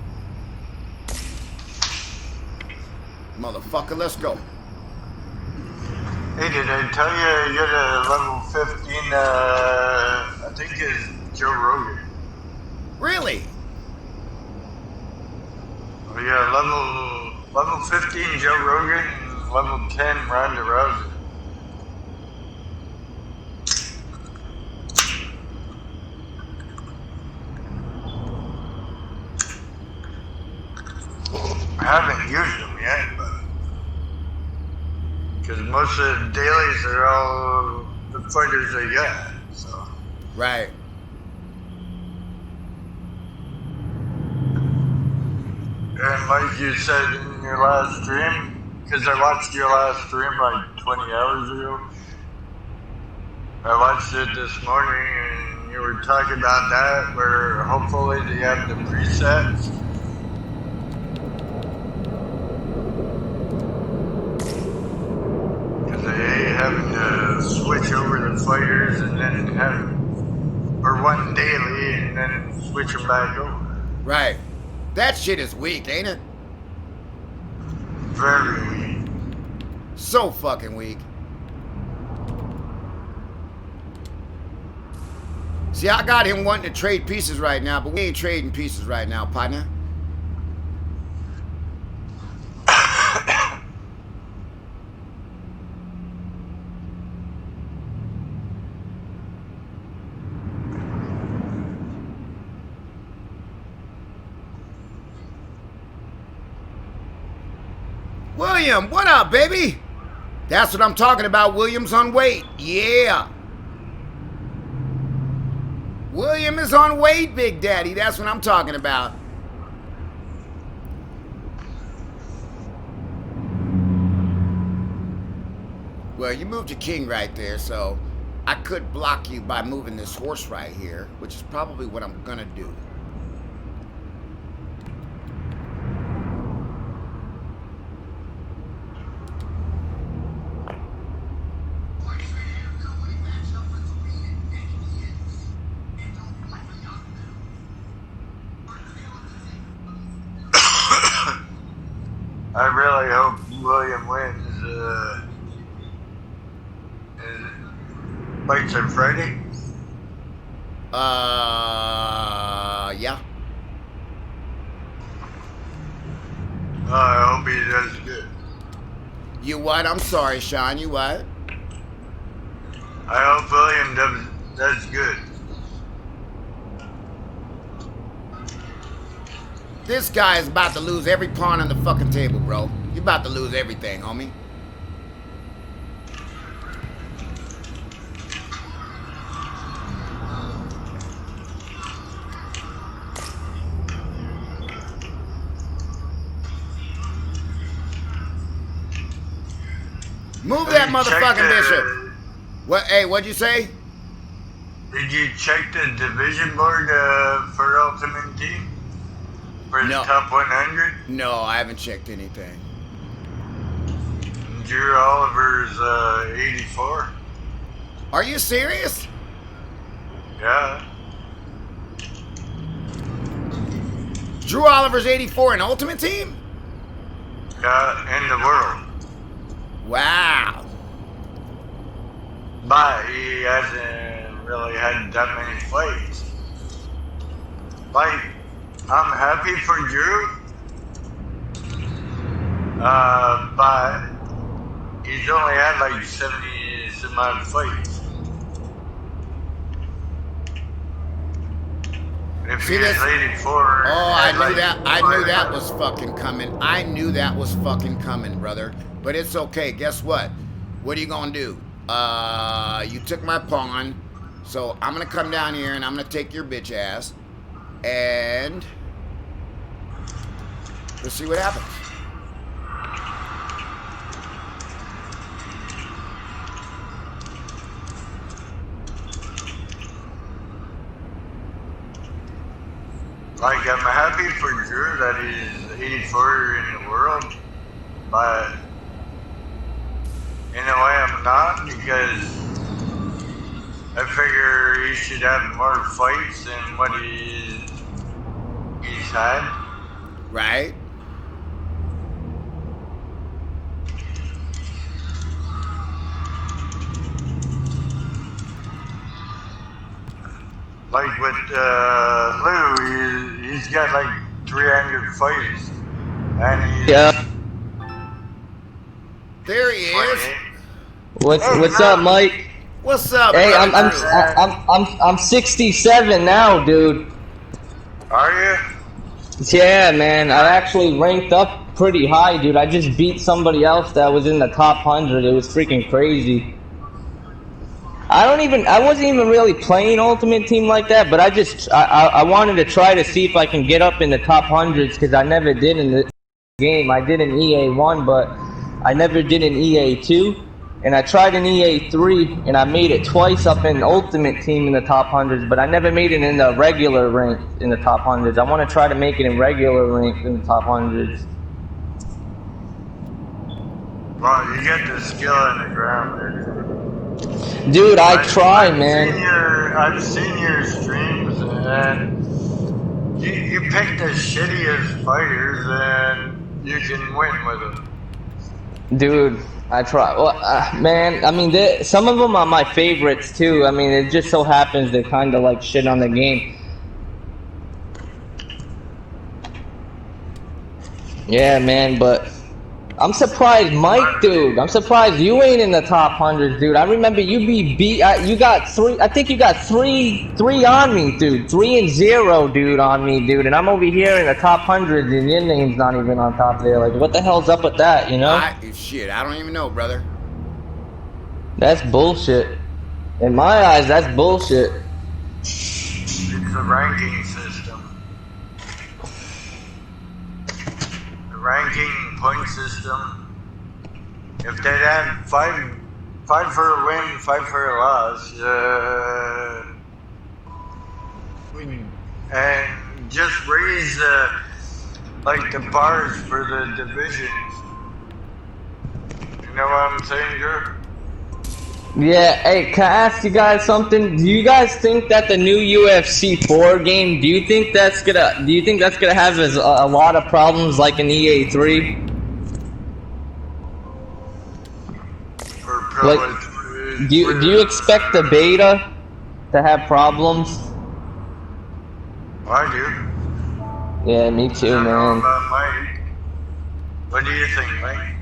Motherfucker, let's go. Hey, did I tell you you're a level 15, I think it's Joe Rogan. Really? Oh, yeah, level 15 Joe Rogan and level 10 Ronda Rousey. I haven't used them yet, but because most of the dailies are all the fighters I got, so. Right. And like you said in your last stream, because I watched your last stream like 20 hours ago, I watched it this morning and you were talking about that, where hopefully they have the presets. Because I hate having to switch over the fighters and then have, or one daily and then switch them back over. Right. That shit is weak, ain't it? Very weak. So fucking weak. See, I got him wanting to trade pieces right now, but we ain't trading pieces right now, partner. William, what up, baby? That's what I'm talking about. William's on weight. Yeah. William is on weight, Big Daddy. That's what I'm talking about. Well, you moved your king right there, so I could block you by moving this horse right here, which is probably what I'm gonna do. I really hope William wins. Fights on Friday? Yeah. I hope he does good. You what? I'm sorry, Sean. You what? I hope William does good. This guy is about to lose every pawn on the fucking table, bro. You're about to lose everything, homie. Move that motherfucking bishop. What? Hey, what'd you say? Did you check the division board for Ultimate Team? For the top 100? No, I haven't checked anything. Drew Oliver's 84. Are you serious? Yeah. Drew Oliver's 84 in Ultimate Team? Yeah, in the world. Wow. But he hasn't really had that many fights. Like, I'm happy for Drew. But he's only had like 70 some odd fights. If See he this? was 84, I knew that. I knew that was fucking coming. I knew that was fucking coming, brother. But it's okay. Guess what? What are you gonna do? You took my pawn, so I'm gonna come down here and I'm gonna take your bitch ass, and let's see what happens. Like, I'm happy for Drew that he's 84 in the world, but in a way I'm not, because I figure he should have more fights than what he's had. Right? Like with Lou, he's got like 300 fights, and he's There he is. What's up, Mike? What's up? Hey, brother? I'm 67 now, dude. Are you? Yeah, man. I actually ranked up pretty high, dude. I just beat somebody else that was in the top 100. It was freaking crazy. I wasn't even really playing Ultimate Team like that, but I wanted to try to see if I can get up in the top hundreds, because I never did in the game. I did in EA1, but I never did in EA2, and I tried in EA3, and I made it twice up in Ultimate Team in the top hundreds, but I never made it in the regular rank in the top hundreds. I want to try to make it in regular rank in the top hundreds. Well, you get the skill in the ground there. Dude, I try, man. I've seen your streams, and you pick the shittiest fighters, and you can win with them. Dude, I try. Well, man, I mean, some of them are my favorites, too. I mean, it just so happens they kind of like shit on the game. Yeah, man, but I'm surprised, Mike, dude. I'm surprised you ain't in the top hundreds, dude. I remember you you got three. I think you got three on me, dude. 3-0, dude, on me, dude. And I'm over here in the top hundreds, and your name's not even on top there. Like, what the hell's up with that? You know? Shit, I don't even know, brother. That's bullshit. In my eyes, that's bullshit. It's a ranking system. Ranking point system. If they had five for a win, 5 for a loss, and just raise like the bars for the divisions. You know what I'm saying, Drew? Yeah, hey, can I ask you guys something? Do you guys think that the new UFC 4 game, do you think that's gonna have a lot of problems like in EA3? Like, do you expect the beta to have problems? I do. Yeah, me too, man. What do you think, Mike?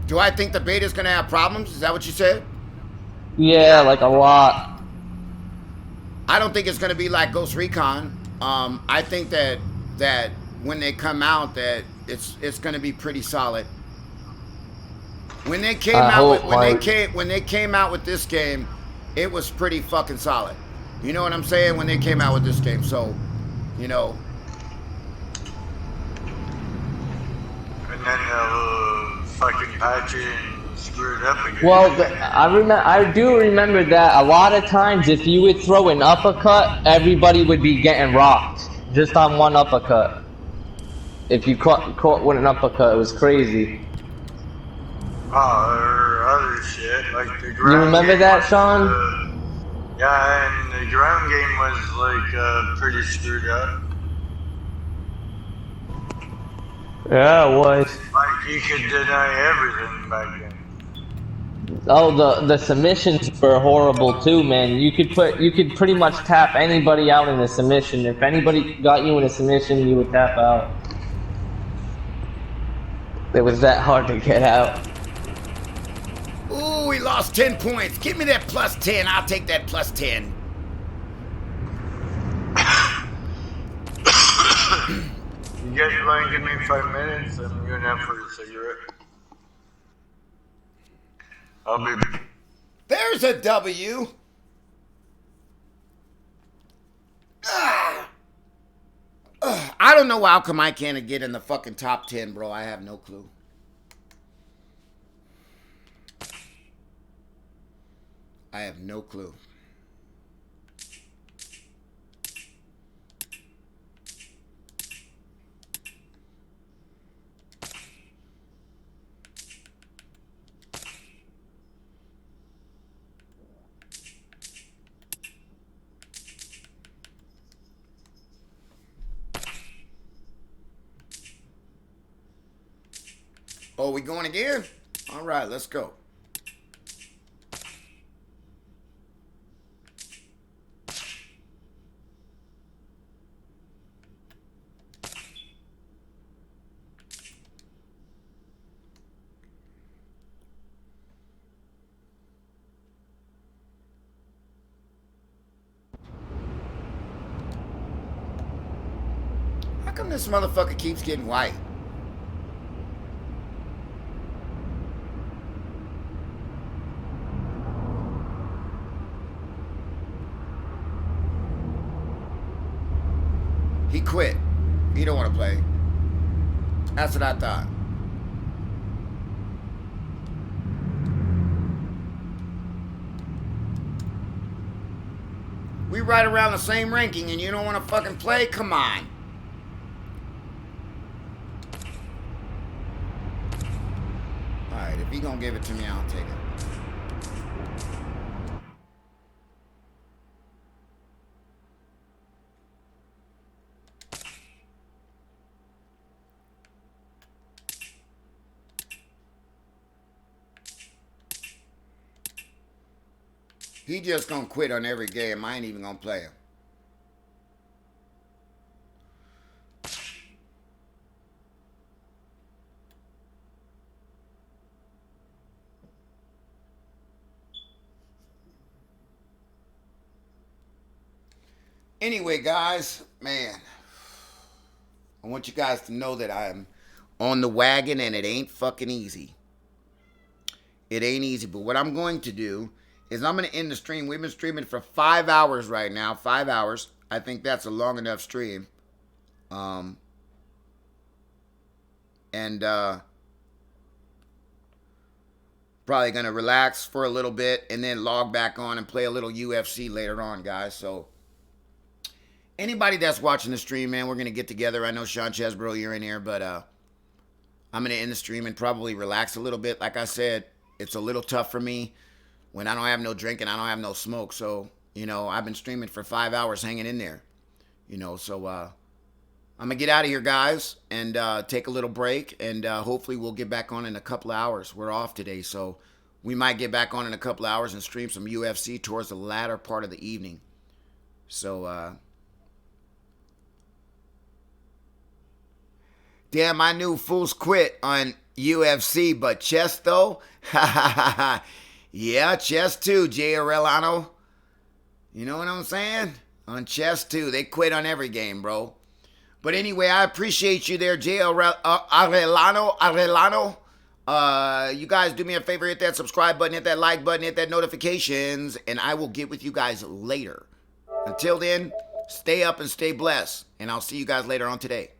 Do I think the beta's gonna have problems? Is that what you said? Yeah, like a lot. I don't think it's gonna be like Ghost Recon. I think that when they come out, that it's gonna be pretty solid. When they came when they came out with this game, it was pretty fucking solid. You know what I'm saying? When they came out with this game, so you know. And then fucking patching. Well, I do remember that a lot of times if you would throw an uppercut, everybody would be getting rocked just on one uppercut. If you caught with an uppercut, it was crazy. Oh, or other shit like the You remember that, Sean? Yeah, and the ground game was like pretty screwed up. Yeah, it was. Like you could deny everything back then. Oh, the submissions were horrible too, man. You could pretty much tap anybody out in a submission. If anybody got you in a submission, you would tap out. It was that hard to get out. Ooh, we lost 10 points. Give me that plus 10. I'll take that plus 10. You guys mind give me 5 minutes? I'm going out for a cigarette. I'll be. There's a W. I don't know how come I can't get in the fucking top 10, bro. I have no clue. I have no clue. Oh, we going again? All right, let's go. How come this motherfucker keeps getting white? He quit. He don't want to play. That's what I thought. We right around the same ranking and you don't want to fucking play? Come on. Alright, if he gonna give it to me, I'll take it. He just gonna quit on every game. I ain't even gonna play him. Anyway, guys, man, I want you guys to know that I'm on the wagon and it ain't fucking easy. It ain't easy, but what I'm going to do is I'm going to end the stream. We've been streaming for 5 hours right now. 5 hours. I think that's a long enough stream. Probably going to relax for a little bit and then log back on and play a little UFC later on, guys. So anybody that's watching the stream, man, we're going to get together. I know Sean Chesbro, you're in here, but I'm going to end the stream and probably relax a little bit. Like I said, it's a little tough for me when I don't have no drink and I don't have no smoke. So, you know, I've been streaming for 5 hours hanging in there, you know. So I'm going to get out of here, guys, and take a little break. And hopefully we'll get back on in a couple of hours. We're off today, so we might get back on in a couple of hours and stream some UFC towards the latter part of the evening. So, damn, I knew fools quit on UFC, but chess, though? Yeah, chess too, Jay Arellano. You know what I'm saying? On chess too. They quit on every game, bro. But anyway, I appreciate you there, Jay Arellano. You guys do me a favor, hit that subscribe button, hit that like button, hit that notifications, and I will get with you guys later. Until then, stay up and stay blessed, and I'll see you guys later on today.